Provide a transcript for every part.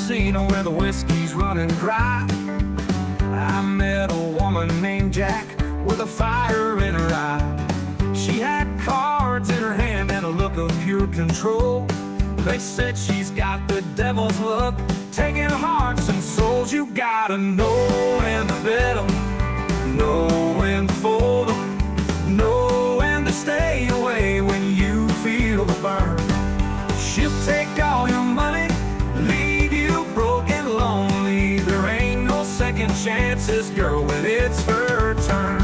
casino where the whiskey's running dry. I met a woman named Jack with a fire in her eye. She had cards in her hand and a look of pure control. They said she's got the devil's look, taking hearts and souls. You gotta know when to bet 'em, know when to fold 'em, know when to stay away when you feel the burn. She'll take all your money, leave you broke and lonely. There ain't no second chances, girl, when it's her turn.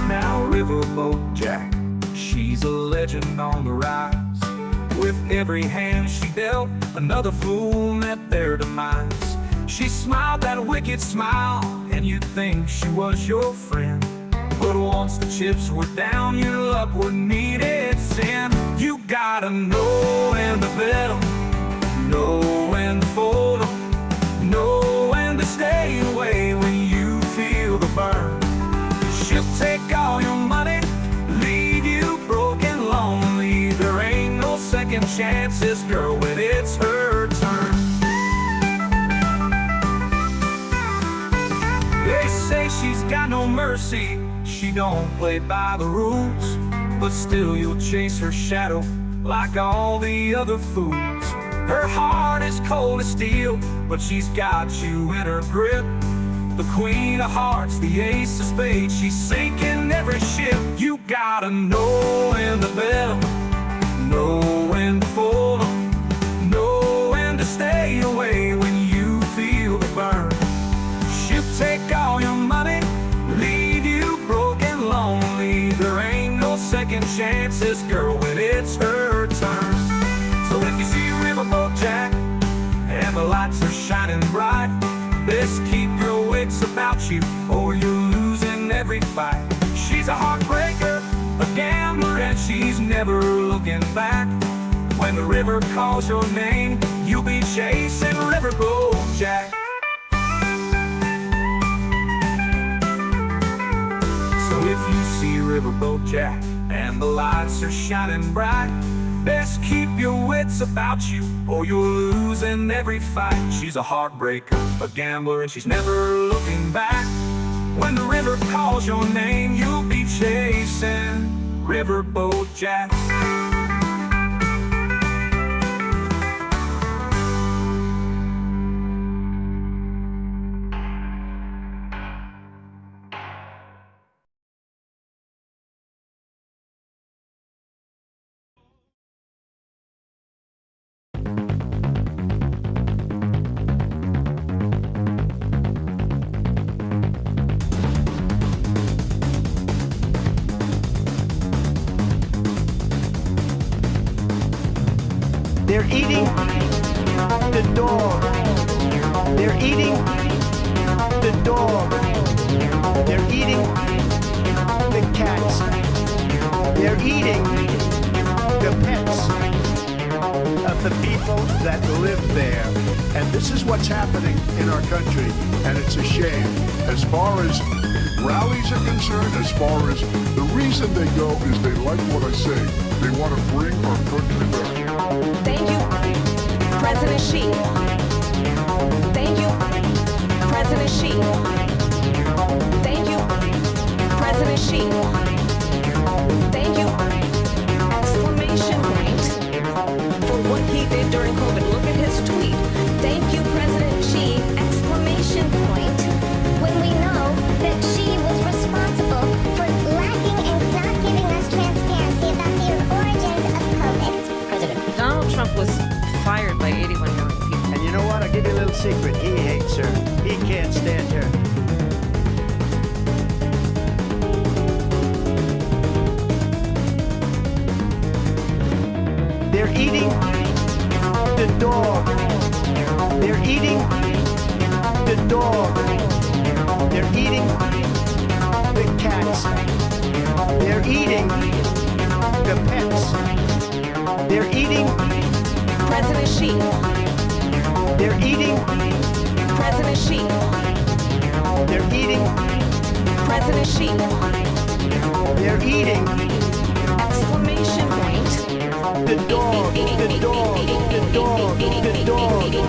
Now Riverboat Jack, she's a legend on the rise. With every hand she dealt, another fool met their demise. She smiled that wicked smile, and you'd think she was your friend. But once the chips were down, your luck would need its end. You gotta know when to bet 'em, know when to fold 'em, know when to stay away when you feel the burn. She'll take all your money, leave you broke and lonely. There ain't no second chances, girl, when it's her turn. They say she's got no mercy, she don't play by the rules, but still you'll chase her shadow like all the other fools. Her heart is cold as steel, but she's got you in her grip. The queen of hearts, the ace of spades, she's sinking every ship. You gotta know when to bet 'em, know when to fold 'em, know when to stay away when you feel the burn. She'll take all your money, leave you broke and lonely. There ain't no second chances, girl, when it's her turn. So if you see Riverboat Jack and the lights are shining bright, best keep your wits about you or you're losing every fight. She's a heartbreaker, a gambler, and she's never looking back. When the river calls your name, you'll be chasing Riverboat Jack. So if you see Riverboat Jack and the lights are shining bright, best keep your wits about you or you're losing every fight. She's a heartbreaker, a gambler, and she's never looking back. When the river calls your name, you'll be chasing Riverboat Jack. They're eating the dog. They're eating the dog. They're eating the cats. They're eating the pets of the people that live there. And this is what's happening in our country, and it's a shame. As far as rallies are concerned, as far as the reason they go is they like what I say. They want to bring our country back. Thank you, President Xi. Thank you, President Xi. Thank you, President Xi. Thank you, exclamation point, for what he did during COVID. Look at his tweet. Thank you, President Xi, exclamation point. When we know that she was responsible for lacking and not giving us transparency about the origins of COVID. President Donald Trump was fired by 81 million people. And you know what? I'll give you a little secret. He hates her. He can't stand her. They're eating the dog. They're eating the dog. They're eating the cats. They're eating the pets. They're eating President Xi. They're eating President Xi. They're eating President Xi. They're eating Exclamation point. the dog. The dog. The dog. The dog.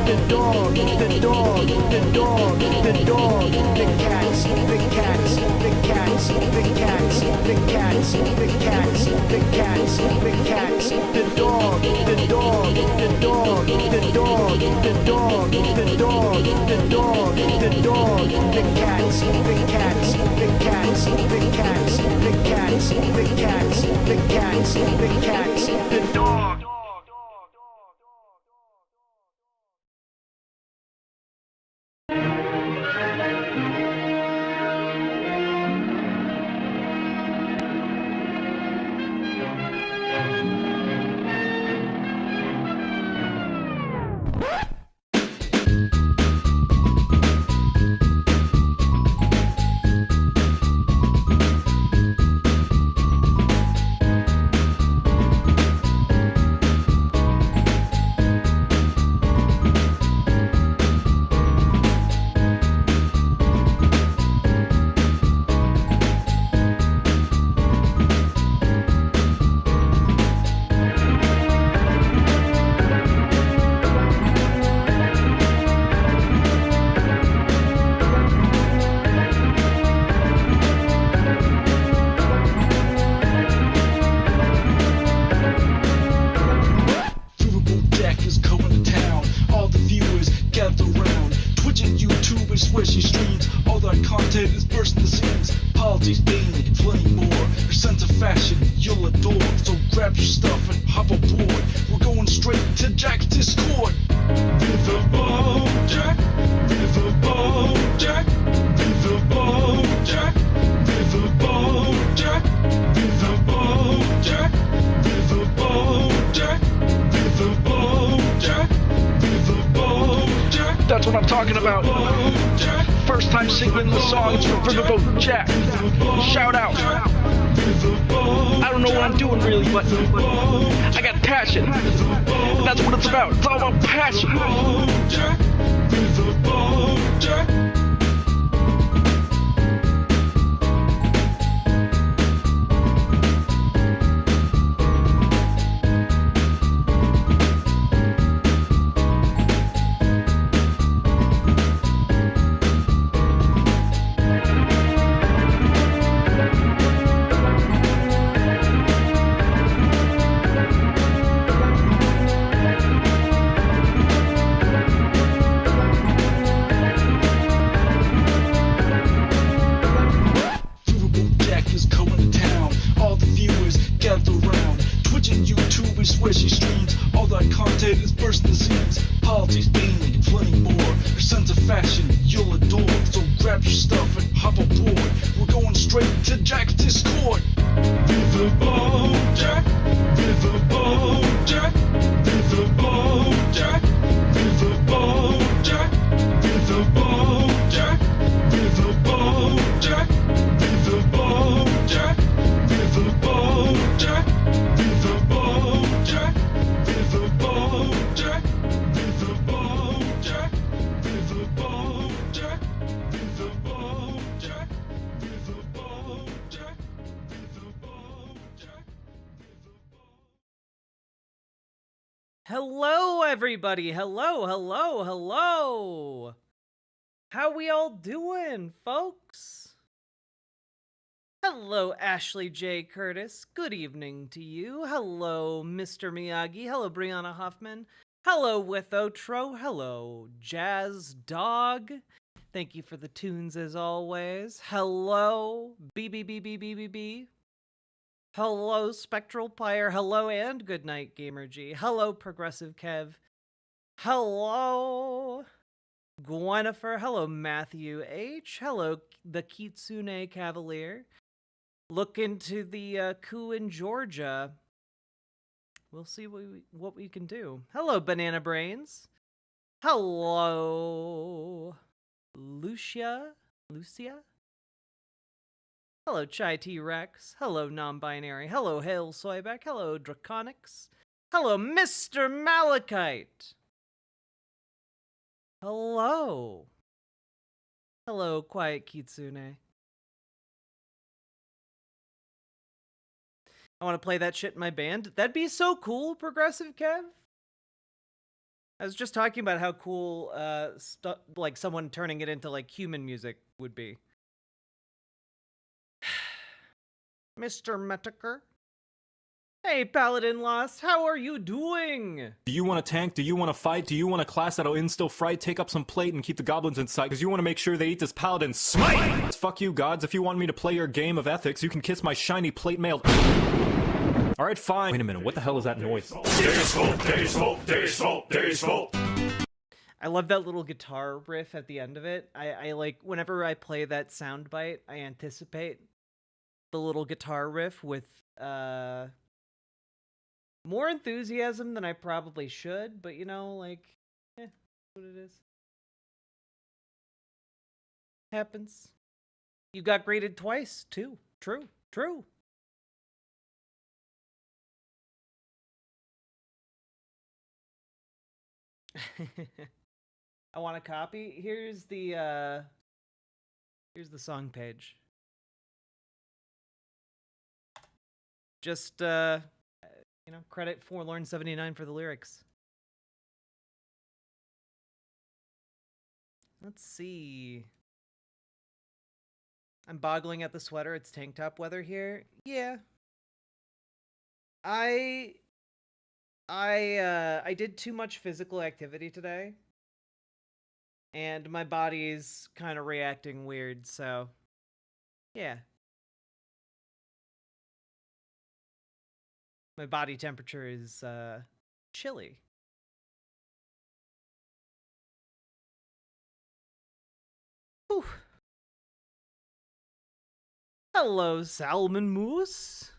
dog, the dog, the dog, the dog, the cats, the cats, the cats, the cats, the cats, the cats, the cats, the cats, the dog, the dog, the dog, the dog, the dog, the dog, the dog, the dog, the cats, the cats, the cats, the cats, the cats, the cats, the cats, the cats, the dog. Riverboat Jack is coming to town. All the viewers gather round. Twitch and YouTube is where she streams. All that content is bursting the seams. Politics, gaming, and plenty more. Her sense of fashion you'll adore. So grab your stuff and hop aboard. We're going straight to Jack's Discord. Riverboat Jack, Riverboat Jack, Riverboat Jack, Riverboat Jack, Riverboat Jack, Riverboat Jack, Riverboat Jack, Riverboat Jack. That's what I'm talking about. First time singing the songs for Riverboat Jack. Shout out. I don't know what I'm doing really, but I got passion. And that's what it's about. It's all about passion. Riverboat Jack. Riverboat Jack is coming to town. All the viewers gather round. Twitch and YouTube is where she streams. All that content is bursting the seams. Politics, gaming, and plenty more. Her sense of fashion you'll adore. So grab your stuff and hop aboard. We're going straight to Jack's Discord. Riverboat Jack, Riverboat Jack, Riverboat Jack, Riverboat Jack, Riverboat Jack, Riverboat Jack, Riverboat Jack, Riverboat Jack, Riverboat Jack, Riverboat Jack, Riverboat Jack, Riverboat Jack, Riverboat Jack, Riverboat Jack, Riverboat Jack. Hello, everybody. Hello. How we all doing, folks? Hello, Ashley J. Curtis. Good evening to you. Hello, Mr. Miyagi. Hello, Brianna Hoffman. Hello, with Otro. Hello, Jazz Dog. Thank you for the tunes as always. Hello, BBBBBBB. Hello, Spectral Pyre. Hello, and Good Night, Gamer G. Hello, Progressive Kev. Hello, Gwenifer. Hello, Matthew H. Hello, the Kitsune Cavalier. Look into the coup in Georgia. We'll see what we can do. Hello, Banana Brains. Hello, Lucia. Hello, Chai T-Rex. Hello, Non-Binary. Hello, Hail Soybeck. Hello, Draconics. Hello, Mr. Malachite. Hello. Hello, Quiet Kitsune. I want to play that shit in my band. That'd be so cool, Progressive Kev. I was just talking about how cool, like someone turning it into like human music would be. Mr. Metaker? Hey, Paladin Lost, how are you doing? Do you want to tank? Do you want to fight? Do you want a class that'll instill fright? Take up some plate and keep the goblins in sight, because you want to make sure they eat this paladin smite! Fuck you, gods. If you want me to play your game of ethics, you can kiss my shiny plate mail. Alright, fine. Wait a minute, what the hell is that noise? I love that little guitar riff at the end of it. I like, whenever I play that soundbite, I anticipate the little guitar riff with, more enthusiasm than I probably should, but you know, like, that's what it is. Happens. You got graded twice, too. True. True. I want a copy. Here's the song page. Just, you know, credit Forlorn79 for the lyrics. Let's see. I'm boggling at the sweater. It's tank top weather here. Yeah. I did too much physical activity today. And my body's kind of reacting weird, so yeah. My body temperature is chilly. Whew. Hello, Salmon Moose.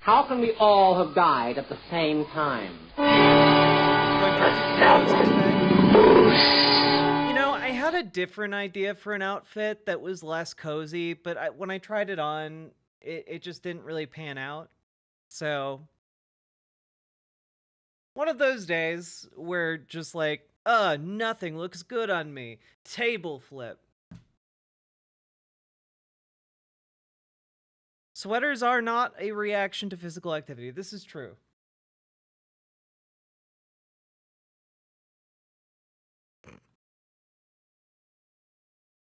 How can we all have died at the same time? You know, I had a different idea for an outfit that was less cozy, but when I tried it on, it just didn't really pan out. So, one of those days where just like, nothing looks good on me. Table flip. Sweaters are not a reaction to physical activity. This is true.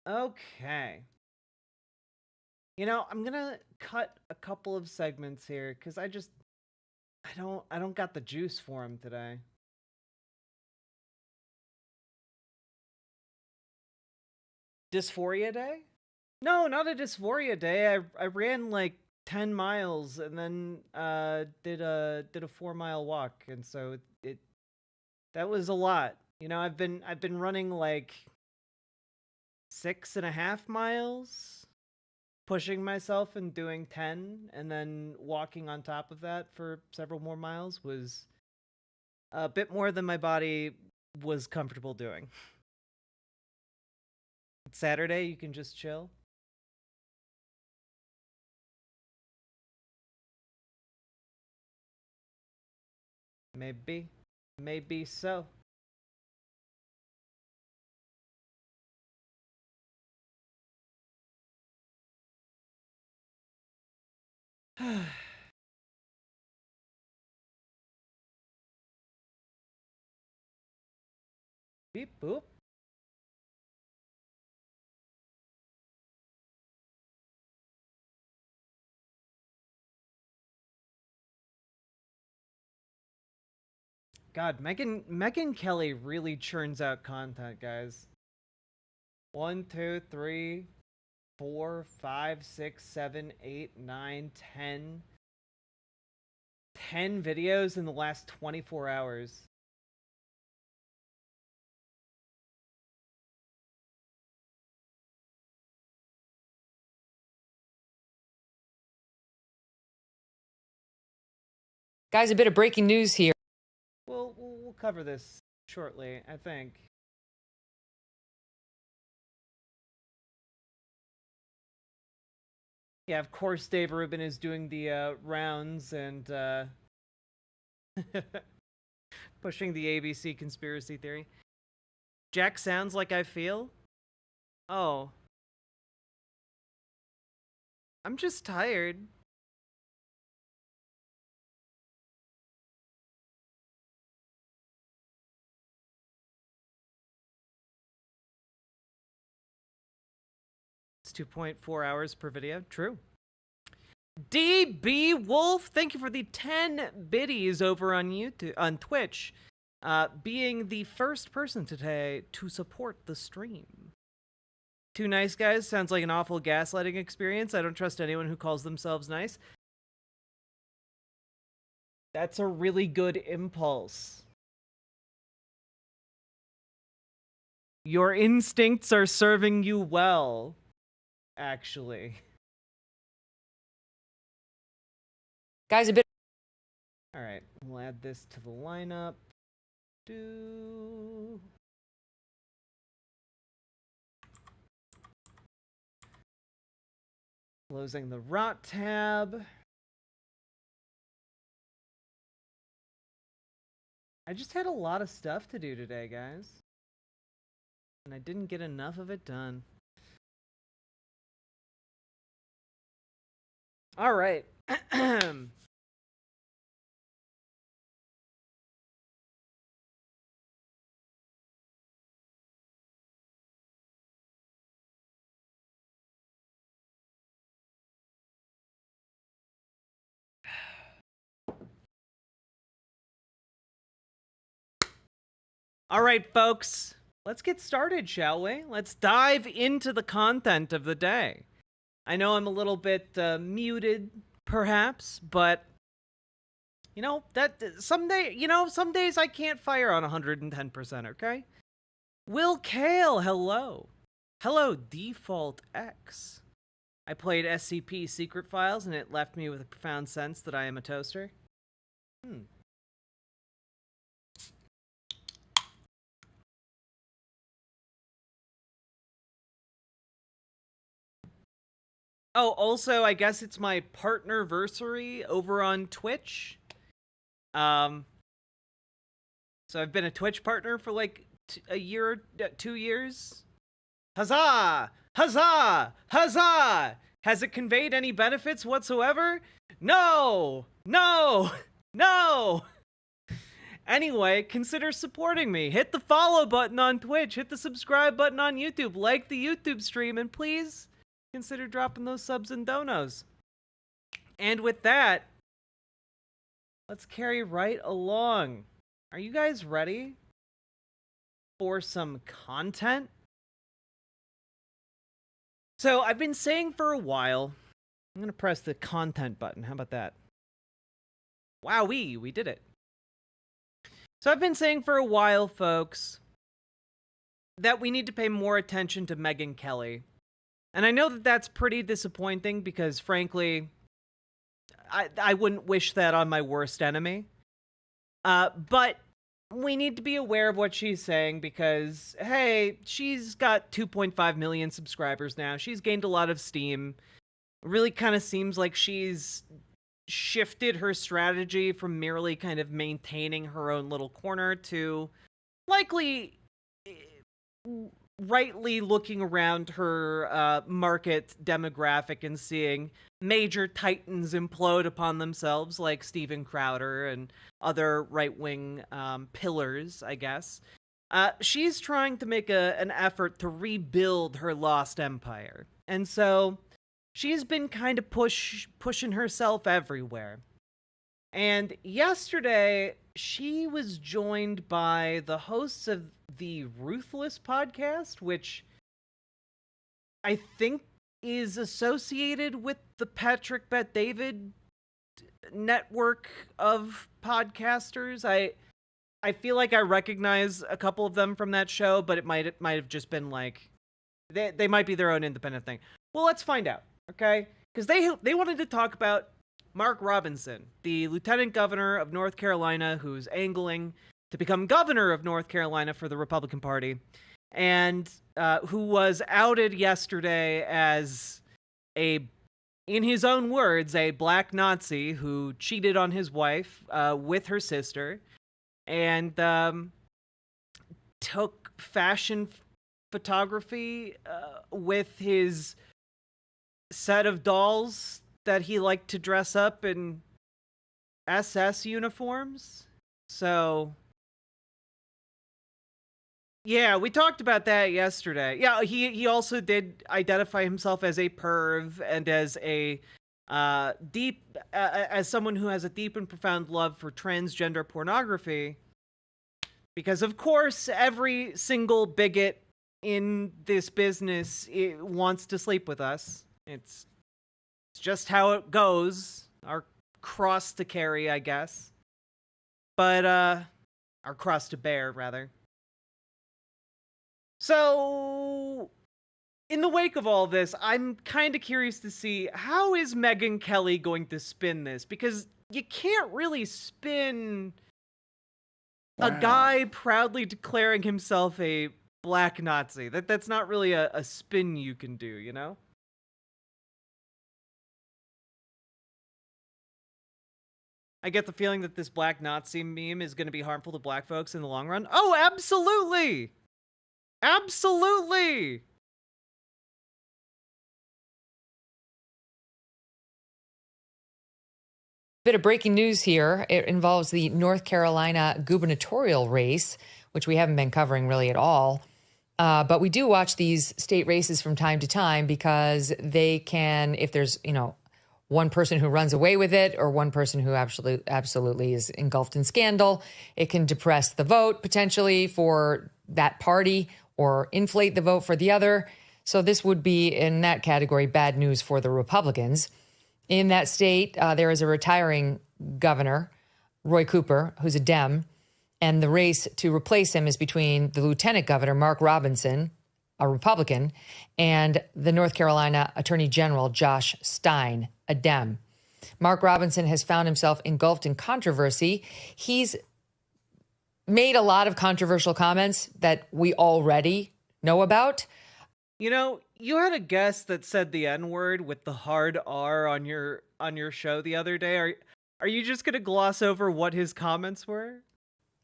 Okay. You know, I'm gonna cut a couple of segments here because I don't got the juice for him today. Dysphoria day? No, not a dysphoria day. I ran like 10 miles and then did a 4-mile walk, and so that was a lot. You know, I've been running like 6.5 miles, pushing myself and doing 10, and then walking on top of that for several more miles was a bit more than my body was comfortable doing. It's Saturday, you can just chill. Maybe so. Beep boop. God, Megyn Kelly really churns out content, guys. 1, 2, 3, 4, 5, 6, 7, 8, 9, 10. 10 videos in the last 24 hours. Guys, a bit of breaking news here. We'll cover this shortly, I think. Yeah, of course Dave Rubin is doing the rounds and pushing the ABC conspiracy theory. Jack sounds like I feel? Oh. I'm just tired. It's 2.4 hours per video. True. DB Wolf, thank you for the 10 biddies over on YouTube, on Twitch, being the first person today to support the stream. Two nice guys sounds like an awful gaslighting experience. I don't trust anyone who calls themselves nice. That's a really good impulse. Your instincts are serving you well, actually. Guys, a bit. All right, we'll add this to the lineup. Closing the rot tab. I just had a lot of stuff to do today, guys. And I didn't get enough of it done. All right. All right, folks, let's get started, shall we? Let's dive into the content of the day. I know I'm a little bit muted, perhaps, but you know that some days I can't fire on 110%. Okay. Will Kale, hello, Default X. I played SCP Secret Files, and it left me with a profound sense that I am a toaster. Oh, also, I guess it's my partnerversary over on Twitch. So I've been a Twitch partner for like a year, 2 years. Huzzah! Huzzah! Huzzah! Has it conveyed any benefits whatsoever? No! No! No! Anyway, consider supporting me. Hit the follow button on Twitch, hit the subscribe button on YouTube, like the YouTube stream, and please consider dropping those subs and donos. And with that, let's carry right along. Are you guys ready for some content? So I've been saying for a while, I'm going to press the content button. How about that? Wowee, we did it. So I've been saying for a while, folks, that we need to pay more attention to Megyn Kelly. And I know that that's pretty disappointing because, frankly, I wouldn't wish that on my worst enemy. But we need to be aware of what she's saying because, hey, she's got 2.5 million subscribers now. She's gained a lot of steam. It really kind of seems like she's shifted her strategy from merely kind of maintaining her own little corner to likely rightly looking around her market demographic and seeing major titans implode upon themselves like Steven Crowder and other right-wing pillars, I guess. She's trying to make an effort to rebuild her lost empire. And so she's been kind of pushing herself everywhere. And yesterday, she was joined by the hosts of the Ruthless podcast, which I think is associated with the Patrick Bet-David network of podcasters. I feel like I recognize a couple of them from that show, but it might have just been like they might be their own independent thing. Well, let's find out, okay? Because they wanted to talk about Mark Robinson, the lieutenant governor of North Carolina, who's angling to become governor of North Carolina for the Republican Party, and who was outed yesterday as in his own words, a black Nazi who cheated on his wife with her sister, and took fashion photography with his set of dolls that he liked to dress up in SS uniforms. So Yeah, we talked about that yesterday. Yeah, he also did identify himself as a perv and as a as someone who has a deep and profound love for transgender pornography. Because of course, every single bigot in this business wants to sleep with us. It's just how it goes. Our cross to carry, I guess. But our cross to bear, rather. So, in the wake of all this, I'm kind of curious to see how is Megyn Kelly going to spin this? Because you can't really spin a guy proudly declaring himself a black Nazi. That's not really a spin you can do, you know? I get the feeling that this black Nazi meme is going to be harmful to black folks in the long run. Oh, absolutely! Absolutely! Bit of breaking news here. It involves the North Carolina gubernatorial race, which we haven't been covering really at all. But we do watch these state races from time to time because they can, if there's, one person who runs away with it or one person who absolutely is engulfed in scandal, it can depress the vote potentially for that party or inflate the vote for the other. So this would be, in that category, bad news for the Republicans. In that state, there is a retiring governor, Roy Cooper, who's a Dem, and the race to replace him is between the lieutenant governor, Mark Robinson, a Republican, and the North Carolina Attorney General, Josh Stein, a Dem. Mark Robinson has found himself engulfed in controversy. He's made a lot of controversial comments that we already know about. You had a guest that said the N-word with the hard R on your show the other day. Are you just going to gloss over what his comments were?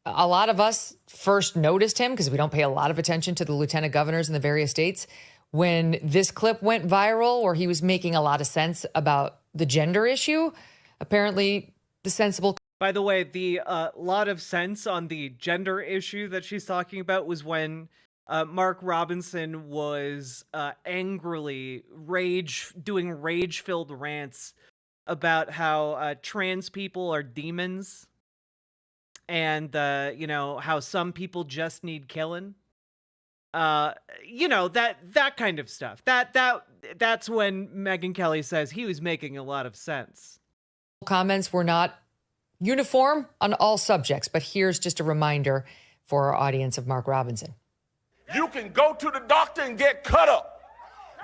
A lot of us first noticed him because we don't pay a lot of attention to the lieutenant governors in the various states when this clip went viral where he was making a lot of sense about the gender issue. Apparently, the sensible... By the way, the lot of sense on the gender issue that she's talking about was when Mark Robinson was angrily doing rage-filled rants about how trans people are demons and, how some people just need killing. That kind of stuff. That's when Megyn Kelly says he was making a lot of sense. Comments were not uniform on all subjects, but here's just a reminder for our audience of Mark Robinson. You can go to the doctor and get cut up.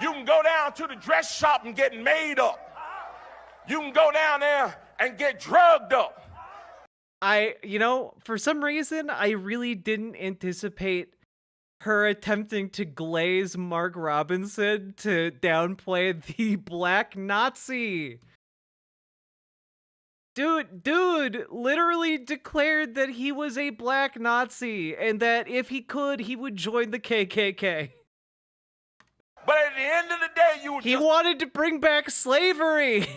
You can go down to the dress shop and get made up. You can go down there and get drugged up. For some reason, I really didn't anticipate her attempting to glaze Mark Robinson to downplay the black Nazi. Dude literally declared that he was a black Nazi and that if he could, he would join the KKK. But at the end of the day, he wanted to bring back slavery.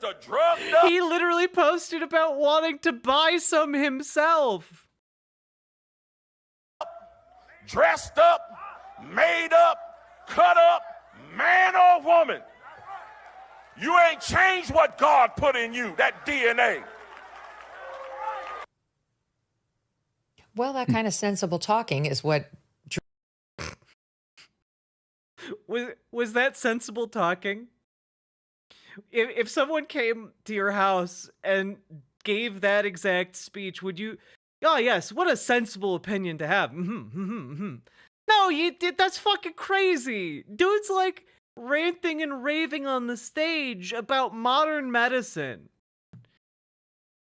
Drugged up. He literally posted about wanting to buy some himself. Dressed up, made up, cut up, man or woman. You ain't changed what God put in you, that DNA. Well, that kind of sensible talking is what... Was that sensible talking? If someone came to your house and gave that exact speech, would you... Oh, yes, what a sensible opinion to have. No, you did. That's fucking crazy. Dude's like ranting and raving on the stage about modern medicine.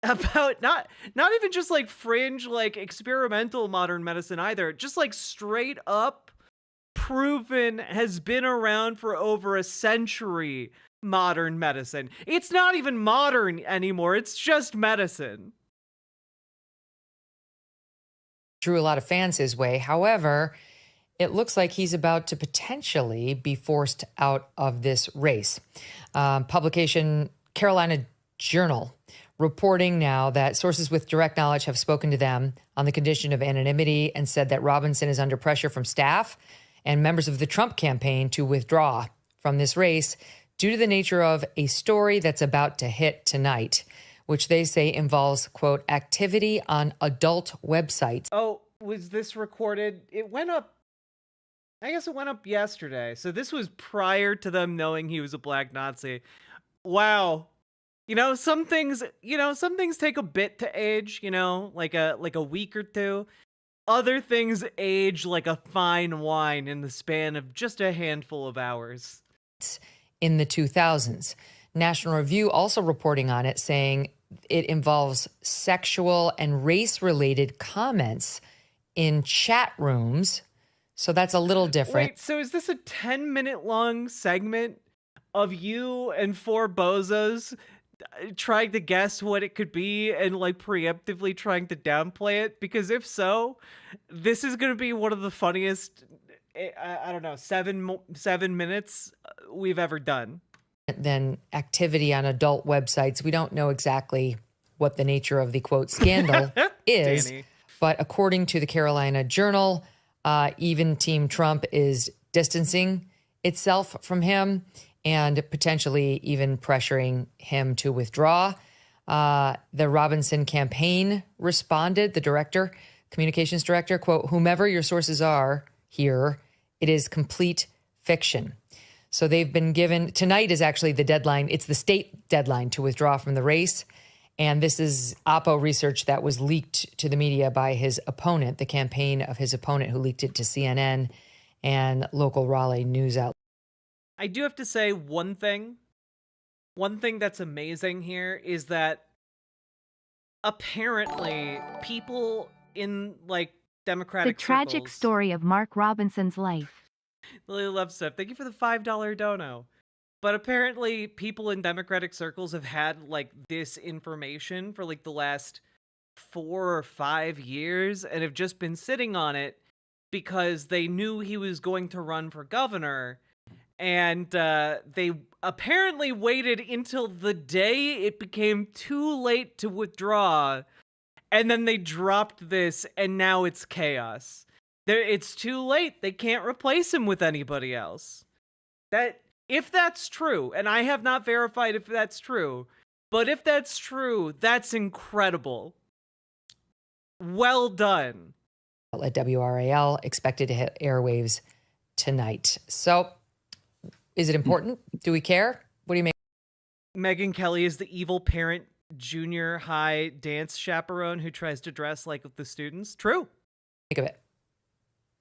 About not even just like fringe, like experimental modern medicine either. Just like straight up proven, has been around for over a century modern medicine. It's not even modern anymore. It's just medicine. Drew a lot of fans his way. However, it looks like he's about to potentially be forced out of this race. Publication Carolina Journal reporting now that sources with direct knowledge have spoken to them on the condition of anonymity and said that Robinson is under pressure from staff and members of the Trump campaign to withdraw from this race due to the nature of a story that's about to hit tonight, which they say involves, quote, activity on adult websites. Oh, was this recorded? It went up, I guess it went up yesterday. So this was prior to them knowing he was a black Nazi. Wow. Some things take a bit to age, like a week or two. Other things age like a fine wine in the span of just a handful of hours. In the 2000s. National Review also reporting on it, saying it involves sexual and race-related comments in chat rooms. So that's a little different. Wait, so is this a 10-minute long segment of you and four bozos trying to guess what it could be and like preemptively trying to downplay it? Because if so, this is going to be one of the funniest, I don't know, 7 minutes we've ever done. Then activity on adult websites. We don't know exactly what the nature of the, quote, scandal is. Danny. But according to the Carolina Journal, even Team Trump is distancing itself from him and potentially even pressuring him to withdraw. The Robinson campaign responded, the director, communications director, quote, whomever your sources are here, it is complete fiction. So they've been given, tonight is actually the deadline. It's the state deadline to withdraw from the race. And this is Oppo research that was leaked to the media by his opponent, the campaign of his opponent, who leaked it to CNN and local Raleigh news outlets. I do have to say one thing. One thing that's amazing here is that apparently people in like Democratic The tragic circles, story of Mark Robinson's life. Lily Love Stuff, thank you for the $5 dono. But apparently people in Democratic circles have had like this information for like the last 4 or 5 years and have just been sitting on it because they knew he was going to run for governor. And they apparently waited until the day it became too late to withdraw. And then they dropped this and now it's chaos. It's too late. They can't replace him with anybody else. If that's true, and I have not verified if that's true, but if that's true, that's incredible. Well done. At WRAL, expected to hit airwaves tonight. So is it important? Do we care? What do you make? Megyn Kelly is the evil parent junior high dance chaperone who tries to dress like the students. True. Think of it.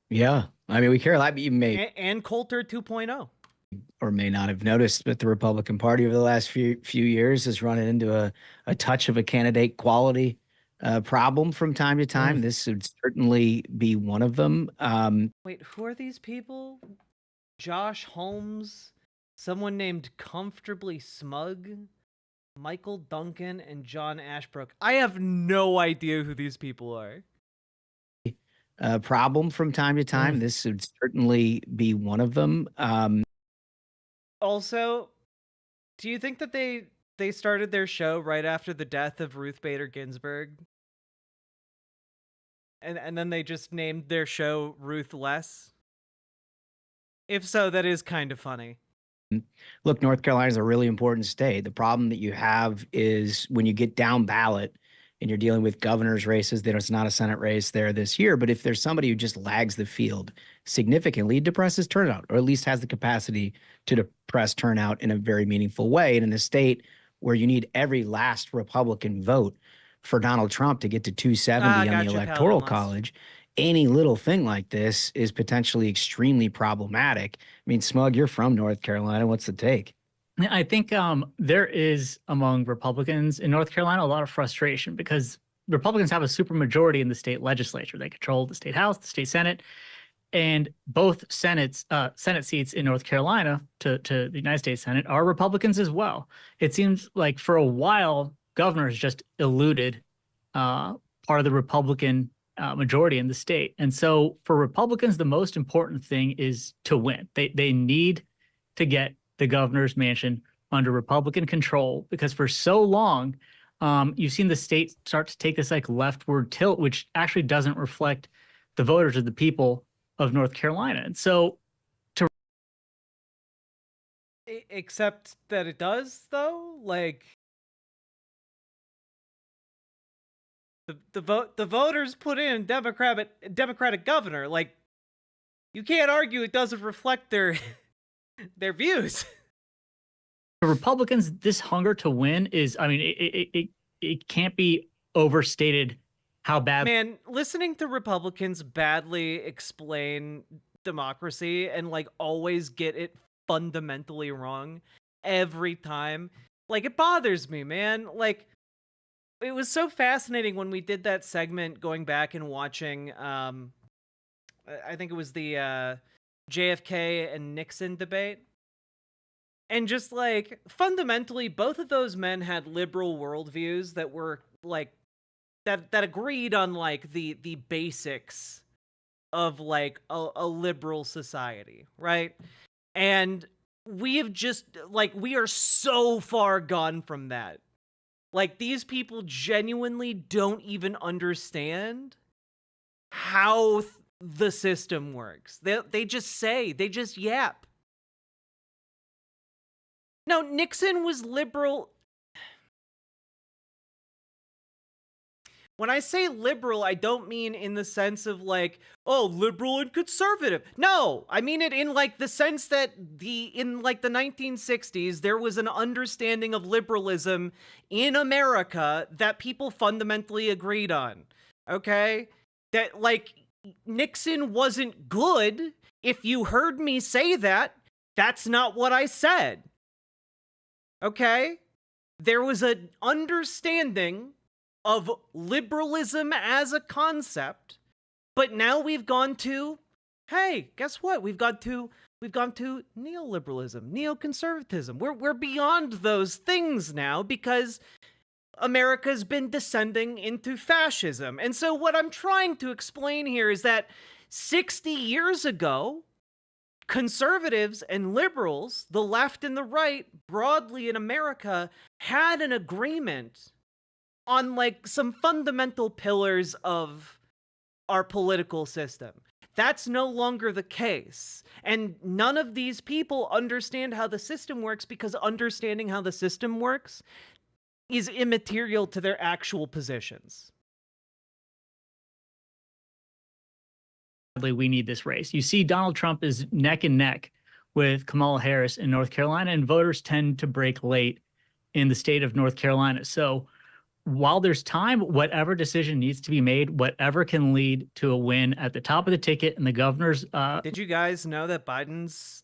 Yeah. I mean, we care a lot, but you may and Coulter 2.0. or may not have noticed, but the Republican Party over the last few years has run into a touch of a candidate quality problem from time to time. This would certainly be one of them. Wait, who are these people? Josh Holmes, someone named Comfortably Smug, Michael Duncan, and John Ashbrook. I have no idea who these people are. Problem from time to time. This would certainly be one of them. Also, do you think that they started their show right after the death of Ruth Bader Ginsburg? And then they just named their show Ruthless? If so, that is kind of funny. Look, North Carolina is a really important state. The problem that you have is when you get down ballot and you're dealing with governor's races, there's not a Senate race there this year. But if there's somebody who just lags the field significantly, it depresses turnout, or at least has the capacity to depress turnout in a very meaningful way. And in a state where you need every last Republican vote for Donald Trump to get to 270 on the Electoral College, any little thing like this is potentially extremely problematic. I mean, Smug, you're from North Carolina. What's the take? I think there is among Republicans in North Carolina a lot of frustration because Republicans have a supermajority in the state legislature. They control the state House, the state Senate, and both Senate seats in North Carolina to the United States Senate are Republicans as well. It seems like for a while, governors just eluded part of the Republican majority in the state. And so for Republicans, the most important thing is to win. They need to get the governor's mansion under Republican control because for so long, you've seen the state start to take this like leftward tilt, which actually doesn't reflect the voters of the people of North Carolina. And so except that it does, though. Like the voters put in Democratic governor. Like, you can't argue it doesn't reflect their their views. the Republicans, this hunger to win is, I mean, it can't be overstated how bad. Man, listening to Republicans badly explain democracy and like always get it fundamentally wrong every time, like, it bothers me, man. Like, it was so fascinating when we did that segment going back and watching I think it was the JFK and Nixon debate. And just like fundamentally, both of those men had liberal worldviews that were like that agreed on like the basics of like a liberal society, right? And we have just like, we are so far gone from that. Like, these people genuinely don't even understand how the system works. They just yap. No, Nixon was liberal. When I say liberal, I don't mean in the sense of like, oh, liberal and conservative. No, I mean it in like the sense that in like the 1960s, there was an understanding of liberalism in America that people fundamentally agreed on. Okay? That like Nixon wasn't good. If you heard me say that, that's not what I said. Okay? There was an understanding of liberalism as a concept, but now we've gone to, hey, guess what? We've gone to neoliberalism, neoconservatism. We're beyond those things now because America's been descending into fascism. And so what I'm trying to explain here is that 60 years ago, conservatives and liberals, the left and the right, broadly in America, had an agreement on like some fundamental pillars of our political system. That's no longer the case. And none of these people understand how the system works because understanding how the system works is immaterial to their actual positions. We need this race. You see Donald Trump is neck and neck with Kamala Harris in North Carolina, and voters tend to break late in the state of North Carolina. So while there's time, whatever decision needs to be made, whatever can lead to a win at the top of the ticket, and the governor's Did you guys know that Biden's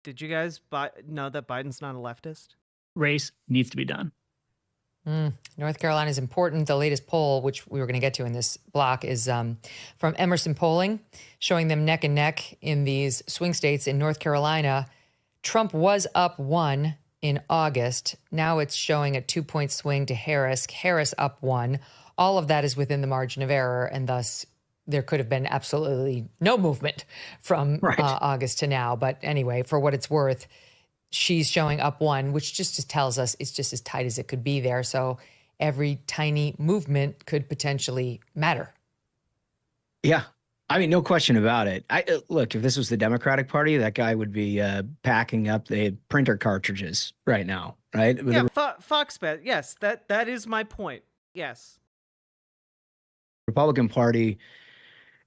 not a leftist? Race needs to be done. North Carolina is important. The latest poll, which we were going to get to in this block, is from Emerson Polling, showing them neck and neck in these swing states. In North Carolina, Trump was up 1 in August. Now it's showing a 2-point swing to Harris. Harris up 1. All of that is within the margin of error, and thus there could have been absolutely no movement from August to now. But anyway, for what it's worth, she's showing up 1, which just tells us it's just as tight as it could be there. So every tiny movement could potentially matter. Yeah. I mean, no question about it. Look, if this was the Democratic Party, that guy would be packing up the printer cartridges right now, right? Yeah, Foxbet. Yes, that is my point. Yes. Republican Party,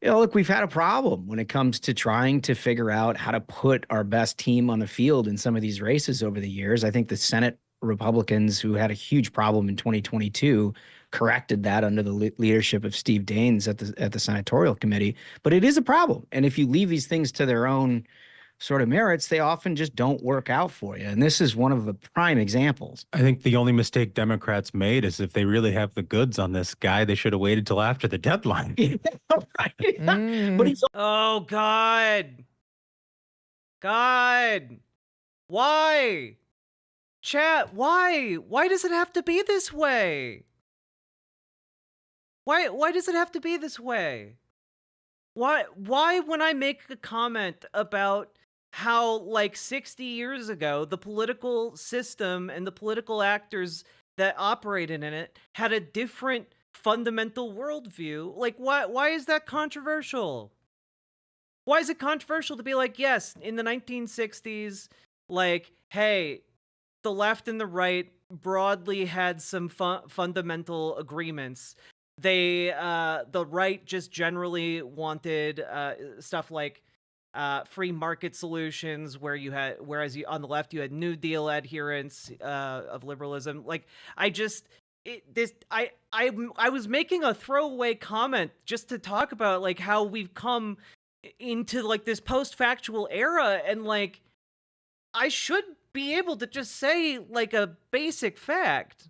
look, we've had a problem when it comes to trying to figure out how to put our best team on the field in some of these races over the years. I think the Senate Republicans, who had a huge problem in 2022, corrected that under the leadership of Steve Daines at the Senatorial Committee. But it is a problem. And if you leave these things to their own sort of merits, they often just don't work out for you. And this is one of the prime examples. I think the only mistake Democrats made is if they really have the goods on this guy, they should have waited till after the deadline. But he's Oh, God. Why? Chat, why? Why does it have to be this way? Why does it have to be this way? Why when I make a comment about how like 60 years ago the political system and the political actors that operated in it had a different fundamental worldview. Like, why is that controversial? Why is it controversial to be like, yes, in the 1960s, like, hey, the left and the right broadly had some fundamental agreements. The right just generally wanted stuff like free market solutions, whereas on the left you had New Deal adherents of liberalism. Like, I was making a throwaway comment just to talk about like how we've come into like this post-factual era, and like I should be able to just say like a basic fact.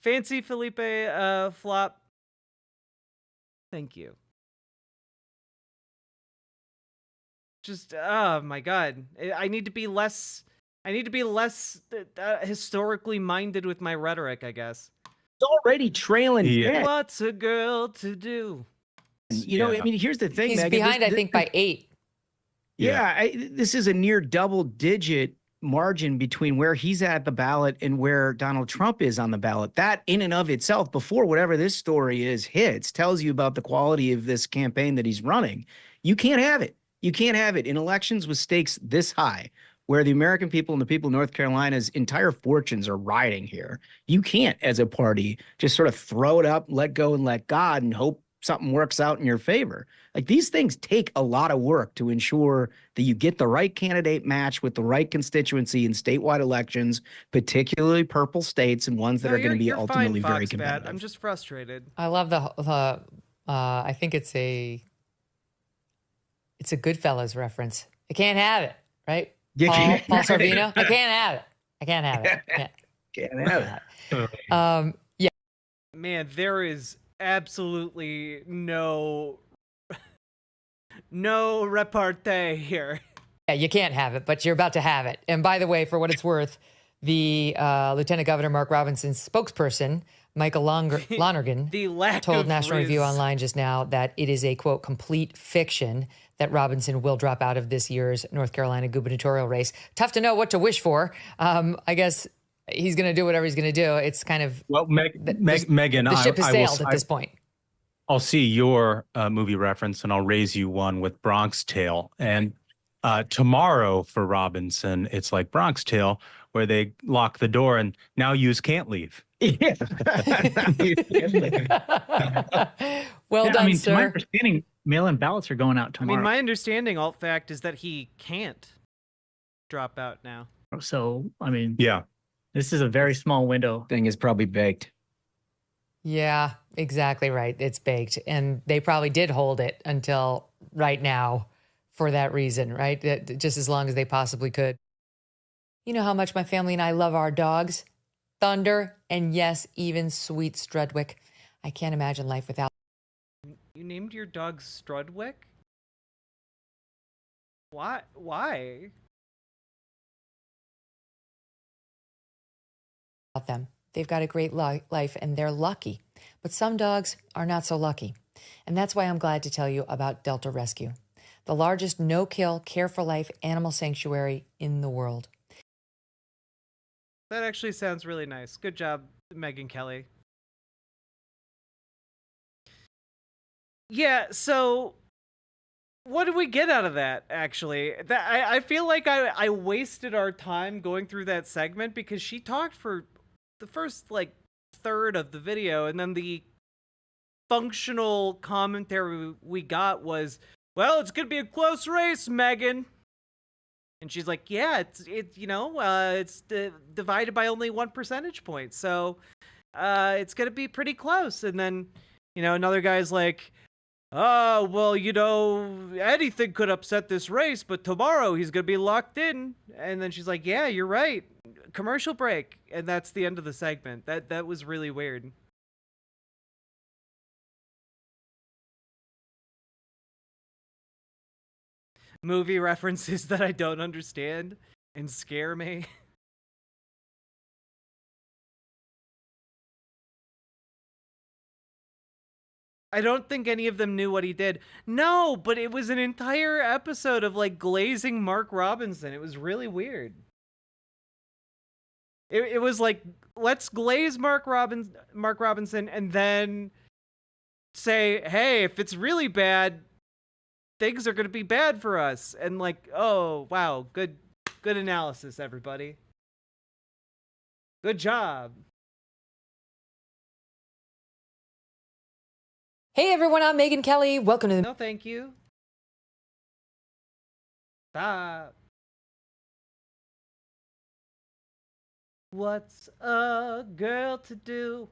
Fancy Felipe flop. Thank you. Just oh my god. I need to be less historically minded with my rhetoric, I guess. It's already trailing. Yeah. What's a girl to do? You know, I mean, here's the thing, He's Megyn, behind, I think, by 8. Yeah, this is a near double-digit margin between where he's at the ballot and where Donald Trump is on the ballot. That in and of itself, before whatever this story is hits, tells you about the quality of this campaign that he's running. You can't have it. You can't have it in elections with stakes this high, where the American people and the people of North Carolina's entire fortunes are riding here. You can't, as a party, just sort of throw it up, let go, and let God and hope something works out in your favor. Like, these things take a lot of work to ensure that you get the right candidate match with the right constituency in statewide elections, particularly purple states and ones that are going to be ultimately very competitive. I'm just frustrated. I love the I think it's a Goodfellas reference. I can't have it, right? Paul Sorvino. I can't have it. I can't have it. Can't have it. Yeah. Man, there is absolutely no repartee here. Yeah, you can't have it, but you're about to have it. And by the way, for what it's worth, the Lieutenant Governor Mark Robinson's spokesperson, Michael Lonergan, told National Review Online just now that it is a, quote, complete fiction that Robinson will drop out of this year's North Carolina gubernatorial race. Tough to know what to wish for. I guess he's going to do whatever he's going to do. It's kind of... Well, Megyn, the ship has sailed at this point. I'll see your movie reference and I'll raise you one with Bronx Tale. And tomorrow for Robinson, it's like Bronx Tale, where they lock the door and now yous can't leave. Yeah. Well done, I mean, sir. to my understanding, mail-in ballots are going out tomorrow. I mean, my understanding, alt fact, is that he can't drop out now. So, I mean, yeah, this is a very small window. Thing is probably baked. Yeah, exactly right. It's baked. And they probably did hold it until right now for that reason, right? Just as long as they possibly could. You know how much my family and I love our dogs, Thunder, and yes, even sweet Strudwick. I can't imagine life without. You named your dog Strudwick? Why? Them. They've got a great life and they're lucky. But some dogs are not so lucky. And that's why I'm glad to tell you about Delta Rescue, the largest no-kill, care-for-life animal sanctuary in the world. That actually sounds really nice. Good job, Megyn Kelly. Yeah, so what did we get out of that, actually? I feel like I wasted our time going through that segment because she talked for the first, like, third of the video, and then the functional commentary we got was, well, it's gonna be a close race, Megyn. And she's like, yeah, it's divided by only 1 percentage point, so it's gonna be pretty close. And then, another guy's like, oh, well, anything could upset this race, but tomorrow he's gonna be locked in. And then she's like, yeah, you're right. Commercial break. And that's the end of the segment. That was really weird. Movie references that I don't understand and scare me. I don't think any of them knew what he did. No, but it was an entire episode of like glazing Mark Robinson. It was really weird. It was like, let's glaze Mark Robinson and then say, hey, if it's really bad, things are going to be bad for us. And like, oh, wow, good analysis, everybody. Good job. Hey everyone, I'm Megyn Kelly. Welcome to the... No, thank you. Stop. What's a girl to do?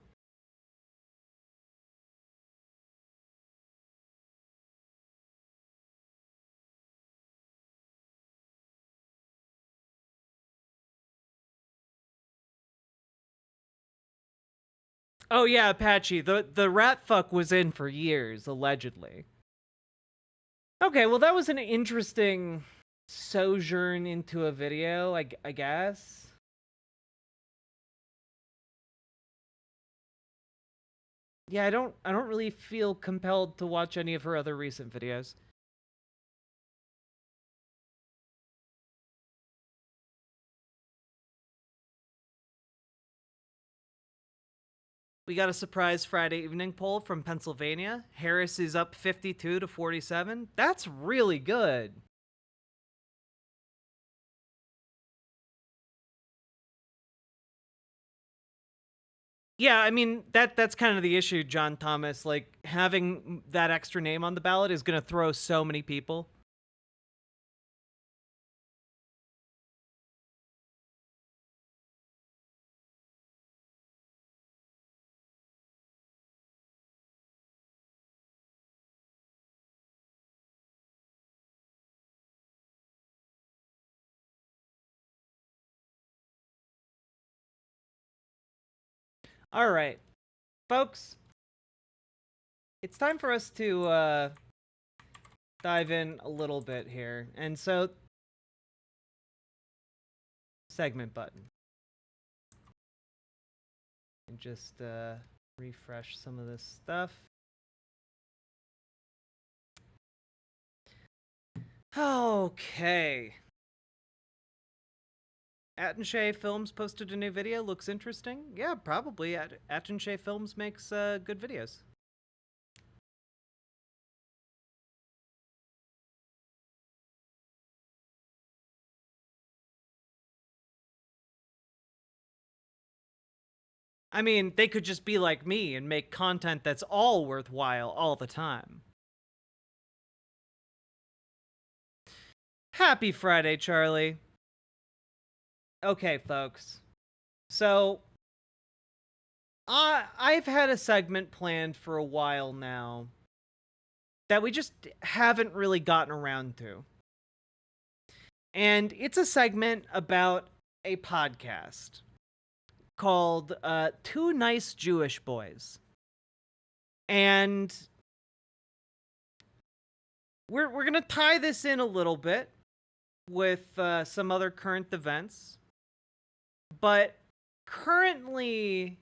Oh yeah, Apache. The rat fuck was in for years, allegedly. Okay, well that was an interesting sojourn into a video, I guess. Yeah, I don't really feel compelled to watch any of her other recent videos. We got a surprise Friday evening poll from Pennsylvania. Harris is up 52 to 47. That's really good. Yeah, I mean, that's kind of the issue, John Thomas. Like, having that extra name on the ballot is going to throw so many people. All right, folks, it's time for us to dive in a little bit here. And so, segment button. And just refresh some of this stuff. Okay. Attenche Films posted a new video. Looks interesting. Yeah, probably. Attenche Films makes good videos. I mean, they could just be like me and make content that's all worthwhile all the time. Happy Friday, Charlie. Okay, folks. So, I've had a segment planned for a while now that we just haven't really gotten around to. And it's a segment about a podcast called Two Nice Jewish Boys. And we're going to tie this in a little bit with some other current events. But currently,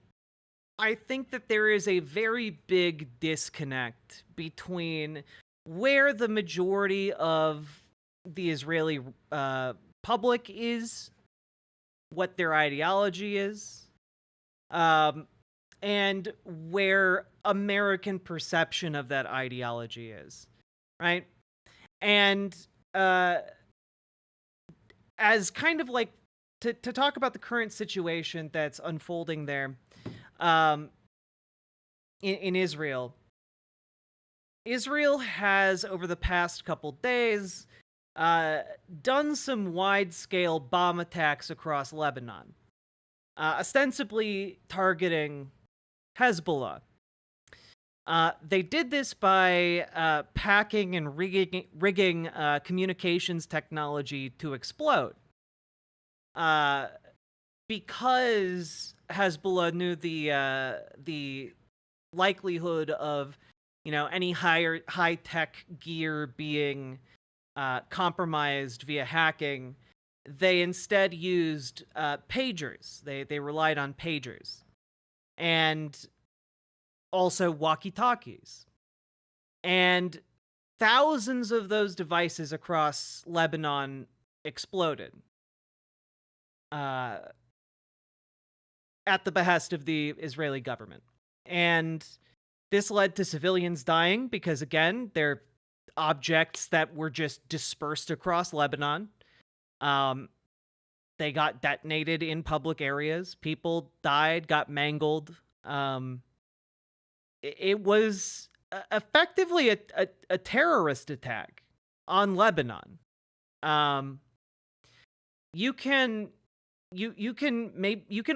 I think that there is a very big disconnect between where the majority of the Israeli public is, what their ideology is, and where American perception of that ideology is, right? And as kind of like to talk about the current situation that's unfolding there in Israel. Israel has, over the past couple days, done some wide-scale bomb attacks across Lebanon, ostensibly targeting Hezbollah. They did this by packing and rigging communications technology to explode. Because Hezbollah knew the likelihood of, any high-tech gear being compromised via hacking, they instead used pagers. They relied on pagers and also walkie-talkies. And thousands of those devices across Lebanon exploded at the behest of the Israeli government. And this led to civilians dying because, again, they're objects that were just dispersed across Lebanon. They got detonated in public areas. People died, got mangled. It was effectively a terrorist attack on Lebanon. You can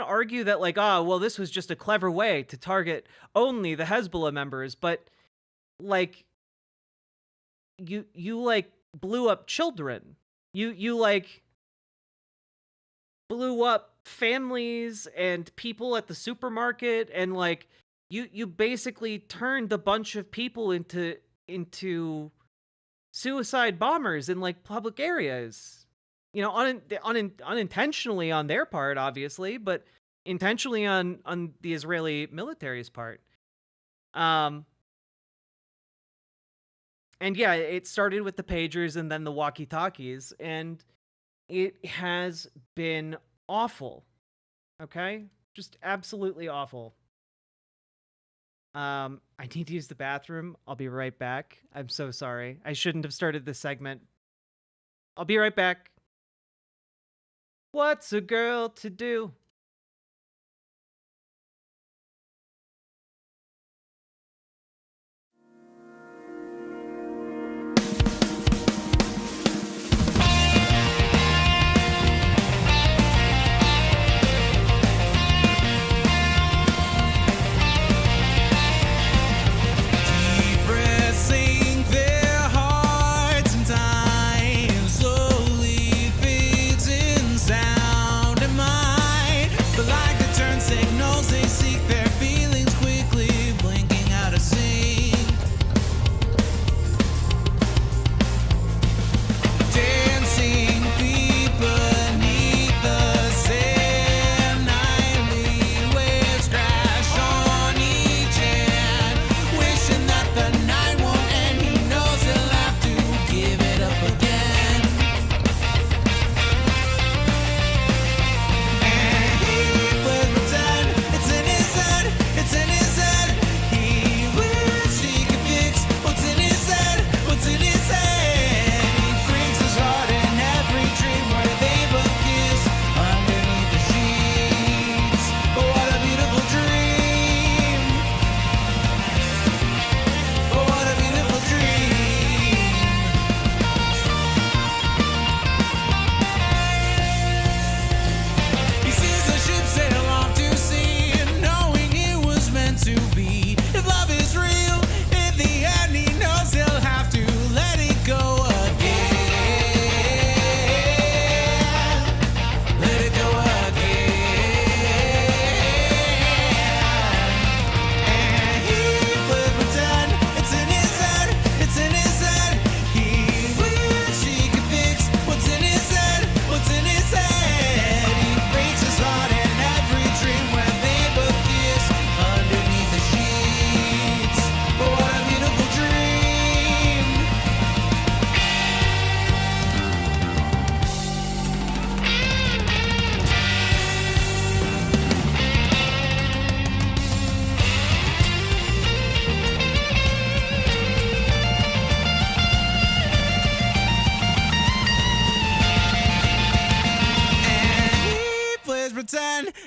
argue that, like, well, this was just a clever way to target only the Hezbollah members, but like you like blew up children. You like blew up families and people at the supermarket, and like you basically turned a bunch of people into suicide bombers in like public areas. You know, unintentionally on their part, obviously, but intentionally on the Israeli military's part. And yeah, it started with the pagers and then the walkie-talkies, and it has been awful. Okay? Just absolutely awful. I need to use the bathroom. I'll be right back. I'm so sorry. I shouldn't have started this segment. I'll be right back. What's a girl to do?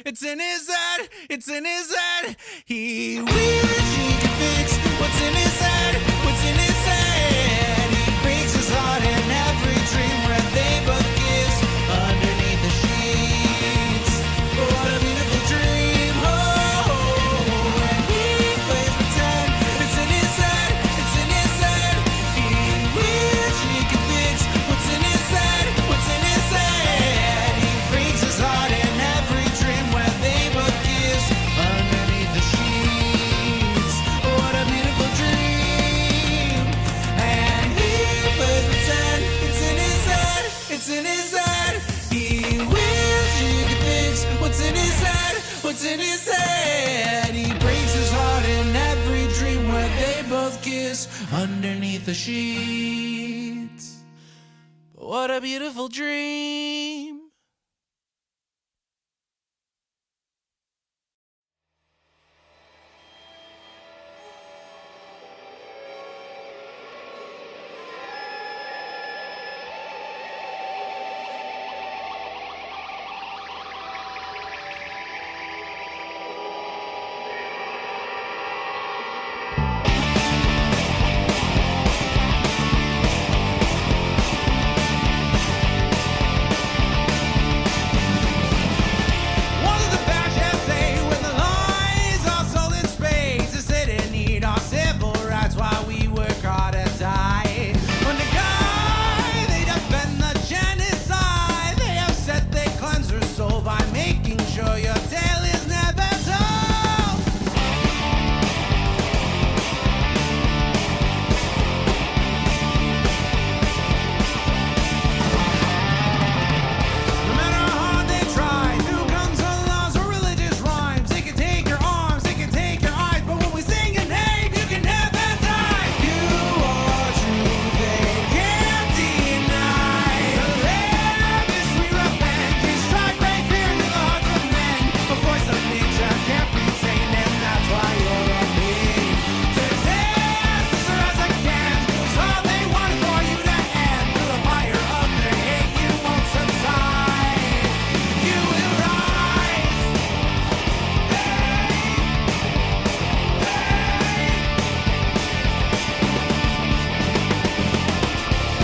It's in his head, it's in his head. He wishes he could fix what's in his head, what's in his head. He breaks his heart in every dream where they both kiss underneath the sheets. What a beautiful dream. Oh, and he plays pretend. It's in his head, it's in his head. He wishes he could fix what's in his head, what's in his head. He breaks his heart in every dream where they both kiss underneath the sheets. What a beautiful dream. And he plays pretend. It's in his head, it's in his head. He wishes he could fix what's in his head, what's in his head. He breaks his heart in every dream where they both kiss underneath the sheets. But what a beautiful dream. What does the fascist say when the lies are sold in spades? They say they need our civil rights while we work hard to die. When the guy, they defend the genocide. They have said they cleanse their soul by making sure your tale is never told. No matter how hard they try, through guns or laws or religious rhymes, they can take your arms, they can take your eyes, but when we sing your name, you can never die. You are true, they can't deny. To live is sweet revenge, we strike great fear into the hearts of men. The voice of nature can't be tamed, and that's why you're a me. To resist is the rise again, 'cause all they want is for you to end. Through the fire of their hate, you won't subside. You will rise.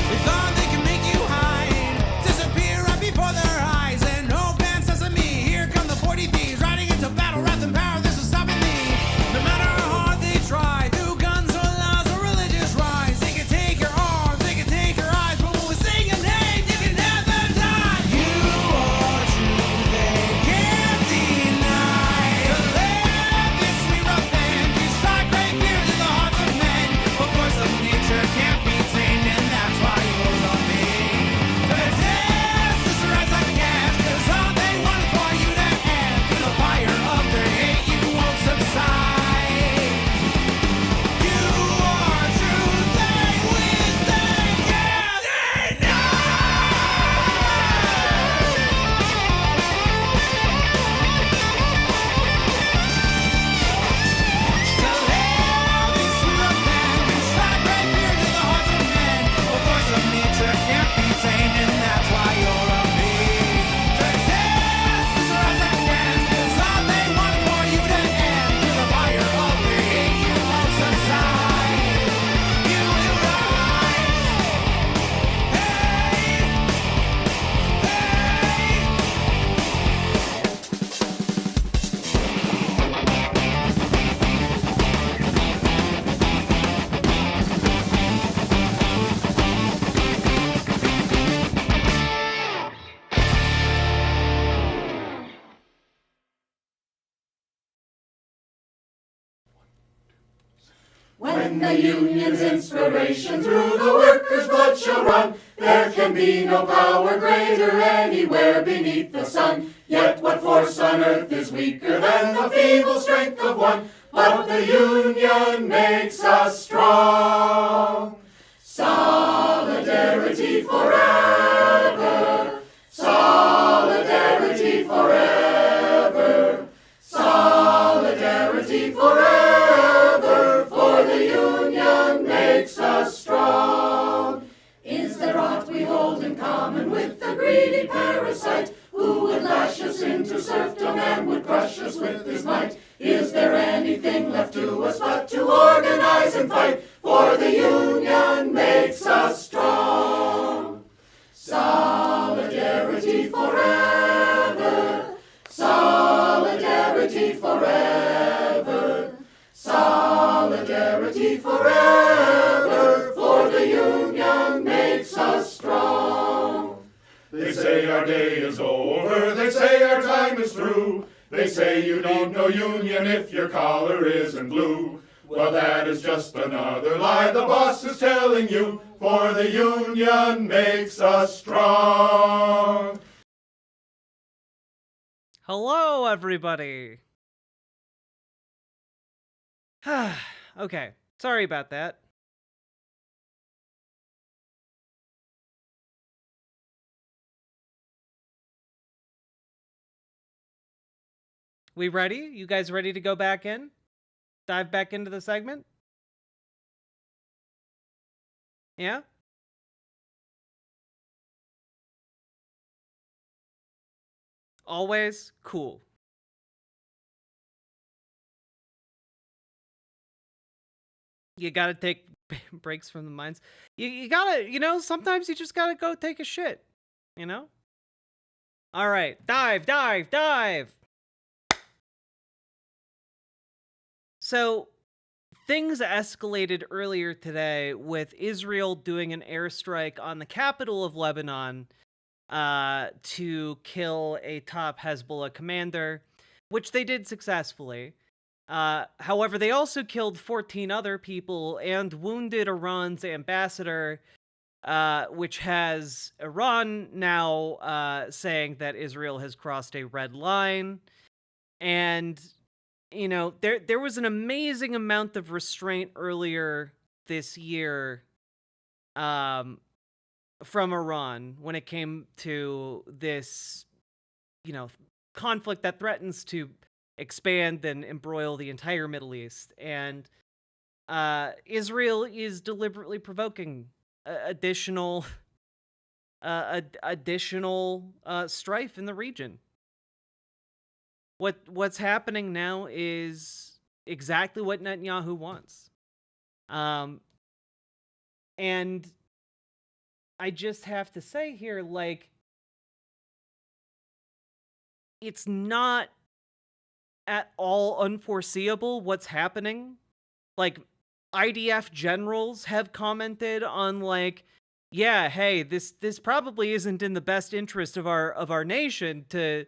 They thought they could make you hide, disappear right before their eyes. And no man says to me, here come the 40 thieves, riding into battle, wrath and power, this is stopping me. No matter how hard they try, through guns or laws or religious rhymes, they can take your arms, they can take your eyes, but when we sing your name, you can never die. You are true, they can't deny. To live is sweet revenge, you strike great fear to the hearts of men. The voice of nature can't be tamed, and that's why you're a me. To resist is to rise again, 'cause all they want is for you to end. Through the fire of their hate, you won't subside. You are true, they wish they can't deny. To live is sweet revenge, you strike great fear to the hearts of men. The voice of nature can't be tamed, and that's why you're a me. To resist is to rise again, 'cause all they want is for you to end. Through the fire of their hate, you won't subside. You will rise. When the union's inspiration through the workers' blood shall run, there can be no power greater anywhere beneath the sun. Yet what force on earth is weaker than the feeble strength of one? But the union makes us strong. Solidarity forever. Solidarity forever. Solidarity forever. For the union makes us strong. Is there aught we hold in common with the greedy parasite who would lash us into serfdom and would crush us with his might? Is there anything left to us but to organize and fight? For the union makes us strong. Solidarity forever. Solidarity forever. Solidarity forever. For the union makes us strong. They say our day is over, they say our time is through. They say you need no union if your collar isn't blue. Well, that is just another lie the boss is telling you, for the union makes us strong. Hello, everybody. Okay, sorry about that. We ready? You guys ready to go back in? Dive back into the segment? Yeah? Always cool. You gotta take breaks from the minds. You gotta, sometimes you just gotta go take a shit, you know? All right, dive, dive, dive. So, things escalated earlier today with Israel doing an airstrike on the capital of Lebanon to kill a top Hezbollah commander, which they did successfully. However, they also killed 14 other people and wounded Iran's ambassador, which has Iran now saying that Israel has crossed a red line. And, there was an amazing amount of restraint earlier this year from Iran when it came to this, conflict that threatens to expand and embroil the entire Middle East. And Israel is deliberately provoking additional strife in the region. What's happening now is exactly what Netanyahu wants. And I just have to say here, like, it's not at all unforeseeable what's happening. Like, IDF generals have commented on, like, yeah, hey, this probably isn't in the best interest of our nation to,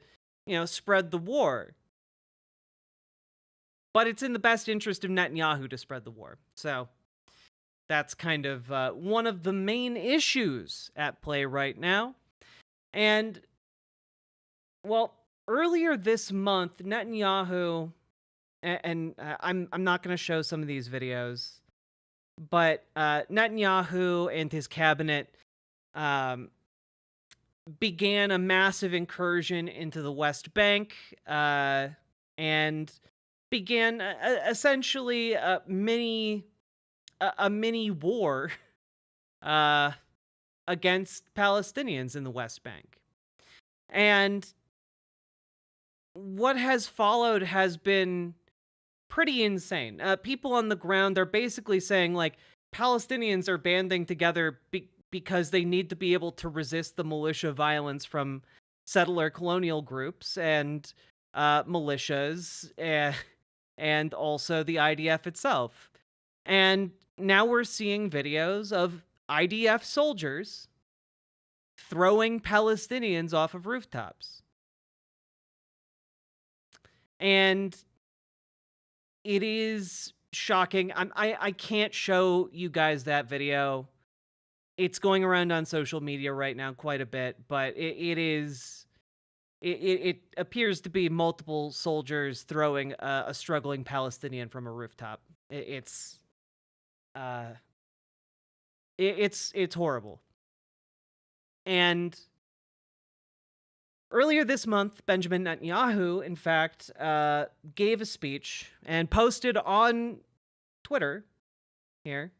spread the war. But it's in the best interest of Netanyahu to spread the war. So that's kind of one of the main issues at play right now. And, well, earlier this month, Netanyahu, and I'm not going to show some of these videos, but Netanyahu and his cabinet began a massive incursion into the West Bank and began essentially a mini war against Palestinians in the West Bank. And what has followed has been pretty insane. People on the ground are basically saying, like, Palestinians are banding together because they need to be able to resist the militia violence from settler colonial groups and militias and also the IDF itself. And now we're seeing videos of IDF soldiers throwing Palestinians off of rooftops. And it is shocking. I can't show you guys that video. It's going around on social media right now quite a bit, but it appears to be multiple soldiers throwing a struggling Palestinian from a rooftop. It's horrible. And earlier this month, Benjamin Netanyahu, in fact, gave a speech and posted on Twitter here.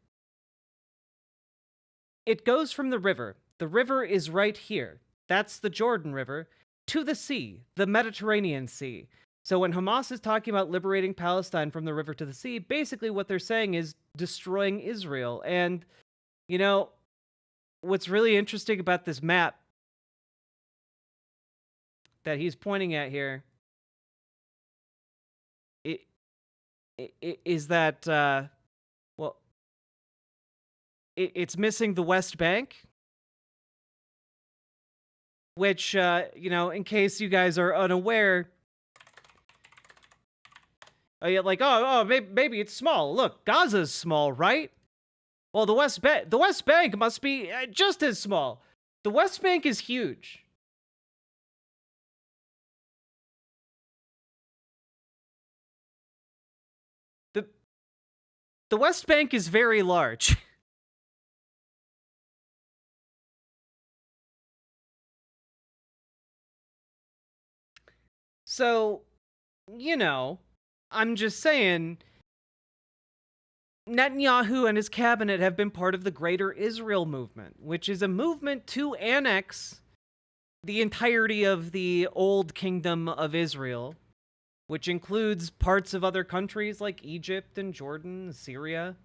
It goes from the river. The river is right here. That's the Jordan River. To the sea, the Mediterranean Sea. So when Hamas is talking about liberating Palestine from the river to the sea, basically what they're saying is destroying Israel. And, what's really interesting about this map that he's pointing at here is that, it's missing the West Bank, which, in case you guys are unaware, like, maybe it's small. Look, Gaza's small, right? Well, the West Bank must be just as small. The West Bank is huge. The West Bank is very large. So, you know, I'm just saying, Netanyahu and his cabinet have been part of the Greater Israel Movement, which is a movement to annex the entirety of the old kingdom of Israel, which includes parts of other countries like Egypt and Jordan, Syria.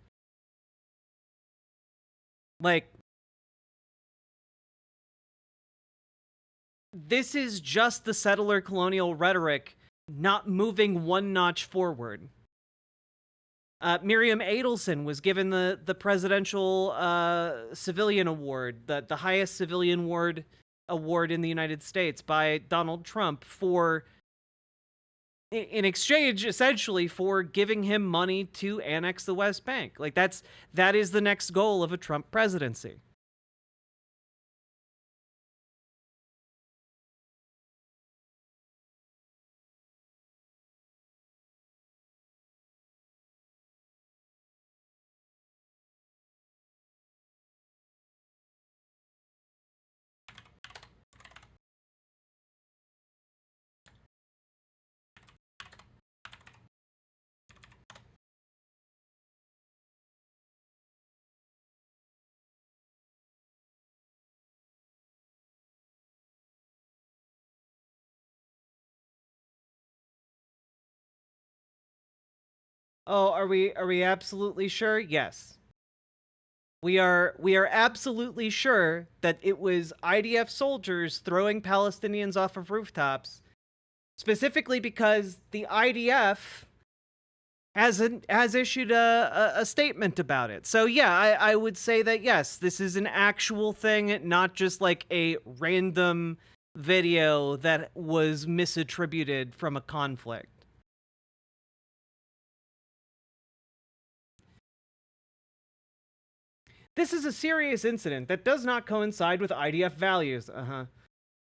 Like, this is just the settler colonial rhetoric not moving one notch forward. Miriam Adelson was given the presidential civilian award, the highest civilian award in the United States by Donald Trump for, in exchange, essentially, for giving him money to annex the West Bank. Like, that is the next goal of a Trump presidency. Oh, are we absolutely sure? Yes. We are absolutely sure that it was IDF soldiers throwing Palestinians off of rooftops, specifically because the IDF has issued a statement about it. So yeah, I would say that yes, this is an actual thing, not just like a random video that was misattributed from a conflict. This is a serious incident that does not coincide with IDF values,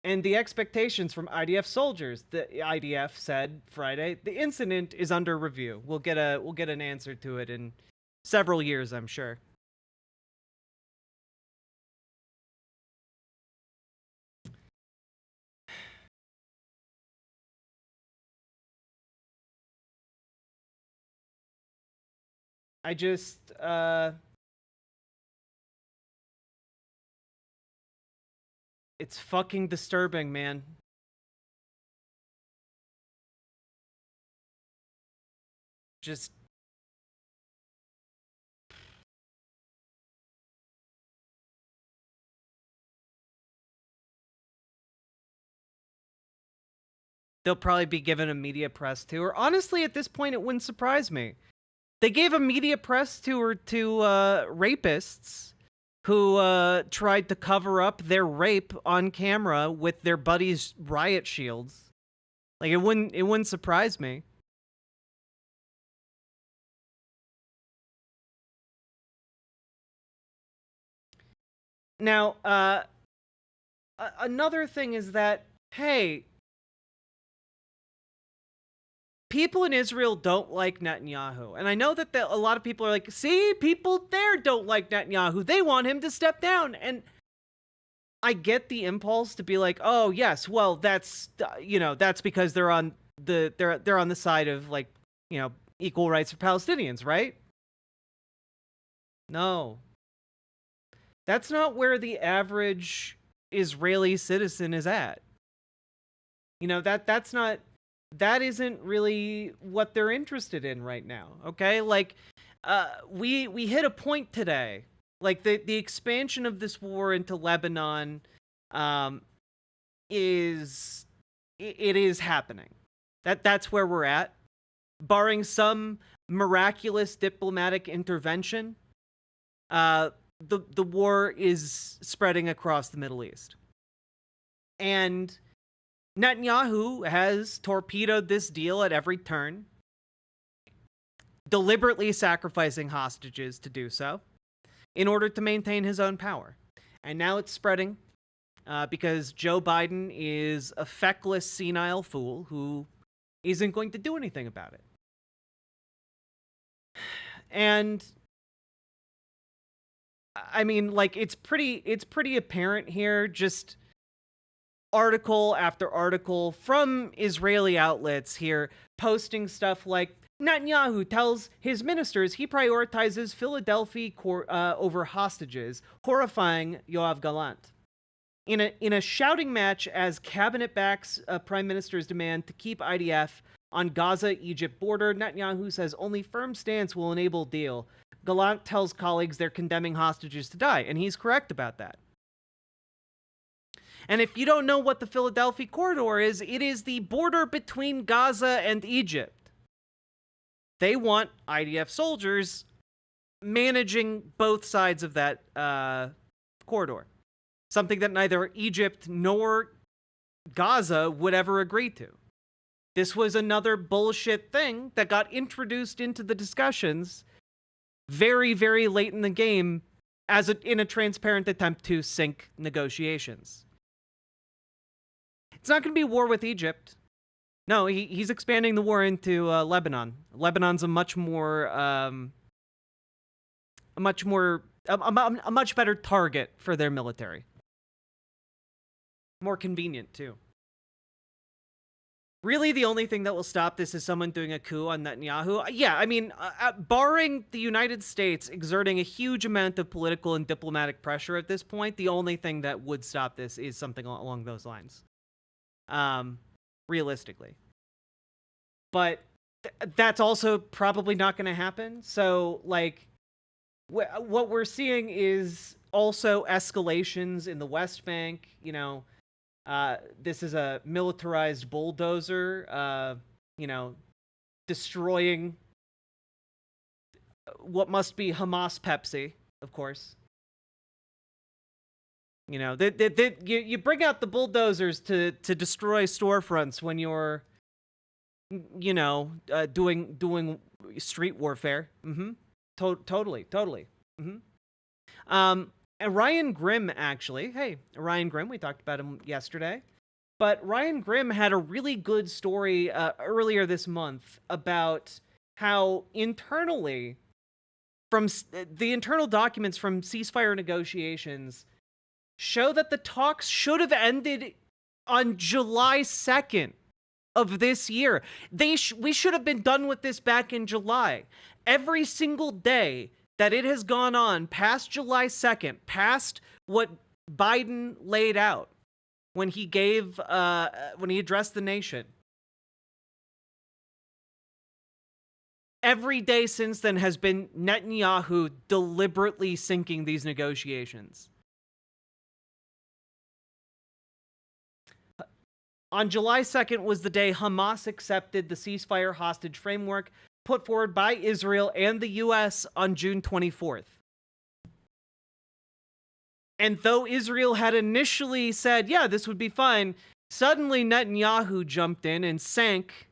and the expectations from IDF soldiers. The IDF said Friday, the incident is under review. We'll get an answer to it in several years, I'm sure. I just, it's fucking disturbing, man. Just... they'll probably be given a media press tour. Honestly, at this point, it wouldn't surprise me. They gave a media press tour to rapists who tried to cover up their rape on camera with their buddies' riot shields. Like, it wouldn't surprise me. Now, another thing is that, hey, people in Israel don't like Netanyahu. And I know that a lot of people are like, see, people there don't like Netanyahu. They want him to step down. And I get the impulse to be like, oh, yes, well, that's, that's because they're on the side of, like, equal rights for Palestinians, right? No. That's not where the average Israeli citizen is at. That isn't really what they're interested in right now, okay? Like, we hit a point today. Like, the expansion of this war into Lebanon is happening. That's where we're at. Barring some miraculous diplomatic intervention, the war is spreading across the Middle East. And Netanyahu has torpedoed this deal at every turn, deliberately sacrificing hostages to do so in order to maintain his own power. And now it's spreading because Joe Biden is a feckless, senile fool who isn't going to do anything about it. And I mean, like, it's pretty apparent here, just article after article from Israeli outlets here posting stuff like Netanyahu tells his ministers he prioritizes Philadelphia over hostages, horrifying Yoav Gallant. In a shouting match as cabinet backs prime minister's demand to keep IDF on Gaza-Egypt border, Netanyahu says only firm stance will enable deal. Gallant tells colleagues they're condemning hostages to die, and he's correct about that. And if you don't know what the Philadelphia corridor is, it is the border between Gaza and Egypt. They want IDF soldiers managing both sides of that corridor. Something that neither Egypt nor Gaza would ever agree to. This was another bullshit thing that got introduced into the discussions very, very late in the game in a transparent attempt to sink negotiations. It's not going to be war with Egypt. No, he's expanding the war into Lebanon. Lebanon's a much better target for their military. More convenient, too. Really, the only thing that will stop this is someone doing a coup on Netanyahu. Yeah, I mean, barring the United States exerting a huge amount of political and diplomatic pressure at this point, the only thing that would stop this is something along those lines. Realistically. But that's also probably not going to happen. So, like, what we're seeing is also escalations in the West Bank, you know. This is a militarized bulldozer, destroying what must be Hamas Pepsi, of course. You know, you bring out the bulldozers to destroy storefronts when you're, doing street warfare. Mm-hmm. Totally. Mm-hmm. And Ryan Grimm, actually. Hey, Ryan Grimm, we talked about him yesterday. But Ryan Grimm had a really good story earlier this month about how internally, from the internal documents from ceasefire negotiations, show that the talks should have ended on July 2nd of this year. We should have been done with this back in July. Every single day that it has gone on past July 2nd, past what Biden laid out when he addressed the nation. Every day since then has been Netanyahu deliberately sinking these negotiations. On July 2nd was the day Hamas accepted the ceasefire hostage framework put forward by Israel and the U.S. on June 24th. And though Israel had initially said, yeah, this would be fine, suddenly Netanyahu jumped in and sank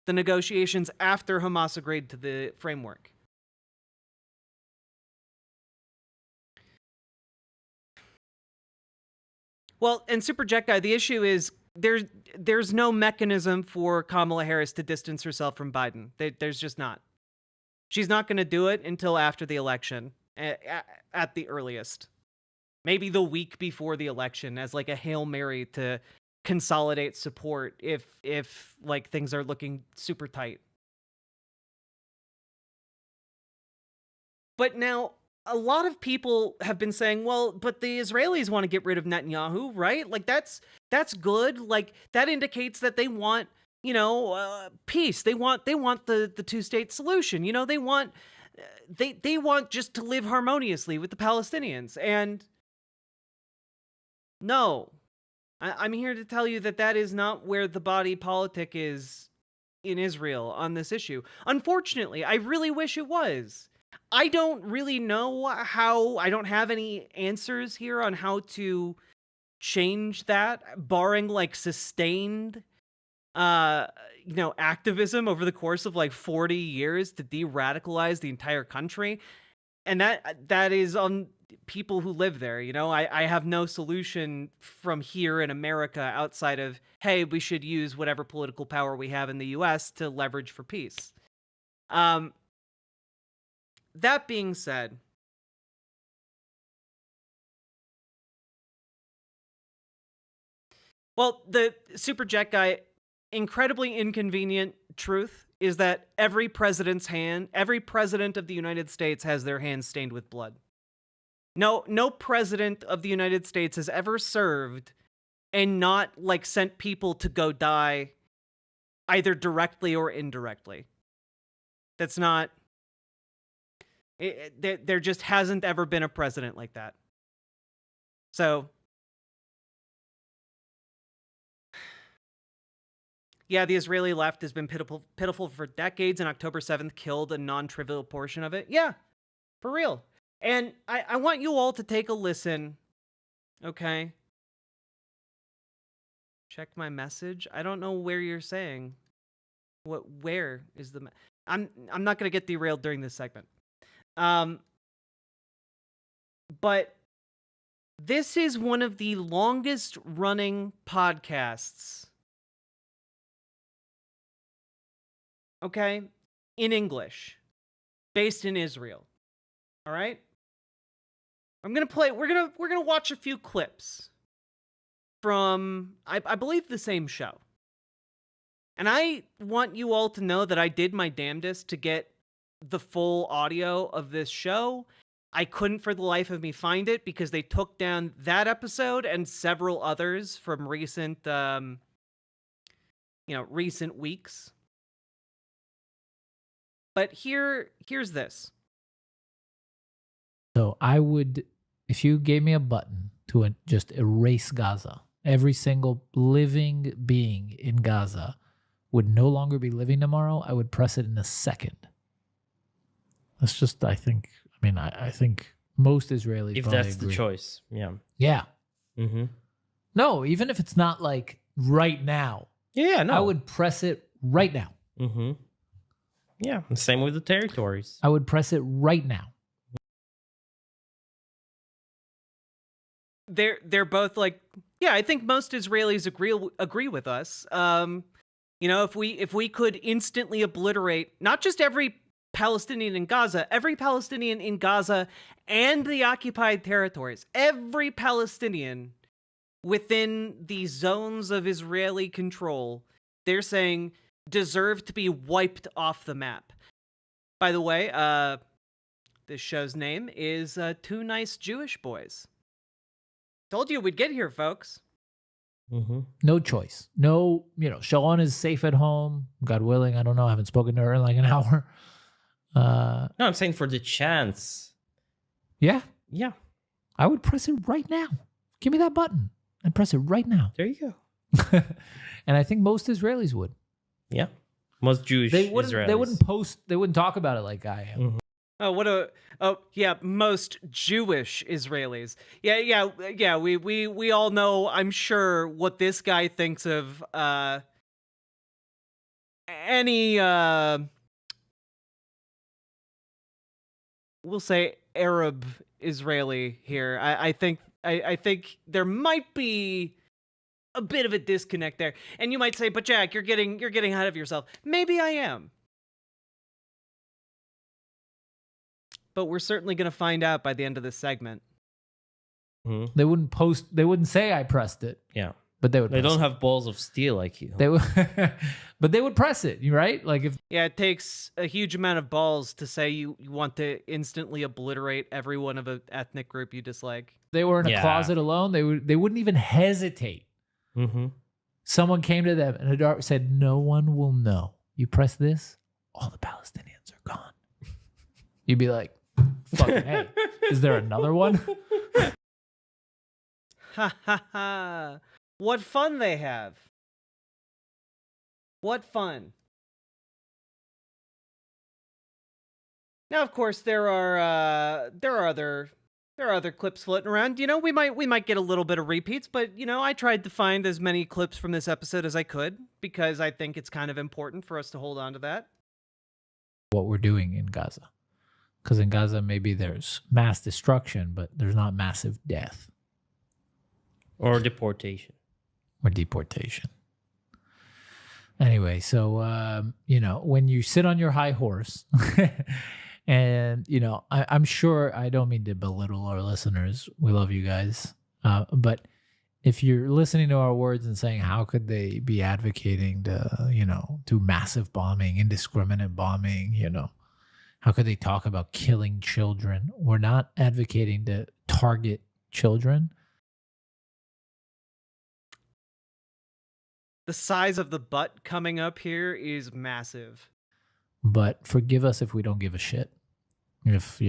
the negotiations after Hamas agreed to the framework. Well, and Super Jet Guy, the issue is there's no mechanism for Kamala Harris to distance herself from Biden. There's just not. She's not going to do it until after the election, at the earliest. Maybe the week before the election as like a Hail Mary to consolidate support if like things are looking super tight. But now a lot of people have been saying, well, but the Israelis want to get rid of Netanyahu, right? Like that's good. Like that indicates that they want, peace. They want the two-state solution. They want just to live harmoniously with the Palestinians. And no, I'm here to tell you that is not where the body politic is in Israel on this issue. Unfortunately, I really wish it was. I don't really know how. I don't have any answers here on how to change that, barring like sustained activism over the course of like 40 years to de-radicalize the entire country. And that is on people who live there. I have no solution from here in America outside of, hey, we should use whatever political power we have in the US to leverage for peace. That being said, Well, the Super Jack guy, incredibly inconvenient truth is that every president of the United States has their hands stained with blood. No president of the United States has ever served and not like sent people to go die either directly or indirectly. That's not... There just hasn't ever been a president like that. So... yeah, the Israeli left has been pitiful for decades, and October 7th killed a non-trivial portion of it. Yeah, for real. And I want you all to take a listen, okay? Check my message. I don't know where you're saying. Where is the... I'm not going to get derailed during this segment. But this is one of the longest running podcasts, okay, in English, based in Israel. All right? I'm going to play, we're going to watch a few clips from, I believe, the same show. And I want you all to know that I did my damnedest to get the full audio of this show. I couldn't for the life of me find it because they took down that episode and several others from recent, recent weeks. But here's this. So I would, if you gave me a button to just erase Gaza, every single living being in Gaza would no longer be living tomorrow, I would press it in a second. That's just, I think most Israelis if probably that's agree. The choice, yeah. Yeah. Mm-hmm. No, even if it's not like right now. Yeah, no. I would press it right now. Mm-hmm. Yeah, same with the territories. I would press it right now. They're both like, yeah, I think most Israelis agree with us. If we could instantly obliterate not just every Palestinian in Gaza, every Palestinian in Gaza and the occupied territories, every Palestinian within the zones of Israeli control, they're saying deserve to be wiped off the map. By the way, this show's name is Two Nice Jewish Boys. Told you we'd get here, folks. Mm-hmm. No choice. No, Sharon is safe at home. God willing, I don't know. I haven't spoken to her in like an hour. No, I'm saying for the chance. Yeah. Yeah. I would press it right now. Give me that button and press it right now. There you go. And I think most Israelis would. Yeah. Most Jewish Israelis. They wouldn't talk about it like I am. Mm-hmm. Most Jewish Israelis. Yeah. We all know, I'm sure, what this guy thinks of any we'll say Arab Israeli here. I think there might be a bit of a disconnect there. And you might say, but Jack, you're getting ahead of yourself. Maybe I am. But we're certainly going to find out by the end of this segment. Mm-hmm. They wouldn't say I pressed it. Yeah. But they would. They press don't it. have balls of steel like you. They would, but they would press it. You right? Like if it takes a huge amount of balls to say you want to instantly obliterate everyone of an ethnic group you dislike. They were in a closet alone. They wouldn't even hesitate. Mm-hmm. Someone came to them and said, "No one will know. You press this, all the Palestinians are gone." You'd be like, "Fucking hey, is there another one?" Ha ha ha. What fun they have. What fun. Now, of course, there are other clips floating around. We might get a little bit of repeats, but I tried to find as many clips from this episode as I could because I think it's kind of important for us to hold on to that. What we're doing in Gaza. Because in Gaza, maybe there's mass destruction, but there's not massive death. Or deportation. Anyway, so, when you sit on your high horse, and, I'm sure I don't mean to belittle our listeners. We love you guys. But if you're listening to our words and saying, how could they be advocating to, do massive bombing, indiscriminate bombing, how could they talk about killing children? We're not advocating to target children. The size of the butt coming up here is massive. But forgive us if we don't give a shit. If,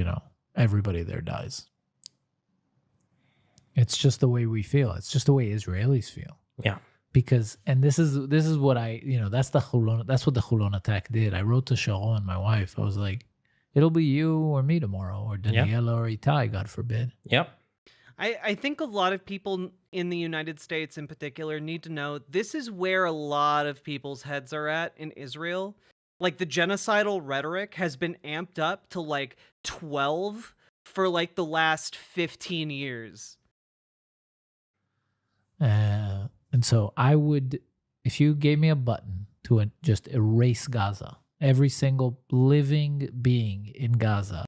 everybody there dies. It's just the way we feel. It's just the way Israelis feel. Yeah. Because, and this is what that's what the Hulon attack did. I wrote to Sharon, my wife. I was like, it'll be you or me tomorrow, or Daniela or Itai, God forbid. Yep. I think a lot of people in the United States in particular need to know this is where a lot of people's heads are at in Israel. Like, the genocidal rhetoric has been amped up to like 12 for like the last 15 years. And so I would, if you gave me a button to just erase Gaza, every single living being in Gaza.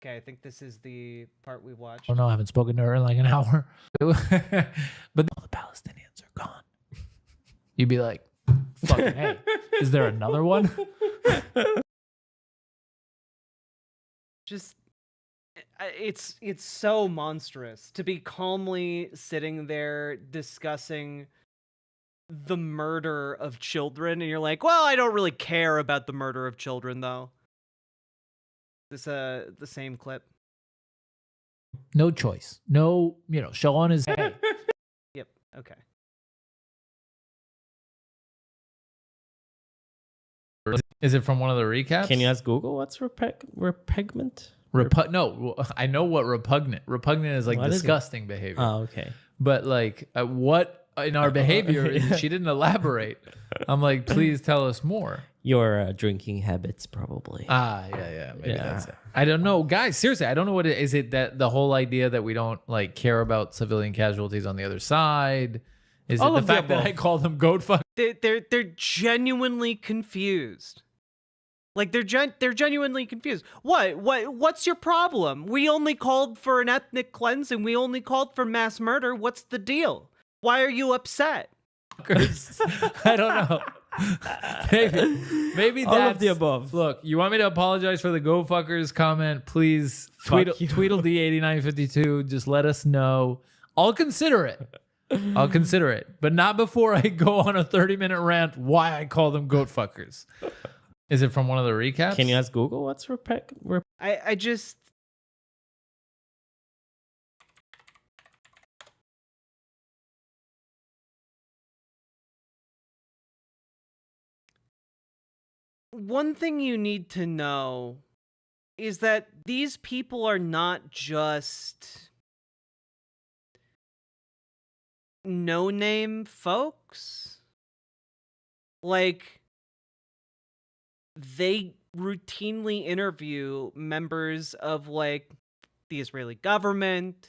Okay, I think this is the part we watched. Oh no, I haven't spoken to her in like an hour. But all the Palestinians are gone. You'd be like, fucking hey, is there another one? Just, it's so monstrous to be calmly sitting there discussing the murder of children, and you're like, well, I don't really care about the murder of children, though. This the same clip. No choice. No, Sharon is. Hey. Yep. Okay. Is it from one of the recaps? Can you ask Google what's repugnant? No, I know what repugnant. Repugnant is like disgusting behavior. Oh, okay. But like, what in our behavior? She didn't elaborate. I'm like, please tell us more. Your drinking habits, probably. Yeah. Maybe that's it. I don't know, guys. Seriously, I don't know what it is. It that the whole idea that we don't like care about civilian casualties on the other side? Is it the fact that I call them goat fuck? They're genuinely confused. Like, they're genuinely confused. What's your problem? We only called for an ethnic cleansing. We only called for mass murder. What's the deal? Why are you upset? I don't know. Maybe that's all of the above. Look, you want me to apologize for the go fuckers comment? Please Tweedledee8952. Just let us know. I'll consider it. But not before I go on a 30-minute rant why I call them goat fuckers. Is it from one of the recaps? Can you ask Google what's I just... One thing you need to know is that these people are not just no-name folks. Like, they routinely interview members of, like, the Israeli government.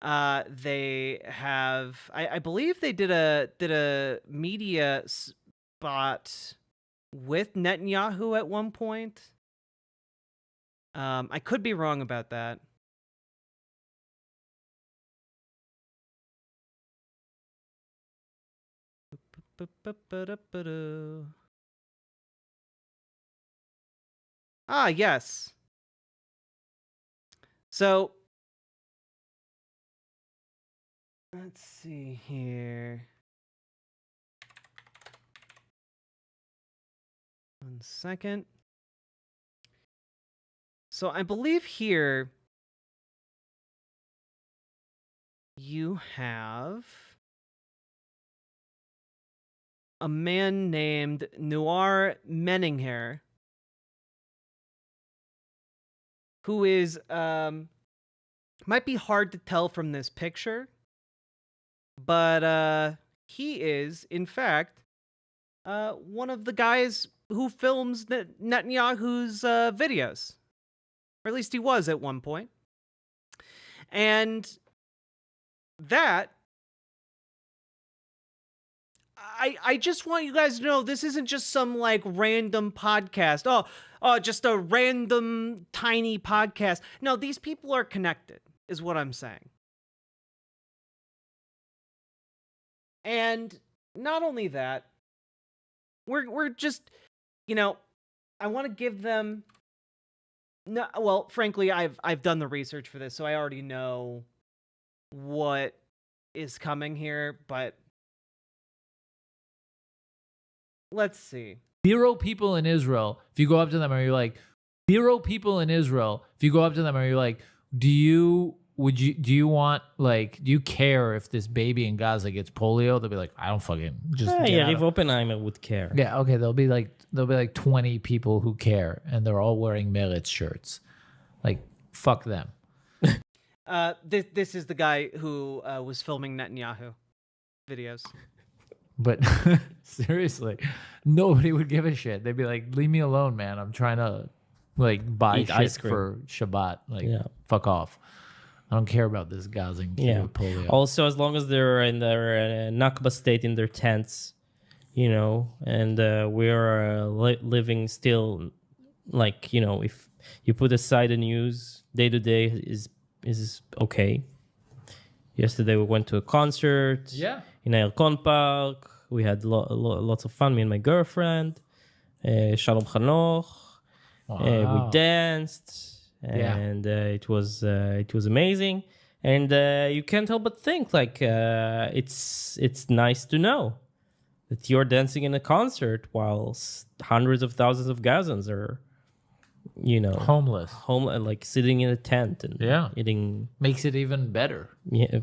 They have, I believe they did a media spot with Netanyahu at one point. I could be wrong about that. Ah, yes. So, let's see here. One second. So I believe here you have a man named Noir Menninger, who is, might be hard to tell from this picture, but he is, in fact, one of the guys who films Netanyahu's videos. Or at least he was at one point. And that, I just want you guys to know, this isn't just some, like, random podcast. Oh, just a random, tiny podcast. No, these people are connected, is what I'm saying. And not only that, we're just, I want to give them. No, well, frankly, I've done the research for this, so I already know what is coming here. But let's see. 0 people in Israel. If you go up to them, and you're like, 0 people in Israel. If you go up to them, and you're like, do you care if this baby in Gaza gets polio? They'll be like, I don't fucking just. If Oppenheimer would care. Yeah, okay. There'll be like 20 people who care, and they're all wearing Meretz shirts. Like, fuck them. This is the guy who was filming Netanyahu videos. But seriously, nobody would give a shit. They'd be like, leave me alone, man. I'm trying to buy Eat shit ice cream for Shabbat. Fuck off. I don't care about this Gazan kid with polio. Also, as long as they're in their Nakba state in their tents, and we're living still, if you put aside the news, day to day is okay. Yesterday we went to a concert. Yeah. In Erkon Park. We had lots of fun, me and my girlfriend. Shalom Chanoch. We danced. And it was amazing. And you can't help but think, it's nice to know that you're dancing in a concert while hundreds of thousands of Gazans are, homeless, sitting in a tent and eating. Makes it even better. Yeah.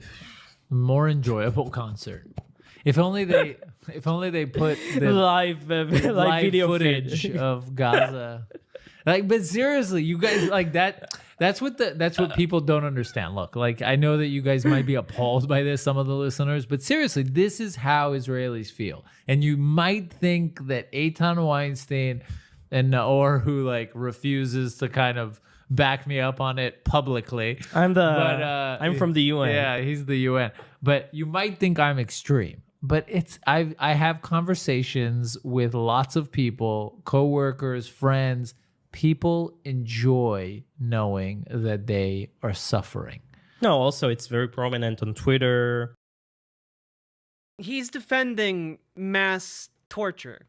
More enjoyable concert. If only they put the live video footage of Gaza. But seriously, you guys that. That's what people don't understand. Look, I know that you guys might be appalled by this, some of the listeners, but seriously, this is how Israelis feel. And you might think that Eitan Weinstein and Naor, who refuses to kind of back me up on it publicly. I'm from the UN. Yeah, he's the UN. But you might think I'm extreme. But I have conversations with lots of people, coworkers, friends. People enjoy knowing that they are suffering. No, also it's very prominent on Twitter. He's defending mass torture.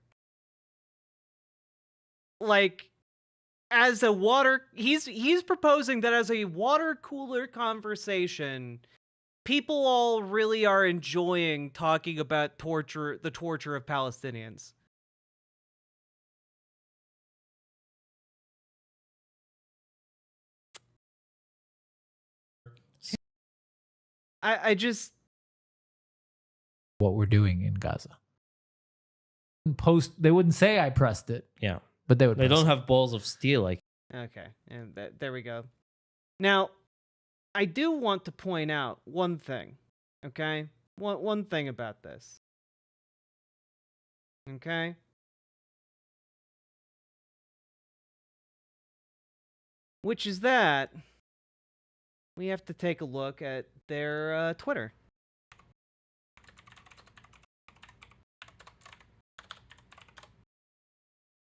As a he's proposing that as a water cooler conversation, people all really are enjoying talking about the torture of Palestinians. I just what we're doing in Gaza. They wouldn't say I pressed it. Yeah. But they would. They don't have balls of steel Okay, and there we go. Now, I do want to point out one thing, okay? One thing about this. Okay? Which is that we have to take a look at their Twitter.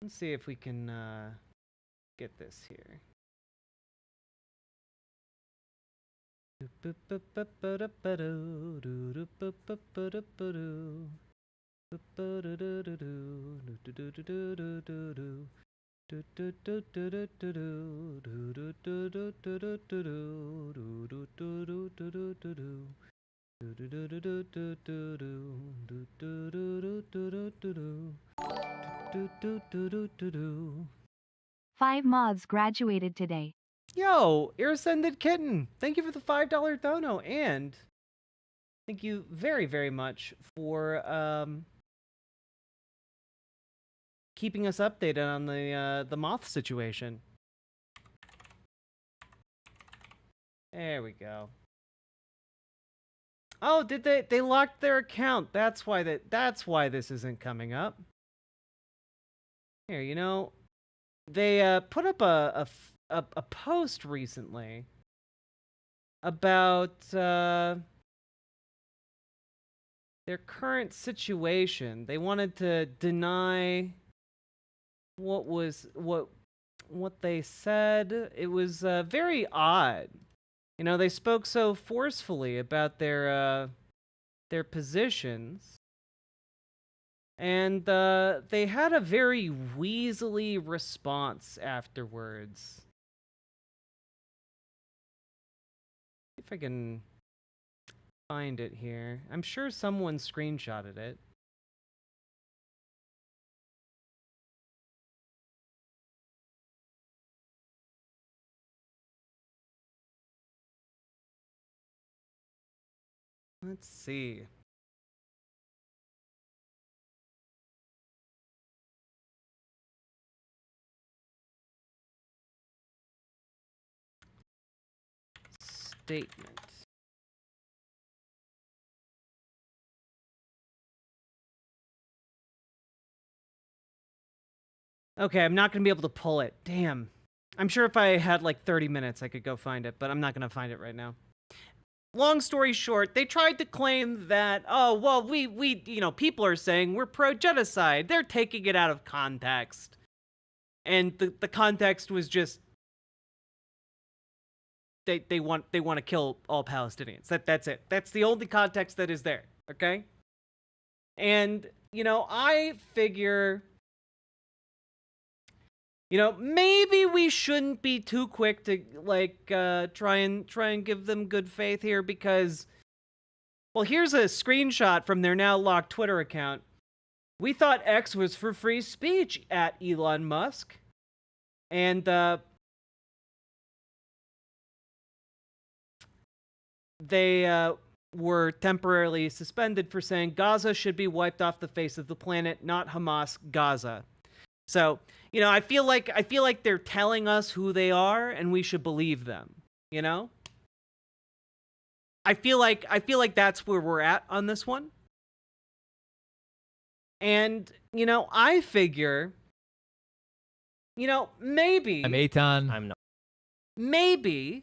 Let's see if we can get this here. Five mods graduated today. Yo, Irascended Kitten, thank you for the $5 dono, and thank you very, very much for keeping us updated on the moth situation. There we go. Oh, did they locked their account? That's why this isn't coming up. Here, they put up a post recently about their current situation. They wanted to deny what they said. It was very odd. They spoke so forcefully about their positions. And they had a very weaselly response afterwards. If I can find it here. I'm sure someone screenshotted it. Let's see. Statement. Okay, I'm not going to be able to pull it. Damn. I'm sure if I had like 30 minutes, I could go find it, but I'm not going to find it right now. Long story short, they tried to claim that, oh, well, we people are saying we're pro-genocide. They're taking it out of context. And the context was just they want to kill all Palestinians. That's it. That's the only context that is there, okay? And, I figure, maybe we shouldn't be too quick to try and give them good faith here, because, well, here's a screenshot from their now locked Twitter account. We thought X was for free speech at Elon Musk. And they were temporarily suspended for saying Gaza should be wiped off the face of the planet, not Hamas, Gaza. So, I feel like they're telling us who they are, and we should believe them. I feel like that's where we're at on this one. And I figure, maybe I'm Eitan. I'm not. Maybe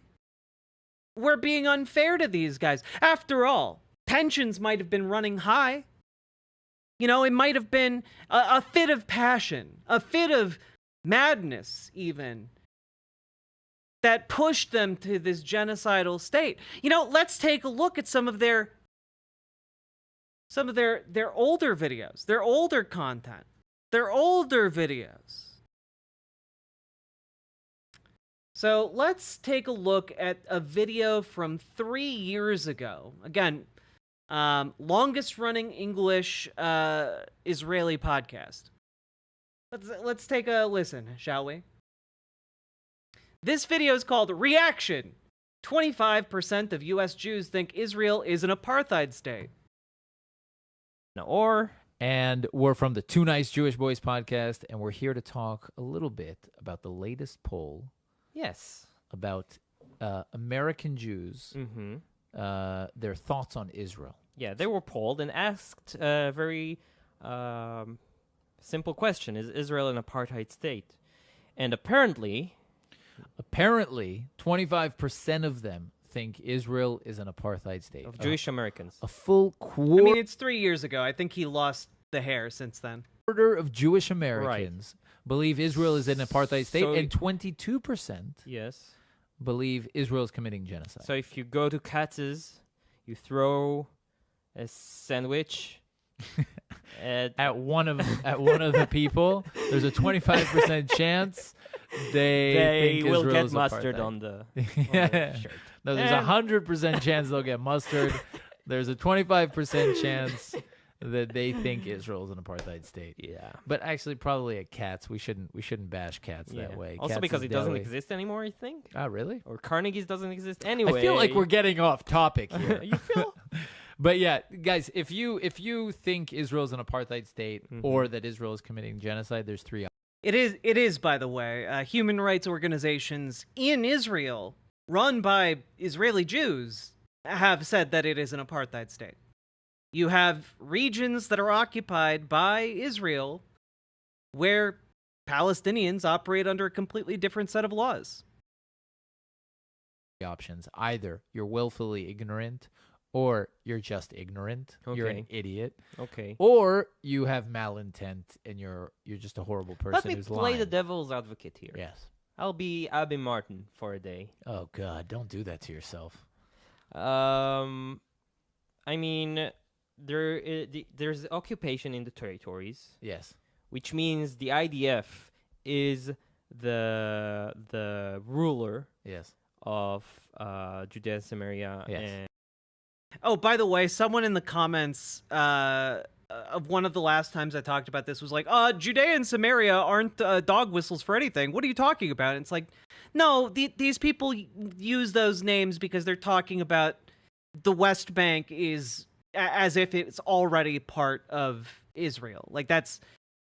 we're being unfair to these guys. After all, tensions might have been running high. It might have been a fit of passion, a fit of madness even, that pushed them to this genocidal state. Let's take a look at some of their older videos, their older content, their older videos. So let's take a look at a video from 3 years ago. Again, longest running English Israeli podcast. Let's take a listen, shall we? This video is called Reaction. 25% of US Jews think Israel is an apartheid state. And we're from the Two Nice Jewish Boys podcast, and we're here to talk a little bit about the latest poll. Yes. About American Jews, their thoughts on Israel. Yeah, they were polled and asked a very simple question. Is Israel an apartheid state? And apparently, 25% of them think Israel is an apartheid state. Of Jewish Americans. A full quarter. I mean, it's 3 years ago. I think he lost the hair since then. Quarter of Jewish Americans believe Israel is an apartheid state, and 22% believe Israel is committing genocide. So if you go to Katz's, you throw a sandwich at one of the people, there's a 25% chance they think will Israel's get mustard apartheid. on the shirt. No, there's a 100% chance they'll get mustard. There's a 25% chance that they think Israel is an apartheid state. Yeah, but actually, probably at Cats, we shouldn't bash Cats that way. Also, Cats because is it doesn't deli. exist anymore, I think. Oh, really? Or Carnegie's doesn't exist anyway. I feel like we're getting off topic here. You feel? But yeah, guys, if you think Israel's an apartheid state or that Israel is committing genocide, there's three options. It is, by the way, human rights organizations in Israel, run by Israeli Jews, have said that it is an apartheid state. You have regions that are occupied by Israel where Palestinians operate under a completely different set of laws. Options. Either you're willfully ignorant or you're just ignorant. You're an idiot. Okay. Or you have malintent and you're just a horrible person Let me who's play lying. the devil's advocate here. Yes. I'll be Abby Martin for a day. Oh God, don't do that to yourself. I mean, there's occupation in the territories. Yes. Which means the IDF is the ruler. Yes. Of Judea and Samaria. Yes. And oh, by the way, someone in the comments of one of the last times I talked about this was like, Judea and Samaria aren't dog whistles for anything. What are you talking about? And it's like, no, these people use those names because they're talking about the West Bank is as if it's already part of Israel. Like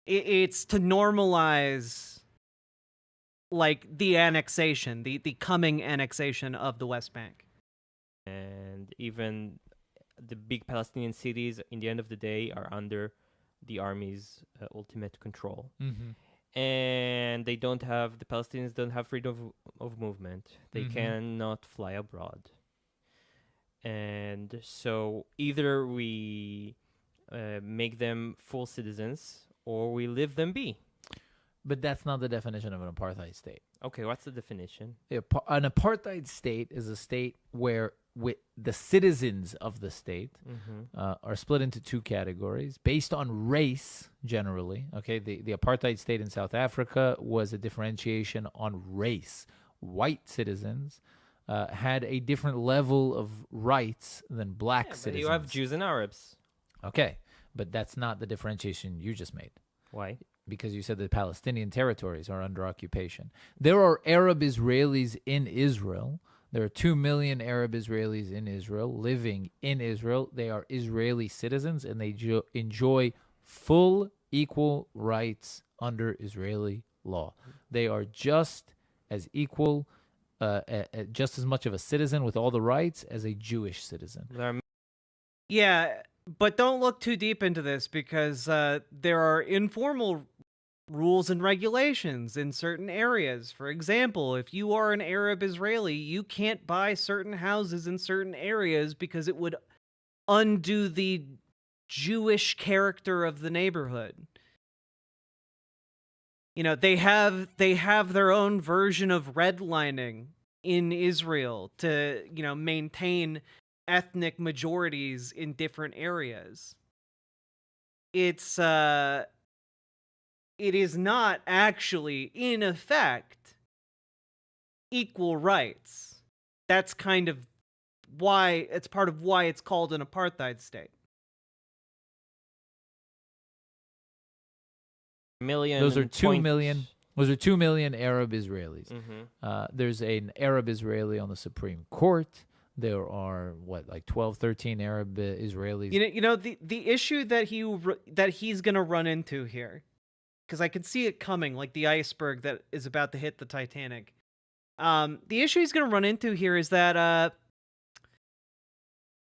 it's to normalize like the annexation, the coming annexation of the West Bank. And even the big Palestinian cities, in the end of the day, are under the army's ultimate control. Mm-hmm. And the Palestinians don't have freedom of movement. They cannot fly abroad. And so either we make them full citizens or we leave them be. But that's not the definition of an apartheid state. Okay, what's the definition? An apartheid state is a state where the citizens of the state are split into two categories based on race, generally. Okay, the apartheid state in South Africa was a differentiation on race. White citizens had a different level of rights than black citizens. You have Jews and Arabs. Okay, but that's not the differentiation you just made. Why? Because you said the Palestinian territories are under occupation. There are Arab Israelis in Israel. There are 2 million Arab Israelis in Israel living in Israel. They are Israeli citizens, and they enjoy full equal rights under Israeli law. They are just as equal, just as much of a citizen with all the rights as a Jewish citizen. Yeah, but don't look too deep into this because there are informal rules and regulations in certain areas. For example, if you are an Arab Israeli, you can't buy certain houses in certain areas because it would undo the Jewish character of the neighborhood. You know, they have their own version of redlining in Israel to, maintain ethnic majorities in different areas. It is not actually, in effect, equal rights. That's kind of why, it's part of why it's called an apartheid state. Those are 2 million. Those are 2 million Arab Israelis. There's an Arab Israeli on the Supreme Court. There are 12, 13 Arab Israelis. The issue that he's gonna run into here, because I can see it coming, like the iceberg that is about to hit the Titanic. The issue he's gonna run into here is that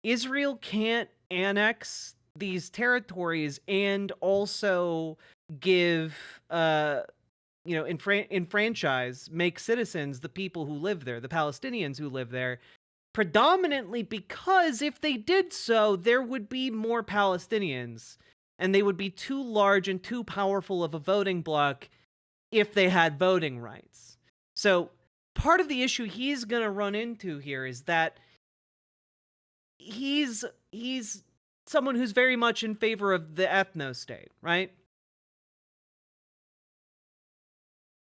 Israel can't annex these territories and also give enfranchise, make citizens the people who live there, the Palestinians who live there, predominantly because if they did so, there would be more Palestinians, and they would be too large and too powerful of a voting bloc if they had voting rights. So part of the issue he's going to run into here is that he's someone who's very much in favor of the ethno-state, right?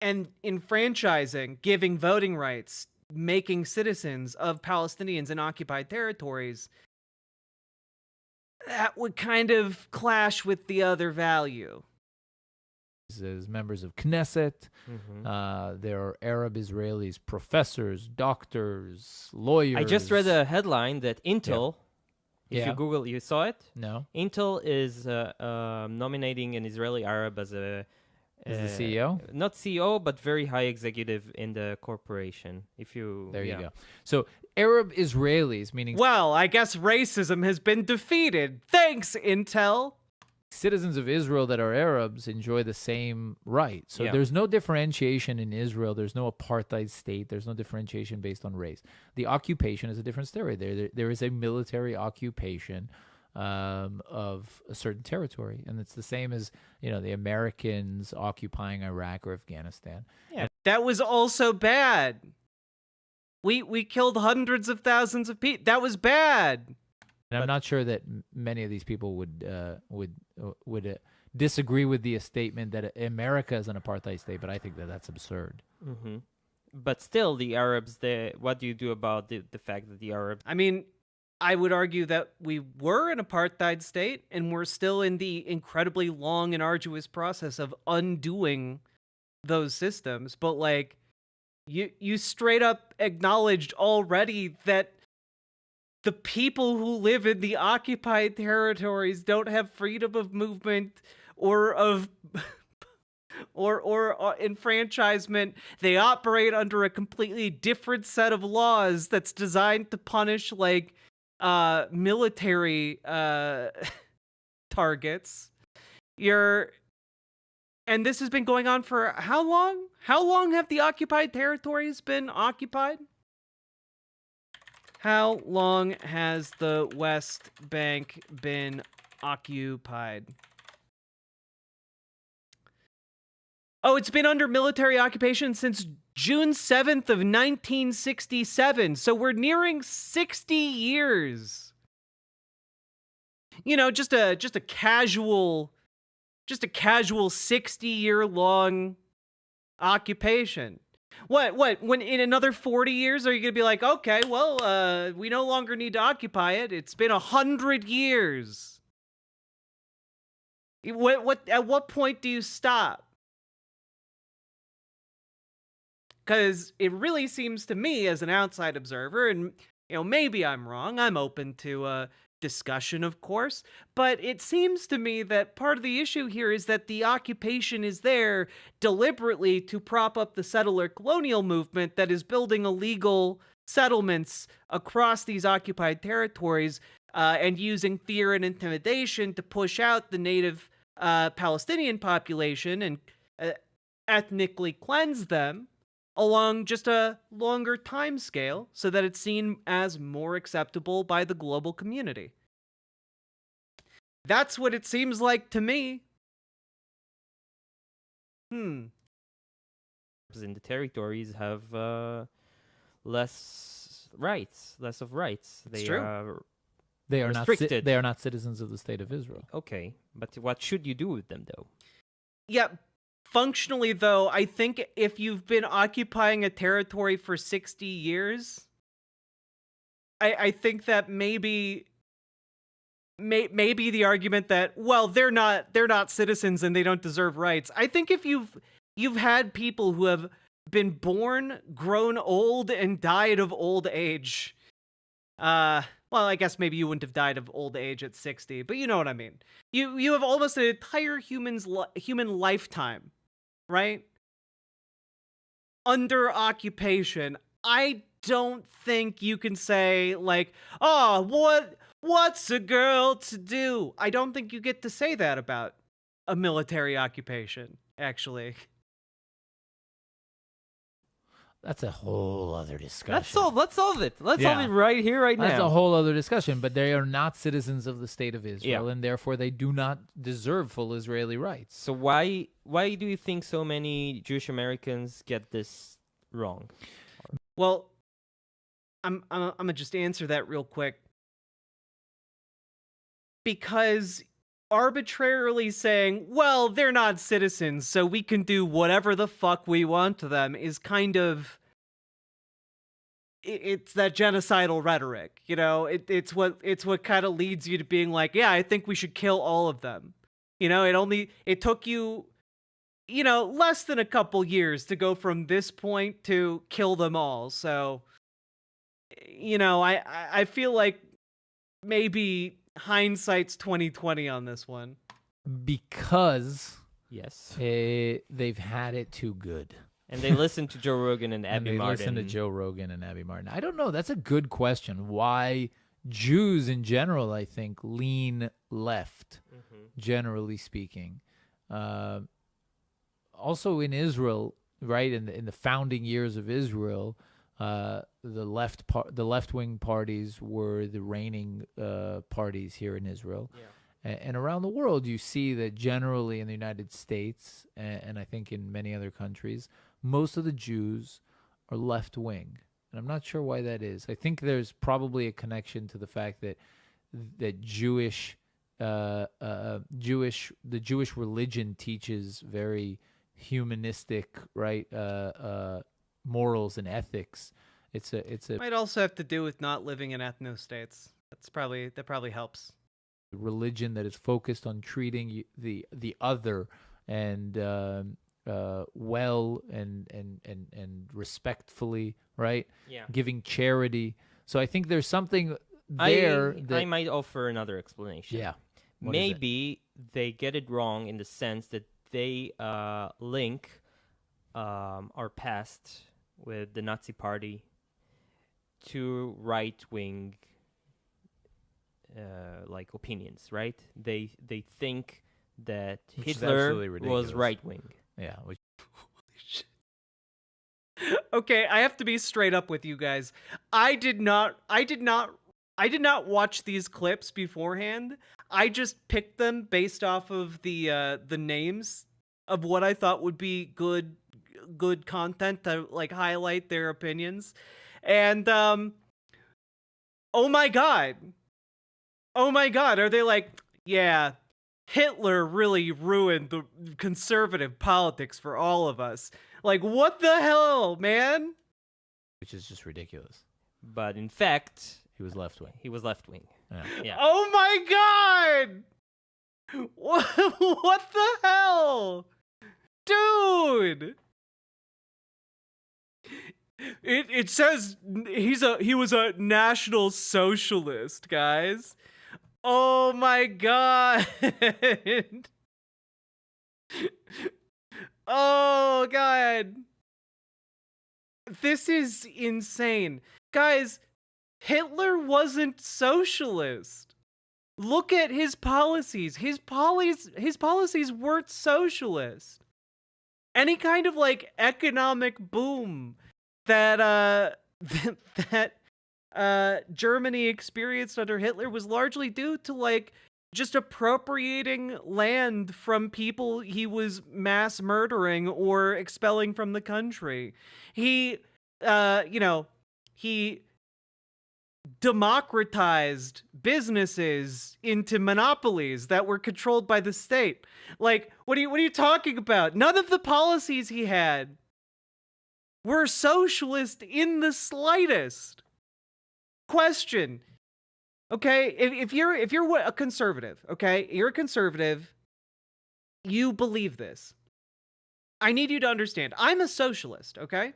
And enfranchising, giving voting rights, making citizens of Palestinians in occupied territories, that would kind of clash with the other value. As members of Knesset, there are Arab Israelis, professors, doctors, lawyers. I just read a headline that Intel, if Yeah. you Google, you saw it? No. Intel is nominating an Israeli Arab as a... As the CEO? Not CEO, but very high executive in the corporation. There you go. So Arab Israelis, meaning... Well, I guess racism has been defeated. Thanks, Intel. Citizens of Israel that are Arabs enjoy the same rights. So there's no differentiation in Israel. There's no apartheid state. There's no differentiation based on race. The occupation is a different story. There is a military occupation of a certain territory, and it's the same as the Americans occupying Iraq or Afghanistan. Yeah, that was also bad. We killed hundreds of thousands of people. That was bad. And I'm not sure that many of these people would disagree with the statement that America is an apartheid state, but I think that that's absurd. Mm-hmm. But still, the Arabs, what do you do about the fact that the Arabs... I mean, I would argue that we were an apartheid state, and we're still in the incredibly long and arduous process of undoing those systems. But, like, you straight up acknowledged already that the people who live in the occupied territories don't have freedom of movement or of or enfranchisement. They operate under a completely different set of laws that's designed to punish like military targets. And this has been going on for how long? How long have the occupied territories been occupied? How long has the West Bank been occupied? Oh, it's been under military occupation since June 7th of 1967. So we're nearing 60 years. You know, just a casual 60-year-long occupation. What? When in another 40 years, are you going to be like, okay, well, we no longer need to occupy it. It's been 100 years. At what point do you stop? Because it really seems to me as an outside observer, and maybe I'm wrong. I'm open to discussion, of course, but it seems to me that part of the issue here is that the occupation is there deliberately to prop up the settler colonial movement that is building illegal settlements across these occupied territories and using fear and intimidation to push out the native Palestinian population and ethnically cleanse them along just a longer time scale so that it's seen as more acceptable by the global community. That's what it seems like to me. In the territories have less rights. It's true. They are restricted. They are not citizens of the state of Israel. Okay, but what should you do with them, though? Yeah, functionally, though, I think if you've been occupying a territory for 60 years, I think that maybe the argument that, well, they're not citizens and they don't deserve rights. I think if you've had people who have been born, grown old, and died of old age, well, I guess maybe you wouldn't have died of old age at 60, but you know what I mean. You have almost an entire human lifetime, right? Under occupation. I don't think you can say like, oh, what's a girl to do? I don't think you get to say that about a military occupation, actually. That's a whole other discussion. Let's solve it. Let's solve it right here, right now. That's a whole other discussion, but they are not citizens of the state of Israel, Yeah. and therefore they do not deserve full Israeli rights. So why do you think so many Jewish Americans get this wrong? Well, I'm gonna just answer that real quick. Because arbitrarily saying, well, they're not citizens, so we can do whatever the fuck we want to them is kind of... It's that genocidal rhetoric, It's what kind of leads you to being like, yeah, I think we should kill all of them. It took you, less than a couple years to go from this point to kill them all. So, I feel like maybe hindsight's 2020 on this one. Because yes, they've had it too good. And they listen to Joe Rogan and Abby Martin. Listen to Joe Rogan and Abby Martin. I don't know. That's a good question. Why Jews in general, I think, lean left, generally speaking. Also in Israel, right, in the founding years of Israel, the left-wing parties were the reigning parties here in Israel. Yeah. And around the world, you see that generally in the United States, and I think in many other countries, most of the Jews are left-wing. And I'm not sure why that is. I think there's probably a connection to the fact that Jewish the Jewish religion teaches very humanistic, right, morals and ethics. It's a Might also have to do with not living in ethno-states. That probably helps. religion that is focused on treating the other and well and respectfully, right? Yeah. Giving charity. So I think there's something there that I might offer another explanation. Yeah. What is it? Maybe they get it wrong in the sense that they link our past with the Nazi Party to right-wing like opinions, right? They think that Which is Hitler absolutely ridiculous. was right-wing. Yeah. Which, Okay, I have to be straight up with you guys. I did not watch these clips beforehand. I just picked them based off of the names of what I thought would be good content to like highlight their opinions. And oh my god, are they like, yeah, Hitler really ruined the conservative politics for all of us. Like, what the hell, man? which is just ridiculous. But in fact, He was left wing. he was left-wing. Yeah. Yeah. Oh my god! What the hell? Dude! It says he was a National Socialist, guys. Oh my god. Oh god. This is insane. Guys, Hitler wasn't socialist. Look at his policies. His policies weren't socialist. Any kind of like economic boom that Germany experienced under Hitler was largely due to like just appropriating land from people he was mass murdering or expelling from the country. He democratized businesses into monopolies that were controlled by the state. Like, what are you talking about? None of the policies he had were socialist in the slightest. Question. Okay, if you're a conservative, okay? You're a conservative, you believe this. I need you to understand. I'm a socialist, okay?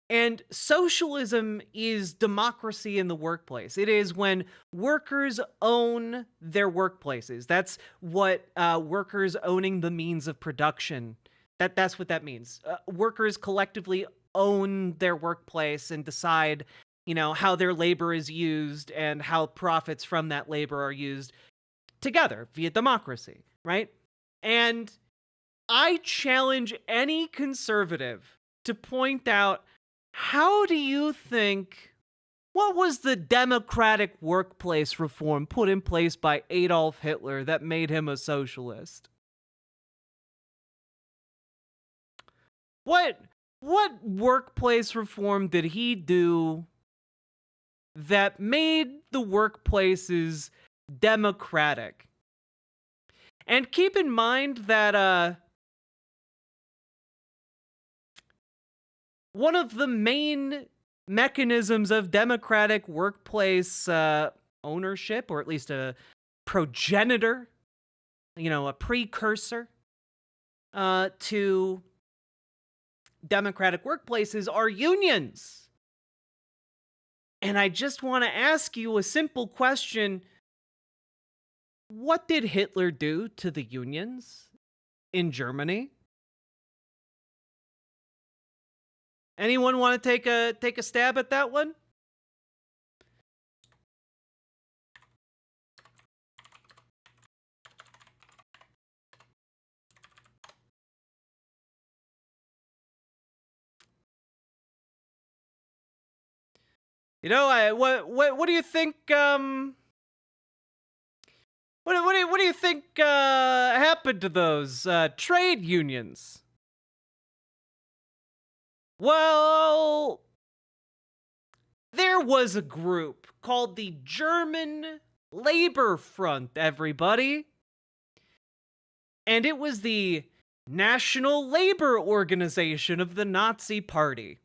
And socialism is democracy in the workplace. It is when workers own their workplaces. That's what workers owning the means of production. That's what that means. Workers collectively own their workplace and decide, how their labor is used and how profits from that labor are used together via democracy, right? And I challenge any conservative to point out, how do you think, what was the democratic workplace reform put in place by Adolf Hitler that made him a socialist? What workplace reform did he do that made the workplaces democratic? And keep in mind that one of the main mechanisms of democratic workplace ownership, or at least a progenitor, a precursor to democratic workplaces, are unions. And I just want to ask you a simple question. What did Hitler do to the unions in Germany? Anyone want to take a stab at that one? What do you think? What do you think happened to those trade unions? Well, there was a group called the German Labor Front, everybody. And it was the National Labor Organization of the Nazi Party.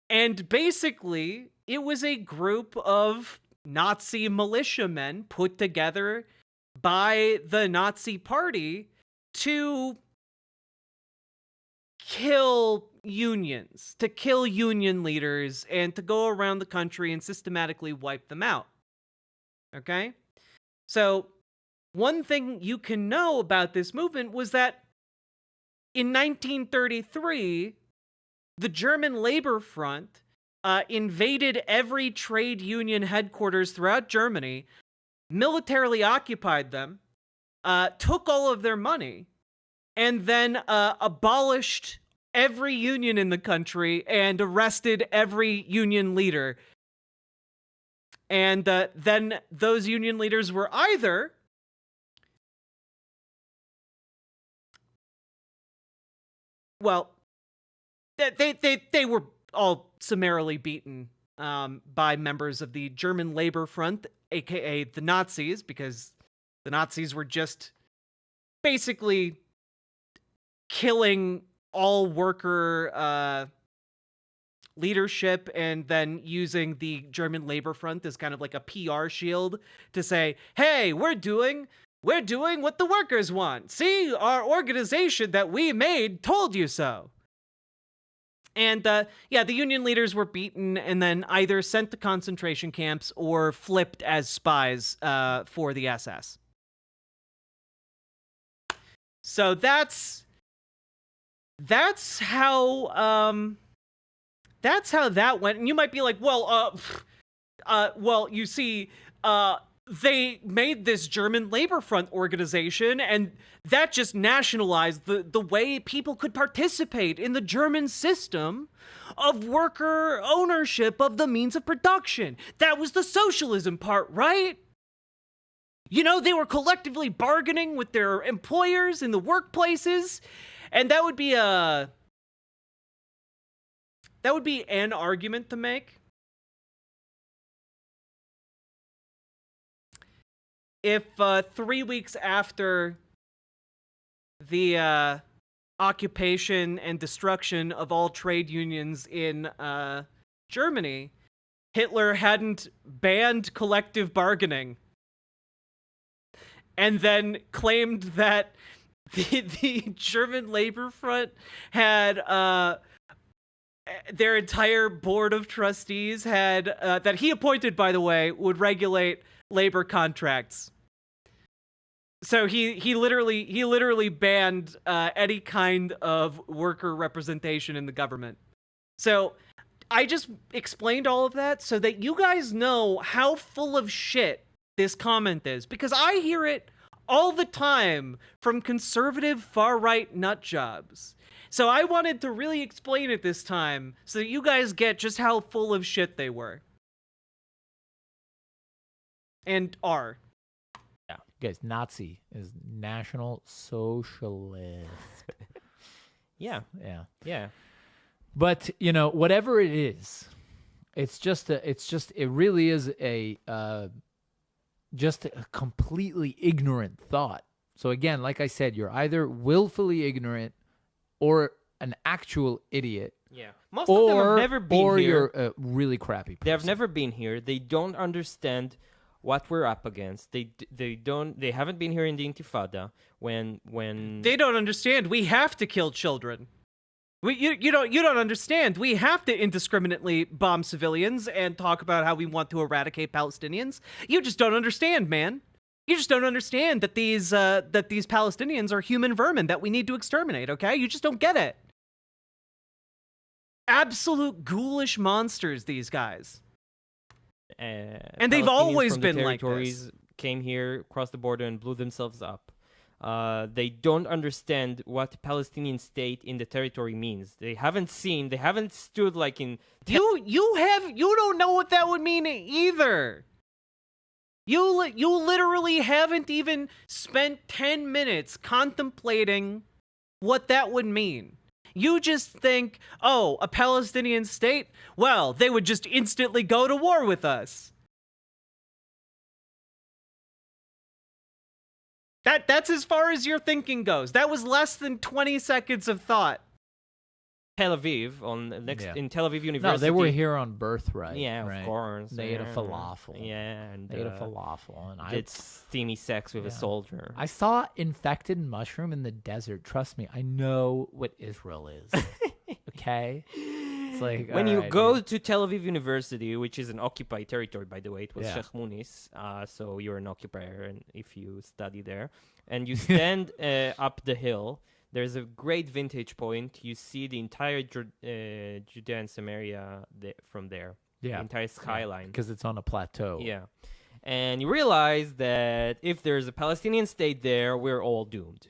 And basically, it was a group of Nazi militiamen put together by the Nazi Party to kill unions, to kill union leaders, and to go around the country and systematically wipe them out. Okay? So, one thing you can know about this movement was that in 1933, the German Labor Front invaded every trade union headquarters throughout Germany, militarily occupied them, took all of their money, and then abolished every union in the country and arrested every union leader. And then those union leaders were either they were all summarily beaten by members of the German Labor Front, aka the Nazis, because the Nazis were just basically killing all worker leadership and then using the German Labor Front as kind of like a PR shield to say, hey, we're doing what the workers want. See, our organization that we made told you so. And the union leaders were beaten and then either sent to concentration camps or flipped as spies for the SS. So that's how that went. And you might be like, well, you see, they made this German Labor Front organization, and that just nationalized the way people could participate in the German system of worker ownership of the means of production. That was the socialism part, right? You know, they were collectively bargaining with their employers in the workplaces, and that would be an argument to make. If 3 weeks after the occupation and destruction of all trade unions in Germany, Hitler hadn't banned collective bargaining and then claimed that the German Labor Front had their entire board of trustees had that he appointed, by the way, would regulate labor contracts. So he literally banned any kind of worker representation in the government. So I just explained all of that so that you guys know how full of shit this comment is, because I hear it all the time from conservative far-right nutjobs. So I wanted to really explain it this time so that you guys get just how full of shit they were. And are. Yeah. Guys, Nazi is National Socialist. Yeah. But, you know, whatever it is, it really is just a completely ignorant thought. So again, like I said, you're either willfully ignorant or an actual idiot. Yeah. Most of them have never been or here. You're a really crappy person. They have never been here. They don't understand what we're up against. They haven't been here in the Intifada when they don't understand. We have to kill children. You don't understand. We have to indiscriminately bomb civilians and talk about how we want to eradicate Palestinians. You just don't understand, man. You just don't understand that these Palestinians are human vermin that we need to exterminate, okay? You just don't get it. Absolute ghoulish monsters, these guys. And they've always been like this. Came here, crossed the border, and blew themselves up. They don't understand what Palestinian state in the territory means. They haven't stood like in... You don't know what that would mean either. You literally haven't even spent 10 minutes contemplating what that would mean. You just think, oh, a Palestinian state? Well, they would just instantly go to war with us. That's as far as your thinking goes. That was less than 20 seconds of thought. Tel Aviv in Tel Aviv University. No, they were here on birthright. Yeah, right? of course. They ate a falafel. Yeah, and they ate a falafel, and did steamy sex with a soldier. I saw infected mushroom in the desert. Trust me, I know what Israel is. Okay, it's like when you go to Tel Aviv University, which is an occupied territory, by the way, it was Sheikh Munis, so you're an occupier, and if you study there, and you stand up the hill. There's a great vintage point. You see the entire Judea and Samaria from there. Yeah. The entire skyline. Because it's on a plateau. Yeah. And you realize that if there's a Palestinian state there, we're all doomed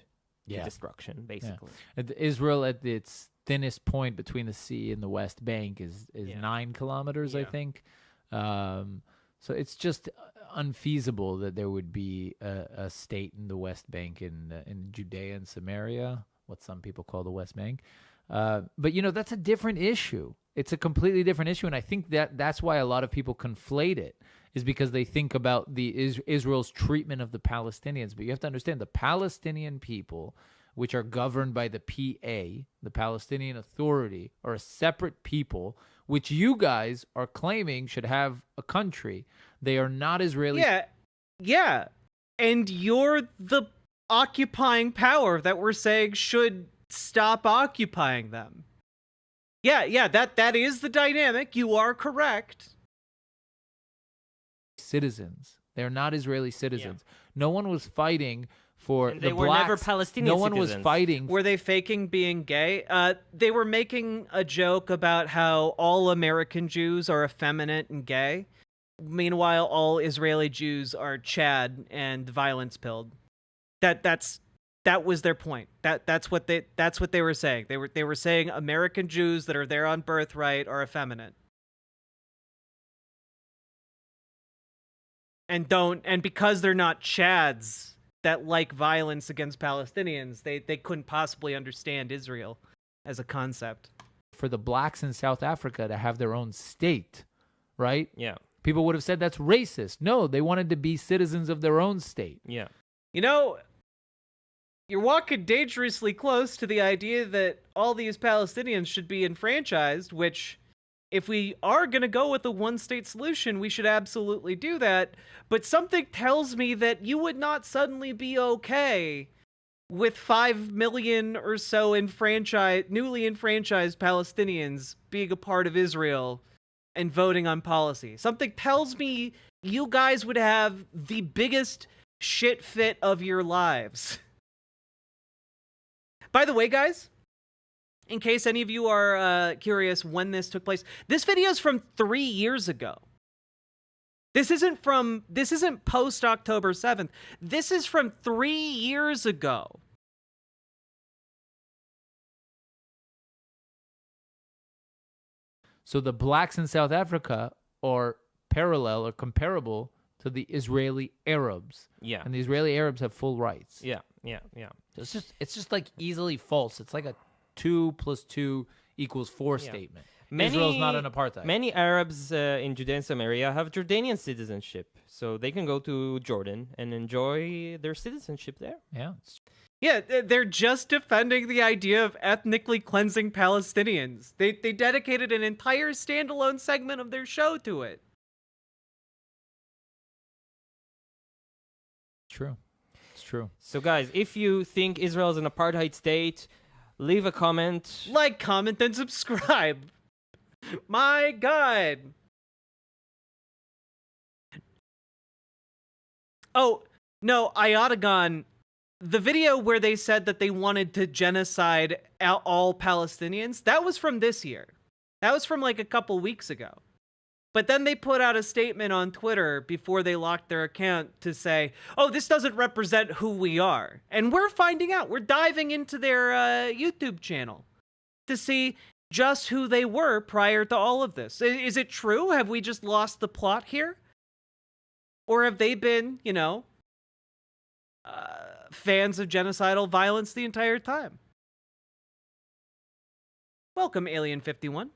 to destruction, basically. Yeah. Israel at its thinnest point between the sea and the West Bank is 9 kilometers, I think. So it's just unfeasible that there would be a state in the West Bank in Judea and Samaria, what some people call the West Bank. But, you know, that's a different issue. It's a completely different issue. And I think that's why a lot of people conflate it, is because they think about Israel's treatment of the Palestinians. But you have to understand, the Palestinian people, which are governed by the PA, the Palestinian Authority, are a separate people, which you guys are claiming should have a country. They are not Israeli. Yeah. And you're the occupying power that we're saying should stop occupying them. Yeah, that is the dynamic. You are correct. Citizens. They're not Israeli citizens. No one was fighting for and they the were blacks. Never Palestinian No one citizens. was fighting. Were they faking being gay? They were making a joke about how all American Jews are effeminate and gay. Meanwhile, all Israeli Jews are Chad and violence-pilled. That was their point. That's what they were saying. They were saying American Jews that are there on birthright are effeminate. And because they're not Chads that like violence against Palestinians, they couldn't possibly understand Israel as a concept. For the blacks in South Africa to have their own state, right? Yeah. People would have said that's racist. No, they wanted to be citizens of their own state. Yeah. You know, you're walking dangerously close to the idea that all these Palestinians should be enfranchised, which, if we are going to go with a one-state solution, we should absolutely do that. But something tells me that you would not suddenly be okay with 5 million or so newly enfranchised Palestinians being a part of Israel and voting on policy. Something tells me you guys would have the biggest shit fit of your lives. By the way, guys, in case any of you are curious when this took place, this video is from 3 years ago. This isn't post October 7th. This is from 3 years ago. So the blacks in South Africa are parallel or comparable to the Israeli Arabs. Yeah. And the Israeli Arabs have full rights. Yeah. So it's just like easily false. It's like a 2 + 2 = 4 statement. Israel's not an apartheid. Many Arabs in Judea and Samaria have Jordanian citizenship, so they can go to Jordan and enjoy their citizenship there. Yeah. Yeah, they're just defending the idea of ethnically cleansing Palestinians. They dedicated an entire standalone segment of their show to it. True. It's true. So, guys, if you think Israel is an apartheid state, leave a comment. Like, comment, and subscribe. My God. Oh, no, Iotagon. The video where they said that they wanted to genocide all Palestinians, that was from this year. That was from like a couple weeks ago. But then they put out a statement on Twitter before they locked their account to say, oh, this doesn't represent who we are. And we're finding out. We're diving into their YouTube channel to see just who they were prior to all of this. Is it true? Have we just lost the plot here? Or have they been, fans of genocidal violence the entire time? Welcome, Alien 51.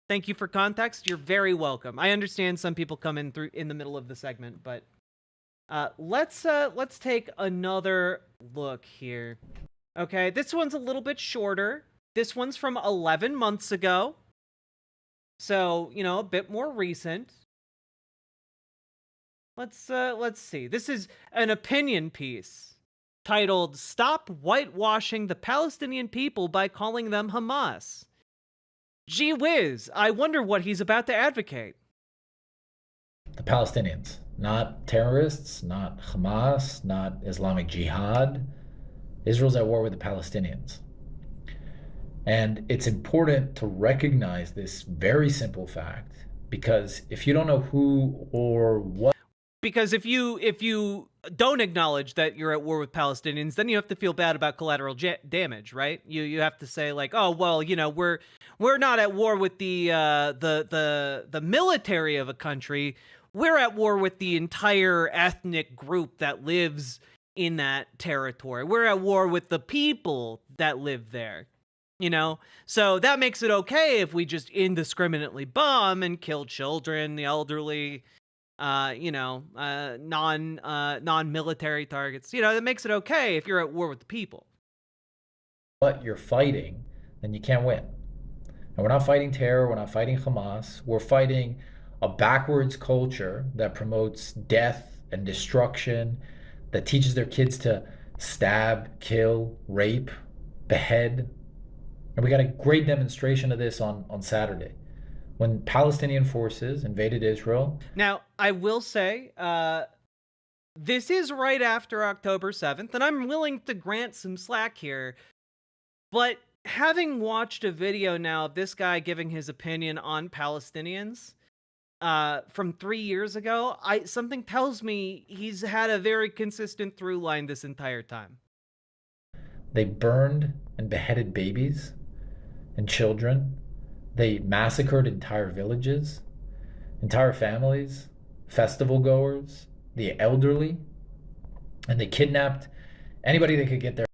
Thank you for context. You're very welcome. I understand some people come in through in the middle of the segment, but let's take another look here. Okay, this one's a little bit shorter. This one's from 11 months ago. So, you know, a bit more recent. Let's see. This is an opinion piece titled "Stop Whitewashing the Palestinian People by Calling Them Hamas." Gee whiz, I wonder what he's about to advocate. The Palestinians, not terrorists, not Hamas, not Islamic Jihad. Israel's at war with the Palestinians. And it's important to recognize this very simple fact, because if you don't know who or what... Because if you don't acknowledge that you're at war with Palestinians, then you have to feel bad about collateral damage, right? You have to say like, oh well, you know, we're not at war with the military of a country. We're at war with the entire ethnic group that lives in that territory. We're at war with the people that live there. You know, so that makes it okay if we just indiscriminately bomb and kill children, the elderly, non-military targets. You know, that makes it okay if you're at war with the people. But you're fighting, then you can't win. And we're not fighting terror. We're not fighting Hamas. We're fighting a backwards culture that promotes death and destruction, that teaches their kids to stab, kill, rape, behead. And we got a great demonstration of this on Saturday, when Palestinian forces invaded Israel. Now, I will say, this is right after October 7th, and I'm willing to grant some slack here. But having watched a video now of this guy giving his opinion on Palestinians from 3 years ago, something tells me he's had a very consistent through line this entire time. They burned and beheaded babies and children. They massacred entire villages, entire families, festival goers, the elderly, and they kidnapped anybody they could get their...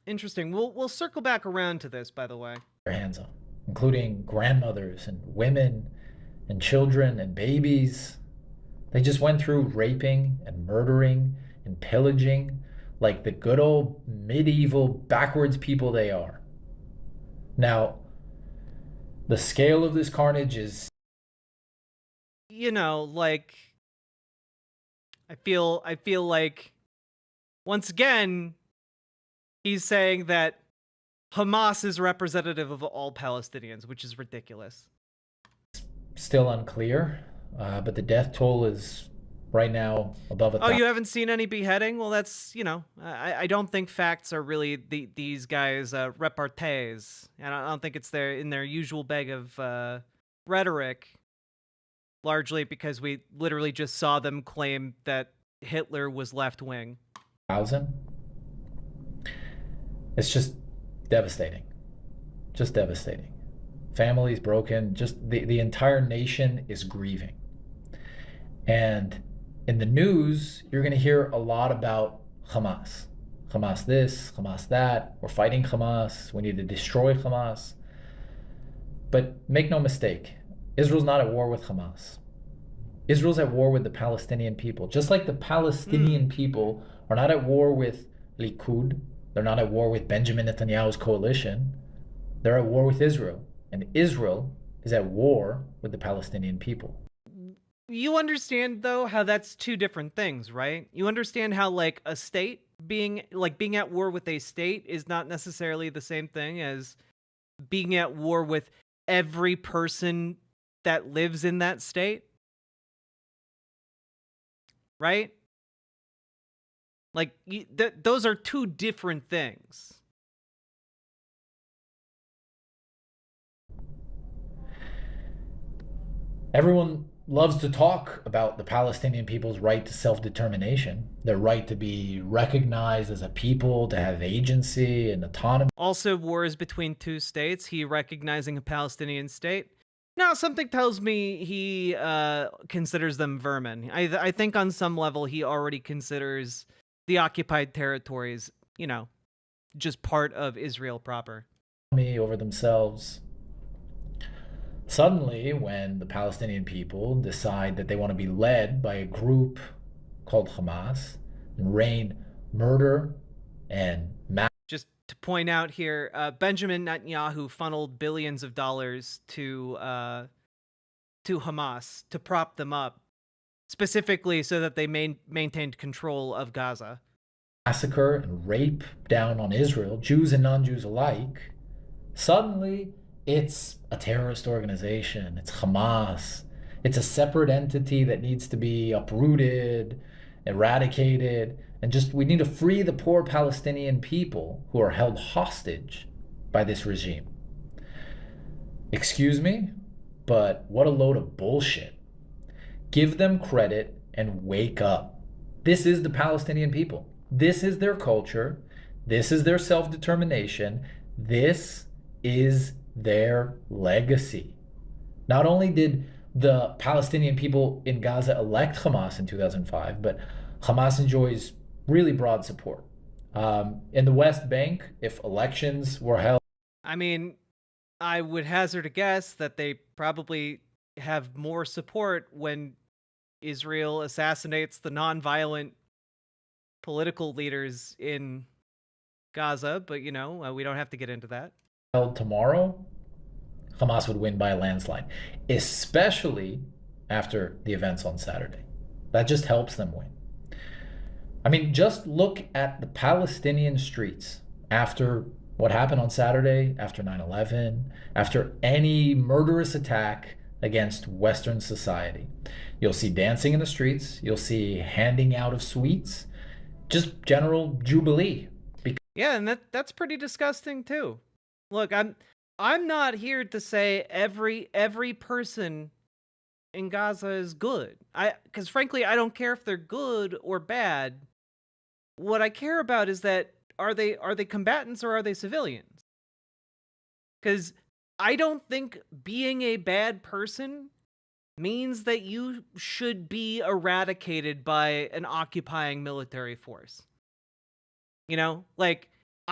Interesting. We'll circle back around to this, by the way. ...their hands on, including grandmothers and women and children and babies. They just went through raping and murdering and pillaging like the good old medieval backwards people they are. Now, the scale of this carnage is... You know, like, I feel like, once again, he's saying that Hamas is representative of all Palestinians, which is ridiculous. Still unclear, but the death toll is right now above 1,000. Oh, you haven't seen any beheading? Well, that's, you know, I don't think facts are really these guys' repartees. And I don't think it's in their usual bag of rhetoric, largely because we literally just saw them claim that Hitler was left-wing. 1,000? It's just devastating. Just devastating. Families broken, just the entire nation is grieving. And in the news, you're going to hear a lot about Hamas. Hamas this, Hamas that. We're fighting Hamas. We need to destroy Hamas. But make no mistake, Israel's not at war with Hamas. Israel's at war with the Palestinian people. Just like the Palestinian people are not at war with Likud. They're not at war with Benjamin Netanyahu's coalition. They're at war with Israel. And Israel is at war with the Palestinian people. You understand, though, how that's two different things, right? You understand how, like, a state being at war with a state is not necessarily the same thing as being at war with every person that lives in that state? Right? Like, those are two different things. Everyone loves to talk about the Palestinian people's right to self-determination, their right to be recognized as a people, to have agency and autonomy. Also, wars between two states, he recognizing a Palestinian state. Now, something tells me he considers them vermin. I think on some level he already considers the occupied territories, just part of Israel proper. Over themselves. Suddenly, when the Palestinian people decide that they want to be led by a group called Hamas and rain murder and just to point out here, Benjamin Netanyahu funneled billions of dollars to Hamas to prop them up, specifically so that they maintained control of Gaza. Massacre and rape down on Israel, Jews and non-Jews alike, suddenly it's a terrorist organization. It's Hamas. It's a separate entity that needs to be uprooted, eradicated, and we need to free the poor Palestinian people who are held hostage by this regime. Excuse me, but what a load of bullshit. Give them credit and wake up. This is the Palestinian people. This is their culture. This is their self-determination. This is their legacy. Not only did the Palestinian people in Gaza elect Hamas in 2005, but Hamas enjoys really broad support. In the West Bank, if elections were held... I mean, I would hazard a guess that they probably have more support when Israel assassinates the non-violent political leaders in Gaza, but we don't have to get into that. Held tomorrow, Hamas would win by a landslide, especially after the events on Saturday. That just helps them win. I mean, just look at the Palestinian streets after what happened on Saturday, after 9/11, after any murderous attack against Western society. You'll see dancing in the streets. You'll see handing out of sweets. Just general jubilee. Yeah, and that's pretty disgusting too. Look, I'm not here to say every person in Gaza is good. Because frankly, I don't care if they're good or bad. What I care about is that are they combatants or are they civilians? Because I don't think being a bad person means that you should be eradicated by an occupying military force.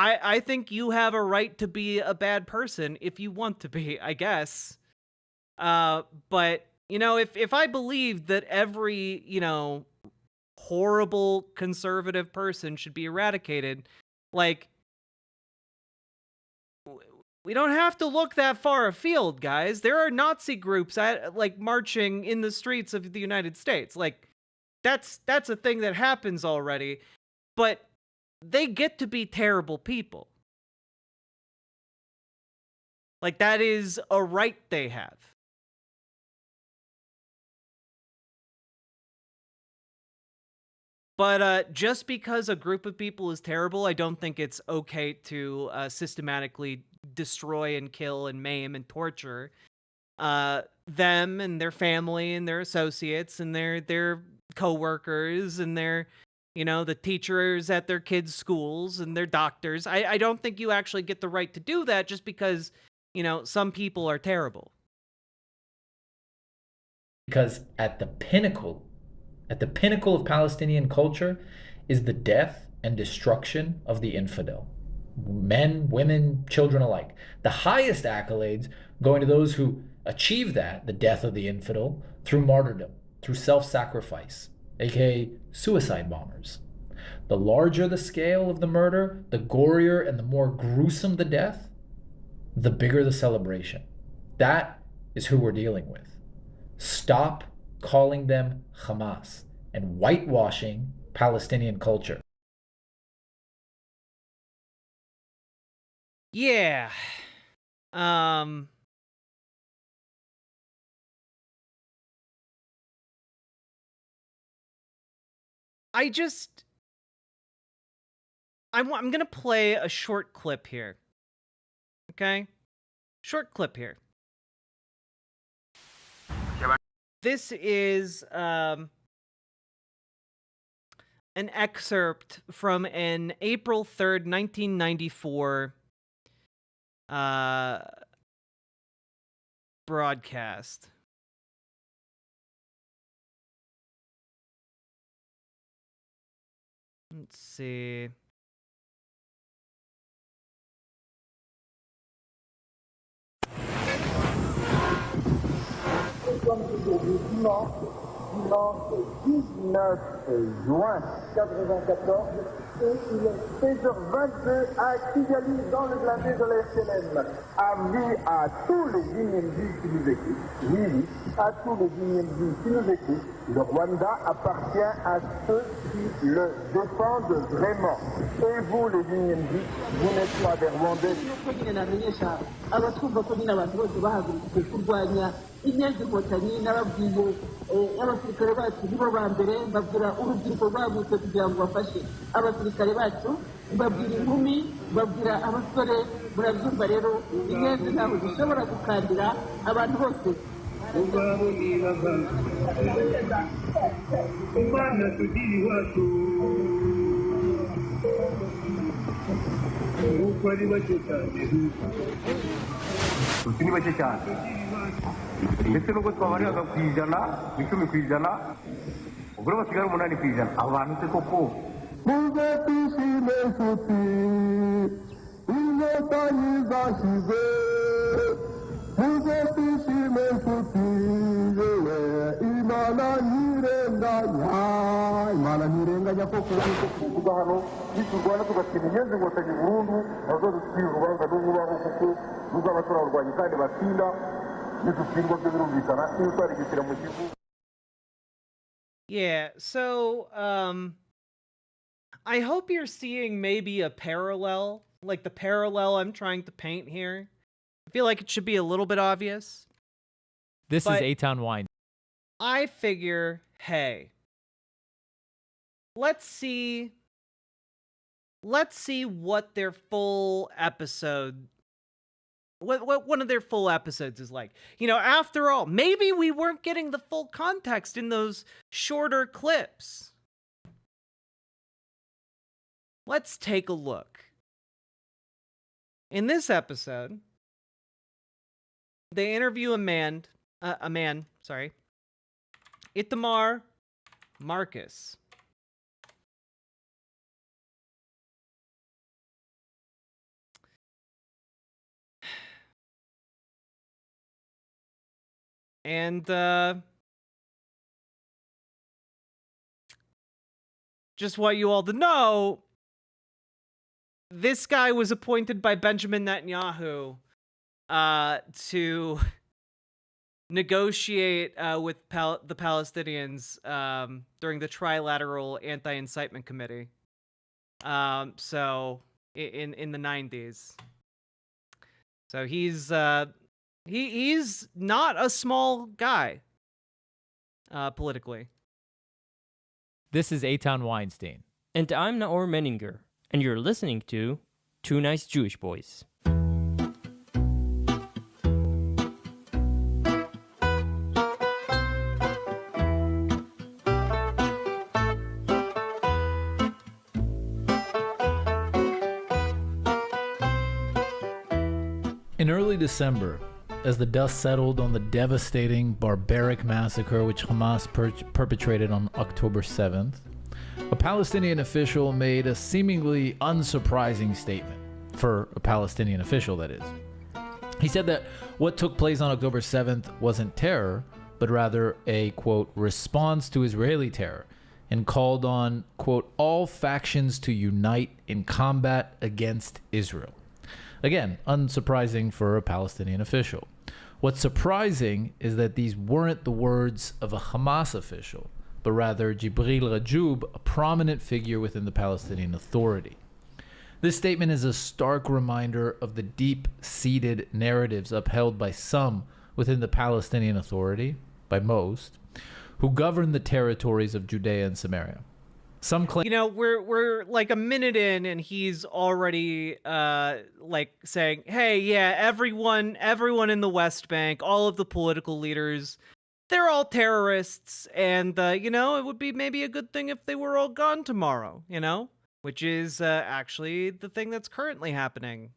I think you have a right to be a bad person if you want to be, I guess. But, if I believed that every, horrible conservative person should be eradicated, we don't have to look that far afield, guys. There are Nazi groups marching in the streets of the United States. That's a thing that happens already, but they get to be terrible people. That is a right they have. But just because a group of people is terrible, I don't think it's okay to systematically destroy and kill and maim and torture them and their family and their associates and their co-workers and their, the teachers at their kids' schools and their doctors. I don't think you actually get the right to do that just because, some people are terrible. Because at the pinnacle of Palestinian culture is the death and destruction of the infidel. Men, women, children alike. The highest accolades going to those who achieve that, the death of the infidel, through martyrdom, through self-sacrifice, aka suicide bombers. The larger the scale of the murder, the gorier and the more gruesome the death, the bigger the celebration. That is who we're dealing with. Stop calling them Hamas and whitewashing Palestinian culture. Yeah. I'm going to play a short clip here. Okay? Short clip here. This is an excerpt from an April 3rd, 1994 broadcast. Let's see. Dimanche 19 juin 94 et il est 16h22 à Kigali dans le blindé de l'SLM. Avis à tous les IND qui nous écoutent. Oui, à tous les IND qui nous écoutent. Le Rwanda appartient à ceux qui le défendent vraiment. Et vous les IND, vous n'êtes pas des Rwandais. abatwumva ko nyine abantu bose bahagurukije kurwanya inyenzi inkotanyi n'ababwiye abasirikare bacu nibo ba mbere mbabwira urubyiruko rwagutse kugira ngo bafashe abasirikare bacu mbabwira inkumi mbabwira abasore murabyumva rero inyenzi ntabwo zishobora gukandira abantu bose Imana tugira iwacu uko ari bake cyane uti ni bake cyane ndetse nubwo twabariraga ku ijana ku 10%, ubwo basigara 8%. abo bantu se koko muze twishime nshuti inkotanyi zashize muze twishime nshuti yewe imana ntirenganya koko kuvuga hano niturwana tugatsinda inyenzi inkotanyi burundu nazo dutsinda urubanza n'ububaho kuko ruzaba turarwanya kandi batsinda nidutsindwa byo birumvikana iyo twarigishyira mu gihugu. Yeah, so I hope you're seeing maybe a parallel, like the parallel I'm trying to paint here. I feel like it should be a little bit obvious. This But- is A-Town Wine. I figure, hey, let's see what their full episode, what one of their full episodes is like. You know, after all, maybe we weren't getting the full context in those shorter clips. Let's take a look. In this episode, they interview a man, Itamar Marcus. And just want you all to know, this guy was appointed by Benjamin Netanyahu to negotiate with the Palestinians during the Trilateral Anti-Incitement Committee. So in the 90s. So he's not a small guy politically. This is A-Town Weinstein. And I'm Naor Menninger, and you're listening to Two Nice Jewish Boys. In early December, as the dust settled on the devastating, barbaric massacre which Hamas perpetrated on October 7th, a Palestinian official made a seemingly unsurprising statement, for a Palestinian official, that is. He said that what took place on October 7th wasn't terror, but rather a, quote, response to Israeli terror, and called on, quote, all factions to unite in combat against Israel. Again, unsurprising for a Palestinian official. What's surprising is that these weren't the words of a Hamas official, but rather Jibril Rajoub, a prominent figure within the Palestinian Authority. This statement is a stark reminder of the deep-seated narratives upheld by some within the Palestinian Authority, by most, who govern the territories of Judea and Samaria. Some claim, you know, we're like a minute in and he's already like saying, hey, yeah, everyone in the West Bank, all of the political leaders, they're all terrorists, and you know, it would be maybe a good thing if they were all gone tomorrow, you know, which is actually the thing that's currently happening.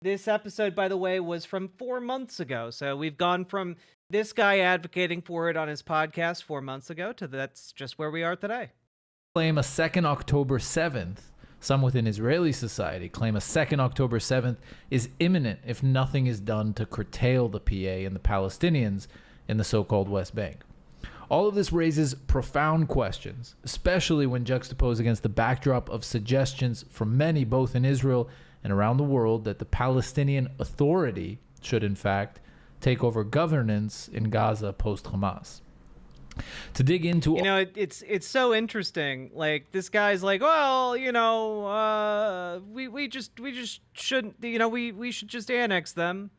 This episode, by the way, was from 4 months ago, so we've gone from this guy advocating for it on his podcast 4 months ago to that's just where we are today. claim a second October 7th. Some within Israeli society claim a second October 7th is imminent if nothing is done to curtail the PA and the Palestinians in the so-called West Bank. All of this raises profound questions, especially when juxtaposed against the backdrop of suggestions from many, both in Israel and around the world, that the Palestinian Authority should, in fact, take over governance in Gaza post-Hamas. To dig into, it's so interesting. Like, this guy's like, well, we just shouldn't, we should just annex them.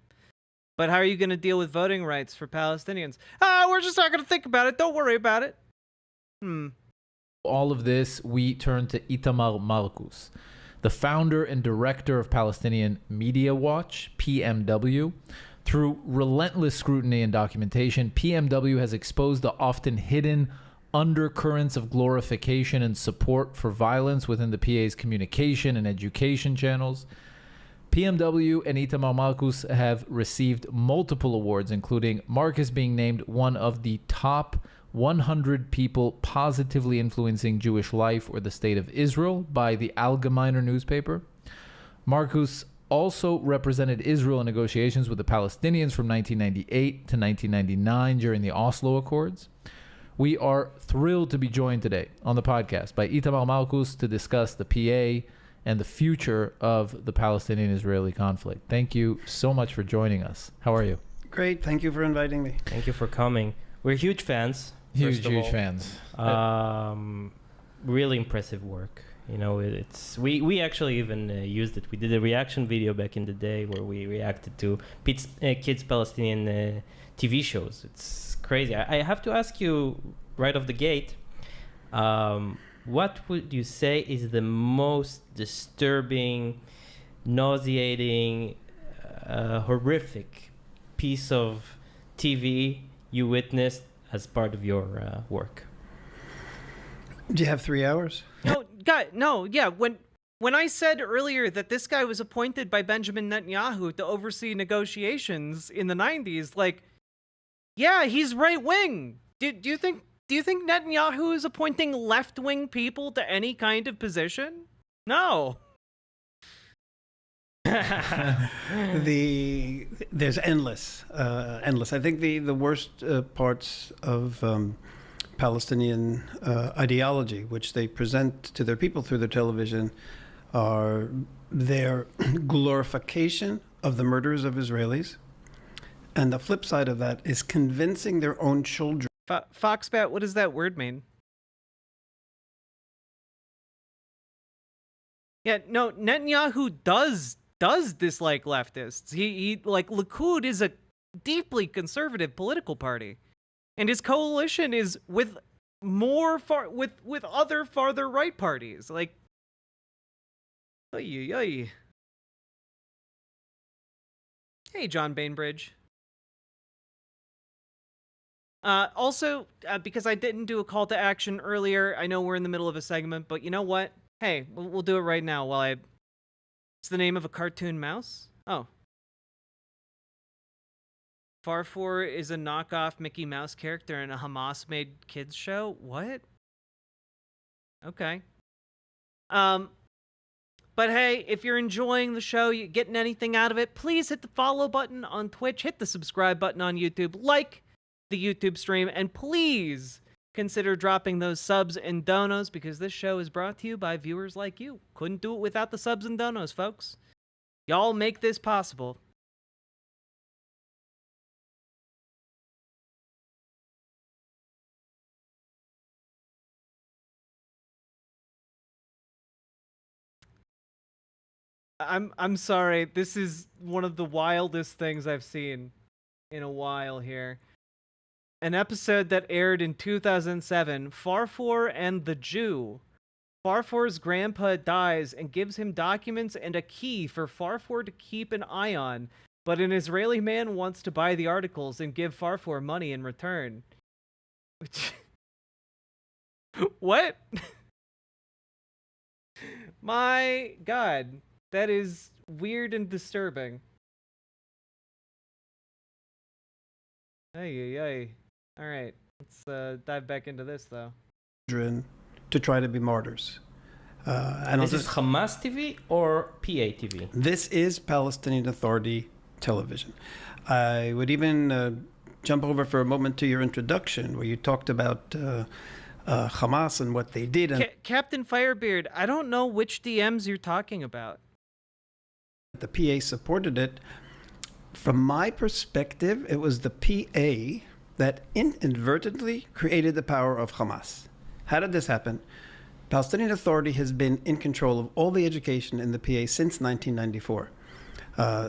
But how are you going to deal with voting rights for Palestinians? We're just not going to think about it. Don't worry about it. All of this, we turn to Itamar Marcus, the founder and director of Palestinian Media Watch, PMW. Through relentless scrutiny and documentation, PMW has exposed the often hidden undercurrents of glorification and support for violence within the PA's communication and education channels. PMW and Itamar Marcus have received multiple awards, including Marcus being named one of the top 100 people positively influencing Jewish life or the state of Israel by the Allgemeiner newspaper. Marcus also represented Israel in negotiations with the Palestinians from 1998 to 1999 during the Oslo Accords. We are thrilled to be joined today on the podcast by Itamar Marcus to discuss the PA and the future of the Palestinian-Israeli conflict. Thank you so much for joining us. How are you? Great. Thank you for inviting me. Thank you for coming. We're huge fans. Huge fans. Really impressive work. We actually even used it. We did a reaction video back in the day where we reacted to kids Palestinian TV shows. It's crazy. I have to ask you right off the gate, what would you say is the most disturbing, nauseating, horrific piece of TV you witnessed as part of your work? Do you have 3 hours? Yeah. When I said earlier that this guy was appointed by Benjamin Netanyahu to oversee negotiations in the 90s, like, yeah, he's right wing. Do you think Netanyahu is appointing left wing people to any kind of position? No. There's endless. I think the worst parts of Palestinian ideology, which they present to their people through their television, are their glorification of the murders of Israelis. And the flip side of that is convincing their own children. Foxbat, what does that word mean? Yeah, no, Netanyahu does dislike leftists. He like, Likud is a deeply conservative political party, and his coalition is with with other farther right parties. Like, hey, John Bainbridge. Also, because I didn't do a call to action earlier, I know we're in the middle of a segment, but you know what? Hey, we'll do it right now while It's the name of a cartoon mouse? Oh. Farfor is a knockoff Mickey Mouse character in a Hamas-made kids show? What? Okay. But hey, if you're enjoying the show, you're getting anything out of it, please hit the follow button on Twitch, hit the subscribe button on YouTube, like the YouTube stream, and please consider dropping those subs and donos, because this show is brought to you by viewers like you. Couldn't do it without the subs and donos, folks. Y'all make this possible. I'm sorry. This is one of the wildest things I've seen in a while here. An episode that aired in 2007, Farfor and the Jew. Farfor's grandpa dies and gives him documents and a key for Farfor to keep an eye on, but an Israeli man wants to buy the articles and give Farfor money in return. Which... What? My God, that is weird and disturbing. Ay. All right, let's dive back into this, though. to try to be martyrs. And This is Hamas TV or PA TV? This is Palestinian Authority television. I would even jump over for a moment to your introduction, where you talked about Hamas and what they did. And Captain Firebeard, I don't know which DMs you're talking about. the PA supported it. From my perspective, it was the PA that inadvertently created the power of Hamas. How did this happen? Palestinian Authority has been in control of all the education in the PA since 1994.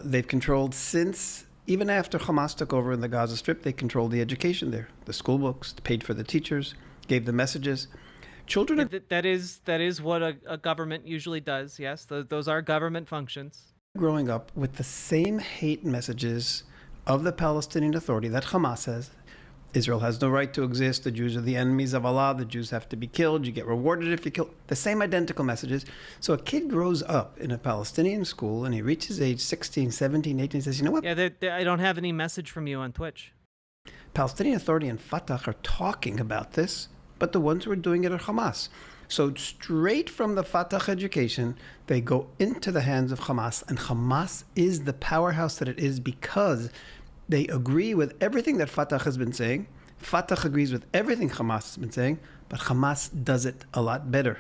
They've controlled since, even after Hamas took over in the Gaza Strip, they controlled the education there. The school books, paid for the teachers, gave the messages. Children are That is what a government usually does, yes. Those are government functions. growing up with the same hate messages of the Palestinian Authority that Hamas has. Israel has no right to exist. The Jews are the enemies of Allah. The Jews have to be killed. You get rewarded if you kill. The same identical messages. So a kid grows up in a Palestinian school and he reaches age 16, 17, 18 and says, you know what? Yeah, I don't have any message from you on Twitch. Palestinian Authority and Fatah are talking about this, but the ones who are doing it are Hamas. So straight from the Fatah education, they go into the hands of Hamas, and Hamas is the powerhouse that it is because they agree with everything that Fatah has been saying. Fatah agrees with everything Hamas has been saying, but Hamas does it a lot better.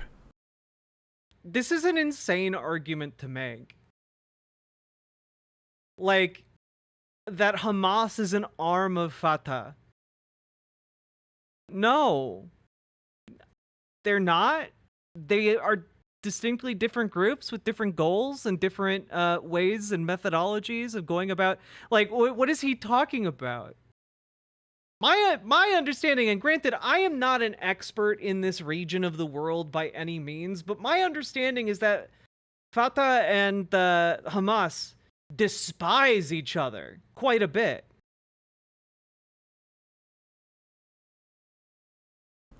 This is an insane argument to make. Like, that Hamas is an arm of Fatah. No. They're not. They are distinctly different groups with different goals and different ways and methodologies of going about. Like, what is he talking about? My understanding, and granted, I am not an expert in this region of the world by any means, but my understanding is that Fatah and Hamas despise each other quite a bit.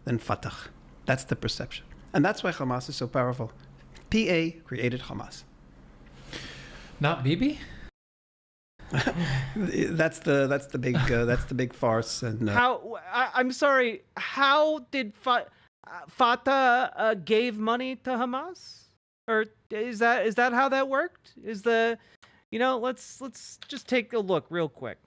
Than Fatah. That's the perception. And that's why Hamas is so powerful. PA created Hamas. Not Bibi? that's the big farce. And I'm sorry. How did Fatah gave money to Hamas? Or is that how that worked? Let's just take a look real quick.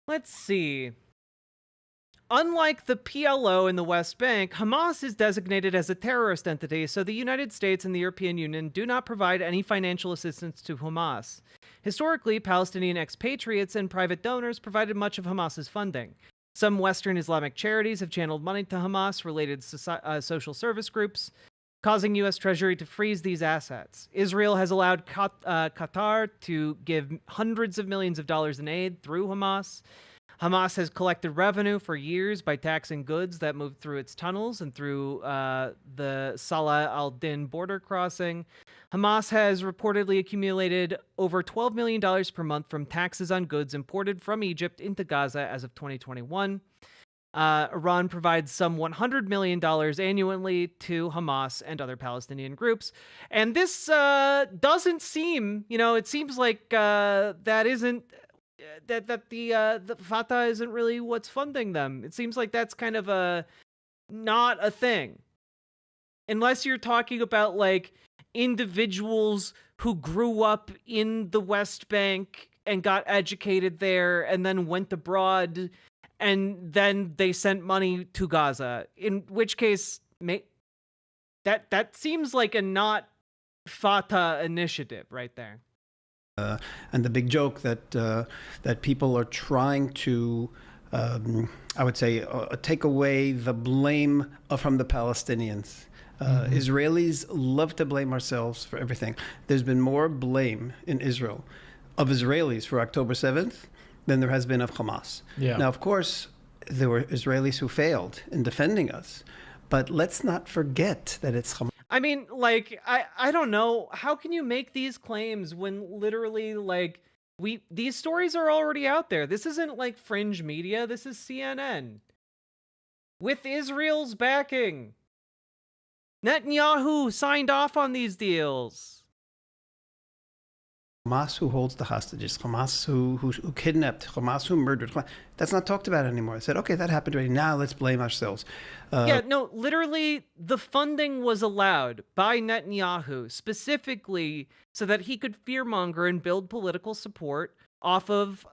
Let's see. Unlike the PLO in the West Bank, Hamas is designated as a terrorist entity, so the United States and the European Union do not provide any financial assistance to Hamas. Historically, Palestinian expatriates and private donors provided much of Hamas's funding. Some Western Islamic charities have channeled money to Hamas-related social service groups, causing U.S. Treasury to freeze these assets. Israel has allowed Qatar to give hundreds of millions of dollars in aid through Hamas. Hamas has collected revenue for years by taxing goods that moved through its tunnels and through the Salah al-Din border crossing. Hamas has reportedly accumulated over $12 million per month from taxes on goods imported from Egypt into Gaza as of 2021. Iran provides some $100 million annually to Hamas and other Palestinian groups. And this doesn't seem, it seems like that isn't, that the Fatah isn't really what's funding them. It seems like that's kind of not a thing. Unless you're talking about like individuals who grew up in the West Bank and got educated there and then went abroad and then they sent money to Gaza, in which case that seems like a not Fatah initiative right there. And the big joke that people are trying to, I would say, take away the blame from the Palestinians. Israelis love to blame ourselves for everything. There's been more blame in Israel of Israelis for October 7th than there has been of Hamas. Yeah. Now, of course, there were Israelis who failed in defending us, but let's not forget that it's Hamas. I mean, like, I don't know. How can you make these claims when literally, like, these stories are already out there? This isn't like fringe media. This is CNN. With Israel's backing. Netanyahu signed off on these deals. Hamas who holds the hostages, Hamas who kidnapped, Hamas who murdered. That's not talked about anymore. I said, okay, that happened already. Now let's blame ourselves. Yeah, no, literally the funding was allowed by Netanyahu specifically so that he could fearmonger and build political support off of,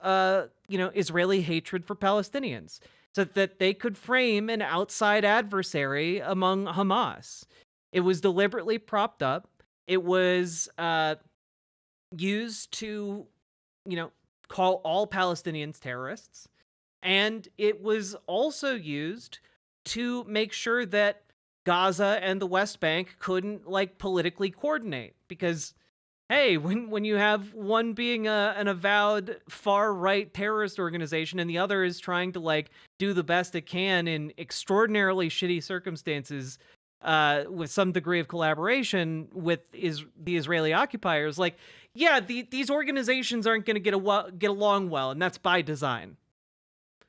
Israeli hatred for Palestinians, so that they could frame an outside adversary among Hamas. It was deliberately propped up. It was used to, call all Palestinians terrorists. And it was also used to make sure that Gaza and the West Bank couldn't, like, politically coordinate. Because, hey, when you have one being an avowed far-right terrorist organization and the other is trying to, like, do the best it can in extraordinarily shitty circumstances, with some degree of collaboration with the Israeli occupiers, like, yeah, these organizations aren't going to get along well, and that's by design.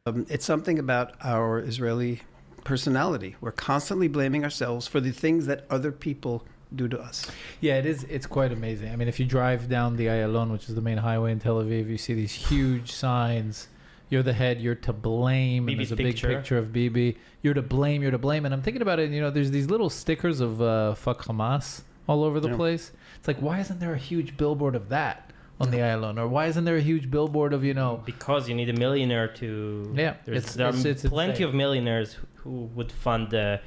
It's something about our Israeli personality. We're constantly blaming ourselves for the things that other people do to us. Yeah, it is. It's quite amazing. I mean, if you drive down the Ayalon, which is the main highway in Tel Aviv, you see these huge signs. You're the head, you're to blame. And there's a big picture of Bibi. You're to blame, you're to blame. And I'm thinking about it, there's these little stickers of fuck Hamas all over the place. It's like, why isn't there a huge billboard of that on the Ayalon? Or why isn't there a huge billboard of, Because you need a millionaire to... Yeah. There are plenty of millionaires who would fund the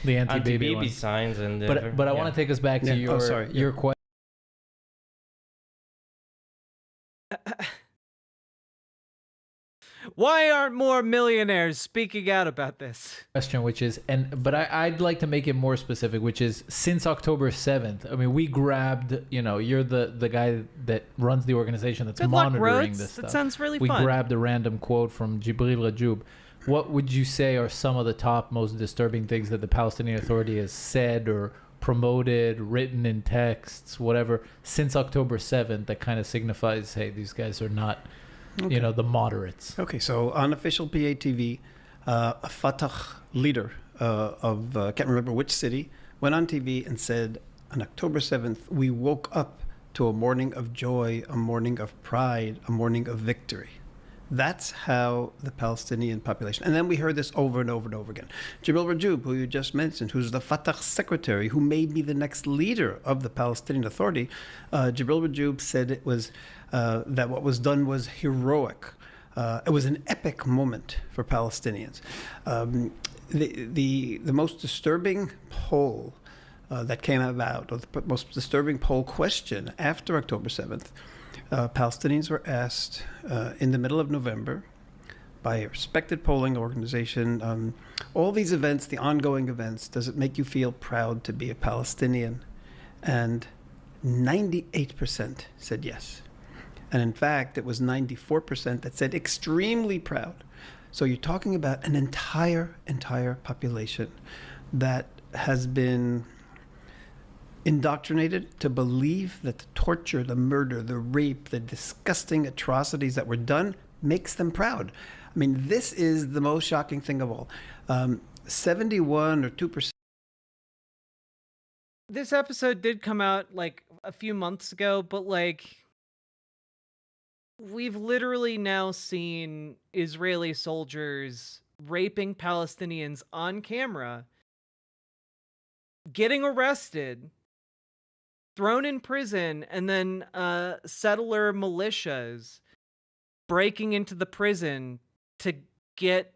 anti-baby signs. And but I want to take us back to your question. Why aren't more millionaires speaking out about this? Question, which is, but I'd like to make it more specific, which is, since October 7th, I mean, we grabbed, you're the guy that runs the organization that's monitoring this stuff. That sounds really fun. We grabbed a random quote from Jibril Rajoub. What would you say are some of the top most disturbing things that the Palestinian Authority has said or promoted, written in texts, whatever, since October 7th that kind of signifies, hey, these guys are not... Okay. The moderates. Okay, so on official PATV, a Fatah leader of, can't remember which city, went on TV and said, on October 7th, we woke up to a morning of joy, a morning of pride, a morning of victory. That's how the Palestinian population, and then we heard this over and over and over again. Jibril Rajoub, who you just mentioned, who's the Fatah secretary, who may be the next leader of the Palestinian Authority, Jibril Rajoub said it was that what was done was heroic. It was an epic moment for Palestinians. The most disturbing poll that came about, or the most disturbing poll question after October 7th, Palestinians were asked in the middle of November by a respected polling organization, all these events, the ongoing events, does it make you feel proud to be a Palestinian? And 98% said yes. And in fact, it was 94% that said extremely proud. So you're talking about an entire population that has been indoctrinated to believe that the torture, the murder, the rape, the disgusting atrocities that were done makes them proud. I mean, this is the most shocking thing of all. 71 or 2%. This episode did come out like a few months ago, but like, we've literally now seen Israeli soldiers raping Palestinians on camera, getting arrested, thrown in prison, and then settler militias breaking into the prison to get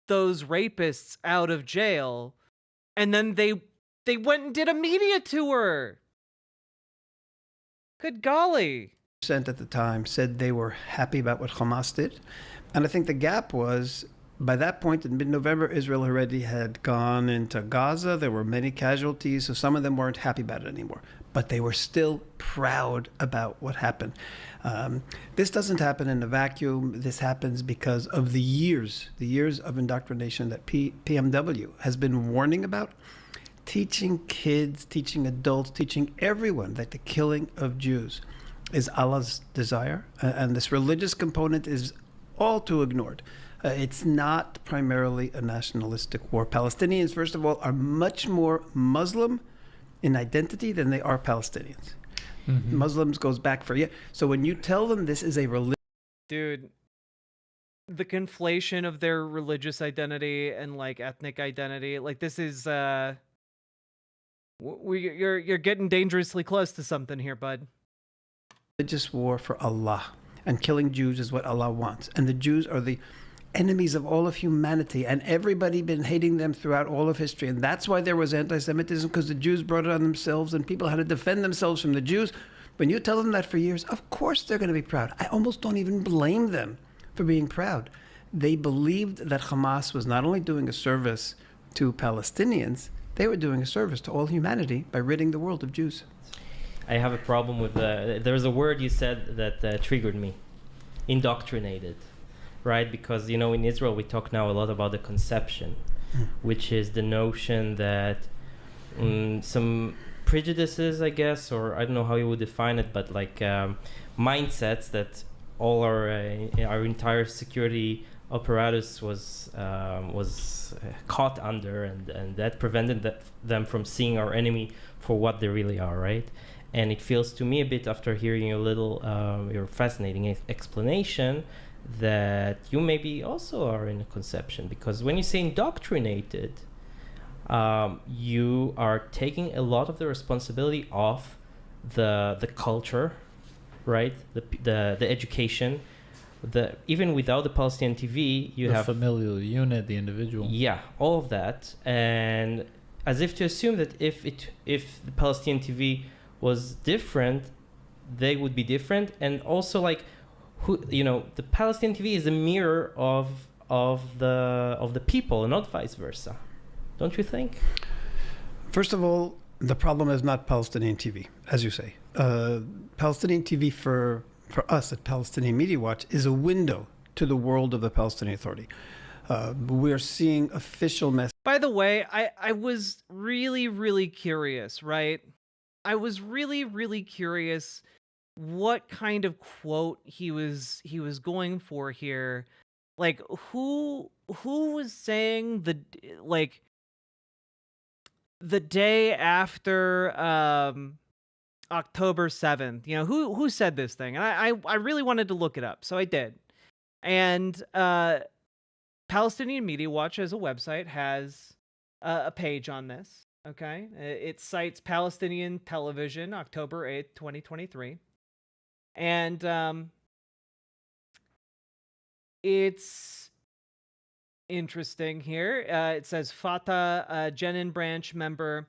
those rapists out of jail. And then they went and did a media tour. Good golly. At the time said they were happy about what Hamas did. And I think the gap was, by that point in mid-November, Israel already had gone into Gaza. There were many casualties, so some of them weren't happy about it anymore. But they were still proud about what happened. This doesn't happen in a vacuum. This happens because of the years of indoctrination that PMW has been warning about. teaching kids, teaching adults, teaching everyone that the killing of Jews is Allah's desire, and this religious component is all too ignored. It's not primarily a nationalistic war. Palestinians, first of all, are much more Muslim in identity than they are Palestinians. Muslims goes back for So when you tell them this is a religion, Dude, the conflation of their religious identity and like ethnic identity, like this is you're getting dangerously close to something here, bud. religious war for Allah, and killing Jews is what Allah wants, and the Jews are the enemies of all of humanity, and everybody been hating them throughout all of history, and that's why there was anti-Semitism, because the Jews brought it on themselves, and people had to defend themselves from the Jews. When you tell them that for years, of course they're going to be proud. I almost don't even blame them for being proud. They believed that Hamas was not only doing a service to Palestinians, they were doing a service to all humanity by ridding the world of Jews. I have a problem with there's a word you said that triggered me. Indoctrinated. Right? Because, you know, in Israel, we talk now a lot about the conception, which is the notion that some prejudices, I guess, or I don't know how you would define it, but like mindsets that all our entire security apparatus was caught under, and that prevented them from seeing our enemy for what they really are, right? And it feels to me a bit, after hearing your fascinating explanation, that you maybe also are in a conception, because when you say indoctrinated, you are taking a lot of the responsibility off the culture, right? The education, even without the Palestinian TV, you have the familial unit, the individual. Yeah, all of that, and as if to assume that if the Palestinian TV was different, they would be different, and also like. The Palestinian TV is a mirror of the people, and not vice versa. Don't you think? First of all, the problem is not Palestinian TV, as you say. Palestinian TV for us at Palestinian Media Watch is a window to the world of the Palestinian Authority. We're seeing official messages. By the way, I was really, really curious, right? I was really, really curious what kind of quote he was going for here. Like who was saying the day after October 7th, you know, who said this thing? And I really wanted to look it up, so I did. And Palestinian Media Watch as a website has a page on this, okay? It cites Palestinian television, October 8th, 2023. And it's interesting here. It says Fatah Jenin branch member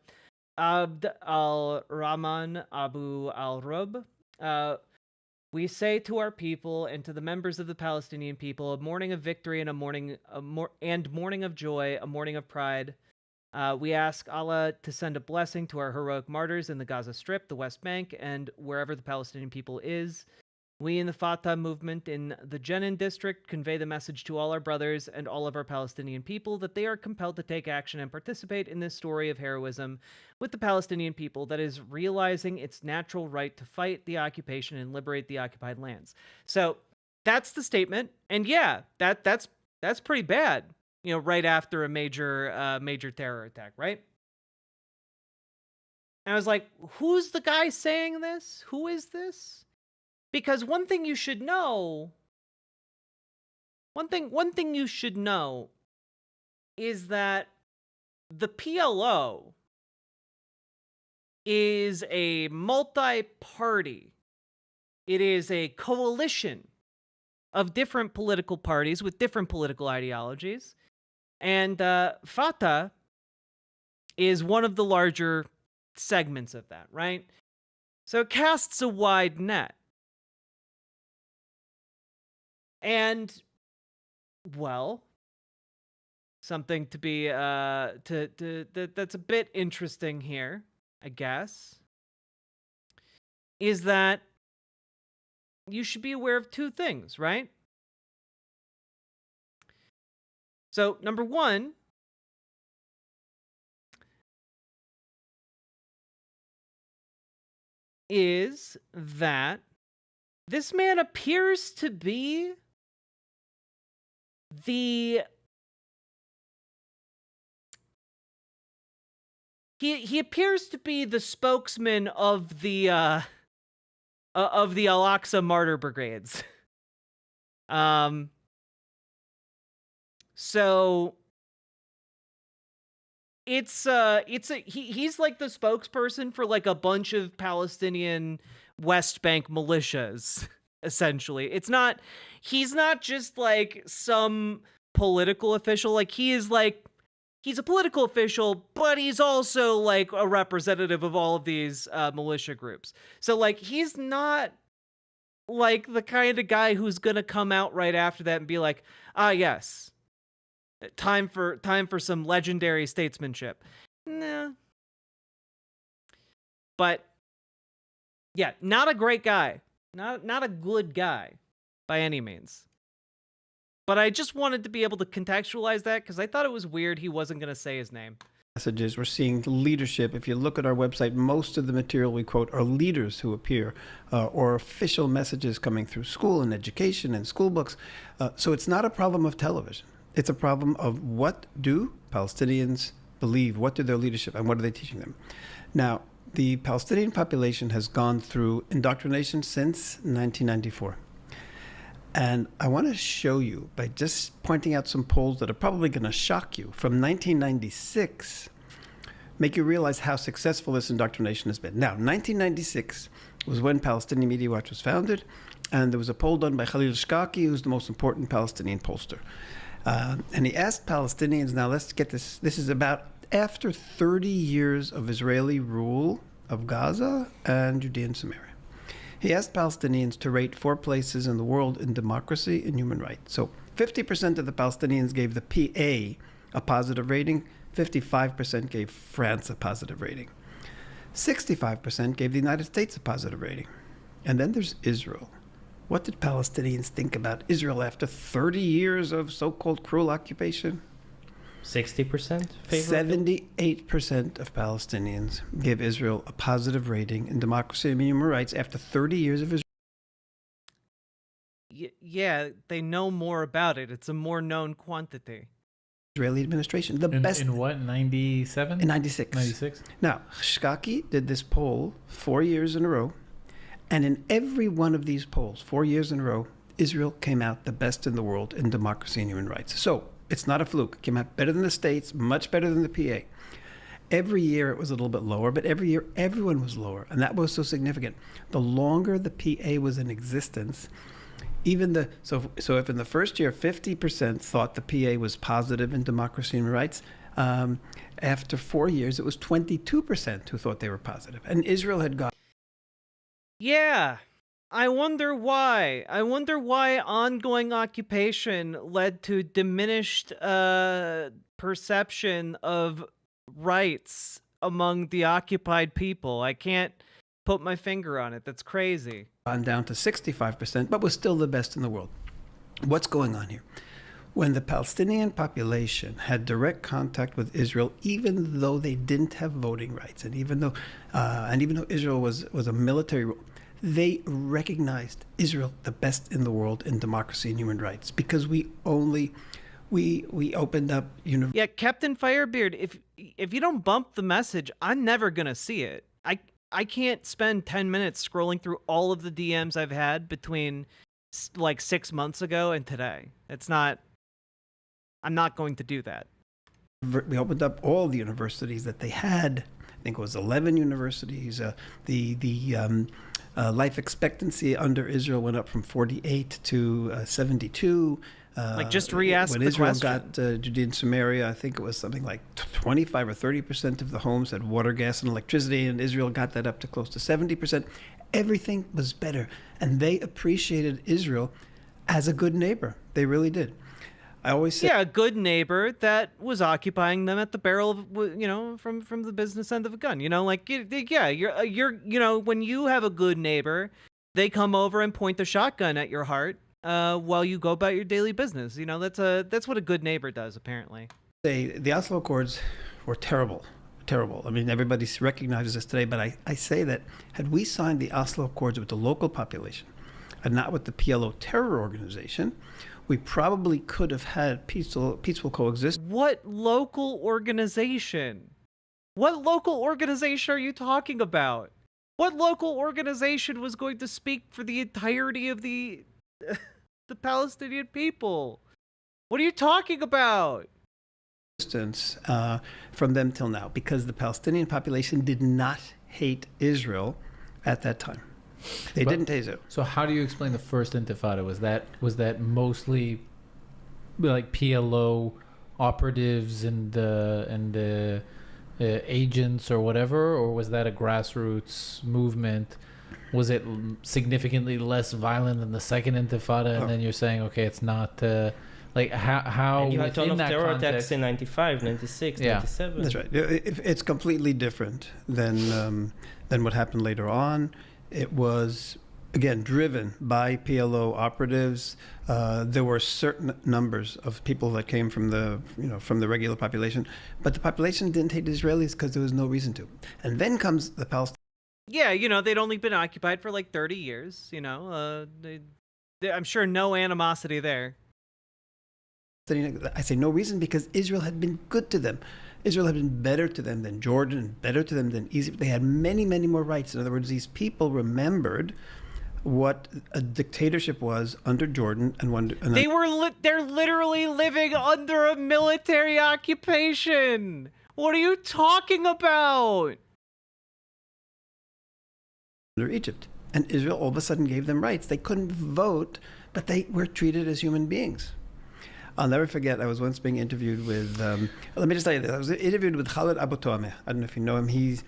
Abd al-Rahman Abu al-Rub. We say to our people and to the members of the Palestinian people, a morning of victory and morning of joy, a morning of pride. We ask Allah to send a blessing to our heroic martyrs in the Gaza Strip, the West Bank, and wherever the Palestinian people is. We in the Fatah movement in the Jenin district convey the message to all our brothers and all of our Palestinian people that they are compelled to take action and participate in this story of heroism with the Palestinian people that is realizing its natural right to fight the occupation and liberate the occupied lands. So that's the statement. And yeah, that's pretty bad. You know, right after a major terror attack, right? And I was like, who's the guy saying this? Who is this? Because one thing you should know is that the PLO is a multi-party. It is a coalition of different political parties with different political ideologies. And Fatah is one of the larger segments of that, right? So it casts a wide net. And, well, something to be, that's a bit interesting here, I guess, is that you should be aware of two things, right? So, number one, is that this man appears to be the he appears to be the spokesman of the Al-Aqsa martyr brigades. So he's like the spokesperson for like a bunch of Palestinian West Bank militias, essentially. He's not just like some political official. Like he's a political official, but he's also like a representative of all of these militia groups. So like he's not like the kind of guy who's gonna come out right after that and be like, yes, time for some legendary statesmanship. Nah. But yeah, not a great guy. Not a good guy by any means. But I just wanted to be able to contextualize that because I thought it was weird he wasn't going to say his name. Messages. We're seeing leadership. If you look at our website, most of the material we quote are leaders who appear or official messages coming through school and education and school books. So it's not a problem of television. It's a problem of what do Palestinians believe? What do their leadership and what are they teaching them? Now, the Palestinian population has gone through indoctrination since 1994. And I want to show you by just pointing out some polls that are probably going to shock you from 1996, make you realize how successful this indoctrination has been. Now, 1996 was when Palestinian Media Watch was founded, and there was a poll done by Khalil Shkaki, who's the most important Palestinian pollster. And he asked Palestinians, now let's get this, this is about after 30 years of Israeli rule of Gaza and Judea and Samaria. He asked Palestinians to rate 4 places in the world in democracy and human rights. So 50% of the Palestinians gave the PA a positive rating, 55% gave France a positive rating, 65% gave the United States a positive rating. And then there's Israel. What did Palestinians think about Israel after 30 years of so-called cruel occupation? 60% favorable? 78% of Palestinians give Israel a positive rating in democracy and human rights after 30 years of Israel. Yeah, they know more about it. It's a more known quantity. Israeli administration. The best in what, 97? In 96. 96. Now, Shkaki did this poll 4 years in a row, and in every one of these polls, 4 years in a row, Israel came out the best in the world in democracy and human rights. So it's not a fluke. It came out better than the States, much better than the PA. Every year it was a little bit lower, but every year everyone was lower, and that was so significant. The longer the PA was in existence, even so if in the first year 50% thought the PA was positive in democracy and human rights, after 4 years it was 22% who thought they were positive, and Israel had got. Yeah, I wonder why. I wonder why ongoing occupation led to diminished perception of rights among the occupied people. I can't put my finger on it. That's crazy. Gone down to 65%, but was still the best in the world. What's going on here? When the Palestinian population had direct contact with Israel, even though they didn't have voting rights, and even though Israel was a military rule, they recognized Israel the best in the world in democracy and human rights because we opened up. Yeah, Captain Firebeard, if you don't bump the message, I'm never gonna see it. I can't spend 10 minutes scrolling through all of the DMs I've had between like 6 months ago and today. I'm not going to do that. We opened up all the universities that they had. I think it was 11 universities. The life expectancy under Israel went up from 48 to 72. Just re-ask when the Israel question. got Judea and Samaria, I think it was something like 25 or 30% of the homes had water, gas, and electricity, and Israel got that up to close to 70%. Everything was better, and they appreciated Israel as a good neighbor. They really did. I always say, yeah, a good neighbor that was occupying them at the barrel of, from the business end of a gun. You're when you have a good neighbor, they come over and point the shotgun at your heart while you go about your daily business. That's what a good neighbor does, apparently. The Oslo Accords were terrible. terrible. I mean, everybody recognizes this today, but I say that had we signed the Oslo Accords with the local population and not with the PLO terror organization, we probably could have had peaceful coexistence. What local organization? What local organization are you talking about? What local organization was going to speak for the entirety of the Palestinian people? What are you talking about? From them till now, because the Palestinian population did not hate Israel at that time. They didn't hate Israel. So how do you explain the first Intifada? Was that mostly like PLO operatives and agents or whatever, or was that a grassroots movement? Was it significantly less violent than the second Intifada? And then you're saying, okay, it's not. Like how and you had a ton of terror context, attacks in 95, 96, 97. That's right. It's completely different than what happened later on. It was, again, driven by PLO operatives. There were certain numbers of people that came from the regular population, but the population didn't hate Israelis because there was no reason to. And then comes the Palestinians. Yeah, they'd only been occupied for like 30 years. I'm sure no animosity there. I say no reason because Israel had been good to them. Israel had been better to them than Jordan, and better to them than Egypt. They had many, many more rights. In other words, these people remembered what a dictatorship was under Jordan and they're literally living under a military occupation. What are you talking about? Under Egypt. And Israel all of a sudden gave them rights. They couldn't vote, but they were treated as human beings. I'll never forget, I was once being interviewed with, let me just tell you this, I was interviewed with Khaled Abu Toameh. I don't know if you know him. He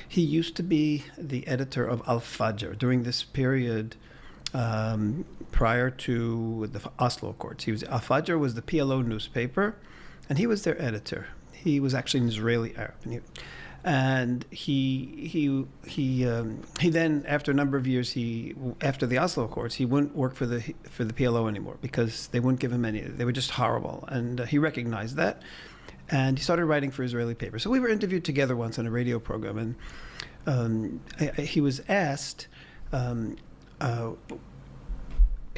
used to be the editor of Al-Fajr during this period prior to the Oslo Accords. Al-Fajr was the PLO newspaper, and he was their editor. He was actually an Israeli Arab. And he then, after a number of years, after the Oslo Accords, he wouldn't work for the PLO anymore because they wouldn't give him any. They were just horrible, and he recognized that, and he started writing for Israeli papers. So we were interviewed together once on a radio program, and he was asked. He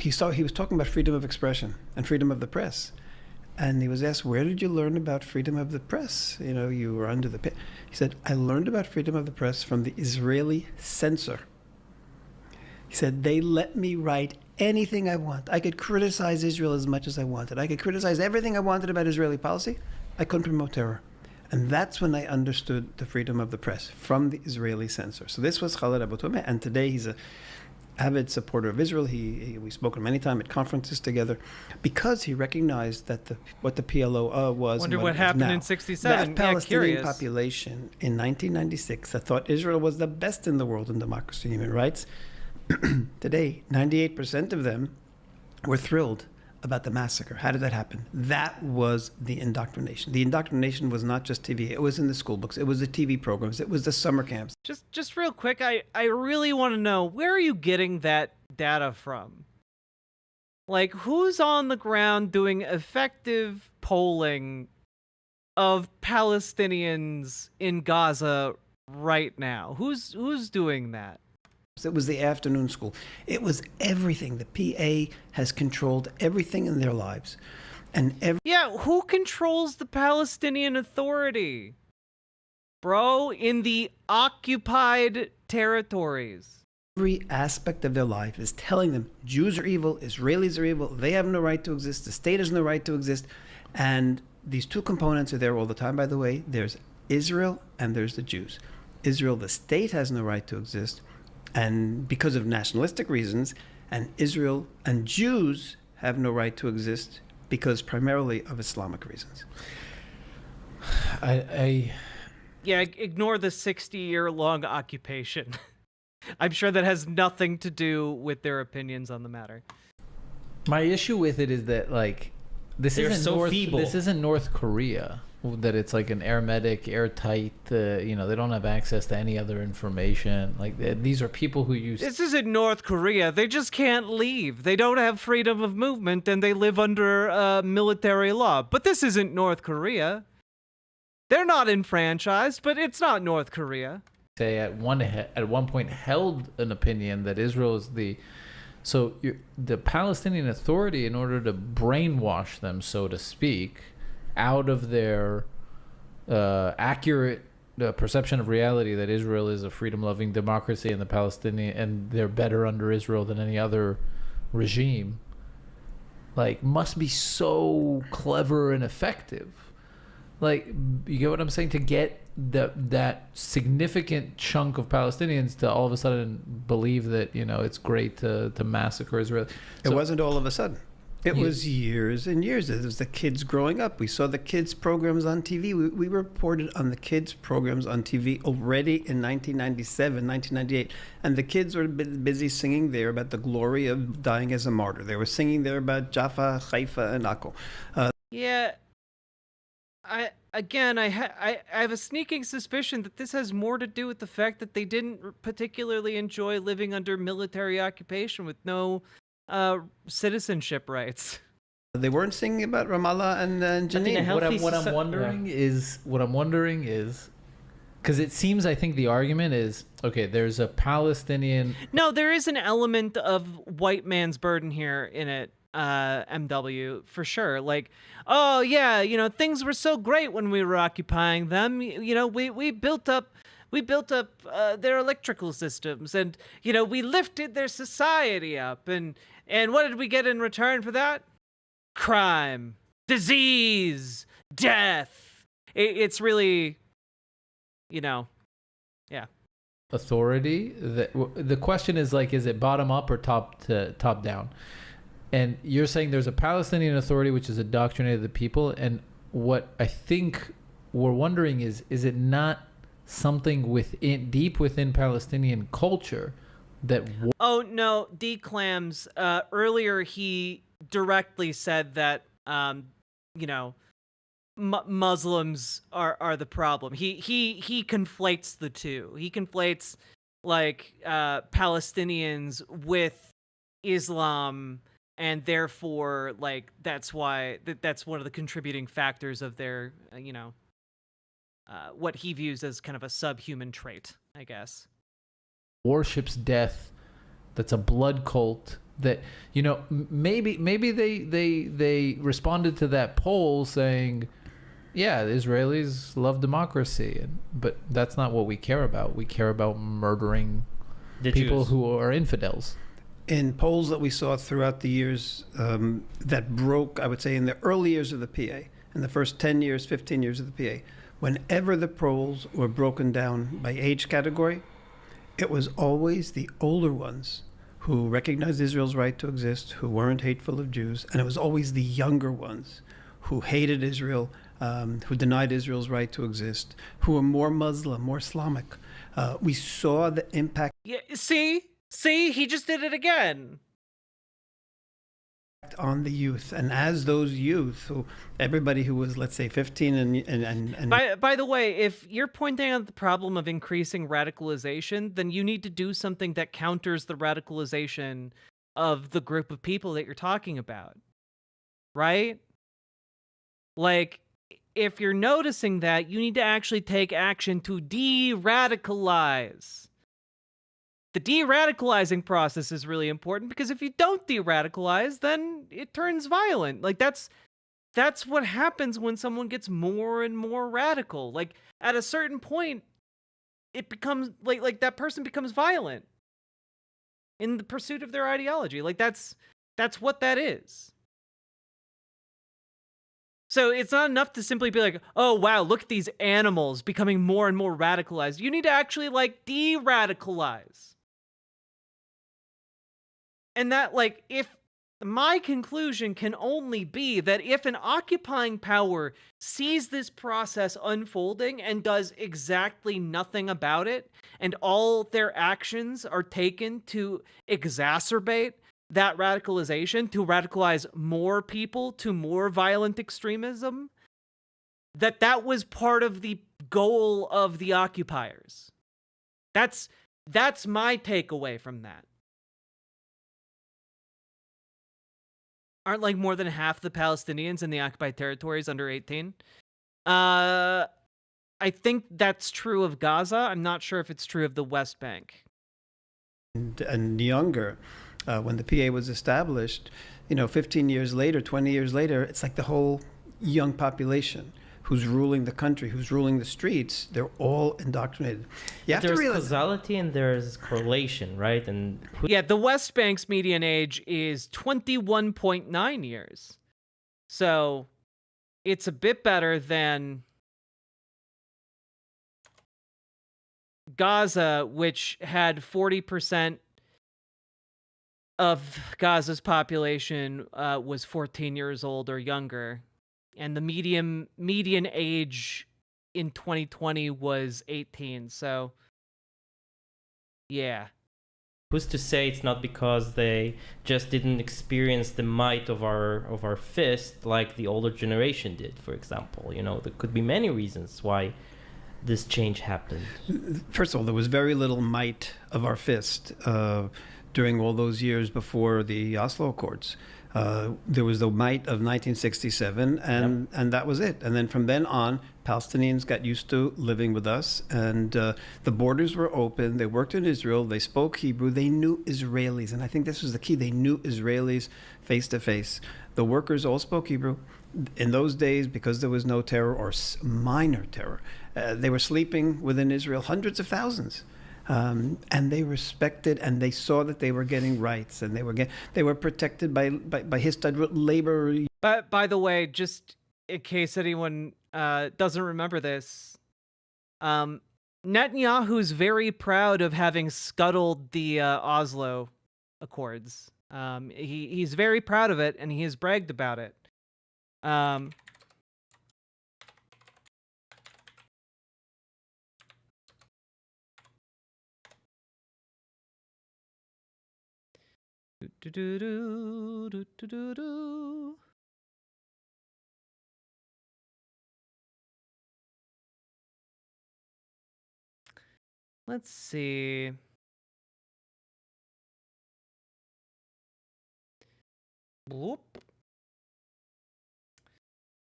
was talking about freedom of expression and freedom of the press. And he was asked, where did you learn about freedom of the press? You were under the pit. He said, I learned about freedom of the press from the Israeli censor. He said, they let me write anything I want. I could criticize Israel as much as I wanted. I could criticize everything I wanted about Israeli policy. I couldn't promote terror. And that's when I understood the freedom of the press, from the Israeli censor. So this was Khaled Abu Toameh, and today he's a avid supporter of Israel. We've spoken many times at conferences together because he recognized that what the PLO was. Wonder what happened in 67. That Palestinian population in 1996 that thought Israel was the best in the world in democracy and human rights. Today, 98% of them were thrilled about the massacre. How did that happen? That was the indoctrination. The indoctrination was not just TV. It was in the school books. It was the TV programs. It was the summer camps. Just real quick, I really want to know, where are you getting that data from? Like, who's on the ground doing effective polling of Palestinians in Gaza right now? Who's doing that? It was the afternoon school. It was everything. The PA has controlled everything in their lives. Yeah, who controls the Palestinian Authority? Bro, in the occupied territories. Every aspect of their life is telling them Jews are evil, Israelis are evil, they have no right to exist, the state has no right to exist. And these two components are there all the time, by the way. There's Israel and there's the Jews. Israel, the state, has no right to exist, and because of nationalistic reasons, and Israel and Jews have no right to exist because primarily of Islamic reasons. Yeah, ignore the 60-year-long occupation. I'm sure that has nothing to do with their opinions on the matter. My issue with it is that, like, this isn't North Korea. That it's like an hermetic, airtight, they don't have access to any other information. Like, these are people who use... This isn't North Korea. They just can't leave. They don't have freedom of movement, and they live under military law. But this isn't North Korea. They're not enfranchised, but it's not North Korea. Say at one point held an opinion that Israel is the Palestinian Authority, in order to brainwash them, so to speak, out of their accurate perception of reality that Israel is a freedom-loving democracy and the Palestinian and they're better under Israel than any other regime, like, must be so clever and effective. Like, you get what I'm saying? To get that significant chunk of Palestinians to all of a sudden believe that, you know, it's great to massacre Israel. It wasn't all of a sudden. It was years and years. It was the kids growing up. We saw the kids' programs on TV. We reported on the kids' programs on TV already in 1997, 1998. And the kids were busy singing there about the glory of dying as a martyr. They were singing there about Jaffa, Haifa, and Akko. Yeah. I have a sneaking suspicion that this has more to do with the fact that they didn't particularly enjoy living under military occupation with no citizenship rights. They weren't singing about Ramallah and Jenin. What I'm wondering is, because it seems, I think the argument is, okay, there's a Palestinian. No, there is an element of white man's burden here in it. MW, for sure. Like, oh yeah, you know, things were so great when we were occupying them. You know, we built up their electrical systems, and, you know, we lifted their society up, and what did we get in return for that? Crime, disease, death. It's really, you know, yeah. Authority. The question is, like, is it bottom up or top down? And you're saying there's a Palestinian Authority which is indoctrinated the people, and what I think we're wondering is it not something deep within Palestinian culture that... Oh no, D. Clams, earlier he directly said that you know, Muslims are the problem. He conflates the two. He conflates, like, Palestinians with Islam, and therefore, like, that's why that's one of the contributing factors of their, you know, what he views as kind of a subhuman trait, I guess. Worships death. That's a blood cult. That, you know, maybe they responded to that poll saying, yeah, the Israelis love democracy, but that's not what we care about. We care about murdering people who are infidels. In polls that we saw throughout the years that broke, I would say, in the early years of the PA, in the first 10 years, 15 years of the PA, whenever the polls were broken down by age category, it was always the older ones who recognized Israel's right to exist, who weren't hateful of Jews, and it was always the younger ones who hated Israel, who denied Israel's right to exist, who were more Muslim, more Islamic. We saw the impact. Yeah, See, he just did it again. On the youth, and as those youth, everybody who was, let's say, 15 and By the way, if you're pointing out the problem of increasing radicalization, then you need to do something that counters the radicalization of the group of people that you're talking about, right? Like, if you're noticing that, you need to actually take action to de-radicalize. The de-radicalizing process is really important, because if you don't de-radicalize, then it turns violent. Like, that's what happens when someone gets more and more radical. Like, at a certain point, it becomes like that person becomes violent in the pursuit of their ideology. Like, that's what that is. So it's not enough to simply be like, oh wow, look at these animals becoming more and more radicalized. You need to actually, like, de-radicalize. And that, like, if my conclusion can only be that if an occupying power sees this process unfolding and does exactly nothing about it, and all their actions are taken to exacerbate that radicalization, to radicalize more people to more violent extremism, that was part of the goal of the occupiers. That's my takeaway from that. Aren't, like, more than half the Palestinians in the occupied territories under 18? I think that's true of Gaza. I'm not sure if it's true of the West Bank. And younger, when the PA was established, 15 years later, 20 years later, it's like the whole young population who's ruling the country, who's ruling the streets, they're all indoctrinated. You have to There's realize causality and there's correlation, right? And yeah, the West Bank's median age is 21.9 years. So it's a bit better than Gaza, which had 40% of Gaza's population was 14 years old or younger. And the median age in 2020 was 18. So, yeah. who's to say it's not because they just didn't experience the might of our fist like the older generation did, for example? There could be many reasons why this change happened. First of all, there was very little might of our fist during all those years before the Oslo Accords. There was the might of 1967, and that was it. And then from then on, Palestinians got used to living with us, and the borders were open. They worked in Israel. They spoke Hebrew. They knew Israelis, and I think this was the key. They knew Israelis face to face. The workers all spoke Hebrew. In those days, because there was no terror or minor terror, they were sleeping within Israel, hundreds of thousands. And they respected, and they saw that they were getting rights, and they were protected by Histadrut labor. But by the way, just in case anyone doesn't remember this, Netanyahu's very proud of having scuttled the Oslo Accords. He's very proud of it, and he has bragged about it. Let's see. Whoop.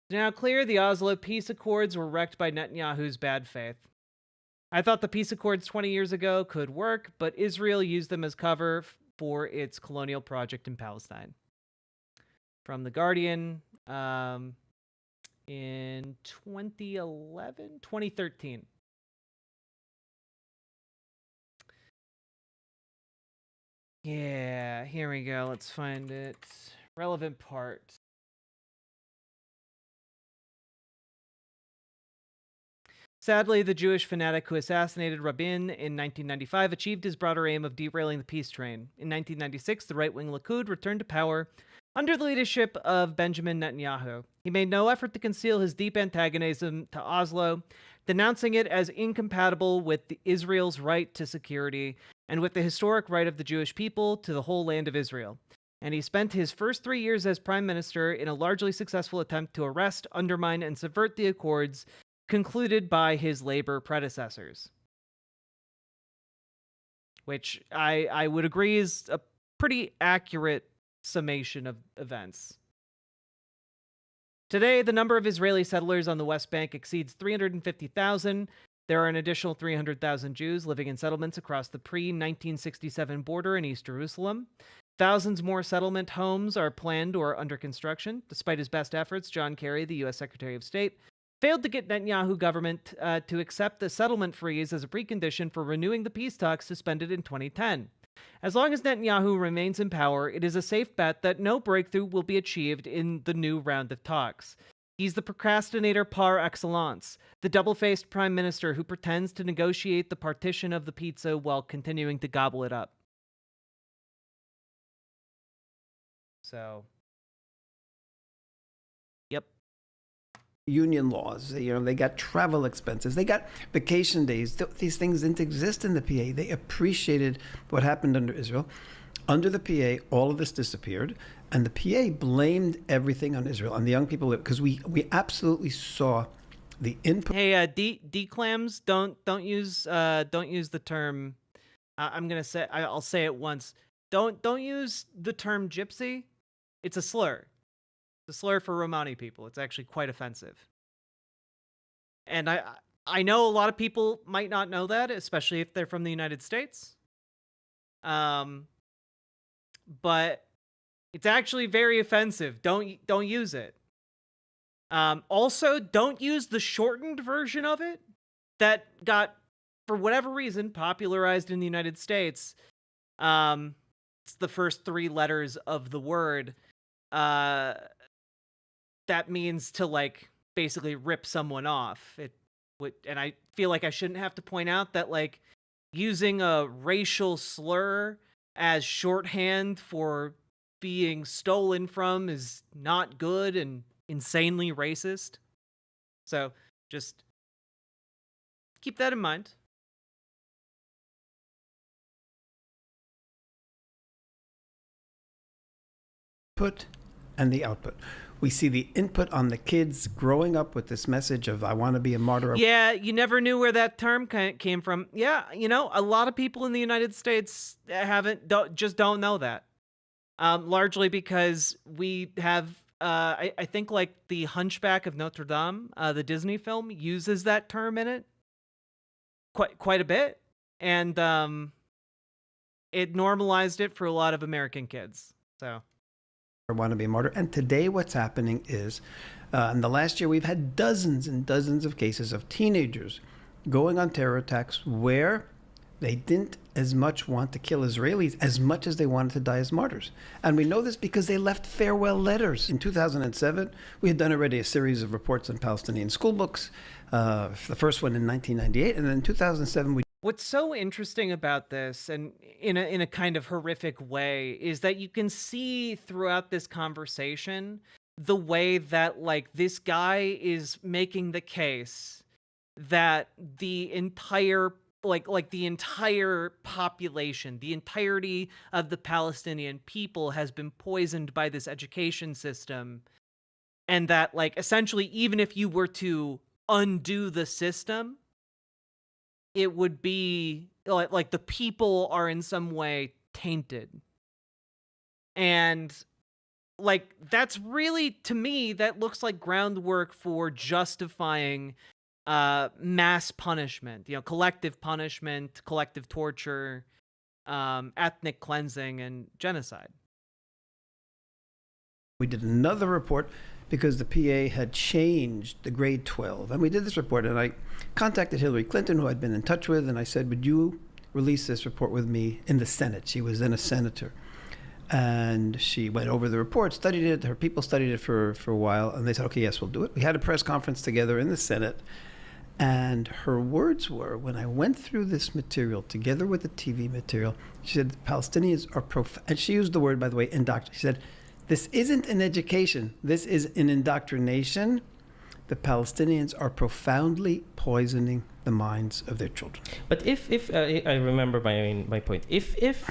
Now clear, the Oslo peace accords were wrecked by Netanyahu's bad faith. I thought the peace accords 20 years ago could work, but Israel used them as cover for its colonial project in Palestine. From The Guardian, in 2013. Yeah, here we go. Let's find it. Relevant part. Sadly, the Jewish fanatic who assassinated Rabin in 1995 achieved his broader aim of derailing the peace train. In 1996, the right-wing Likud returned to power under the leadership of Benjamin Netanyahu. He made no effort to conceal his deep antagonism to Oslo, denouncing it as incompatible with Israel's right to security and with the historic right of the Jewish people to the whole land of Israel. And he spent his first 3 years as prime minister in a largely successful attempt to arrest, undermine, and subvert the accords concluded by his labor predecessors. Which I would agree is a pretty accurate summation of events. Today, the number of Israeli settlers on the West Bank exceeds 350,000. There are an additional 300,000 Jews living in settlements across the pre-1967 border in East Jerusalem. Thousands more settlement homes are planned or under construction. Despite his best efforts, John Kerry, the U.S. Secretary of State, failed to get Netanyahu government to accept the settlement freeze as a precondition for renewing the peace talks suspended in 2010. As long as Netanyahu remains in power, it is a safe bet that no breakthrough will be achieved in the new round of talks. He's the procrastinator par excellence, the double-faced prime minister who pretends to negotiate the partition of the pizza while continuing to gobble it up. So, yep. Union laws, they got travel expenses, they got vacation days. These things didn't exist in the PA. They appreciated what happened under Israel. Under the PA, all of this disappeared, and the PA blamed everything on Israel, on the young people, because we absolutely saw the input. Hey, declams, don't use the term. I'll say it once. Don't use the term gypsy. It's a slur. It's a slur for Romani people. It's actually quite offensive. And I know a lot of people might not know that, especially if they're from the United States. But it's actually very offensive. Don't use it. Also, don't use the shortened version of it that got, for whatever reason, popularized in the United States. It's the first 3 letters of the word. That means to, like, basically rip someone off. And I feel like I shouldn't have to point out that, like, using a racial slur as shorthand for being stolen from is not good and insanely racist. So just keep that in mind. Input and the output. We see the input on the kids growing up with this message of, I want to be a martyr. Yeah, you never knew where that term came from. Yeah, a lot of people in the United States just don't know that. Largely because we have, I think, like, the Hunchback of Notre Dame, the Disney film, uses that term in it quite a bit. And it normalized it for a lot of American kids. So I want to be a martyr. And today what's happening is, in the last year, we've had dozens and dozens of cases of teenagers going on terror attacks where they didn't as much want to kill Israelis as much as they wanted to die as martyrs. And we know this because they left farewell letters. In 2007, we had done already a series of reports on Palestinian school books, the first one in 1998. And then in 2007, we... What's so interesting about this, and in a kind of horrific way, is that you can see throughout this conversation the way that, like, this guy is making the case that the entire the entire population, the entirety of the Palestinian people has been poisoned by this education system, and that, like, essentially, even if you were to undo the system, it would be like the people are in some way tainted. And, like, that's really, to me, that looks like groundwork for justifying mass punishment, collective punishment, collective torture, ethnic cleansing, and genocide. We did another report because the PA had changed the grade 12. And we did this report, and I contacted Hillary Clinton, who I'd been in touch with, and I said, would you release this report with me in the Senate? She was then a senator. And she went over the report, studied it. Her people studied it for a while, and they said, okay, yes, we'll do it. We had a press conference together in the Senate, and her words were, when I went through this material together with the TV material, she said, the Palestinians are and she used the word, by the way, indoctrination. She said, this isn't an education. This is an indoctrination. The Palestinians are profoundly poisoning the minds of their children. But if I remember my point, if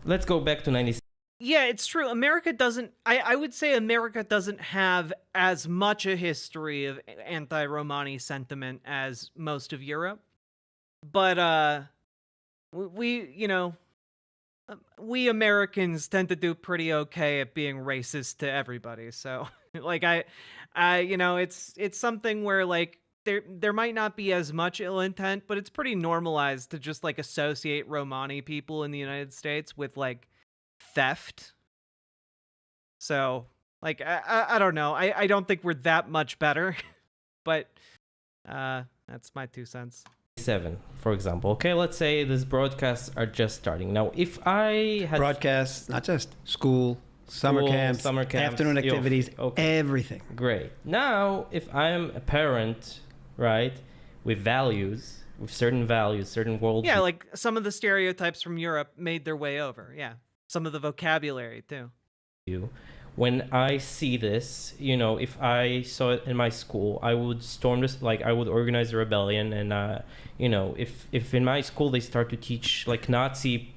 let's go back to 96. Yeah, it's true. America doesn't, I would say America doesn't have as much a history of anti-Romani sentiment as most of Europe. But we Americans tend to do pretty okay at being racist to everybody. So, like, it's something where, like, there might not be as much ill intent, but it's pretty normalized to just, like, associate Romani people in the United States with, like, theft. So, like, I don't know. I don't think we're that much better, but that's my 2 cents. 7, for example. Okay, let's say these broadcasts are just starting. Now, if I had... Broadcasts, not just school, summer camps, afternoon activities, everything. Great. Now, if I'm a parent, right, with values, with certain values, certain world... Yeah, like some of the stereotypes from Europe made their way over, yeah. Some of the vocabulary, too. When I see this, if I saw it in my school, I would storm this, like, I would organize a rebellion, and if in my school they start to teach, like, Nazi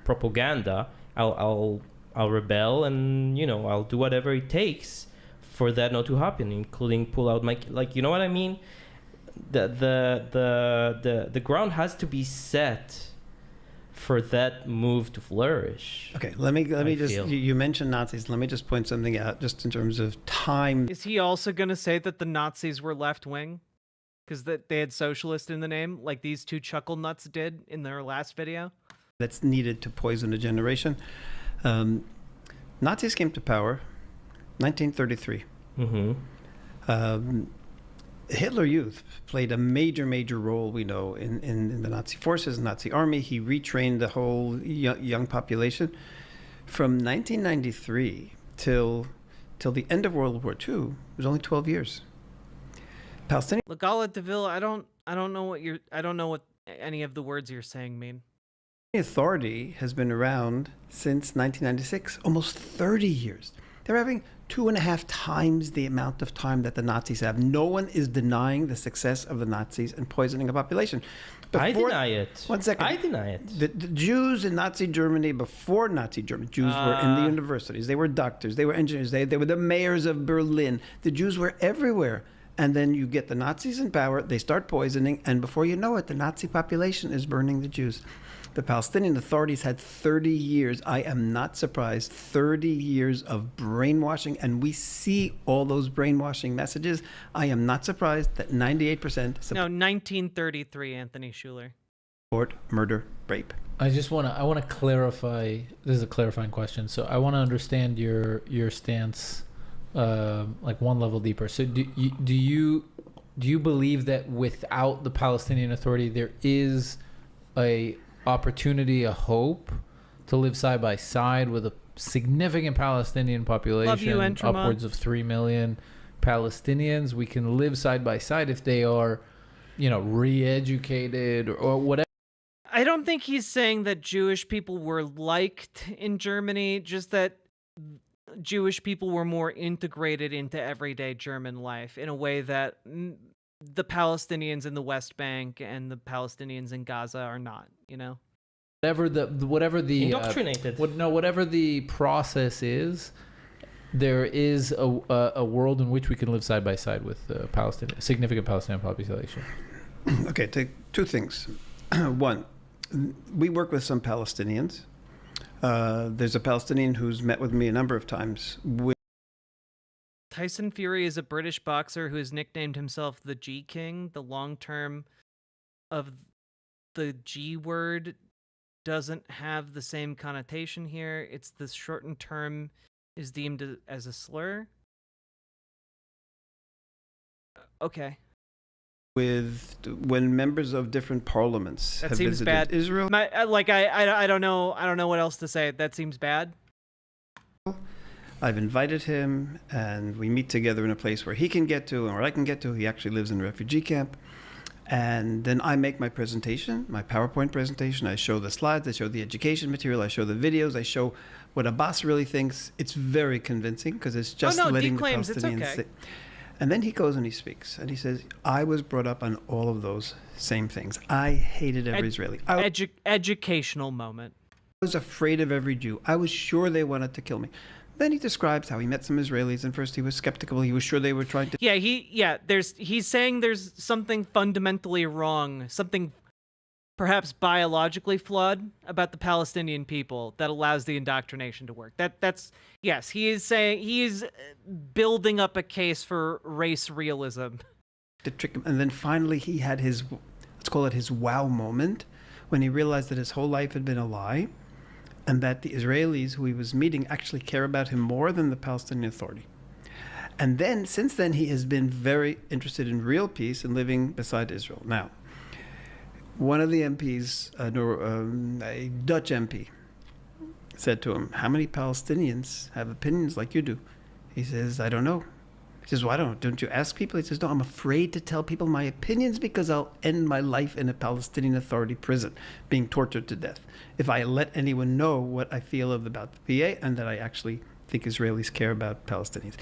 propaganda, I'll rebel, and I'll do whatever it takes for that not to happen, including pull out my, like, you know what I mean? The ground has to be set for that move to flourish. Okay, let me just, you mentioned Nazis. Let me just point something out, just in terms of time. Is he also going to say that the Nazis were left-wing? because they had socialist in the name, like these two chuckle nuts did in their last video. That's needed to poison a generation. Nazis came to power 1933. Hitler Youth played a major role, we know, in the Nazi forces, Nazi army. He retrained the whole young population. From 1993 till the end of World War II, it was only 12 years. Palestinian. Look, Gala Deville, I don't know what any of the words you're saying mean. Authority has been around since 1996, almost 30 years. They're having 2.5 times the amount of time that the Nazis have. No one is denying the success of the Nazis in poisoning a population. I deny it. 1 second. I deny it. The Jews in Nazi Germany, before Nazi Germany, Jews were in the universities. They were doctors. They were engineers. They were the mayors of Berlin. The Jews were everywhere. And then you get the Nazis in power. They start poisoning. And before you know it, the Nazi population is burning the Jews. The Palestinian authorities had 30 years. I am not surprised. 30 years of brainwashing. And we see all those brainwashing messages. I am not surprised that 98% No, 1933, Anthony Schuler. Support murder, rape. I want to clarify. This is a clarifying question. So I want to understand your stance, like one level deeper. So do you believe that without the Palestinian Authority, there is a opportunity, a hope to live side by side with a significant Palestinian population, Love you, Entrama. upwards of 3 million Palestinians? We can live side by side if they are, re-educated or whatever. I don't think he's saying that Jewish people were liked in Germany, just that Jewish people were more integrated into everyday German life in a way that the Palestinians in the West Bank and the Palestinians in Gaza are not, Whatever the indoctrinated. Whatever the process is, there is a world in which we can live side by side with significant Palestinian population. Okay, take two things. One, we work with some Palestinians. There's a Palestinian who's met with me a number of times. Tyson Fury is a British boxer who has nicknamed himself the G King. The long term of the G word doesn't have the same connotation here. It's the shortened term is deemed as a slur. Okay. When members of different parliaments That have seems visited bad. Israel. I don't know what else to say. That seems bad. I've invited him, and we meet together in a place where he can get to and where I can get to. He actually lives in a refugee camp. And then I make my presentation, my PowerPoint presentation. I show the slides, I show the education material, I show the videos, I show what Abbas really thinks. It's very convincing because it's just letting the claims, Palestinians it's okay. say. And then he goes and he speaks, and he says, I was brought up on all of those same things. I hated every Israeli. Educational moment. I was afraid of every Jew. I was sure they wanted to kill me. Then he describes how he met some Israelis, and first he was skeptical. He was sure they were trying to... He's saying there's something fundamentally wrong, something perhaps biologically flawed about the Palestinian people that allows the indoctrination to work. Yes, he is saying, he is building up a case for race realism. To trick him. And then finally he had his, let's call it his wow moment, when he realized that his whole life had been a lie, and that the Israelis who he was meeting actually care about him more than the Palestinian Authority. And then, since then, he has been very interested in real peace and living beside Israel. Now, one of the MPs, a Dutch MP, said to him, how many Palestinians have opinions like you do? He says, I don't know. He says, well, don't you ask people? He says, no, I'm afraid to tell people my opinions because I'll end my life in a Palestinian Authority prison, being tortured to death, if I let anyone know what I feel about the PA and that I actually think Israelis care about Palestinians.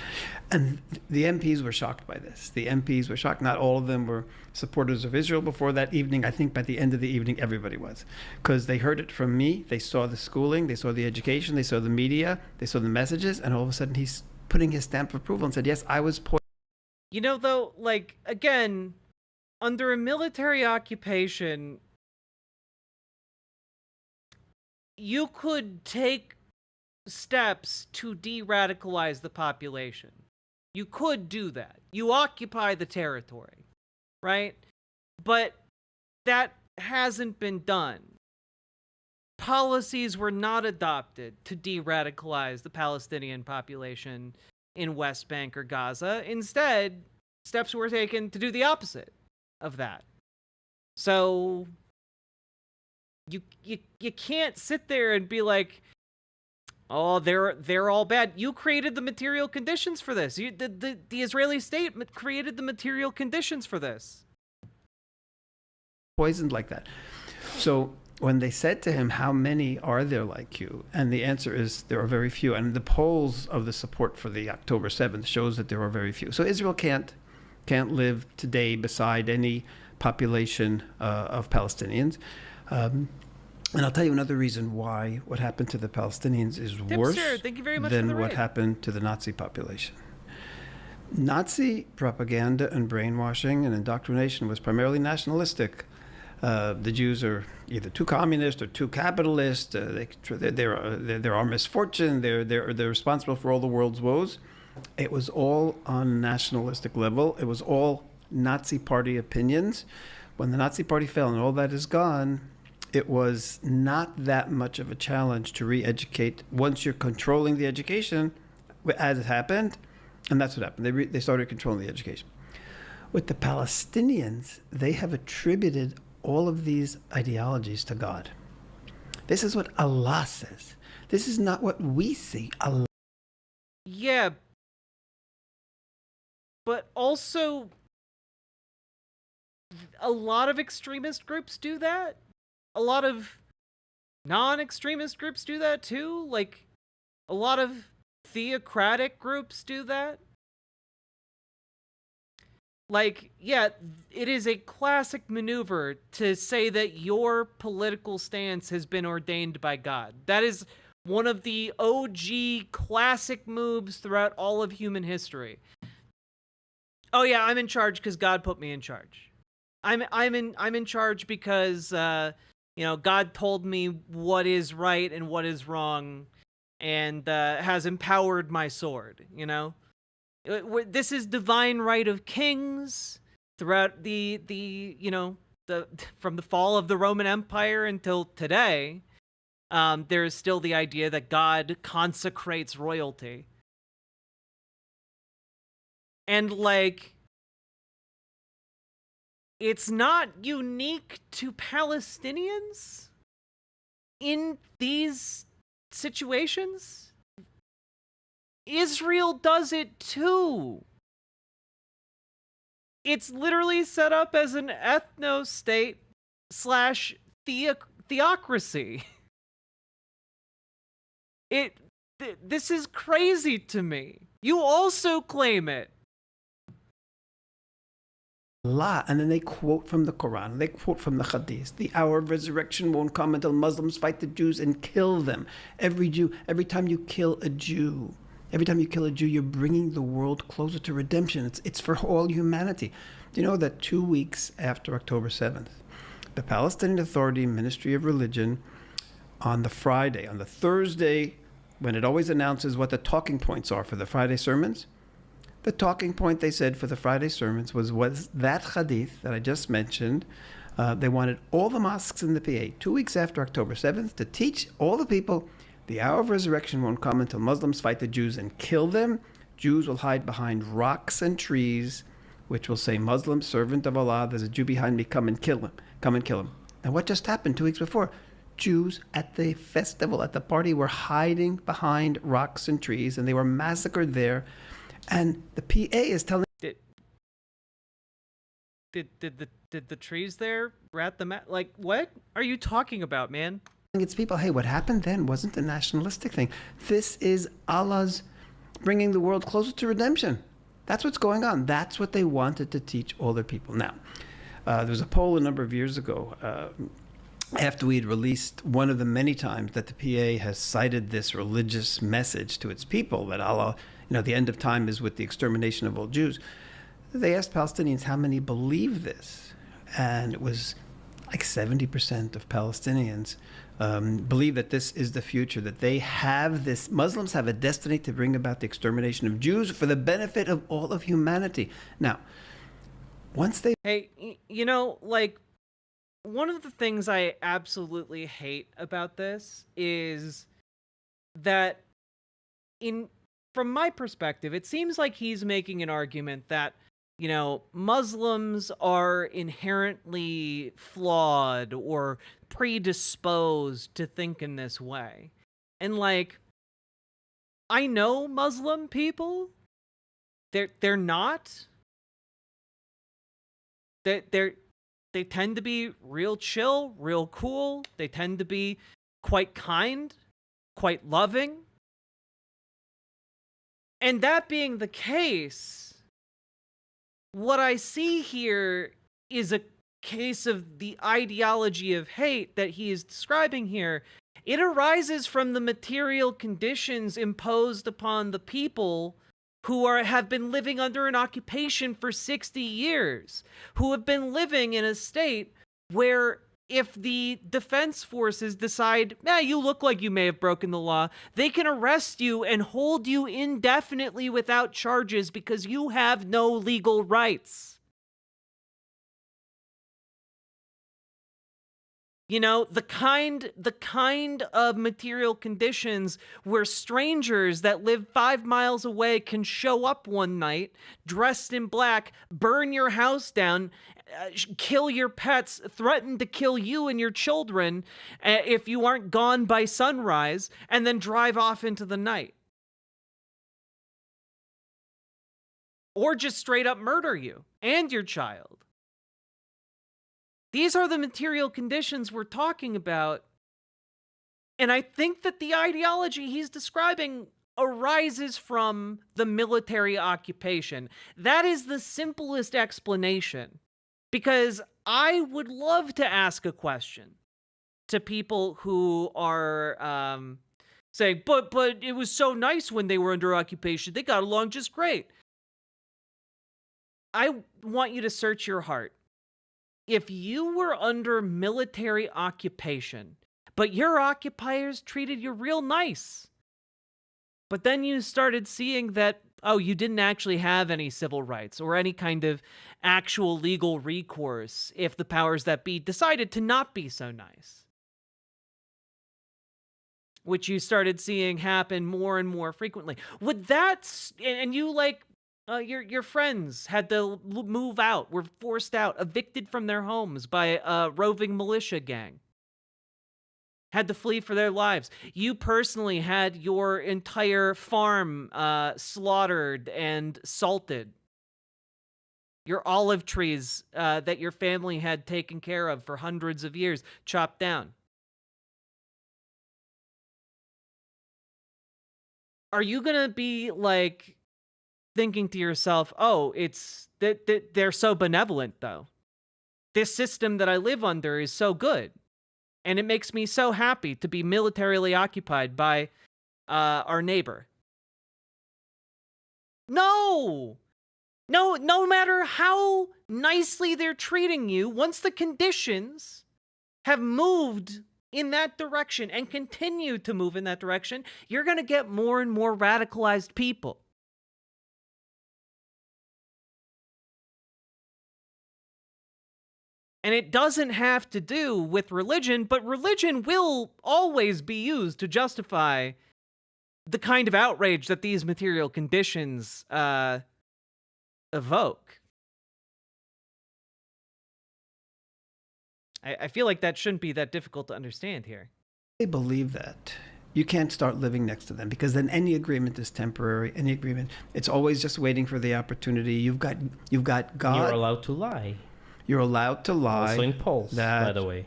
And the MPs were shocked by this. The MPs were shocked. Not all of them were supporters of Israel before that evening. I think by the end of the evening, everybody was. Because they heard it from me. They saw the schooling. They saw the education. They saw the media. They saw the messages. And all of a sudden, he's putting his stamp of approval and said, yes, I was poisoned. Though, again, under a military occupation, you could take steps to de-radicalize the population. You could do that. You occupy the territory. right? But that hasn't been done. Policies were not adopted to de-radicalize the Palestinian population in West Bank or Gaza. Instead, steps were taken to do the opposite of that. So you can't sit there and be like, oh, they're all bad. You created the material conditions for this. The Israeli state created the material conditions for this. Poisoned like that. So when they said to him, how many are there like you? And the answer is there are very few. And the polls of the support for the October 7th shows that there are very few. So Israel can't live today beside any population of Palestinians. And I'll tell you another reason why what happened to the Palestinians is worse Thank you very much than for the what raid. happened to the Nazi population. Nazi propaganda and brainwashing and indoctrination was primarily nationalistic. The Jews are either too communist or too capitalist. They're our misfortune. They're responsible for all the world's woes. It was all on nationalistic level. It was all Nazi Party opinions. When the Nazi Party fell and all that is gone, it was not that much of a challenge to re-educate once you're controlling the education, as it happened, and that's what happened. They started controlling the education. With the Palestinians, they have attributed all of these ideologies to God. This is what Allah says. This is not what we see. Allah. Yeah. But also, a lot of extremist groups do that. A lot of non-extremist groups do that too. Like, a lot of theocratic groups do that. Like, yeah, it is a classic maneuver to say that your political stance has been ordained by God. That is one of the OG classic moves throughout all of human history. Oh yeah, I'm in charge because God put me in charge. I'm in charge because God told me what is right and what is wrong, and has empowered my sword. This is divine right of kings throughout the from the fall of the Roman Empire until today. There is still the idea that God consecrates royalty. And it's not unique to Palestinians in these situations. Israel does it too. It's literally set up as an ethno-state / theocracy. This is crazy to me. You also claim it. Allah, and then they quote from the Quran, they quote from the Hadith. The hour of resurrection won't come until Muslims fight the Jews and kill them. Every time you kill a Jew, you're bringing the world closer to redemption. It's for all humanity. Do you know that 2 weeks after October 7th, the Palestinian Authority Ministry of Religion, on the Thursday, when it always announces what the talking points are for the Friday sermons, the talking point they said for the Friday sermons was that hadith that I just mentioned. They wanted all the mosques in the PA 2 weeks after October 7th to teach all the people the hour of resurrection won't come until Muslims fight the Jews and kill them. Jews will hide behind rocks and trees, which will say, Muslim, servant of Allah, there's a Jew behind me, come and kill him. Come and kill him. Now what just happened 2 weeks before? Jews at the festival, at the party, were hiding behind rocks and trees, and they were massacred there. And the PA is telling... Did the trees there rat them out? Like, what are you talking about, man? It's people, hey, what happened then wasn't a nationalistic thing. This is Allah's bringing the world closer to redemption. That's what's going on. That's what they wanted to teach all their people. Now, there was a poll a number of years ago, after we had released one of the many times that the PA has cited this religious message to its people, that Allah, the end of time is with the extermination of all Jews. They asked Palestinians how many believe this, and it was like 70% of Palestinians believe that this is the future, that they have this, Muslims have a destiny to bring about the extermination of Jews for the benefit of all of humanity. Now, Once they Hey, like, one of the things I absolutely hate about this is that from my perspective, it seems like he's making an argument that, Muslims are inherently flawed or predisposed to think in this way. And like, I know Muslim people. They're not. They tend to be real chill, real cool. They tend to be quite kind, quite loving. And that being the case, what I see here is a case of the ideology of hate that he is describing here. It arises from the material conditions imposed upon the people who have been living under an occupation for 60 years, who have been living in a state where if the defense forces decide, you look like you may have broken the law, they can arrest you and hold you indefinitely without charges because you have no legal rights. The kind of material conditions where strangers that live 5 miles away can show up one night, dressed in black, burn your house down, kill your pets, threaten to kill you and your children if you aren't gone by sunrise, and then drive off into the night. Or just straight up murder you and your child. These are the material conditions we're talking about. And I think that the ideology he's describing arises from the military occupation. That is the simplest explanation. Because I would love to ask a question to people who are saying, but it was so nice when they were under occupation. They got along just great. I want you to search your heart. If you were under military occupation, but your occupiers treated you real nice, but then you started seeing that, you didn't actually have any civil rights or any kind of actual legal recourse if the powers that be decided to not be so nice, which you started seeing happen more and more frequently. Would that, and you your friends had to move out, were forced out, evicted from their homes by a roving militia gang, had to flee for their lives. You personally had your entire farm slaughtered and salted. Your olive trees that your family had taken care of for hundreds of years, chopped down. Are you gonna be like thinking to yourself, it's that they're so benevolent though. This system that I live under is so good. And it makes me so happy to be militarily occupied by our neighbor. No, no matter how nicely they're treating you, once the conditions have moved in that direction and continue to move in that direction, you're going to get more and more radicalized people. And it doesn't have to do with religion, but religion will always be used to justify the kind of outrage that these material conditions evoke. I feel like that shouldn't be that difficult to understand here. They believe that. You can't start living next to them because then any agreement is temporary. Any agreement, it's always just waiting for the opportunity. You've got God. You're allowed to lie. You're allowed to lie. Also in polls, by the way.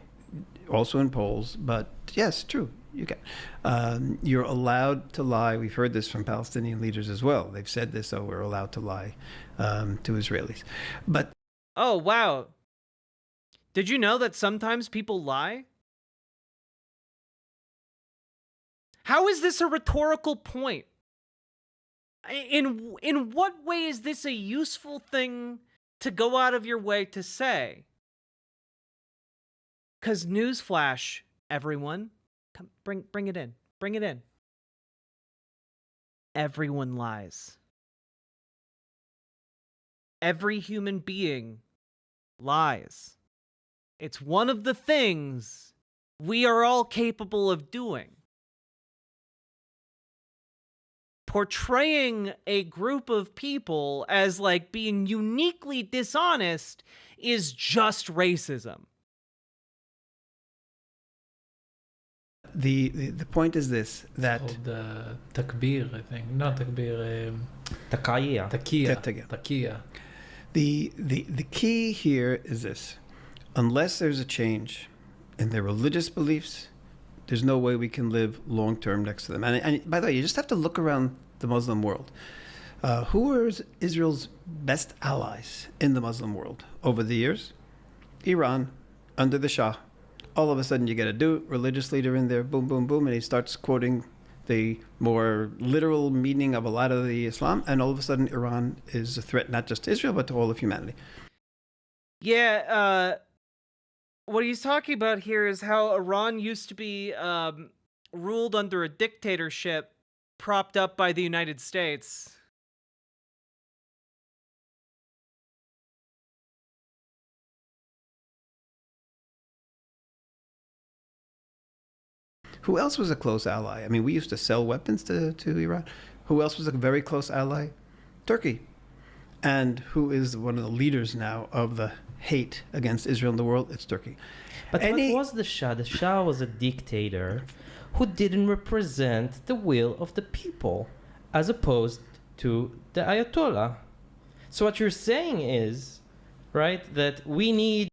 Also in polls, but yes, true. You can. You're allowed to lie. We've heard this from Palestinian leaders as well. They've said this, we're allowed to lie to Israelis. But oh, wow. Did you know that sometimes people lie? How is this a rhetorical point? In what way is this a useful thing to go out of your way to say? Because newsflash, everyone. Come, bring it in. Bring it in. Everyone lies. Every human being lies. It's one of the things we are all capable of doing. Portraying a group of people as like being uniquely dishonest is just racism. The point is this, that The takbir, I think. Not takbir. Takiya. Takiya. the key here is this: unless there's a change in their religious beliefs, there's no way we can live long term next to them. And by the way, you just have to look around the Muslim world. Who are Israel's best allies in the Muslim world over the years? Iran, under the Shah. All of a sudden, you get a religious leader in there, boom, boom, boom, and he starts quoting the more literal meaning of a lot of the Islam, and all of a sudden, Iran is a threat not just to Israel, but to all of humanity. Yeah, what he's talking about here is how Iran used to be ruled under a dictatorship propped up by the United States. Who else was a close ally? I mean, we used to sell weapons to Iran. Who else was a very close ally? Turkey. And who is one of the leaders now of the hate against Israel in the world? It's Turkey. But what was the Shah? The Shah was a dictator who didn't represent the will of the people, as opposed to the Ayatollah. So what you're saying is, right, that we need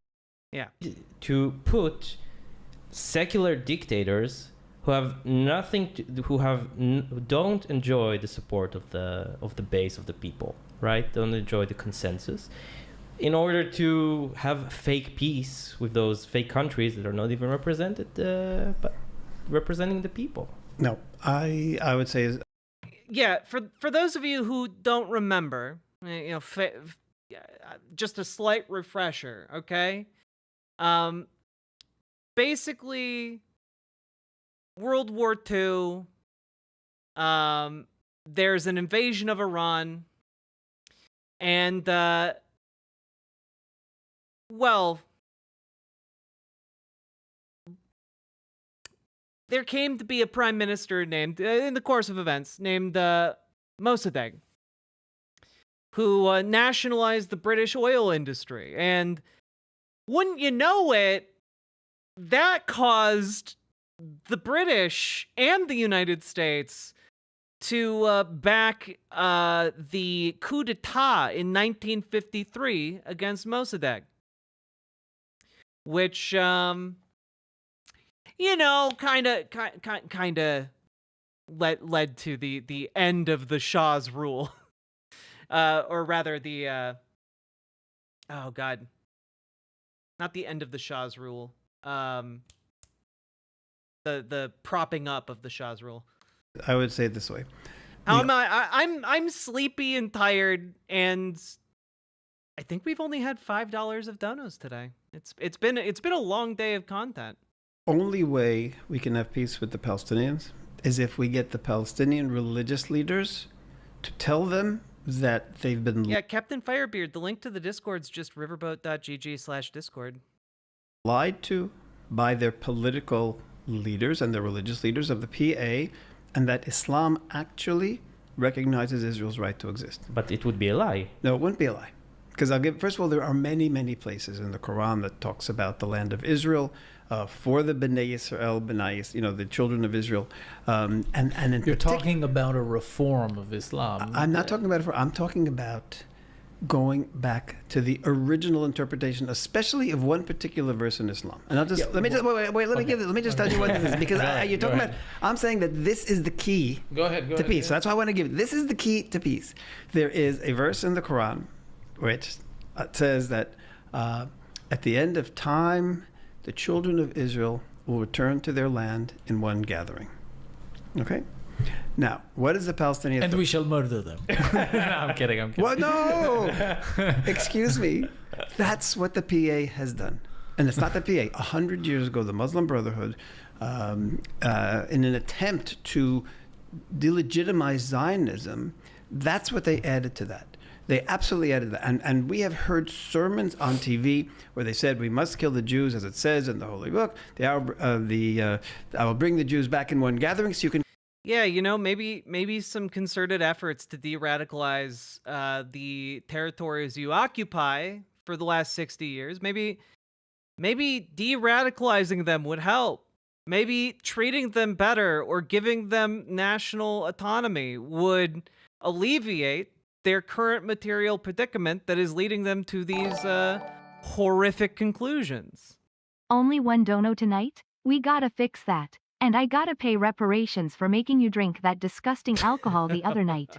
to put secular dictators who have nothing to, who don't enjoy the support of the base of the people, right? Don't enjoy the consensus, in order to have fake peace with those fake countries that are not even represented, but representing the people. No, I would say Yeah, for those of you who don't remember, just a slight refresher, okay? Basically, World War II, there's an invasion of Iran, and, well, there came to be a prime minister named, in the course of events, named Mossadegh, who nationalized the British oil industry. And wouldn't you know it, that caused the British and the United States to back the coup d'etat in 1953 against Mossadegh, which, kind of led to the end of the Shah's rule, or rather the oh god, not the end of the Shah's rule, the propping up of the Shah's rule. I would say it this way. How am I? I'm sleepy and tired, and I think we've only had $5 of donos today. It's been a long day of content. Only way we can have peace with the Palestinians is if we get the Palestinian religious leaders to tell them that they've been Captain Firebeard, the link to the Discord's just riverboat.gg/discord. lied to by their political leaders and their religious leaders of the PA, and that Islam actually recognizes Israel's right to exist. But it would be a lie. No, it wouldn't be a lie. Because first of all, there are many, many places in the Quran that talks about the land of Israel, for the Bnei Yisrael, the children of Israel. And You're talking about a reform of Islam. I'm not talking about it. I'm talking about going back to the original interpretation, especially of one particular verse in Islam. And I'll just let me just tell you what this is, because you're talking about. I'm saying that this is the key to peace. So that's why I want to give it. This is the key to peace. There is a verse in the Quran which says that at the end of time, the children of Israel will return to their land in one gathering. Okay? Now, what is the Palestinian... And we shall murder them. No, I'm kidding. Well, no! Excuse me. That's what the PA has done. And it's not the PA. 100 years ago, the Muslim Brotherhood, in an attempt to delegitimize Zionism, that's what they added to that. They absolutely added that. And we have heard sermons on TV where they said we must kill the Jews, as it says in the Holy Book. I will bring the Jews back in one gathering so you can. Yeah, you know, maybe some concerted efforts to de-radicalize the territories you occupy for the last 60 years. Maybe de-radicalizing them would help. Maybe treating them better or giving them national autonomy would alleviate their current material predicament that is leading them to these horrific conclusions. Only one dono tonight? We gotta fix that. And I gotta pay reparations for making you drink that disgusting alcohol the other night.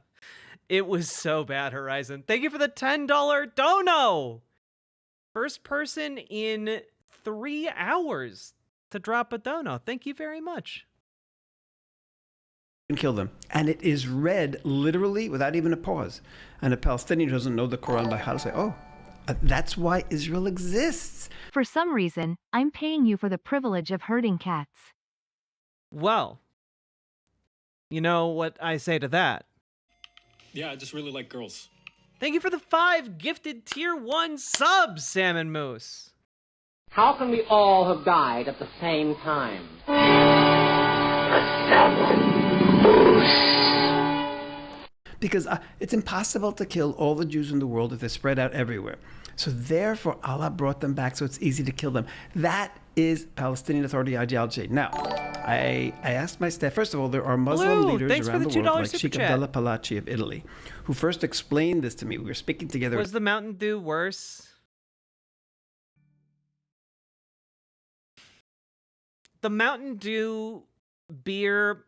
It was so bad, Horizon. Thank you for the $10 dono! First person in 3 hours to drop a dono. Thank you very much. And kill them. And it is read literally without even a pause. And a Palestinian who doesn't know the Quran by heart will say, oh, that's why Israel exists. For some reason, I'm paying you for the privilege of herding cats. Well, you know what I say to that? Yeah, I just really like girls. Thank you for the 5 gifted tier 1 subs, Salmon Moose. How can we all have died at the same time? Because it's impossible to kill all the Jews in the world if they're spread out everywhere. So therefore, Allah brought them back so it's easy to kill them. That is Palestinian Authority ideology. Now, I asked my staff, first of all, there are Muslim leaders around the world, like Sheikh Abdullah Palachi of Italy, who first explained this to me. We were speaking together. Was the Mountain Dew worse? The Mountain Dew beer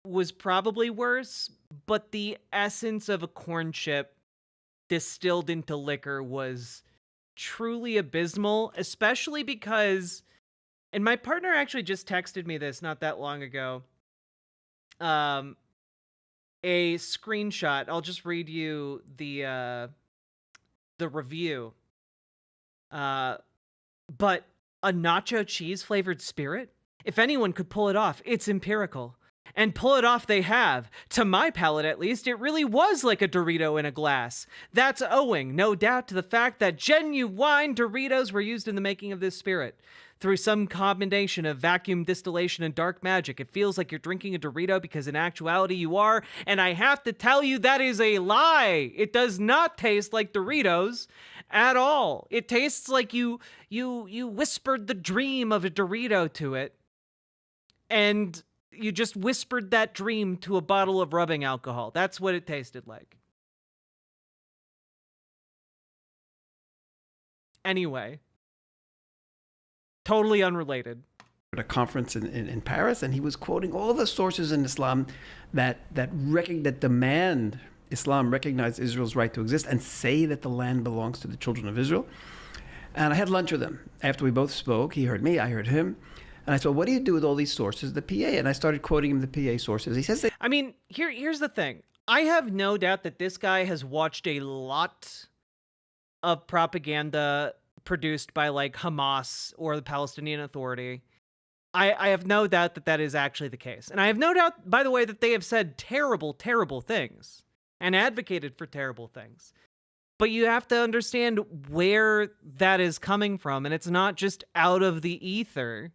was probably worse, but the essence of a corn chip distilled into liquor was truly abysmal, especially because, and my partner actually just texted me this not that long ago, a screenshot. I'll just read you the review. But a nacho cheese flavored spirit? If anyone could pull it off, it's Empirical. And pull it off they have. To my palate, at least, it really was like a Dorito in a glass. That's owing, no doubt, to the fact that genuine Doritos were used in the making of this spirit. Through some combination of vacuum distillation and dark magic, it feels like you're drinking a Dorito because in actuality you are, and I have to tell you that is a lie. It does not taste like Doritos at all. It tastes like you whispered the dream of a Dorito to it, and you just whispered that dream to a bottle of rubbing alcohol. That's what it tasted like. Anyway, totally unrelated. At a conference in Paris, and he was quoting all the sources in Islam that demand Islam recognize Israel's right to exist and say that the land belongs to the children of Israel. And I had lunch with him. After we both spoke, he heard me, I heard him. And I said, what do you do with all these sources, the PA? And I started quoting him the PA sources. He says that... I mean, here's the thing. I have no doubt that this guy has watched a lot of propaganda produced by like Hamas or the Palestinian Authority. I have no doubt that that is actually the case. And I have no doubt, by the way, that they have said terrible, terrible things and advocated for terrible things. But you have to understand where that is coming from. And it's not just out of the ether.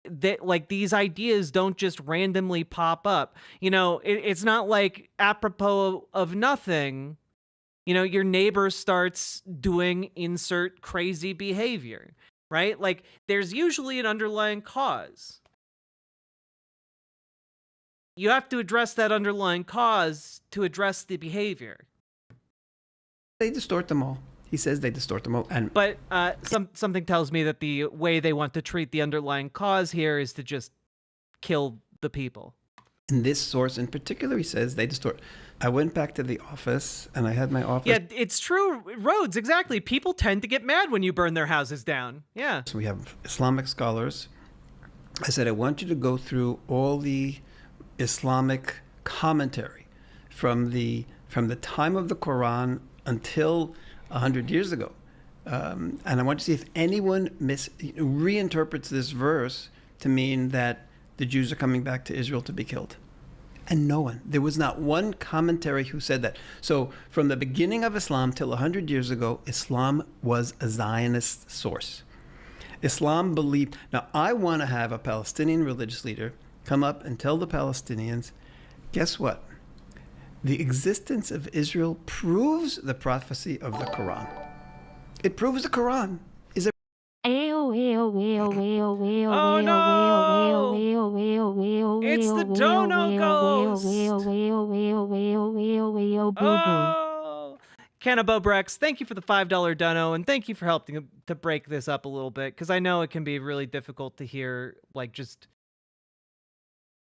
That like these ideas don't just randomly pop up. You know, it's not like apropos of nothing, you know, your neighbor starts doing insert crazy behavior, right? Like there's usually an underlying cause. You have to address that underlying cause to address the behavior. They distort them all. He says they distort them all. But something tells me that the way they want to treat the underlying cause here is to just kill the people. In this source in particular, he says they distort. I went back to the office and I had my office. Yeah, it's true. Rhodes, exactly. People tend to get mad when you burn their houses down. Yeah. So we have Islamic scholars. I said, I want you to go through all the Islamic commentary from the time of the Quran until 100 years ago. And I want to see if anyone reinterprets this verse to mean that the Jews are coming back to Israel to be killed. And no one, there was not one commentary who said that. So from the beginning of Islam till 100 years ago, Islam was a Zionist source. Islam believed, now I want to have a Palestinian religious leader come up and tell the Palestinians, guess what? The existence of Israel proves the prophecy of the Quran. It proves the Quran is a... Oh no! It's the Dono Ghost! Oh! Cannabo Brex, thank you for the $5 dono, and thank you for helping to break this up a little bit, because I know it can be really difficult to hear, like, just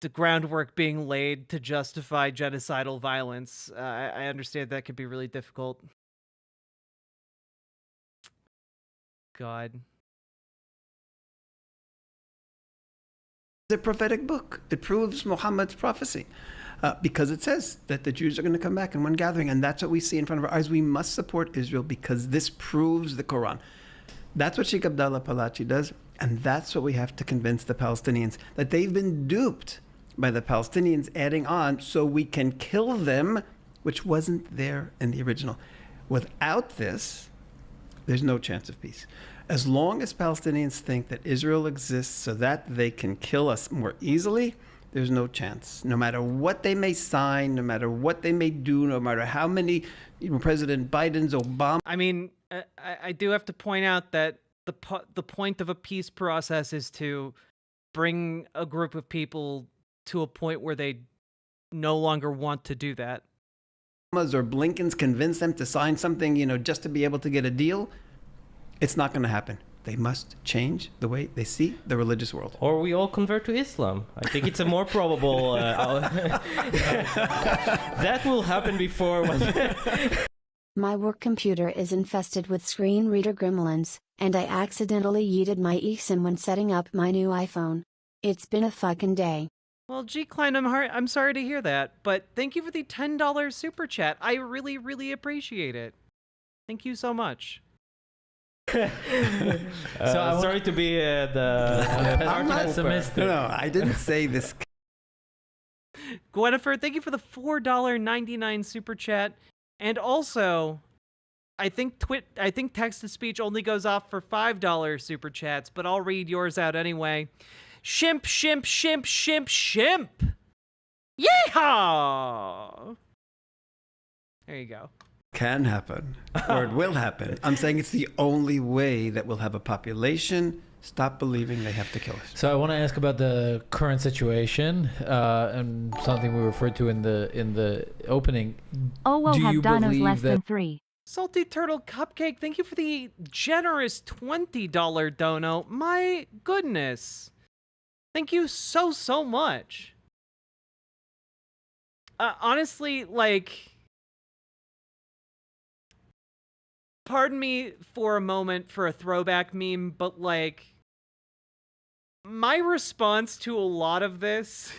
the groundwork being laid to justify genocidal violence. I understand that could be really difficult. God. It's a prophetic book. It proves Muhammad's prophecy because it says that the Jews are going to come back in one gathering, and that's what we see in front of our eyes. We must support Israel because this proves the Quran. That's what Sheikh Abdallah Palachi does, and that's what we have to convince the Palestinians, that they've been duped by the Palestinians adding on so we can kill them, which wasn't there in the original. Without this, there's no chance of peace. As long as Palestinians think that Israel exists so that they can kill us more easily, there's no chance. No matter what they may sign, no matter what they may do, no matter how many President Biden's, Obama... I mean, I do have to point out that the point of a peace process is to bring a group of people to a point where they no longer want to do that. Or Blinken's convince them to sign something, just to be able to get a deal. It's not going to happen. They must change the way they see the religious world. Or we all convert to Islam. I think it's a more probable... that will happen before... My work computer is infested with screen reader gremlins, and I accidentally yeeted my eSIM when setting up my new iPhone. It's been a fucking day. Well, G. Klein, I'm sorry to hear that, but thank you for the $10 super chat. I really, really appreciate it. Thank you so much. Sorry to be pessimistic. No, I didn't say this. Gwennifer, thank you for the $4.99 super chat. And also, I think text-to-speech only goes off for $5 super chats, but I'll read yours out anyway. Shimp, shimp, shimp, shimp, shimp! Yeehaw! There you go. Can happen, or it will happen. I'm saying it's the only way that we'll have a population stop believing they have to kill us. So I want to ask about the current situation and something we referred to in the opening. Oh, we'll have donos less than 3. Salty Turtle Cupcake, thank you for the generous $20 dono. My goodness. Thank you so much. Honestly, pardon me for a moment for a throwback meme, but my response to a lot of this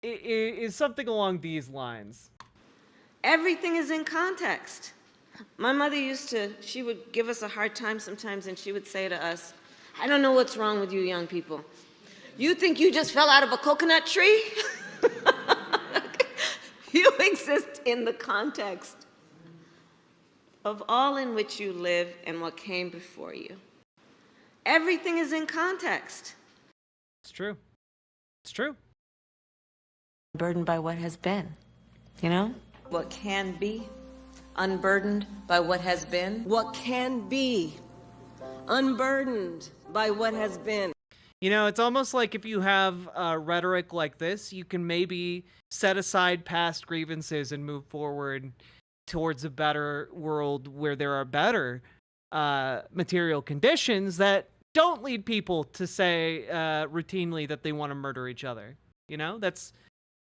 is something along these lines. Everything is in context. My mother she would give us a hard time sometimes, and she would say to us, I don't know what's wrong with you young people. You think you just fell out of a coconut tree? You exist in the context of all in which you live and what came before you. Everything is in context. It's true. It's true. Burdened by what has been, What can be, unburdened by what has been. What can be, unburdened by what has been. It's almost like if you have rhetoric like this, you can maybe set aside past grievances and move forward towards a better world where there are better material conditions that don't lead people to say routinely that they want to murder each other. That's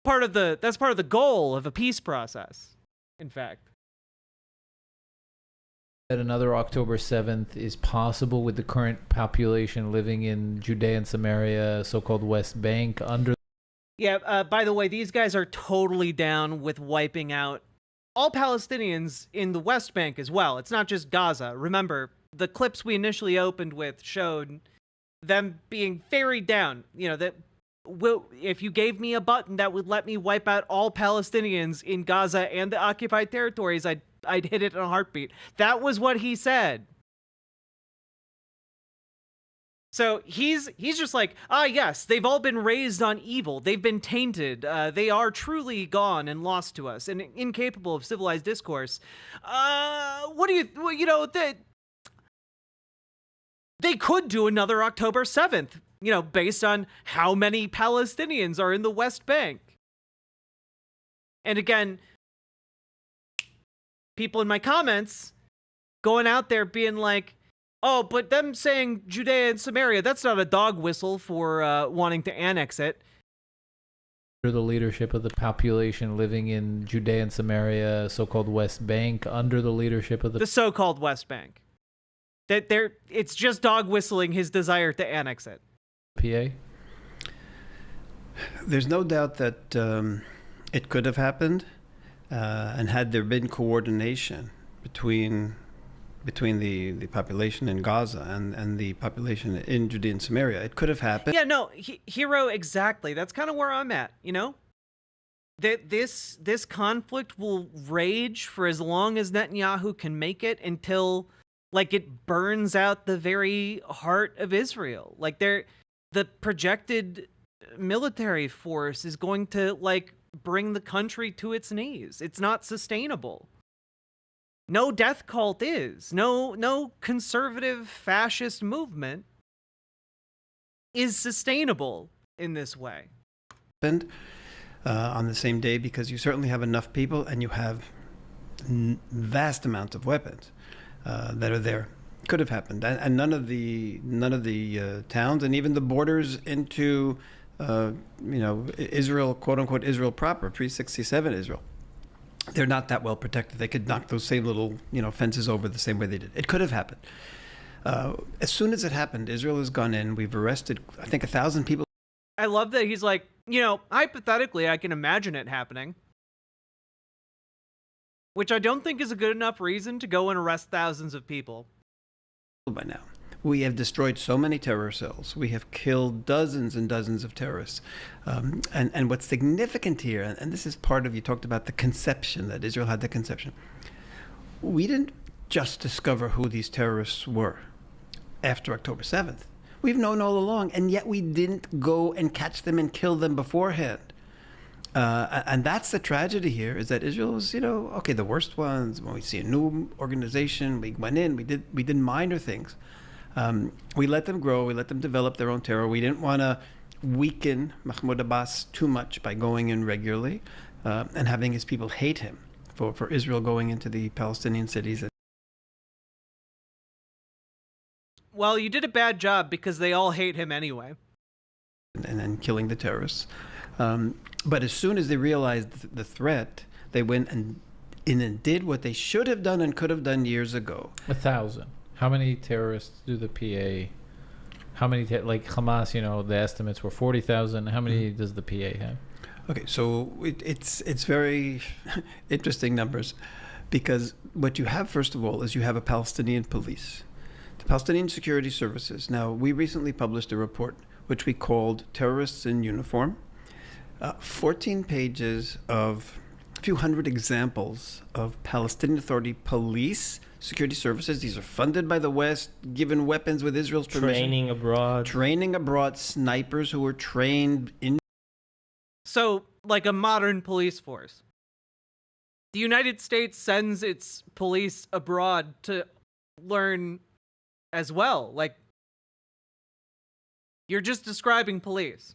part of the goal of a peace process, in fact. That another October 7th is possible with the current population living in Judea and Samaria, so-called West Bank, under... Yeah, by the way, these guys are totally down with wiping out all Palestinians in the West Bank as well. It's not just Gaza. Remember, the clips we initially opened with showed them being very down. You know, that if you gave me a button that would let me wipe out all Palestinians in Gaza and the occupied territories, I'd hit it in a heartbeat. That was what he said. So he's just like, yes, they've all been raised on evil. They've been tainted. They are truly gone and lost to us and incapable of civilized discourse. What do you know, they could do another October 7th, you know, based on how many Palestinians are in the West Bank. And again, people in my comments going out there being like, oh, but them saying Judea and Samaria, that's not a dog whistle for wanting to annex it. Under the leadership of the population living in Judea and Samaria, so-called West Bank, under the leadership of the so-called West Bank. That it's just dog whistling his desire to annex it. PA? There's no doubt that it could have happened, and had there been coordination between the population in Gaza and the population in Judea and Samaria, it could have happened. Yeah, no, Hero, exactly. That's kind of where I'm at, you know? That this conflict will rage for as long as Netanyahu can make it, until like it burns out the very heart of Israel. Like the projected military force is going to like bring the country to its knees. It's not sustainable. No death cult is. No conservative fascist movement is sustainable in this way. On the same day, because you certainly have enough people and you have vast amounts of weapons that are there. Could have happened, and none of the towns and even the borders into Israel, quote unquote Israel proper, pre-67 Israel, they're not that well protected. They could knock those same little fences over the same way they did. It could have happened. As soon as it happened, Israel has gone in. We've arrested, I think, 1,000 people. I love that he's like, hypothetically, I can imagine it happening. Which I don't think is a good enough reason to go and arrest thousands of people. By now, we have destroyed so many terror cells. We have killed dozens and dozens of terrorists. And what's significant here, and this is part of, you talked about the conception, that Israel had the conception. We didn't just discover who these terrorists were after October 7th. We've known all along, and yet we didn't go and catch them and kill them beforehand. And that's the tragedy here, is that Israel was, okay, the worst ones. When we see a new organization, we went in, we did minor things. We let them grow, we let them develop their own terror. We didn't want to weaken Mahmoud Abbas too much by going in regularly and having his people hate him for Israel going into the Palestinian cities. Well, you did a bad job, because they all hate him anyway. And then killing the terrorists. But as soon as they realized the threat, they went and did what they should have done and could have done years ago. 1,000. How many terrorists do the PA? How many, like Hamas, the estimates were 40,000. How many does the PA have? Okay, so it's very interesting numbers, because what you have, first of all, is you have a Palestinian police, the Palestinian Security Services. Now, we recently published a report which we called Terrorists in Uniform. 14 pages of a few hundred examples of Palestinian Authority police security services. These are funded by the West, given weapons with Israel's permission. Training abroad, snipers who were trained in. So, like a modern police force. The United States sends its police abroad to learn as well. Like, you're just describing police.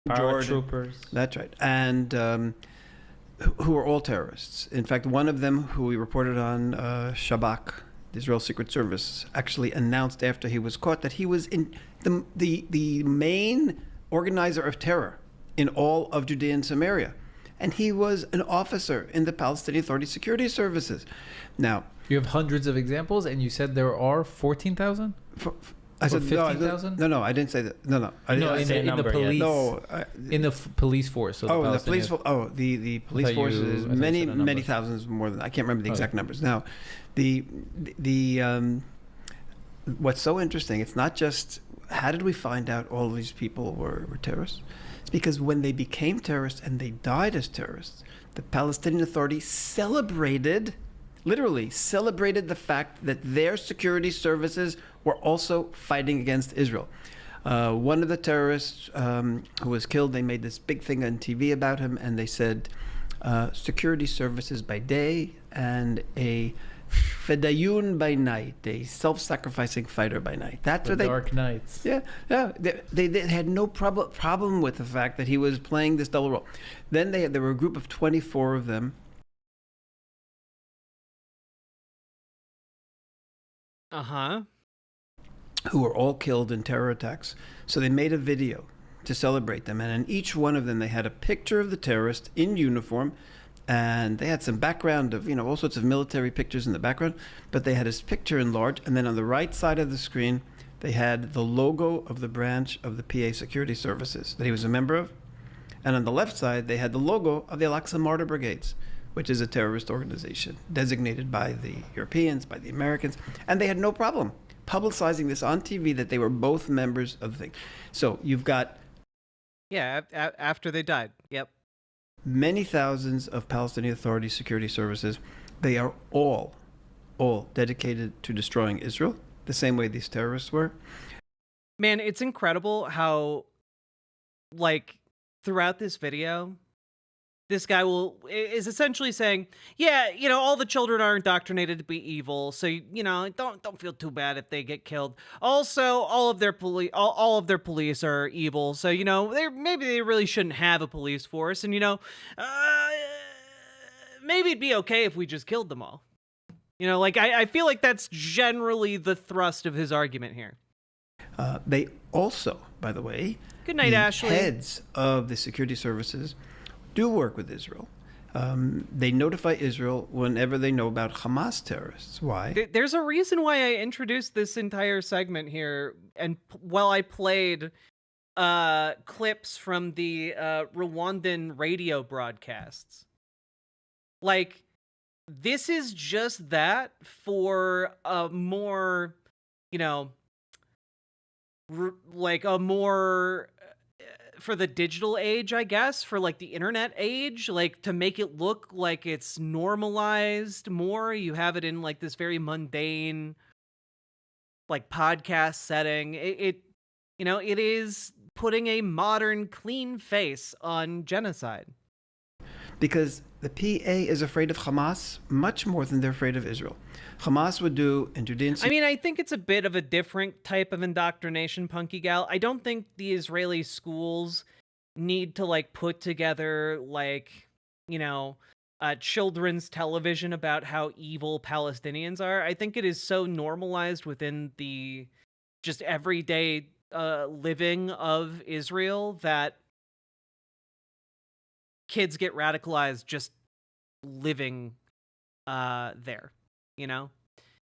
Paratroopers. That's right. And who are all terrorists. In fact, one of them, who we reported on, Shabak, the Israel Secret Service, actually announced after he was caught that he was in the main organizer of terror in all of Judea and Samaria. And he was an officer in the Palestinian Authority Security Services. Now, you have hundreds of examples, and you said there are 14,000? I said 15,000? No, I didn't say that. No, I didn't in the police. No, in the police force. So the police. The police force is many thousands more than. I can't remember the exact numbers now. what's so interesting, it's not just how did we find out all of these people were terrorists? It's because when they became terrorists and they died as terrorists, the Palestinian Authority literally celebrated the fact that their security services were also fighting against Israel. One of the terrorists who was killed, they made this big thing on TV about him, and they said security services by day and a fedayun by night, a self-sacrificing fighter by night. That's what Dark Knights. Yeah. They had no problem with the fact that he was playing this double role. Then there were a group of 24 of them. Who were all killed in terror attacks. So they made a video to celebrate them. And in each one of them, they had a picture of the terrorist in uniform. And they had some background of, all sorts of military pictures in the background. But they had his picture in large. And then on the right side of the screen, they had the logo of the branch of the PA Security Services that he was a member of. And on the left side, they had the logo of the Al-Aqsa Martyr Brigades, which is a terrorist organization designated by the Europeans, by the Americans. And they had no problem publicizing this on TV that they were both members of the thing. So you've got... Yeah, after they died. Yep. Many thousands of Palestinian Authority security services. They are all dedicated to destroying Israel, the same way these terrorists were. Man, it's incredible how, throughout this video, this guy is essentially saying, yeah, all the children are indoctrinated to be evil, so don't feel too bad if they get killed. Also, all of their police are evil, so maybe they really shouldn't have a police force, and maybe it'd be okay if we just killed them all. I feel like that's generally the thrust of his argument here. They also, by the way, good night, Ashley. Heads of the security services do work with Israel. They notify Israel whenever they know about Hamas terrorists. Why? There's a reason why I introduced this entire segment here, and while I played clips from the Rwandan radio broadcasts. This is just that for a more, for the digital age, I guess, for the internet age, to make it look like it's normalized more. You have it in this very mundane, podcast setting. It is putting a modern, clean face on genocide. Because the PA is afraid of Hamas much more than they're afraid of Israel. Hamas would do in Judean... I think it's a bit of a different type of indoctrination, Punky Gal. I don't think the Israeli schools need to, put together, children's television about how evil Palestinians are. I think it is so normalized within the just everyday living of Israel that kids get radicalized just living there.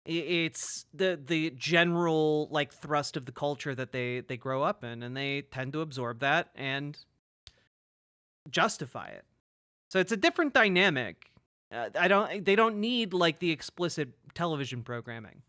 It's the general thrust of the culture that they grow up in, and they tend to absorb that and justify it. So it's a different dynamic. They don't need the explicit television programming.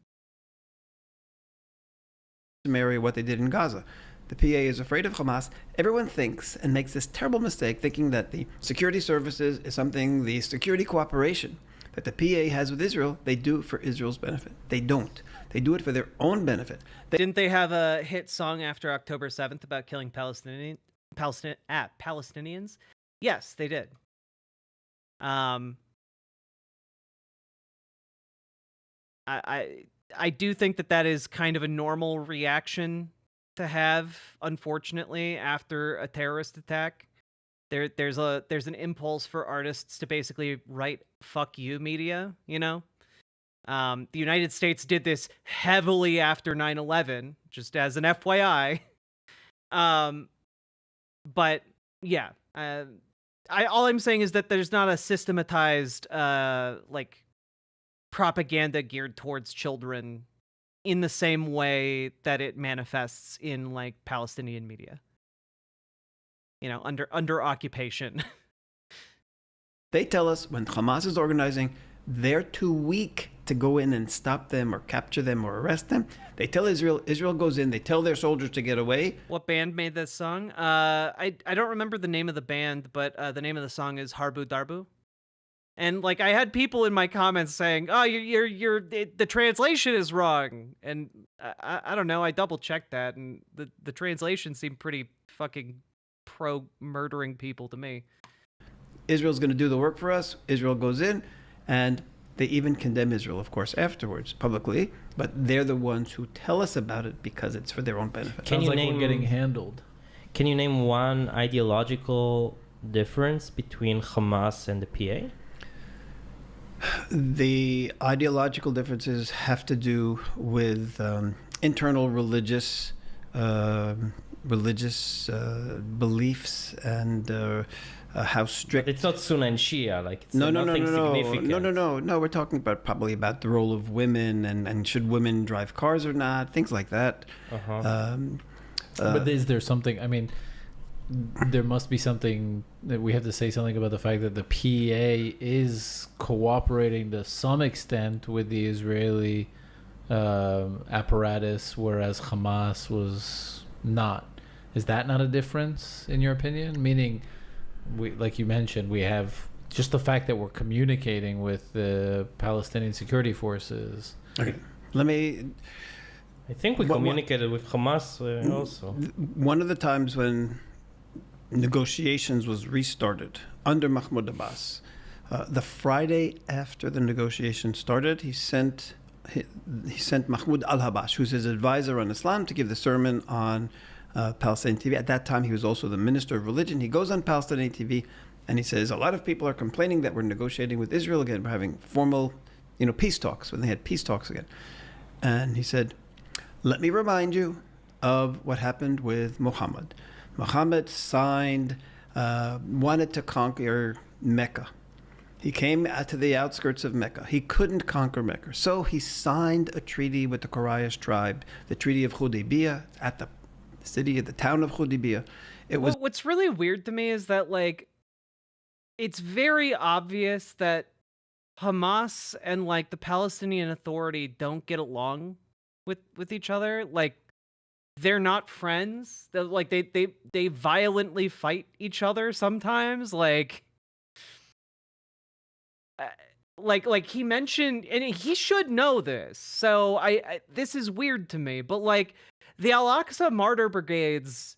Area what they did in Gaza. The PA is afraid of Hamas. Everyone thinks and makes this terrible mistake thinking that the security services is something, the security cooperation that the PA has with Israel, they do for Israel's benefit. They don't. They do it for their own benefit. Didn't they have a hit song after October 7th about killing Palestinians? Yes, they did. I do think that is kind of a normal reaction to have, unfortunately, after a terrorist attack. There's an impulse for artists to basically write "fuck you" media. The United States did this heavily after 9/11, just as an FYI. But yeah, all I'm saying is that there's not a systematized propaganda geared towards children in the same way that it manifests in Palestinian media. Under occupation. They tell us when Hamas is organizing, they're too weak to go in and stop them or capture them or arrest them. They tell Israel. Israel goes in. They tell their soldiers to get away. What band made this song? I don't remember the name of the band, but the name of the song is Harbu Darbu. And like I had people in my comments saying, "Oh, the translation is wrong," and I don't know. I double checked that, and the translation seemed pretty fucking pro murdering people to me. Israel's going to do the work for us. Israel goes in, and they even condemn Israel, of course, afterwards publicly. But they're the ones who tell us about it because it's for their own benefit. Sounds like we're getting handled. Can you name one ideological difference between Hamas and the PA? The ideological differences have to do with internal religious beliefs and how strict. But it's not Sunni and Shia, like it's no, nothing significant. No. We're talking about probably about the role of women and should women drive cars or not, things like that. But is there something? I mean, there must be something that we have to say something about the fact that the PA is cooperating to some extent with the Israeli apparatus, whereas Hamas was not. Is that not a difference in your opinion? Meaning, we, like you mentioned, we have just the fact that we're communicating with the Palestinian security forces. Okay, let me. I think we communicated with Hamas also. One of the times when negotiations was restarted under Mahmoud Abbas, the Friday after the negotiations started, he sent Mahmoud al-Habash, who's his advisor on Islam, to give the sermon on Palestinian TV. At that time, he was also the minister of religion. He goes on Palestinian TV and he says, a lot of people are complaining that we're negotiating with Israel again. We're having formal, peace talks, when they had peace talks again. And he said, let me remind you of what happened with Muhammad. Muhammad wanted to conquer Mecca. He came to the outskirts of Mecca. He couldn't conquer Mecca. So he signed a treaty with the Quraysh tribe, the Treaty of Hudaybiyah, at the town of Hudaybiyah. What's really weird to me is that, like, it's very obvious that Hamas and, like, the Palestinian Authority don't get along with each other. Like, they're not friends. They violently fight each other sometimes. Like he mentioned, and he should know this. So I this is weird to me, but like the Al-Aqsa Martyr Brigades,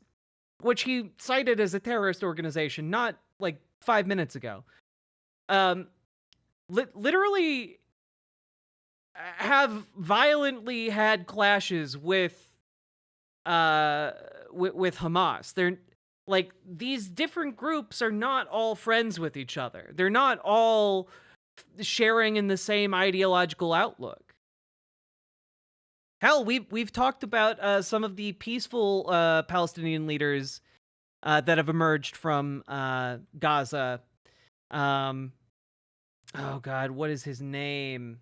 which he cited as a terrorist organization not like 5 minutes ago, literally have violently had clashes with Hamas. They're like, these different groups are not all friends with each other. They're not all sharing in the same ideological outlook. Hell, we've talked about some of the peaceful Palestinian leaders that have emerged from Gaza. Oh God, what is his name?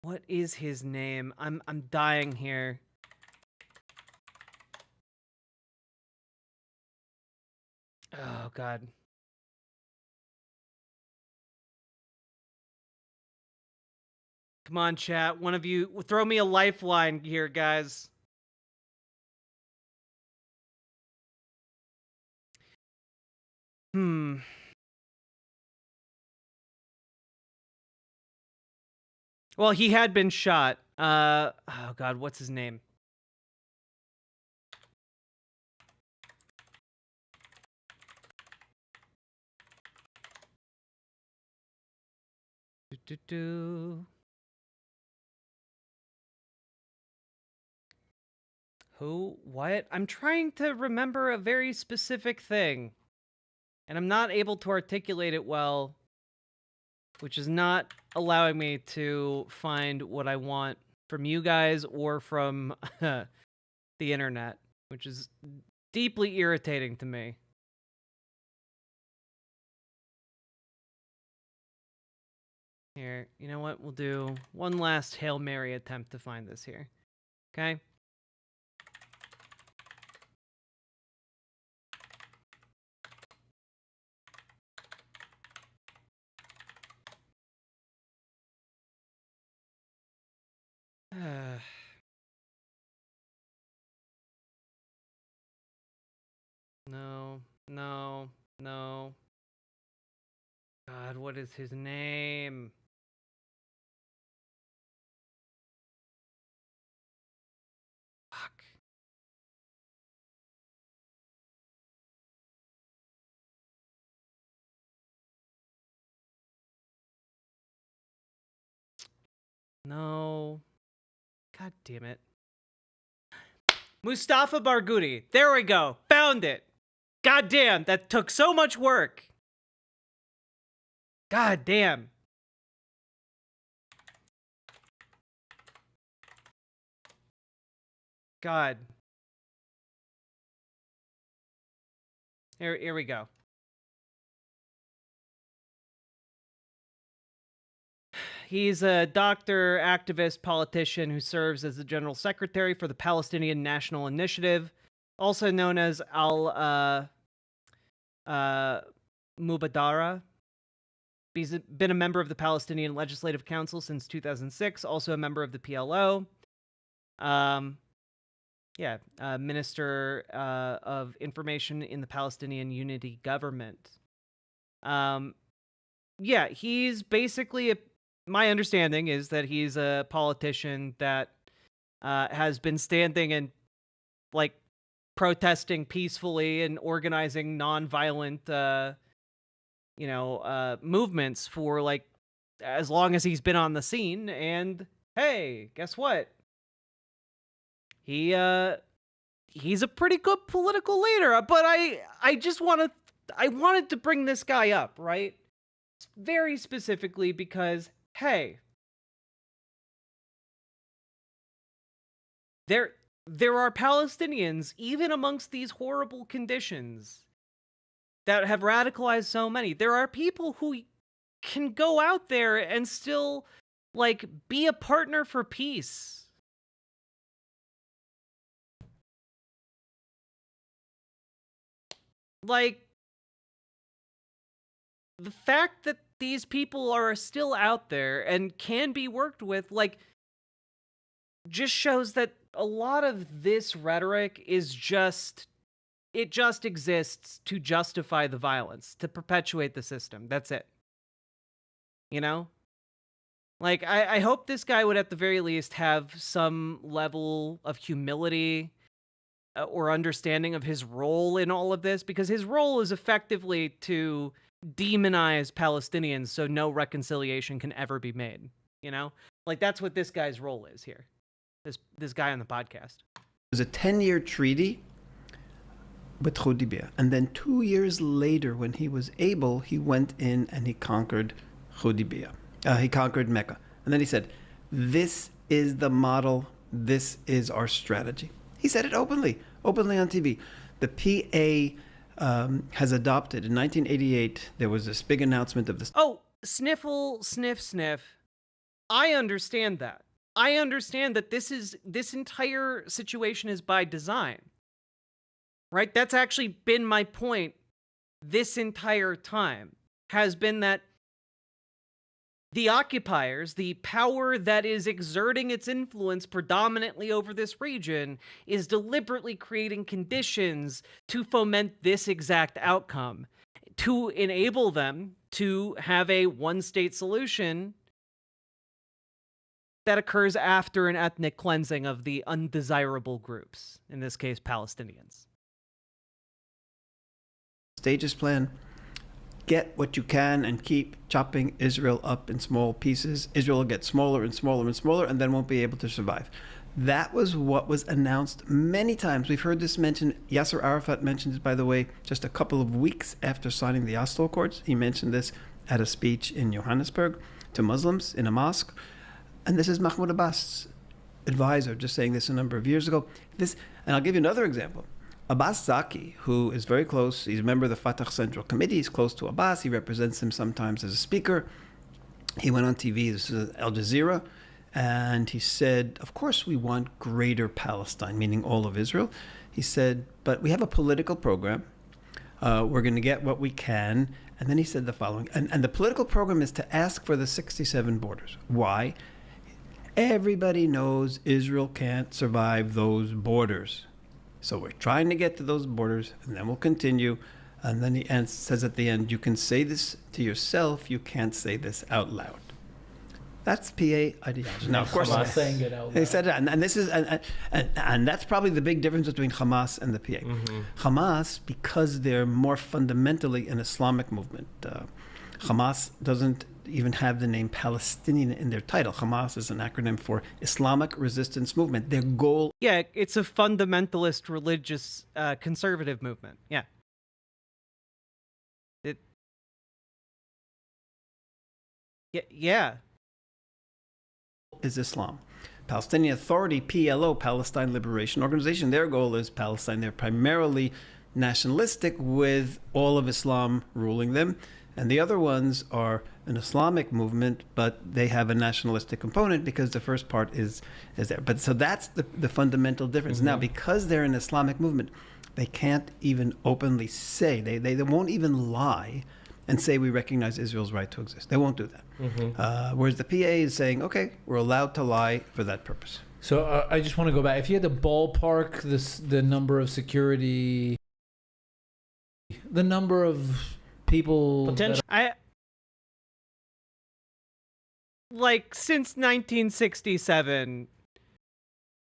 What is his name? I'm dying here. Oh God. Come on, chat. One of you throw me a lifeline here, guys. Well, he had been shot. Oh God, what's his name? Who? What? I'm trying to remember a very specific thing, and I'm not able to articulate it well, which is not allowing me to find what I want from you guys or from the internet, which is deeply irritating to me. Here, you know what? We'll do one last Hail Mary attempt to find this here. Okay? No, no, no. God, what is his name? Fuck. No. God damn it. Mustafa Barghouti. There we go. Found it. God damn, that took so much work. God damn. God. Here we go. He's a doctor, activist, politician who serves as the general secretary for the Palestinian National Initiative, also known as Mubadara. He's been a member of the Palestinian Legislative Council since 2006, also a member of the PLO. Minister of Information in the Palestinian Unity Government. He's basically my understanding is that he's a politician that has been standing and like protesting peacefully and organizing nonviolent movements for like as long as he's been on the scene. And hey, guess what? He's a pretty good political leader, but I wanted to bring this guy up, right? Very specifically because, hey, there are Palestinians, even amongst these horrible conditions, that have radicalized so many. There are people who can go out there and still, like, be a partner for peace. Like, the fact that these people are still out there and can be worked with, like, just shows that a lot of this rhetoric is just exists to justify the violence, to perpetuate the system. That's it. You know? Like, I hope this guy would at the very least have some level of humility or understanding of his role in all of this, because his role is effectively to demonize Palestinians so no reconciliation can ever be made. You know? Like, that's what this guy's role is here. This guy on the podcast. It was a 10-year treaty with Hodeibah. And then 2 years later, when he was able, he went in and he conquered Hodeibah. He conquered Mecca. And then he said, this is the model. This is our strategy. He said it openly on TV. The PA has adopted, in 1988, there was this big announcement of this. Oh, sniffle, sniff, sniff. I understand that. I understand that this entire situation is by design. Right? That's actually been my point this entire time, has been that the occupiers, the power that is exerting its influence predominantly over this region, is deliberately creating conditions to foment this exact outcome, to enable them to have a one-state solution that occurs after an ethnic cleansing of the undesirable groups, in this case, Palestinians. Stages plan. Get what you can and keep chopping Israel up in small pieces. Israel will get smaller and smaller and smaller and then won't be able to survive. That was what was announced many times. We've heard this mentioned. Yasser Arafat mentioned it, by the way, just a couple of weeks after signing the Oslo Accords. He mentioned this at a speech in Johannesburg to Muslims in a mosque. And this is Mahmoud Abbas' advisor, just saying this a number of years ago. And I'll give you another example. Abbas Zaki, who is very close, he's a member of the Fatah Central Committee, he's close to Abbas, he represents him sometimes as a speaker. He went on TV, this is Al Jazeera, and he said, of course we want greater Palestine, meaning all of Israel. He said, but we have a political program. We're going to get what we can. And then he said the following, and the political program is to ask for the 67 borders. Why? Everybody knows Israel can't survive those borders. So we're trying to get to those borders, and then we'll continue. And then he says at the end, you can say this to yourself, you can't say this out loud. That's PA ideology. Now, of course, Hamas saying it out loud. They said it, and this is, and that's probably the big difference between Hamas and the PA. Hamas, because they're more fundamentally an Islamic movement. Hamas doesn't even have the name Palestinian in their title. Hamas is an acronym for Islamic Resistance Movement. Their goal. Yeah, it's a fundamentalist religious conservative movement. Yeah. Yeah. Is Islam. Palestinian Authority, PLO, Palestine Liberation Organization, their goal is Palestine. They're primarily nationalistic with all of Islam ruling them. And the other ones are an Islamic movement, but they have a nationalistic component because the first part is there. But so that's the fundamental difference. Now, because they're an Islamic movement, they can't even openly say, they won't even lie and say we recognize Israel's right to exist. They won't do that. Whereas the PA is saying, okay, we're allowed to lie for that purpose. So I just want to go back. If you had to ballpark the number of security, the number of people... Like, since 1967,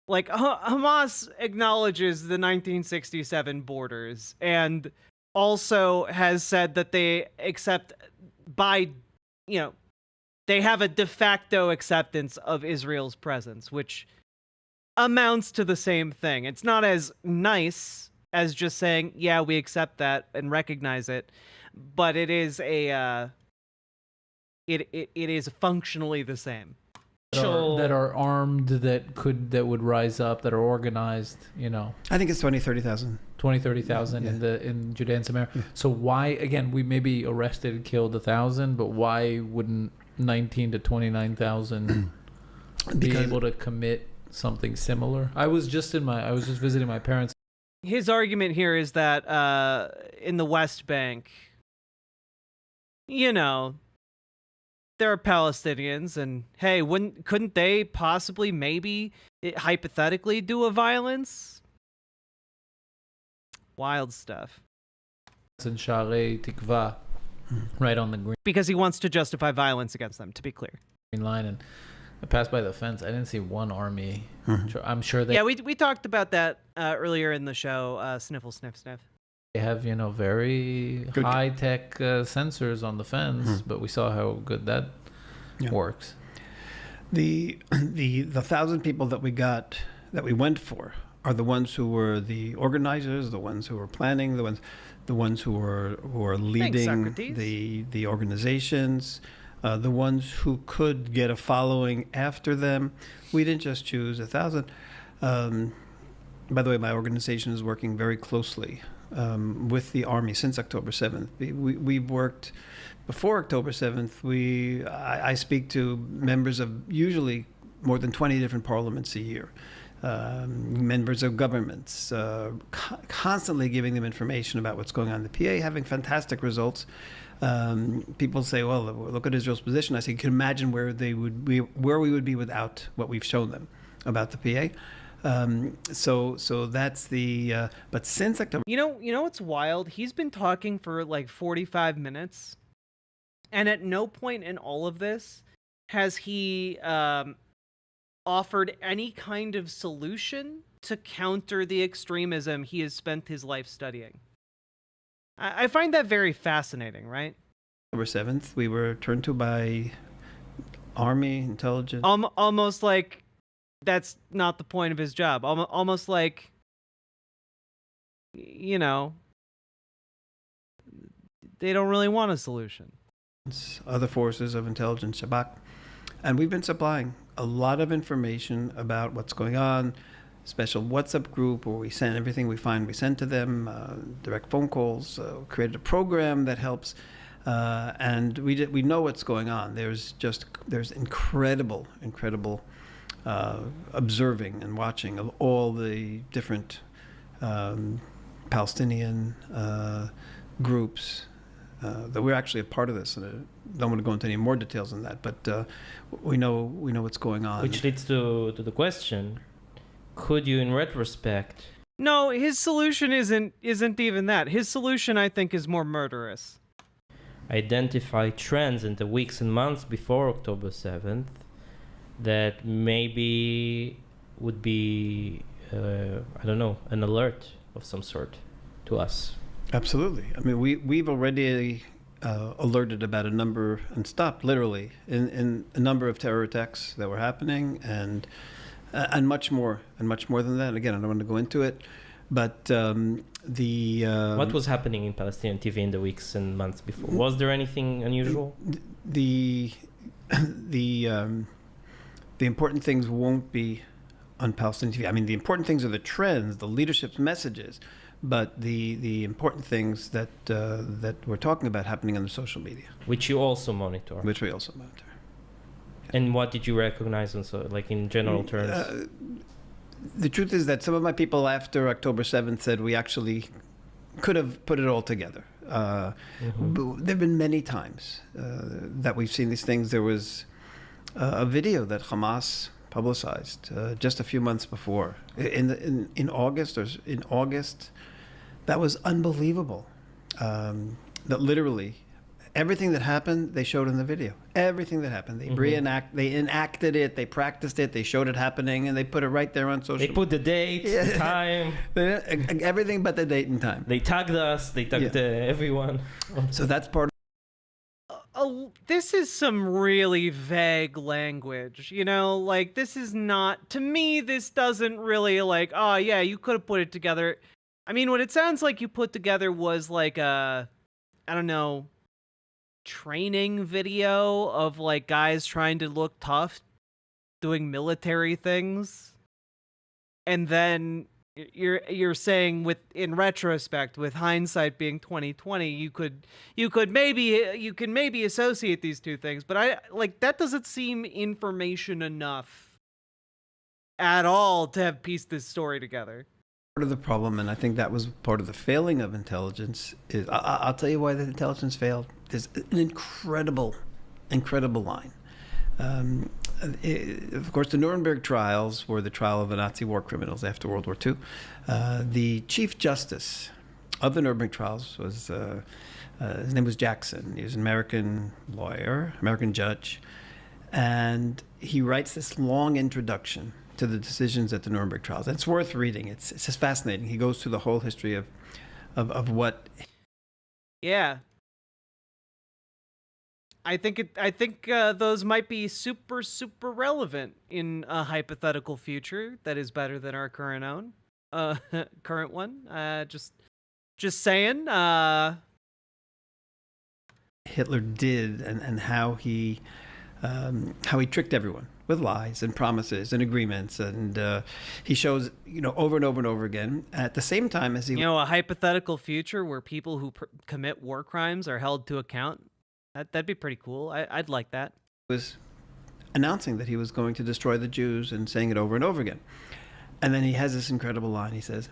like, Hamas acknowledges the 1967 borders and also has said that they accept they have a de facto acceptance of Israel's presence, which amounts to the same thing. It's not as nice as just saying, yeah, we accept that and recognize it, but it is it is functionally the same. That are armed, that would rise up, that are organized, I think it's 20, 30,000. 20, 30,000 in Judea and Samaria. So why, again, we maybe arrested and killed 1,000, but why wouldn't 19 to 29,000 be able to commit something similar? I was just visiting my parents. His argument here is that in the West Bank, there are Palestinians, and hey, couldn't they possibly, maybe, hypothetically, do a violence? Wild stuff. In Sharei Tikva, right on the green. Because he wants to justify violence against them, to be clear. Green line, and I passed by the fence. I didn't see one army. I'm sure they... Yeah, we talked about that earlier in the show, Sniffle, Sniff, Sniff. They have, very high-tech sensors on the fence, but we saw how good that works. The 1,000 people that we went for are the ones who were the organizers, the ones who were planning, the ones who were leading the organizations, the ones who could get a following after them. We didn't just choose 1,000. By the way, my organization is working very closely with the Army since October 7th. We've worked before October 7th. I speak to members of usually more than 20 different parliaments a year, members of governments, constantly giving them information about what's going on in the PA, having fantastic results. People say, well, look at Israel's position. I say, you can imagine where we would be without what we've shown them about the PA. So that's the, but since October... You know what's wild? He's been talking for like 45 minutes, and at no point in all of this has he offered any kind of solution to counter the extremism he has spent his life studying. I find that very fascinating, right? October 7th, we were turned to by Army intelligence. Almost like that's not the point of his job. Almost like, they don't really want a solution. Other forces of intelligence, Shabak. And we've been supplying a lot of information about what's going on, special WhatsApp group where we send everything we find, we send to them, direct phone calls, created a program that helps. And we know what's going on. There's incredible observing and watching of all the different Palestinian groups that we're actually a part of this. And I don't want to go into any more details on that, but we know what's going on. Which leads to the question: could you, in retrospect? No, his solution isn't even that. His solution, I think, is more murderous. Identify trends in the weeks and months before October 7th that maybe would be, I don't know, an alert of some sort to us. Absolutely. I mean, we've already alerted about a number, and stopped literally, in a number of terror attacks that were happening, and much more than that. Again, I don't want to go into it, but what was happening in Palestinian TV in the weeks and months before? Was there anything unusual? The important things won't be on Palestinian TV. I mean, the important things are the trends, the leadership's messages, but the important things that we're talking about happening on the social media, which you also monitor. Which we also monitor. And what did you recognize, like in general terms? The truth is that some of my people after October 7th said we actually could have put it all together. There have been many times that we've seen these things. There was a video that Hamas publicized just a few months before, in August. That was unbelievable. That literally everything that happened, they showed in the video. Everything that happened, they enacted it, they practiced it, they showed it happening, and they put it right there on social. They put the date, the time, everything but the date and time. They tagged us, they tagged everyone. So that's part this is some really vague language, like this is not, to me, this doesn't really like, oh yeah, you could have put it together. I mean, what it sounds like you put together was like a, I don't know, training video of like guys trying to look tough doing military things, and then you're saying, with in retrospect, with hindsight being 2020, you can maybe associate these two things, but I like that doesn't seem information enough at all to have pieced this story together. Part of the problem, and I think that was part of the failing of intelligence, is I'll tell you why the intelligence failed. There's an incredible line. Of course, the Nuremberg trials were the trial of the Nazi war criminals after World War II. The Chief Justice of the Nuremberg trials was, his name was Jackson. He was an American lawyer, American judge, and he writes this long introduction to the decisions at the Nuremberg trials. It's worth reading. It's just fascinating. He goes through the whole history of what. Yeah. I think those might be super relevant in a hypothetical future that is better than our current one. Just saying. Hitler did, and how he tricked everyone with lies and promises and agreements, and he shows over and over and over again. At the same time as he, a hypothetical future where people who commit war crimes are held to account. That'd be pretty cool. I'd like that. He was announcing that he was going to destroy the Jews and saying it over and over again. And then he has this incredible line. He says,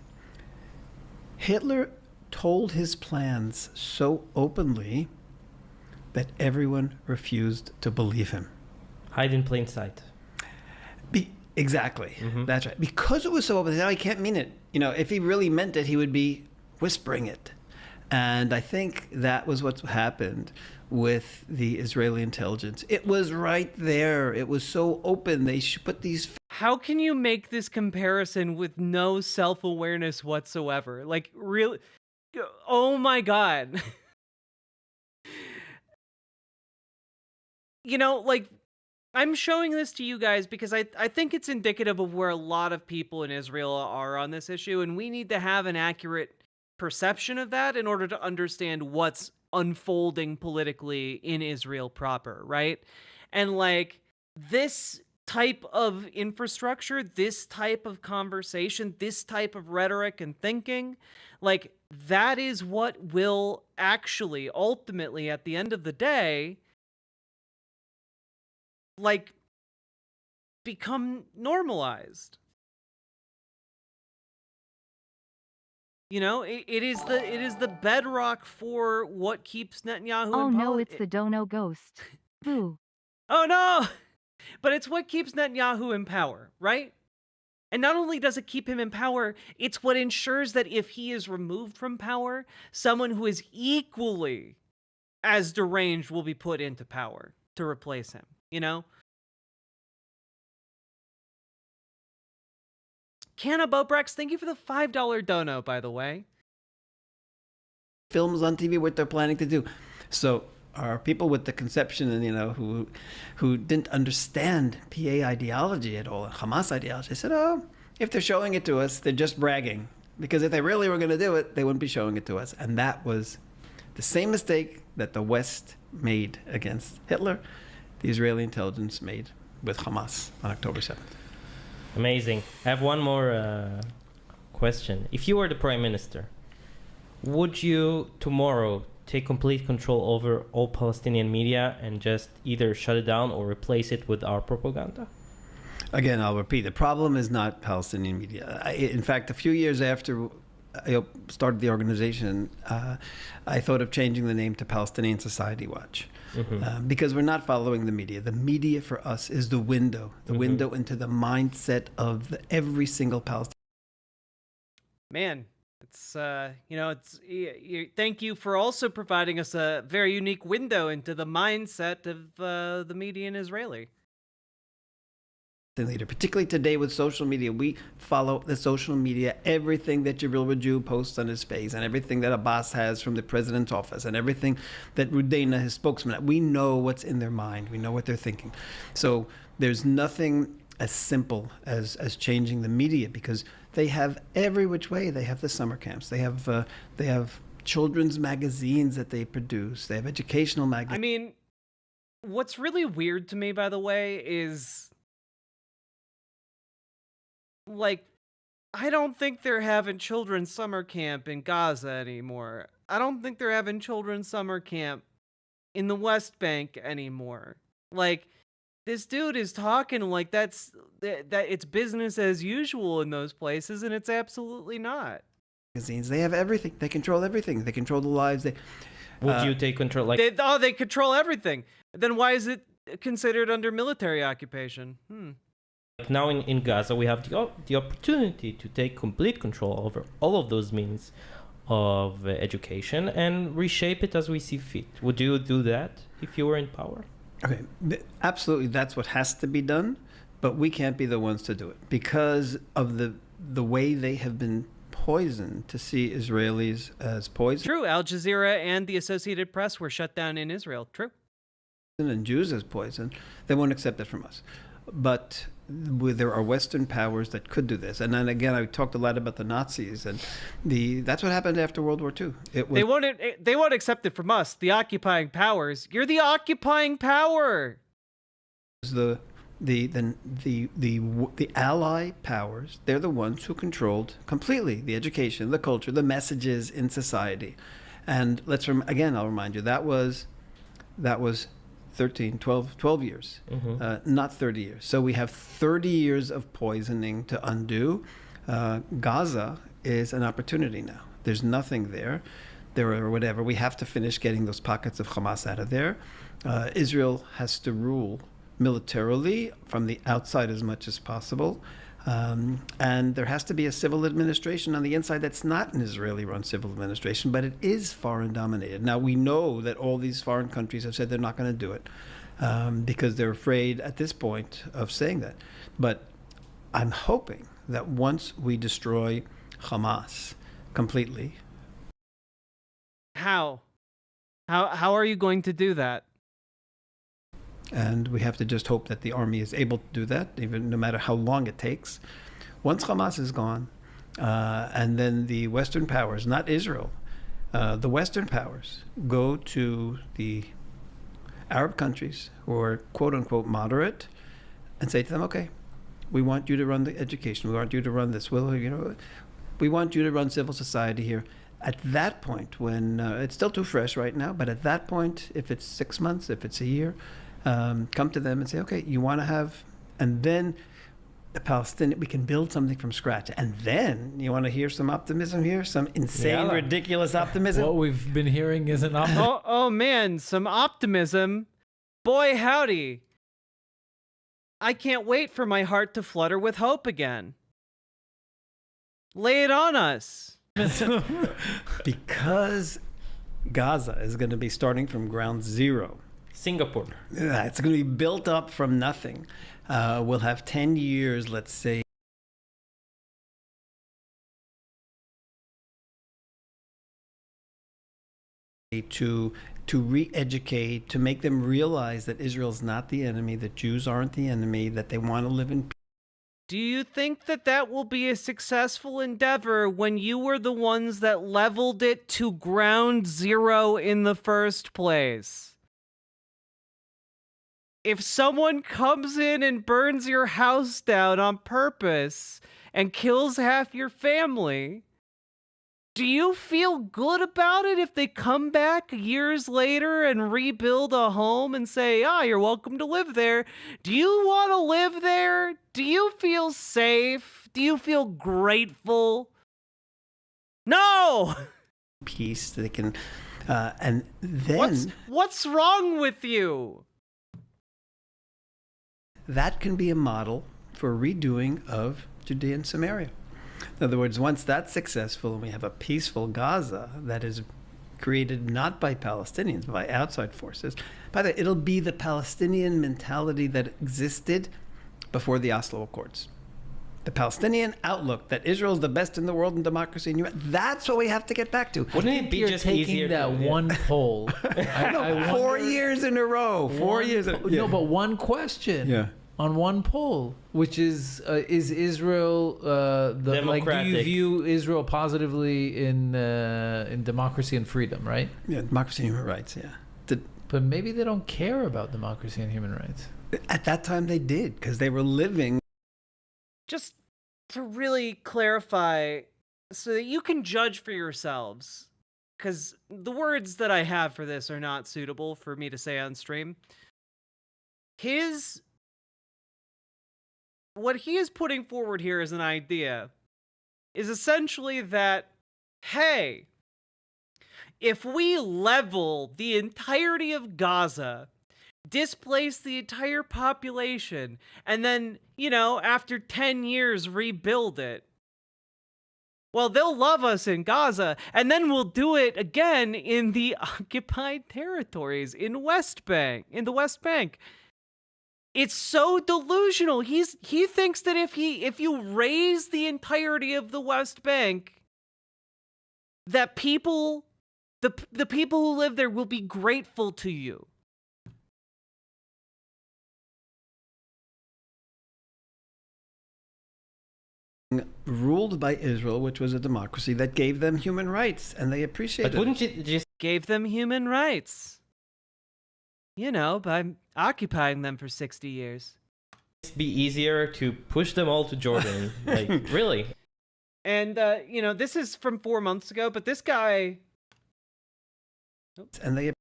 Hitler told his plans so openly that everyone refused to believe him. Hide in plain sight. Exactly. That's right. Because it was so open, now he can't mean it. If he really meant it, he would be whispering it. And I think that was what happened with the Israeli intelligence. It was right there. It was so open. They should put these. How can you make this comparison with no self-awareness whatsoever? Like, really? Oh my God. Like, I'm showing this to you guys because I think it's indicative of where a lot of people in Israel are on this issue, and we need to have an accurate perception of that in order to understand what's unfolding politically in Israel proper, right? And like, this type of infrastructure, this type of conversation, this type of rhetoric and thinking, like that is what will actually ultimately at the end of the day like become normalized. You know, it is the bedrock for what keeps Netanyahu Oh in no, power. it's the Dono ghost. Boo. Oh no! But it's what keeps Netanyahu in power, right? And not only does it keep him in power, it's what ensures that if he is removed from power, someone who is equally as deranged will be put into power to replace him, you know? Canna Bobrex, thank you for the $5 dono, by the way. Films on TV, what they're planning to do. So are people with the conception and, you know, who didn't understand PA ideology at all, Hamas ideology, said, oh, if they're showing it to us, they're just bragging. Because if they really were going to do it, they wouldn't be showing it to us. And that was the same mistake that the West made against Hitler, the Israeli intelligence made with Hamas on October 7th. Amazing. I have one more question. If you were the prime minister, would you tomorrow take complete control over all Palestinian media and just either shut it down or replace it with our propaganda? Again, I'll repeat, the problem is not Palestinian media. In fact, a few years after I started the organization, I thought of changing the name to Palestinian Society Watch. Because we're not following the media. The media for us is the window into the mindset of every single Palestinian. Man, it's, thank you for also providing us a very unique window into the mindset of the median Israeli. Leader, particularly today with social media, we follow the social media, everything that Jibril Rajoub posts on his face, and everything that Abbas has from the president's office, and everything that Rudena, his spokesman, we know what's in their mind. We know what they're thinking. So there's nothing as simple as changing the media, because they have every which way. They have the summer camps. They have children's magazines that they produce. They have educational magazines. I mean, what's really weird to me, by the way, is like, I don't think they're having children's summer camp in Gaza anymore. I don't think they're having children's summer camp in the West Bank anymore. Like, this dude is talking like that it's business as usual in those places, and it's absolutely not. Magazines, they have everything. They control everything. They control the lives. Would you take control? Like, they control everything. Then why is it considered under military occupation? Now in Gaza, we have the opportunity to take complete control over all of those means of education and reshape it as we see fit. Would you do that if you were in power? Okay, absolutely. That's what has to be done, but we can't be the ones to do it because of the way they have been poisoned to see Israelis as poison. True. Al Jazeera and the Associated Press were shut down in Israel. True. And Jews as poison. They won't accept it from us. But there are Western powers that could do this. And then again, I talked a lot about the Nazis, and that's what happened after World War II. They won't accept it from us, the occupying powers. You're the occupying power. The ally powers, they're the ones who controlled completely the education, the culture, the messages in society. And I'll remind you, that was 12 years, not 30 years. So we have 30 years of poisoning to undo. Gaza is an opportunity now. There's nothing there. We have to finish getting those pockets of Hamas out of there. Israel has to rule militarily from the outside as much as possible. And there has to be a civil administration on the inside that's not an Israeli-run civil administration, but it is foreign-dominated. Now, we know that all these foreign countries have said they're not going to do it because they're afraid at this point of saying that. But I'm hoping that once we destroy Hamas completely... How are you going to do that? And we have to just hope that the army is able to do that, even no matter how long it takes. Once Hamas is gone, and then the Western powers, not Israel, the Western powers go to the Arab countries who are quote-unquote moderate, and say to them, okay, we want you to run the education. We want you to run this. We want you to run civil society here. At that point, when it's still too fresh right now, but at that point, if it's 6 months, if it's a year, come to them and say, okay, you want to have, and then the Palestinian, we can build something from scratch. And then you want to hear some optimism here, some insane, ridiculous optimism. What we've been hearing is an optimism. Oh man, some optimism. Boy, howdy. I can't wait for my heart to flutter with hope again. Lay it on us. Because Gaza is going to be starting from ground zero. Singapore. It's going to be built up from nothing. We'll have 10 years, let's say, to re-educate, to make them realize that Israel's not the enemy, that Jews aren't the enemy, that they want to live in peace. Do you think that that will be a successful endeavor when you were the ones that leveled it to ground zero in the first place? If someone comes in and burns your house down on purpose and kills half your family, do you feel good about it if they come back years later and rebuild a home and say, you're welcome to live there? Do you want to live there? Do you feel safe? Do you feel grateful? No! Peace, they can, and then... What's wrong with you? That can be a model for redoing of Judea and Samaria. In other words, once that's successful and we have a peaceful Gaza that is created not by Palestinians, but by outside forces, by the way, it'll be the Palestinian mentality that existed before the Oslo Accords. The Palestinian outlook that Israel is the best in the world in democracy and human, that's what we have to get back to. Wouldn't it be just easier that one poll? I 4 years in a row. 4 years. No, but one question. Yeah. On one poll, which is Israel do you view Israel positively in democracy and freedom, right? Yeah, democracy and human rights, yeah. But maybe they don't care about democracy and human rights. At that time they did, because they were living. Just to really clarify, so that you can judge for yourselves, because the words that I have for this are not suitable for me to say on stream. What he is putting forward here as an idea is essentially that, hey, if we level the entirety of Gaza, displace the entire population, and then, after 10 years rebuild it, well, they'll love us in Gaza, and then we'll do it again in the occupied territories in the West Bank. It's so delusional. He thinks that if you raise the entirety of the West Bank, that the people who live there will be grateful to you. Ruled by Israel, which was a democracy that gave them human rights, and they appreciated it. But wouldn't you just gave them human rights? By occupying them for 60 years. Be easier to push them all to Jordan? Really? And, this is from 4 months ago, but this guy... And they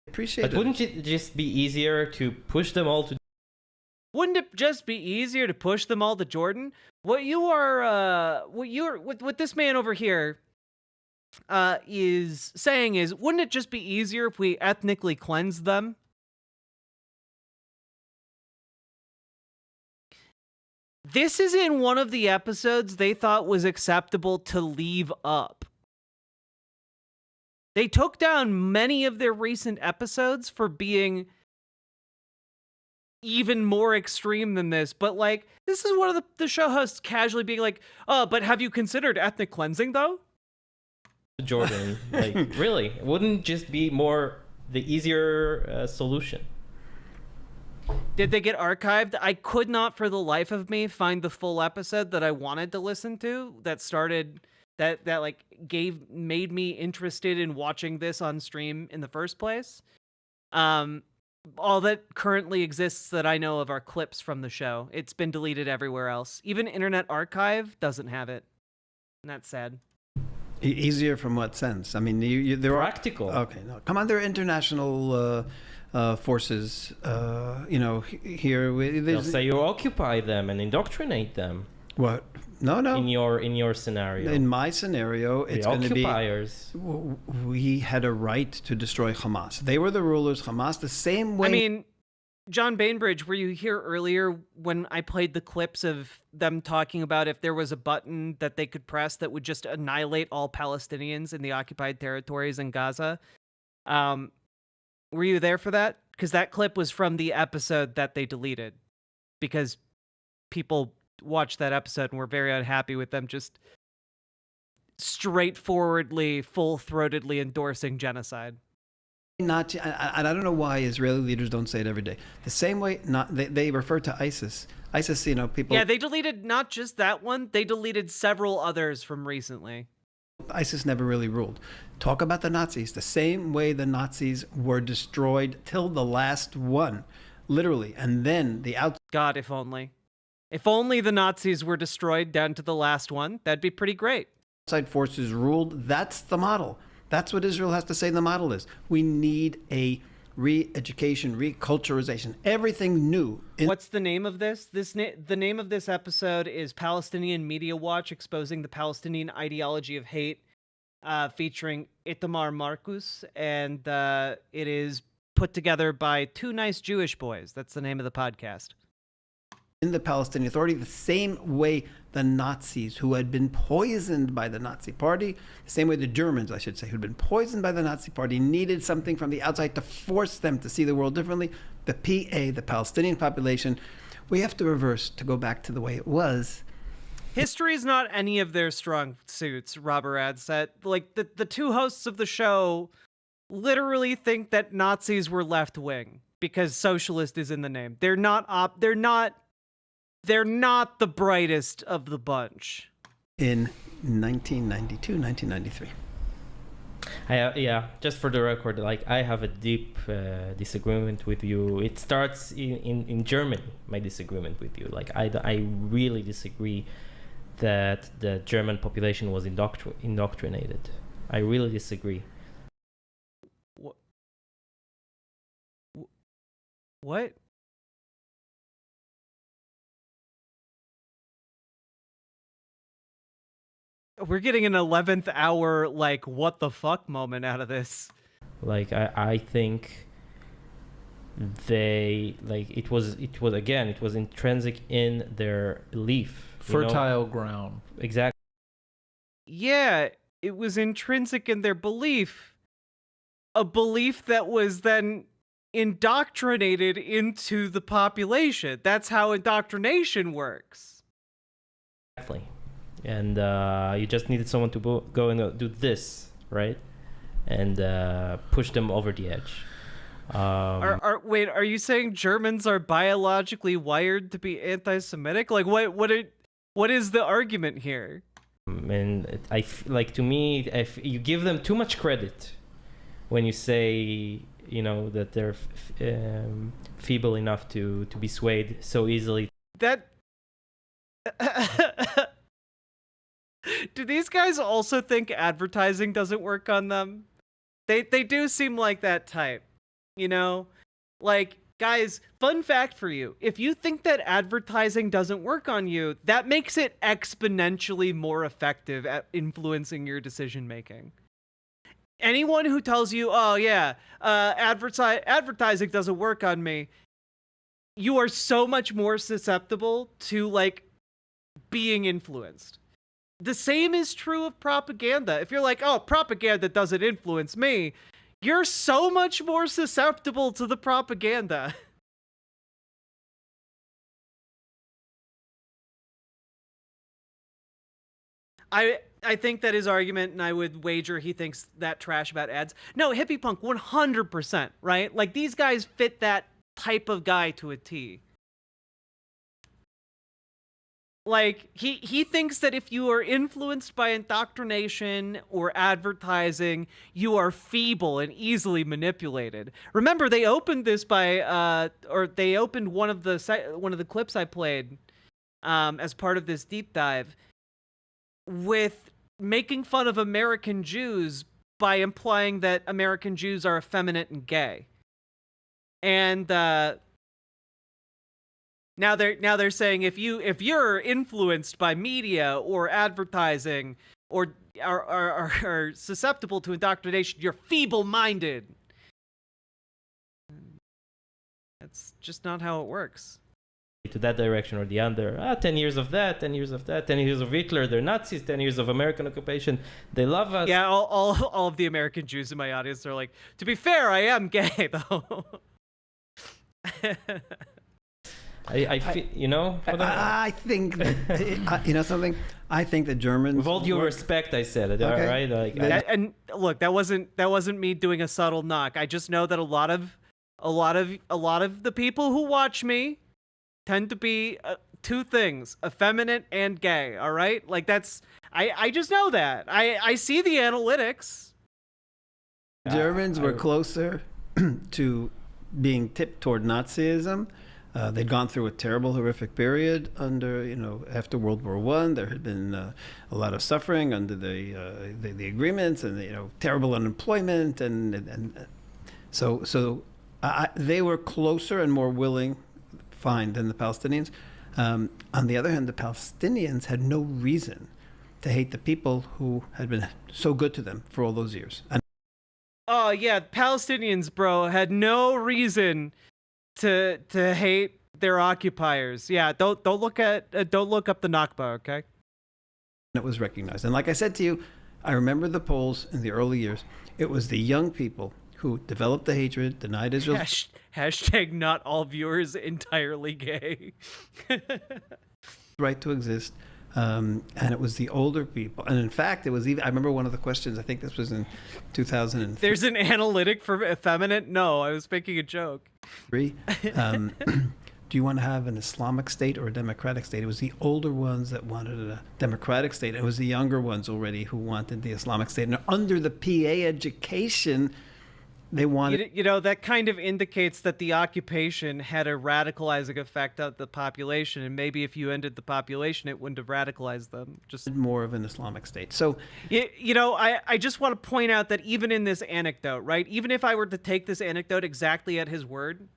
appreciate it. But wouldn't it just be easier to push them all to... Wouldn't it just be easier to push them all to Jordan? What this man over here is saying is, wouldn't it just be easier if we ethnically cleansed them? This is in one of the episodes they thought was acceptable to leave up. They took down many of their recent episodes for being even more extreme than this, but this is one of the show hosts casually being like, but have you considered ethnic cleansing though? Jordan, really? Wouldn't just be more the easier solution? Did they get archived? I could not for the life of me find the full episode that I wanted to listen to that started that made me interested in watching this on stream in the first place. all that currently exists that I know of are clips from the show. It's been deleted everywhere else. Even Internet Archive doesn't have it. And that's sad. Easier from what sense? I mean, they're practical. Okay, no, come on. There are international forces. Here They'll say you occupy them and indoctrinate them. What? No. In your scenario. In my scenario, it's going to be occupiers. We had a right to destroy Hamas. They were the rulers. Hamas, the same way. I mean, John Bainbridge, were you here earlier when I played the clips of them talking about if there was a button that they could press that would just annihilate all Palestinians in the occupied territories in Gaza? Were you there for that? Because that clip was from the episode that they deleted. Because people watched that episode and were very unhappy with them just straightforwardly, full-throatedly endorsing genocide. And I don't know why Israeli leaders don't say it every day. The same way they refer to ISIS. ISIS, people. Yeah, they deleted not just that one, they deleted several others from recently. ISIS never really ruled. Talk about the Nazis. The same way the Nazis were destroyed till the last one, literally. And then the God, if only. If only the Nazis were destroyed down to the last one, that'd be pretty great. Outside forces ruled. That's the model. That's what Israel has to say the model is. We need a re-education, reculturization, everything new. What's the name of this? The name of this episode is Palestinian Media Watch Exposing the Palestinian Ideology of Hate, featuring Itamar Marcus, and it is put together by two nice Jewish boys. That's the name of the podcast. In the Palestinian Authority, the same way the Nazis, who had been poisoned by the Nazi Party, the same way the Germans, I should say, who'd been poisoned by the Nazi Party, needed something from the outside to force them to see the world differently. The PA, the Palestinian population, we have to reverse to go back to the way it was. History is not any of their strong suits, Robert Ad said. Like, the two hosts of the show literally think that Nazis were left-wing because socialist is in the name. They're not the brightest of the bunch. In 1992, 1993. Yeah, just for the record, I have a deep disagreement with you. It starts in Germany, my disagreement with you. I really disagree that the German population was indoctrinated. I really disagree. What? We're getting an 11th hour, what the fuck moment out of this. I think it was intrinsic in their belief. Fertile ground. Exactly. Yeah, it was intrinsic in their belief. A belief that was then indoctrinated into the population. That's how indoctrination works. Exactly. And you just needed someone to go and do this, right? And push them over the edge. Wait, are you saying Germans are biologically wired to be anti-Semitic? What is the argument here? And to me, if you give them too much credit when you say, that they're feeble enough to be swayed so easily. Do these guys also think advertising doesn't work on them? They do seem like that type, guys, fun fact for you. If you think that advertising doesn't work on you, that makes it exponentially more effective at influencing your decision making. Anyone who tells you, oh yeah, advertising doesn't work on me, you are so much more susceptible to being influenced. The same is true of propaganda. If you're like, oh, propaganda doesn't influence me, you're so much more susceptible to the propaganda. I think that his argument, and I would wager he thinks that trash about ads. No, hippie punk, 100%, right? These guys fit that type of guy to a T. Like, he thinks that if you are influenced by indoctrination or advertising, you are feeble and easily manipulated. Remember, they opened this by, or they opened one of the clips I played as part of this deep dive with making fun of American Jews by implying that American Jews are effeminate and gay. And now they're saying if you're influenced by media or advertising or are susceptible to indoctrination, you're feeble-minded. That's just not how it works. To that direction or the other. 10 years of that, 10 years of that, 10 years of Hitler, they're Nazis, 10 years of American occupation, they love us. Yeah, all of the American Jews in my audience are like, to be fair, I am gay, though. I feel, you know? I think that, you know something? I think the Germans... With all due respect, I said it, all right? Like, and look, that wasn't me doing a subtle knock. I just know that a lot of the people who watch me tend to be two things: effeminate and gay. All right, like that's I just know that. I see the analytics. Germans were closer to being tipped toward Nazism. They'd gone through a terrible, horrific period under, after World War I. There had been a lot of suffering under the agreements and, terrible unemployment. And so they were closer and more willing, fine, than the Palestinians. On the other hand, the Palestinians had no reason to hate the people who had been so good to them for all those years. Oh, yeah, Palestinians, bro, had no reason to hate their occupiers. Yeah, don't look up the Nakba, okay? It was recognized. And like I said to you, I remember the polls in the early years. It was the young people who developed the hatred, denied Israel. Hashtag not all viewers entirely gay. Right to exist. And it was the older people. And in fact, it was even, I remember one of the questions, I think this was in 2003. There's an analytic for effeminate? No, I was making a joke. Do you want to have an Islamic state or a democratic state? It was the older ones that wanted a democratic state. It was the younger ones already who wanted the Islamic state. And under the PA education, they wanted... that kind of indicates that the occupation had a radicalizing effect on the population, and maybe if you ended the population, it wouldn't have radicalized them. Just more of an Islamic state. So, I just want to point out that even in this anecdote, right? Even if I were to take this anecdote exactly at his word,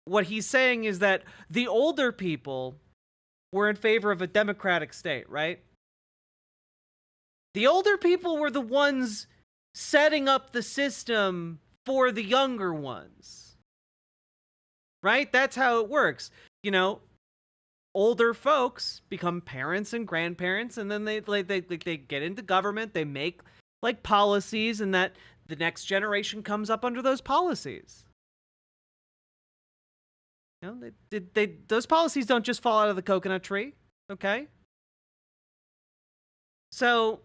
what he's saying is that the older people were in favor of a democratic state, right? The older people were the ones setting up the system for the younger ones, right? That's how it works. Older folks become parents and grandparents, and then they get into government. They make policies, and that the next generation comes up under those policies. Those policies don't just fall out of the coconut tree, okay? So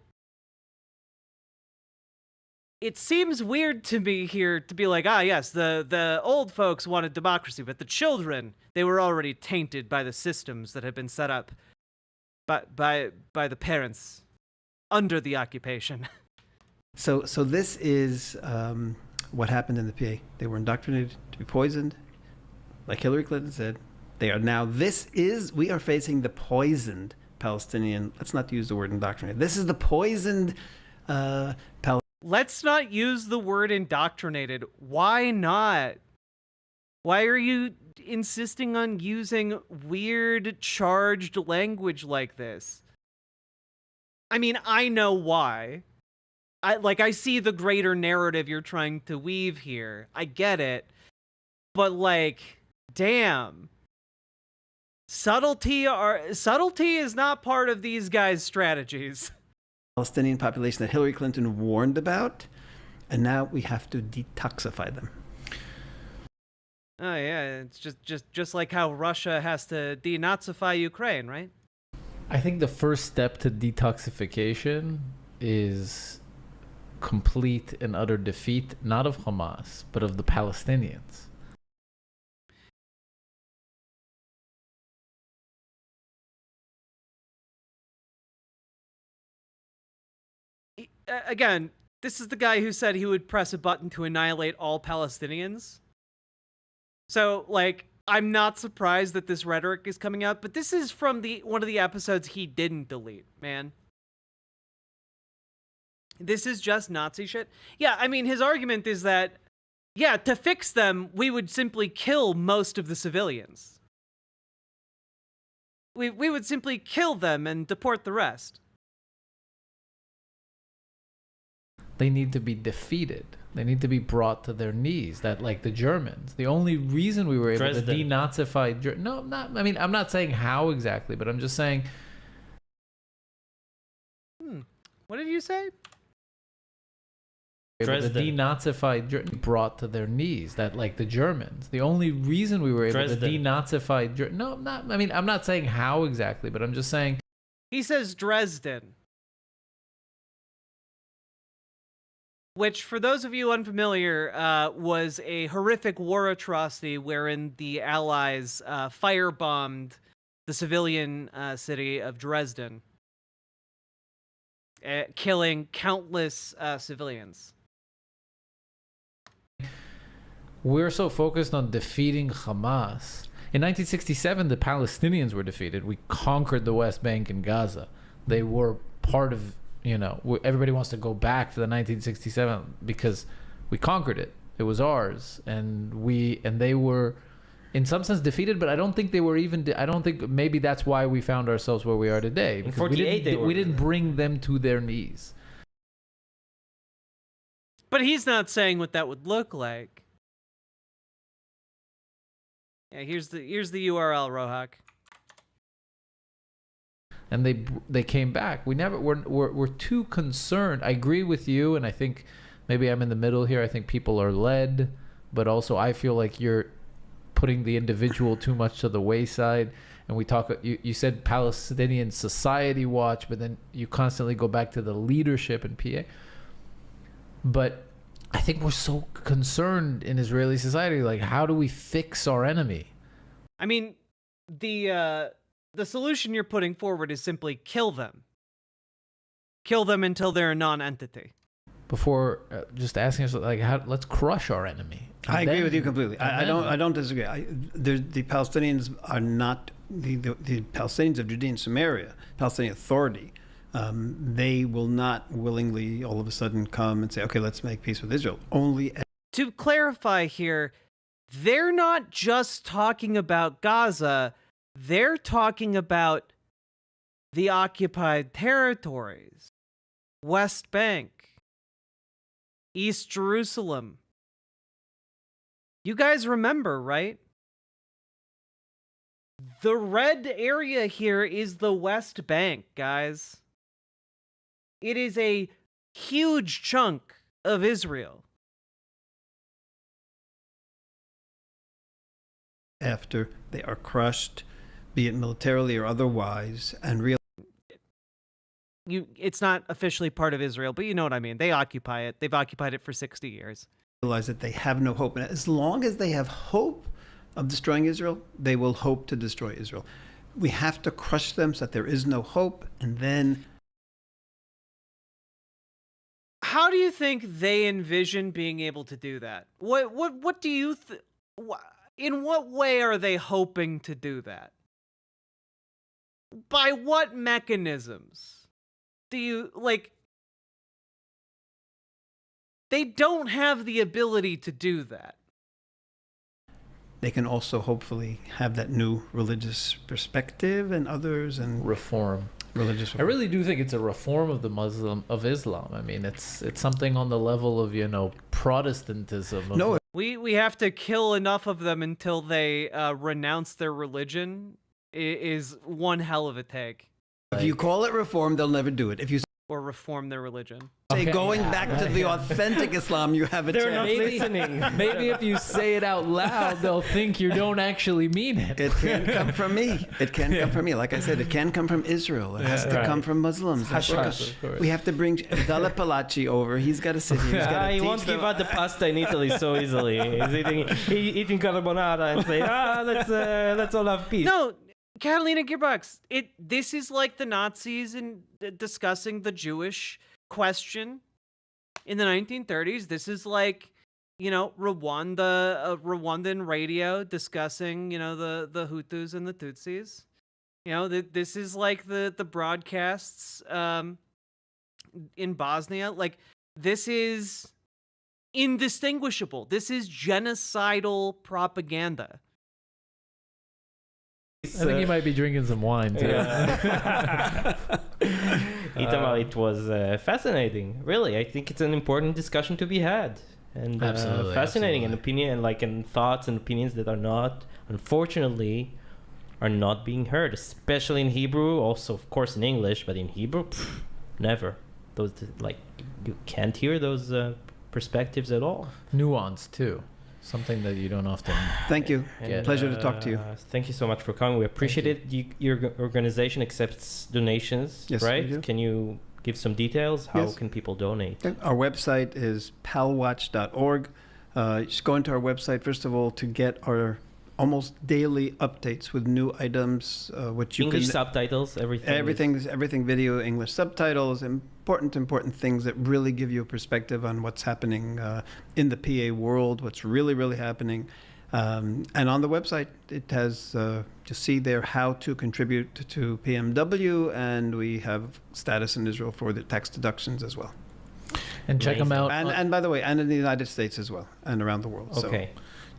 it seems weird to me here to be like, yes, the old folks wanted democracy, but the children, they were already tainted by the systems that had been set up by the parents under the occupation. So this is what happened in the PA. They were indoctrinated to be poisoned. Like Hillary Clinton said, we are facing the poisoned Palestinian. Let's not use the word indoctrinated. This is the poisoned Palestinian. Let's not use the word indoctrinated. Why not? Why are you insisting on using weird, charged language like this? I mean, I know why. I see the greater narrative you're trying to weave here. I get it. But damn. Subtlety is not part of these guys' strategies. Palestinian population that Hillary Clinton warned about, and now we have to detoxify them. Oh yeah, it's just like how Russia has to denazify Ukraine, right? I think the first step to detoxification is complete and utter defeat, not of Hamas, but of the Palestinians. again, this is the guy who said he would press a button to annihilate all Palestinians. So, like, I'm not surprised that this rhetoric is coming out, but this is from one of the episodes he didn't delete, man. This is just Nazi shit. Yeah, I mean, his argument is that, yeah, to fix them, we would simply kill most of the civilians. We would simply kill them and deport the rest. They need to be defeated. They need to be brought to their knees. That, like the Germans, the only reason we were able to denazify... No, I mean, I'm not saying how exactly, but I'm just saying... What did you say? Able to denazify brought to their knees. That, like the Germans, the only reason we were able to denazify... No, I mean, I'm not saying how exactly, but I'm just saying... He says Dresden. Which, for those of you unfamiliar, was a horrific war atrocity wherein the Allies firebombed the civilian city of Dresden, killing countless civilians. We're so focused on defeating Hamas. In 1967, the Palestinians were defeated. We conquered the West Bank and Gaza. They were part of... You know, everybody wants to go back to the 1967 because we conquered it. It was ours, and they were, in some sense, defeated. But I don't think they were even. I don't think maybe that's why we found ourselves where we are today. In 48, we didn't bring them to their knees. But he's not saying what that would look like. Yeah, here's the URL, Rohak. And they came back. We're too concerned. I agree with you, and I think maybe I'm in the middle here. I think people are led, but also I feel like you're putting the individual too much to the wayside. And we talk. You said Palestinian Society Watch, but then you constantly go back to the leadership in PA. But I think we're so concerned in Israeli society. Like, how do we fix our enemy? I mean, the solution you're putting forward is simply kill them. Kill them until they're a non-entity. Before just asking us, like, let's crush our enemy. I agree with you completely. I don't disagree. The Palestinians are not the Palestinians of Judea and Samaria, Palestinian Authority. They will not willingly all of a sudden come and say, okay, let's make peace with Israel. To clarify here, they're not just talking about Gaza. They're talking about the occupied territories, West Bank, East Jerusalem. You guys remember, right? The red area here is the West Bank, guys. It is a huge chunk of Israel. After they are crushed, be it militarily or otherwise, and real. It's not officially part of Israel, but you know what I mean. They occupy it. They've occupied it for 60 years. Realize that they have no hope. And as long as they have hope of destroying Israel, they will hope to destroy Israel. We have to crush them so that there is no hope, and then... How do you think they envision being able to do that? What do you... In what way are they hoping to do that? By what mechanisms do you, like... They don't have the ability to do that. They can also hopefully have that new religious perspective and others and reform. Religious reform. I really do think it's a reform of Islam. I mean, it's something on the level of, Protestantism. No, we have to kill enough of them until they renounce their religion is one hell of a take. If you call it reform, they'll never do it. If you or reform their religion. Say going back to the authentic Islam, you have a They're chance. not listening. Maybe if you say it out loud, they'll think you don't actually mean it. It can't come from me. It can come from me. Like I said, it can come from Israel. It has to come from Muslims. We have to bring Dalla Palacci over. He's got to sit here. He won't give out the pasta in Italy so easily. He's eating carbonara and say, let's all have peace. No, Catalina Gearbox, this is like the Nazis in discussing the Jewish question in the 1930s. This is like, Rwanda, Rwandan radio discussing, the Hutus and the Tutsis. This is like the broadcasts in Bosnia. Like, this is indistinguishable. This is genocidal propaganda. I think you might be drinking some wine too. Itamar, it was fascinating. Really, I think it's an important discussion to be had, and Absolutely, fascinating, absolutely. and thoughts and opinions that are not, unfortunately, are not being heard, especially in Hebrew. Also, of course, in English, but in Hebrew, never. Those you can't hear those perspectives at all. Nuance too. Something that you don't often. Thank you. get. Pleasure to talk to you. Thank you so much for coming. We appreciate it. Your organization accepts donations, Yes, we right? do. Can you give some details? How Yes. can people donate? Our website is palwatch.org. Just go into our website, first of all, to get our almost daily updates with new items, which you English can... subtitles, everything. Everything video, English subtitles, important things that really give you a perspective on what's happening in the PA world, what's really happening. And on the website, it has to see there how to contribute to PMW, and we have status in Israel for the tax deductions as well. And check them out. And by the way, and in the United States as well, and around the world. Okay.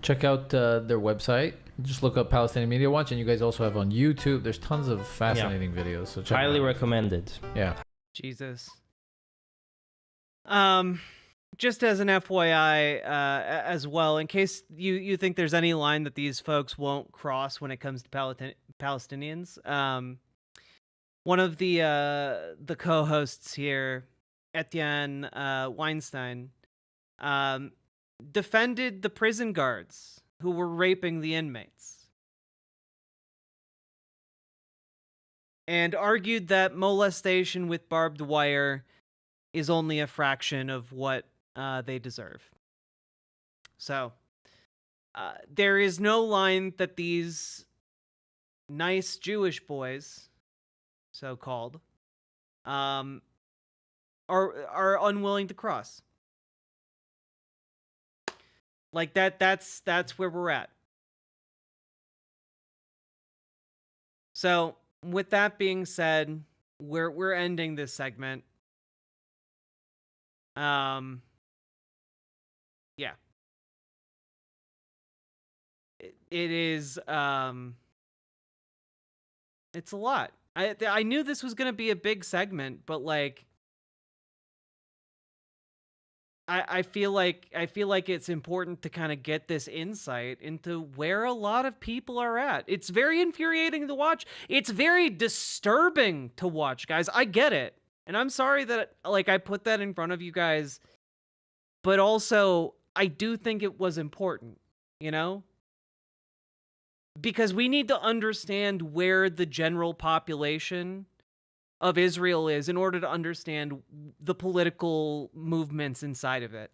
Check out their website. Just look up Palestinian Media Watch, and you guys also have on YouTube. There's tons of fascinating videos. So check Highly them out. recommended. Yeah. Jesus. Just as an FYI, as well, in case you think there's any line that these folks won't cross when it comes to Palestinians, one of the co-hosts here, Etienne Weinstein, defended the prison guards who were raping the inmates and argued that molestation with barbed wire is only a fraction of what they deserve. So there is no line that these nice Jewish boys, so-called, are unwilling to cross. Like that's where we're at. So with that being said, we're ending this segment. Yeah. It is it's a lot. I knew this was going to be a big segment, but like I feel like it's important to kind of get this insight into where a lot of people are at. It's very infuriating to watch. It's very disturbing to watch, guys. I get it. And I'm sorry that like I put that in front of you guys, but also I do think it was important, because we need to understand where the general population of Israel is in order to understand the political movements inside of it.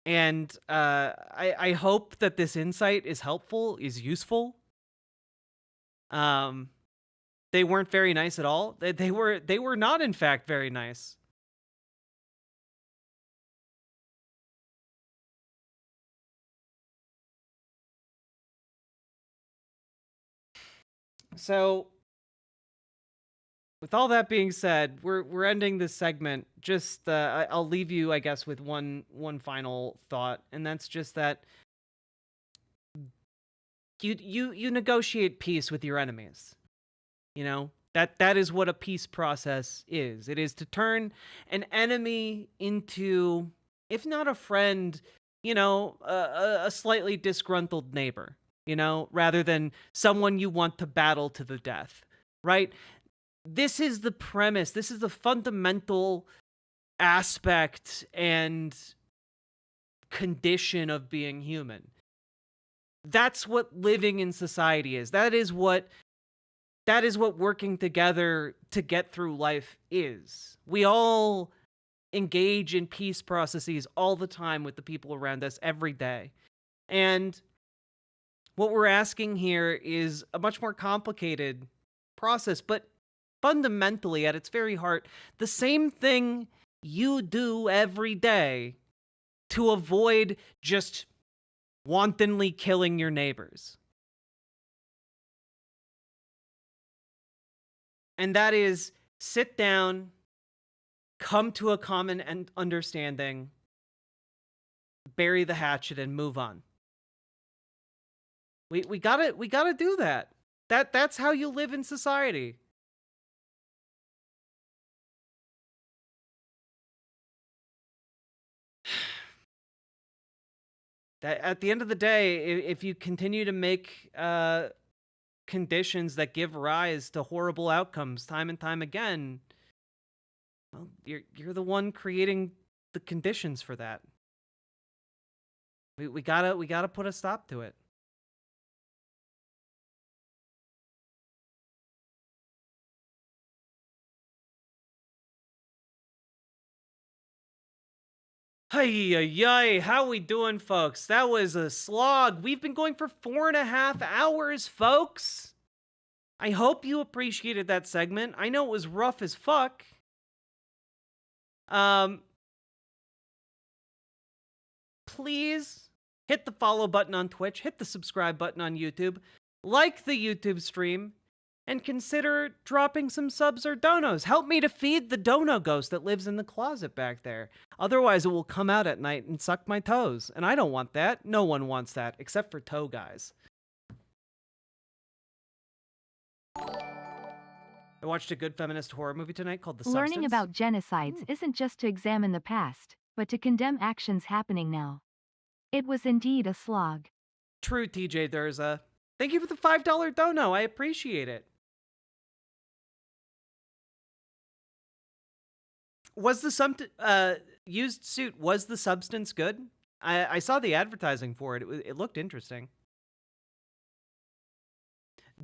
And I hope that this insight is helpful, is useful. They weren't very nice at all. They were not, in fact, very nice. So, with all that being said, we're ending this segment. Just I'll leave you, I guess, with one final thought, and that's just that you negotiate peace with your enemies. That is what a peace process is. It is to turn an enemy into, if not a friend, a slightly disgruntled neighbor. Rather than someone you want to battle to the death, right? This is the premise. This is the fundamental aspect and condition of being human. That's what living in society is. That is what working together to get through life is. We all engage in peace processes all the time with the people around us every day. And what we're asking here is a much more complicated process, but fundamentally, at its very heart, the same thing you do every day to avoid just wantonly killing your neighbors. And that is sit down, come to a common understanding, bury the hatchet, and move on. We gotta do that. That's how you live in society. That at the end of the day, if you continue to make conditions that give rise to horrible outcomes time and time again, well, you're the one creating the conditions for that. We gotta put a stop to it. Hey, how we doing, folks? That was a slog. We've been going for 4.5 hours, folks. I hope you appreciated that segment. I know it was rough as fuck. Please hit the follow button on Twitch, hit the subscribe button on YouTube, like the YouTube stream, and consider dropping some subs or donos. Help me to feed the dono ghost that lives in the closet back there. Otherwise, it will come out at night and suck my toes. And I don't want that. No one wants that, except for toe guys. I watched a good feminist horror movie tonight called The Substance. Learning about genocides isn't just to examine the past, but to condemn actions happening now. It was indeed a slog. True, TJ Durza. Thank you for the $5 dono. I appreciate it. Was the used suit, was the substance good? I saw the advertising for it. It looked interesting.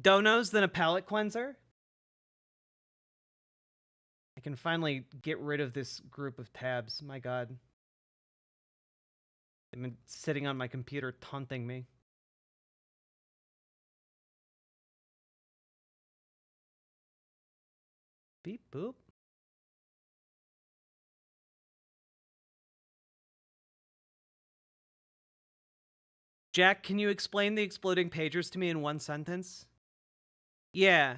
Donos, then a palate cleanser. I can finally get rid of this group of tabs. My God. They've been sitting on my computer taunting me. Beep boop. Jack, can you explain the exploding pagers to me in one sentence? Yeah.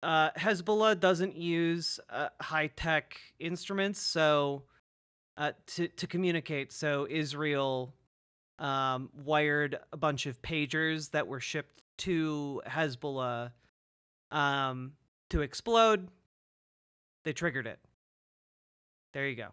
Hezbollah doesn't use high-tech instruments to communicate. So Israel wired a bunch of pagers that were shipped to Hezbollah to explode. They triggered it. There you go.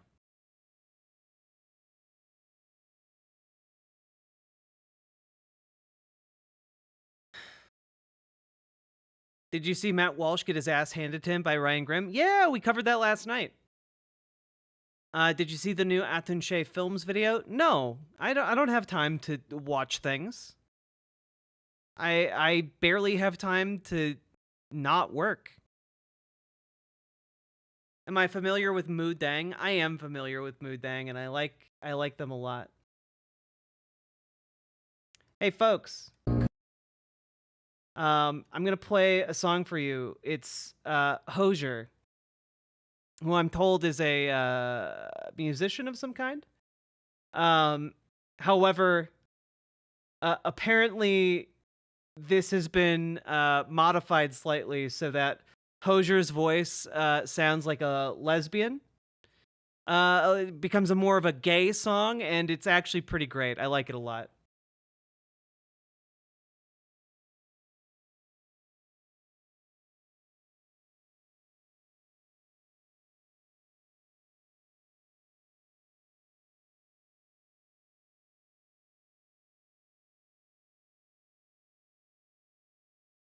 Did you see Matt Walsh get his ass handed to him by Ryan Grimm? Yeah, we covered that last night. Did you see the new Atun Shea Films video? No, I don't have time to watch things. I barely have time to not work. Am I familiar with Moo Dang? I am familiar with Moo Dang, and I like them a lot. Hey, folks. I'm gonna play a song for you. It's Hosier, who I'm told is a musician of some kind. However, apparently this has been modified slightly so that Hosier's voice sounds like a lesbian. It becomes more of a gay song, and it's actually pretty great. I like it a lot.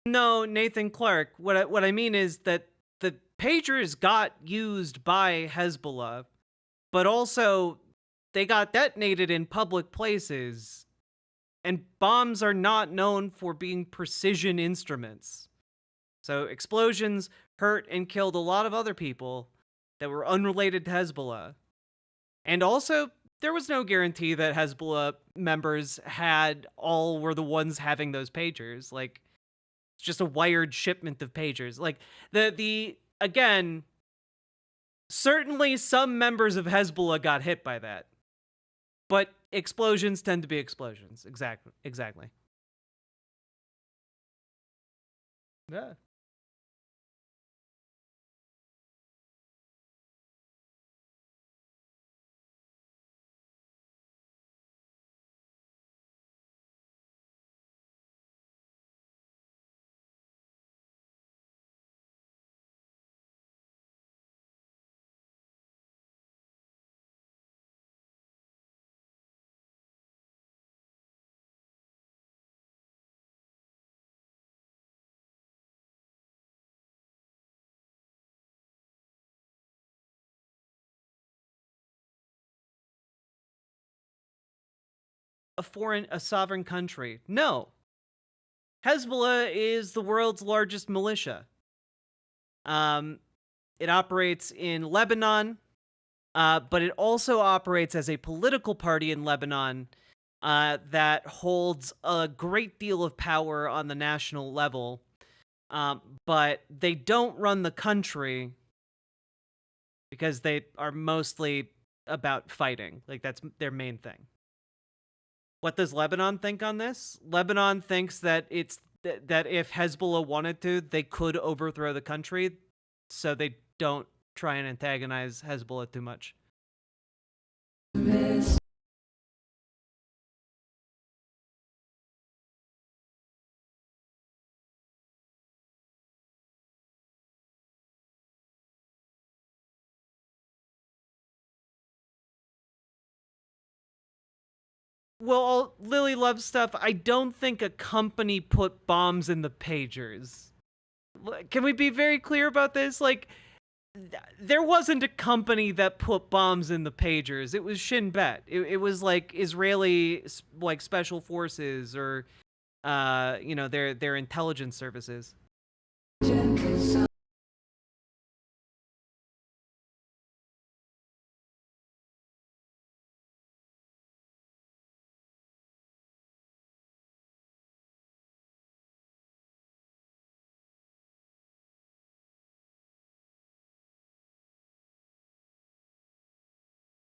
No, Nathan Clark. What I mean is that the pagers got used by Hezbollah, but also they got detonated in public places, and bombs are not known for being precision instruments. So explosions hurt and killed a lot of other people that were unrelated to Hezbollah. And also, there was no guarantee that Hezbollah members were the ones having those pagers. Like, It's just a wired shipment of pagers. Like the again, certainly some members of Hezbollah got hit by that. But explosions tend to be explosions. Exactly. Yeah. A sovereign country. No. Hezbollah is the world's largest militia. It operates in Lebanon, but it also operates as a political party in Lebanon that holds a great deal of power on the national level. But they don't run the country because they are mostly about fighting. Like, that's their main thing. What does Lebanon think on this? Lebanon thinks that that if Hezbollah wanted to, they could overthrow the country, so they don't try and antagonize Hezbollah too much. Well, Lily loves stuff. I don't think a company put bombs in the pagers. Can we be very clear about this? Like, there wasn't a company that put bombs in the pagers. It was Shin Bet. It was like Israeli like special forces or their intelligence services.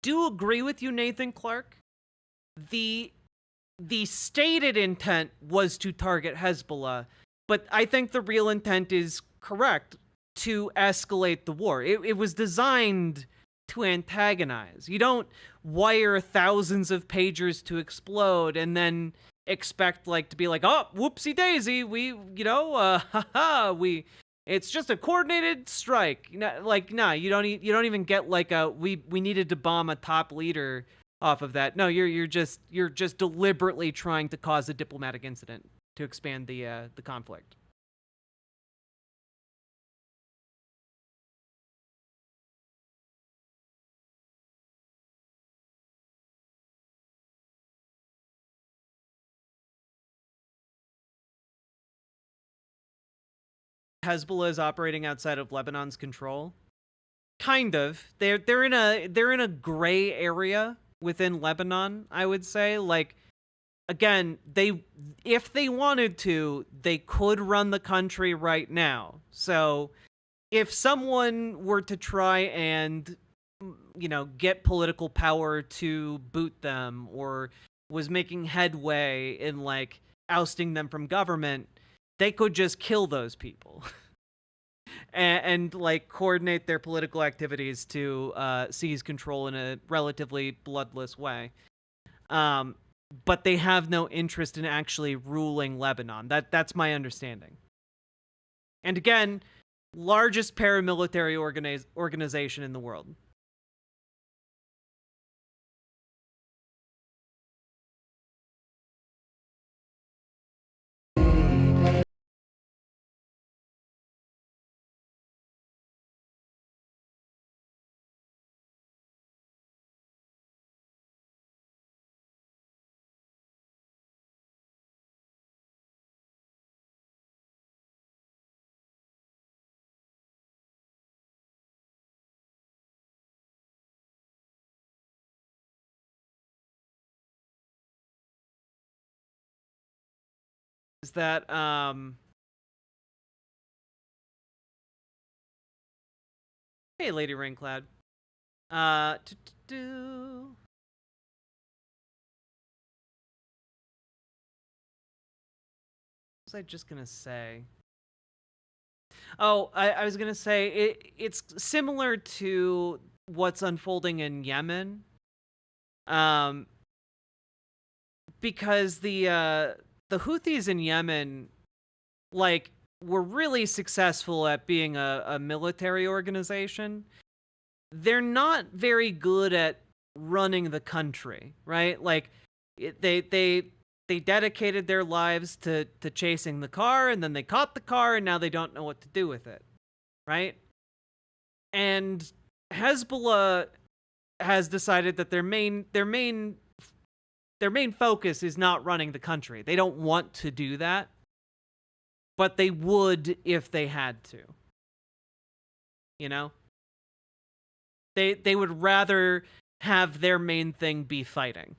Do agree with you, Nathan Clark. The stated intent was to target Hezbollah, but I think the real intent is correct, to escalate the war. It was designed to antagonize. You don't wire thousands of pagers to explode and then expect to be like, oh, whoopsie daisy, it's just a coordinated strike. You don't even get we needed to bomb a top leader off of that. No, you're just deliberately trying to cause a diplomatic incident to expand the conflict. Hezbollah is operating outside of Lebanon's control. Kind of. They're in a gray area within Lebanon, I would say. Like, again, if they wanted to, they could run the country right now. So if someone were to try and get political power to boot them, or was making headway in ousting them from government, they could just kill those people and coordinate their political activities to seize control in a relatively bloodless way. But they have no interest in actually ruling Lebanon. That's my understanding. And again, largest paramilitary organization in the world. Is that Hey, Lady Raincloud. Do. What was I just gonna say? Oh, I was gonna say it's similar to what's unfolding in Yemen. Because the Houthis in Yemen, like, were really successful at being a military organization. They're not very good at running the country, right? Like, they dedicated their lives to chasing the car, and then they caught the car, and now they don't know what to do with it, right? And Hezbollah has decided that their main focus is not running the country. They don't want to do that, but they would if they had to. You know? They would rather have their main thing be fighting.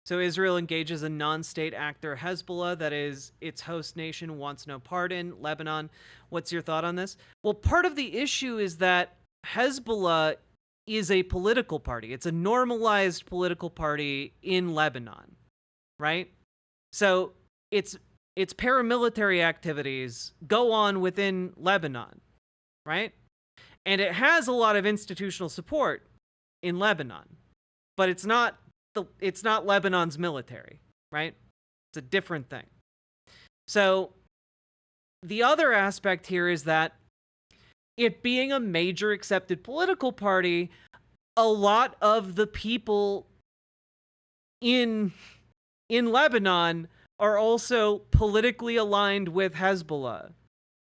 So Israel engages a non-state actor, Hezbollah, that is, its host nation wants no part in. Lebanon, what's your thought on this? Well, part of the issue is that Hezbollah is a political party. It's a normalized political party in Lebanon, right? So its paramilitary activities go on within Lebanon, right? And it has a lot of institutional support in Lebanon, but it's not Lebanon's military, right? It's a different thing. So the other aspect here is that it being a major accepted political party, a lot of the people in Lebanon are also politically aligned with Hezbollah.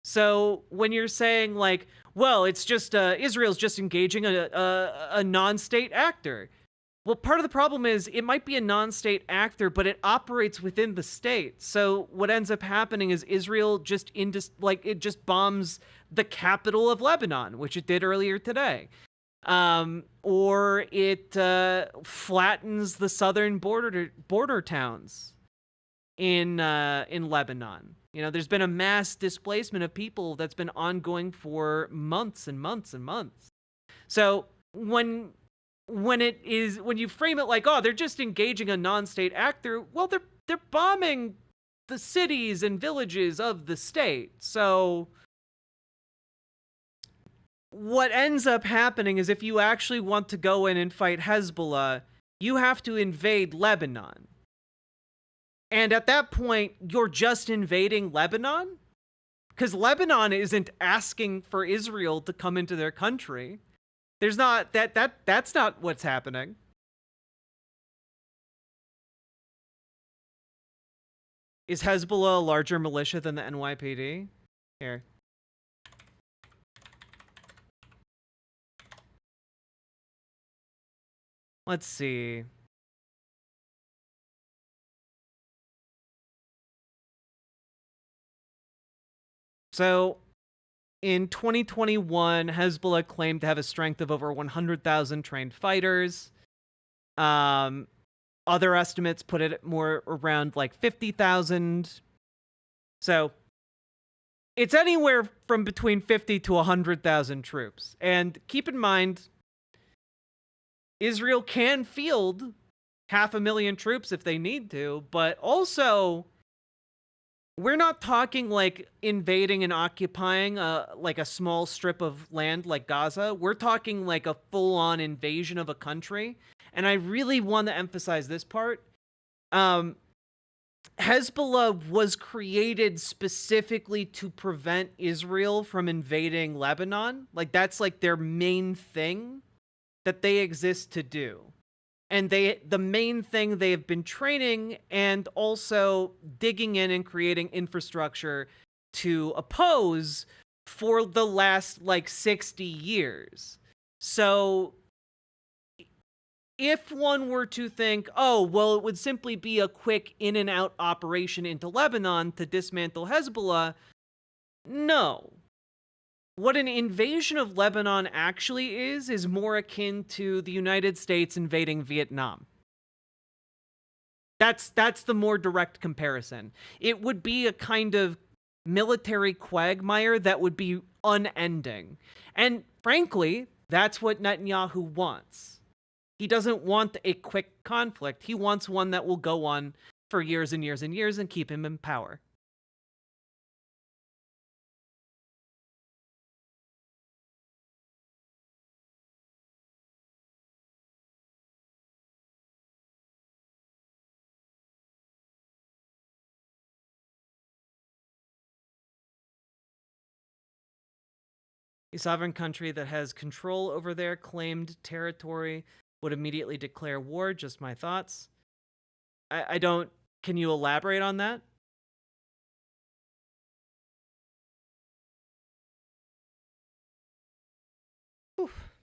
So when you're saying, like, well, it's just Israel's just engaging a non-state actor. Well, part of the problem is it might be a non-state actor, but it operates within the state. So what ends up happening is Israel just bombs the capital of Lebanon, which it did earlier today. Or it flattens the southern border towns in Lebanon. You know, there's been a mass displacement of people that's been ongoing for months and months and months. So when you frame it like, oh, they're just engaging a non-state actor, well, they're bombing the cities and villages of the state. So what ends up happening is if you actually want to go in and fight Hezbollah, you have to invade Lebanon. And at that point, you're just invading Lebanon? Because Lebanon isn't asking for Israel to come into their country. There's not that's not what's happening. Is Hezbollah a larger militia than the NYPD? Here. Let's see. So, in 2021, Hezbollah claimed to have a strength of over 100,000 trained fighters. Other estimates put it more around like 50,000. So, it's anywhere from between 50 to 100,000 troops. And keep in mind, Israel can field 500,000 troops if they need to, but also we're not talking like invading and occupying like a small strip of land like Gaza. We're talking like a full-on invasion of a country. And I really want to emphasize this part. Hezbollah was created specifically to prevent Israel from invading Lebanon. Like, that's like their main thing that they exist to do. And the main thing they have been training and also digging in and creating infrastructure to oppose for the last like 60 years. So if one were to think, oh, well, it would simply be a quick in and out operation into Lebanon to dismantle Hezbollah, no. What an invasion of Lebanon actually is more akin to the United States invading Vietnam. That's the more direct comparison. It would be a kind of military quagmire that would be unending. And frankly, that's what Netanyahu wants. He doesn't want a quick conflict. He wants one that will go on for years and years and years and keep him in power. A sovereign country that has control over their claimed territory would immediately declare war. Just my thoughts. I don't... Can you elaborate on that? Oof.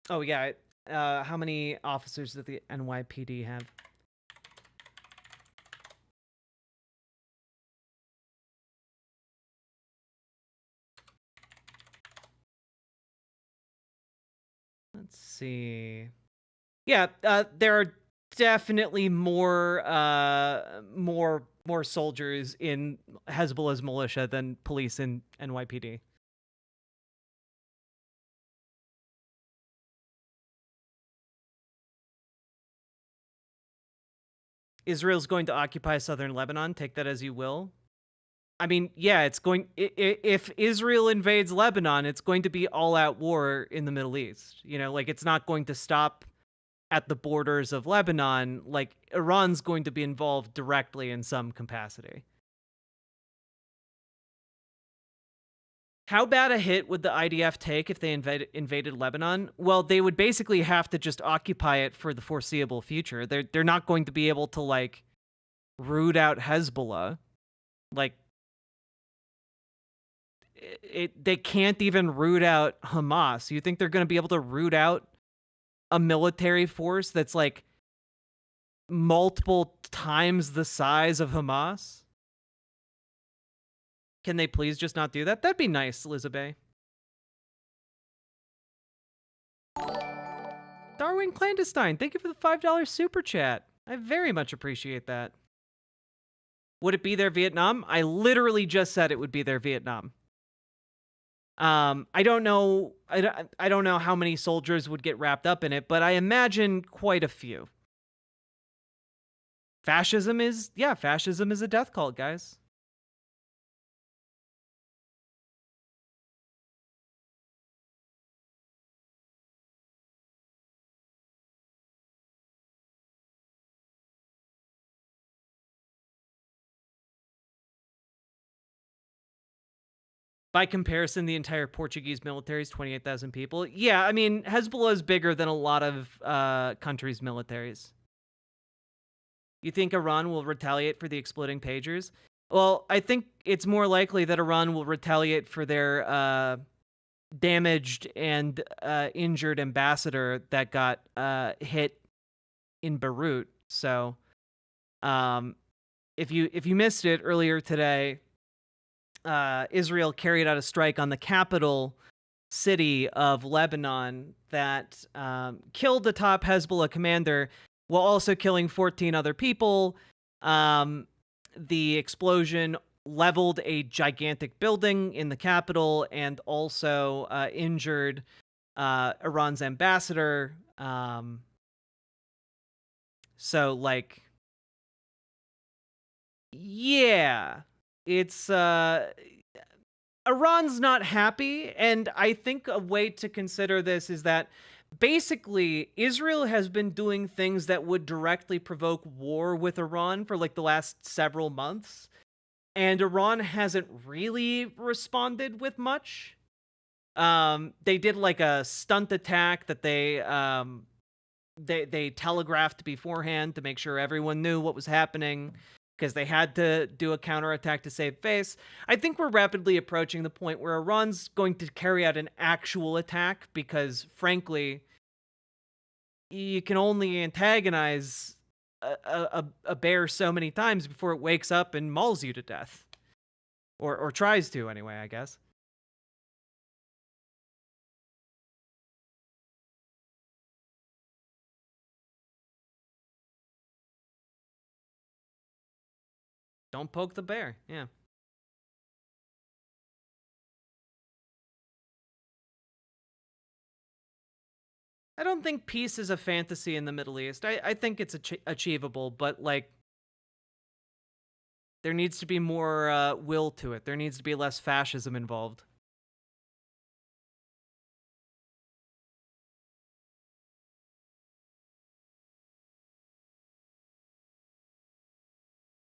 Oh, yeah. How many officers does the NYPD have? Let's see. Yeah, there are definitely more soldiers in Hezbollah's militia than police in NYPD. Israel's going to occupy southern Lebanon. Take that as you will. I mean, yeah, it's going. If Israel invades Lebanon, it's going to be all-out war in the Middle East. You know, like, it's not going to stop at the borders of Lebanon. Like, Iran's going to be involved directly in some capacity. How bad a hit would the IDF take if they invaded Lebanon? Well, they would basically have to just occupy it for the foreseeable future. They're not going to be able to, like, root out Hezbollah. Like, they can't even root out Hamas. You think they're going to be able to root out a military force that's, like, multiple times the size of Hamas? Can they please just not do that? That'd be nice, Elizabeth. Darwin Clandestine, thank you for the $5 super chat. I very much appreciate that. Would it be their Vietnam? I literally just said it would be their Vietnam. I don't know. I don't know how many soldiers would get wrapped up in it, but I imagine quite a few. Fascism is a death cult, guys. By comparison, the entire Portuguese military is 28,000 people. Yeah, I mean, Hezbollah is bigger than a lot of countries' militaries. You think Iran will retaliate for the exploding pagers? Well, I think it's more likely that Iran will retaliate for their damaged and injured ambassador that got hit in Beirut. So, if you missed it earlier today, Israel carried out a strike on the capital city of Lebanon that killed the top Hezbollah commander while also killing 14 other people. The explosion leveled a gigantic building in the capital and also injured Iran's ambassador. So, like, yeah, it's Iran's not happy, and I think a way to consider this is that basically Israel has been doing things that would directly provoke war with Iran for like the last several months, and Iran hasn't really responded with much. They did like a stunt attack that they telegraphed beforehand to make sure everyone knew what was happening, because they had to do a counterattack to save face. I think we're rapidly approaching the point where Iran's going to carry out an actual attack because, frankly, you can only antagonize a bear so many times before it wakes up and mauls you to death. Or tries to, anyway, I guess. Don't poke the bear. Yeah. I don't think peace is a fantasy in the Middle East. I think it's achievable, but like there needs to be more will to it. There needs to be less fascism involved.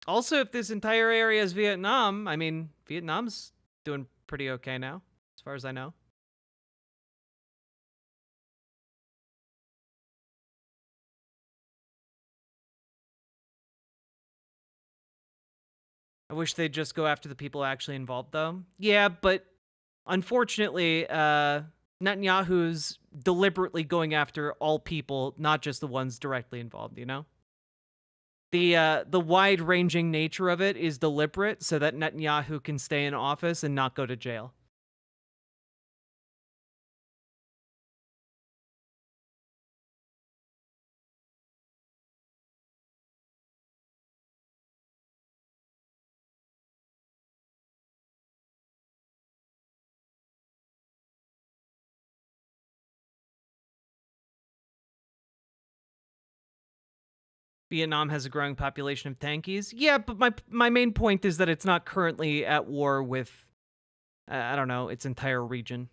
Also, if this entire area is Vietnam, I mean, Vietnam's doing pretty okay now, as far as I know. I wish they'd just go after the people actually involved, though. Yeah, but unfortunately, Netanyahu's deliberately going after all people, not just the ones directly involved, you know? The wide-ranging nature of it is deliberate so that Netanyahu can stay in office and not go to jail. Vietnam has a growing population of tankies. Yeah, but my main point is that it's not currently at war with, I don't know, its entire region.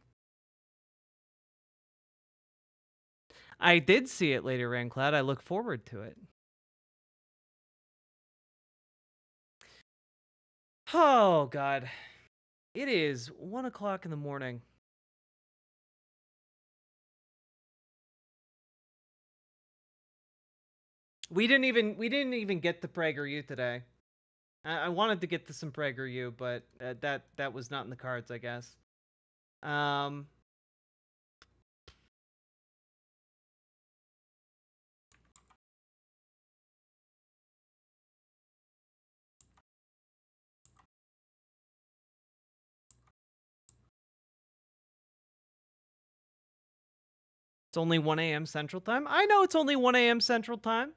I did see it later, Raincloud. I look forward to it. Oh, God. It is 1 o'clock in the morning. We didn't even get to PragerU today. I wanted to get to some PragerU, but that was not in the cards, I guess. It's only 1 a.m. Central Time. I know it's only 1 a.m. Central Time.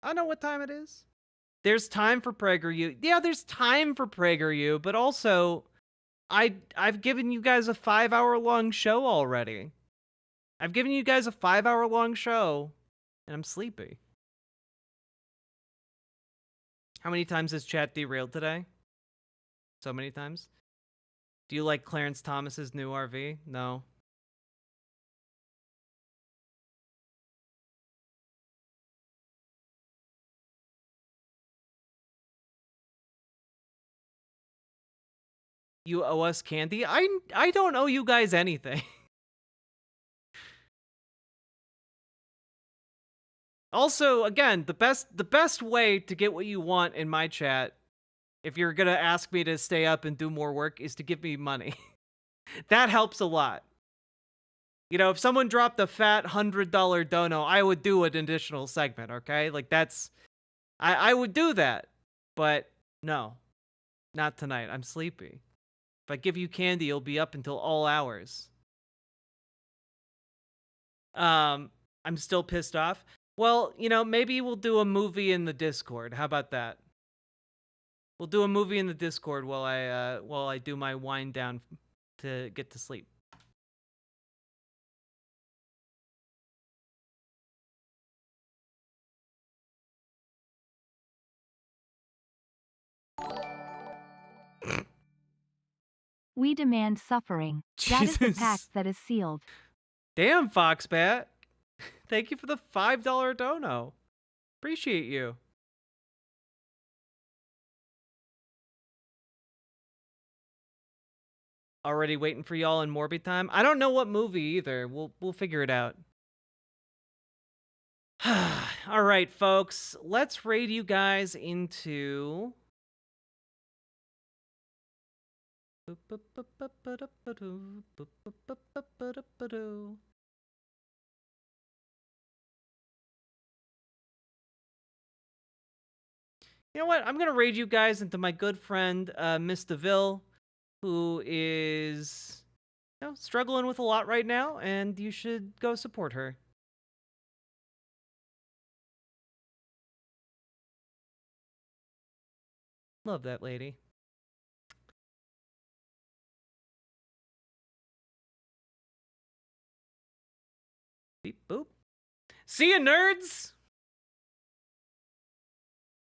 I know what time it is. There's time for PragerU. Yeah, there's time for PragerU, but also I've given you guys a 5-hour-long show already. I've given you guys a 5-hour-long show, and I'm sleepy. How many times has chat derailed today? So many times. Do you like Clarence Thomas's new RV? No. You owe us candy? I don't owe you guys anything. Also, again, the best way to get what you want in my chat, if you're gonna ask me to stay up and do more work, is to give me money. That helps a lot. You know, if someone dropped a fat $100 dono, I would do an additional segment, okay? Like, that's... I would do that. But, no. Not tonight. I'm sleepy. If I give you candy, you'll be up until all hours. I'm still pissed off. Well, you know, maybe we'll do a movie in the Discord. How about that? We'll do a movie in the Discord while I do my wind down to get to sleep. We demand suffering. That is the pact that is sealed. Damn, Foxbat. Thank you for the $5 dono. Appreciate you. Already waiting for y'all in Morby time. I don't know what movie either. We'll figure it out. All right, folks. Let's raid you guys into... You know what? I'm going to raid you guys into my good friend, Miss DeVille, who is, you know, struggling with a lot right now, and you should go support her. Love that lady. Beep boop. See ya, nerds!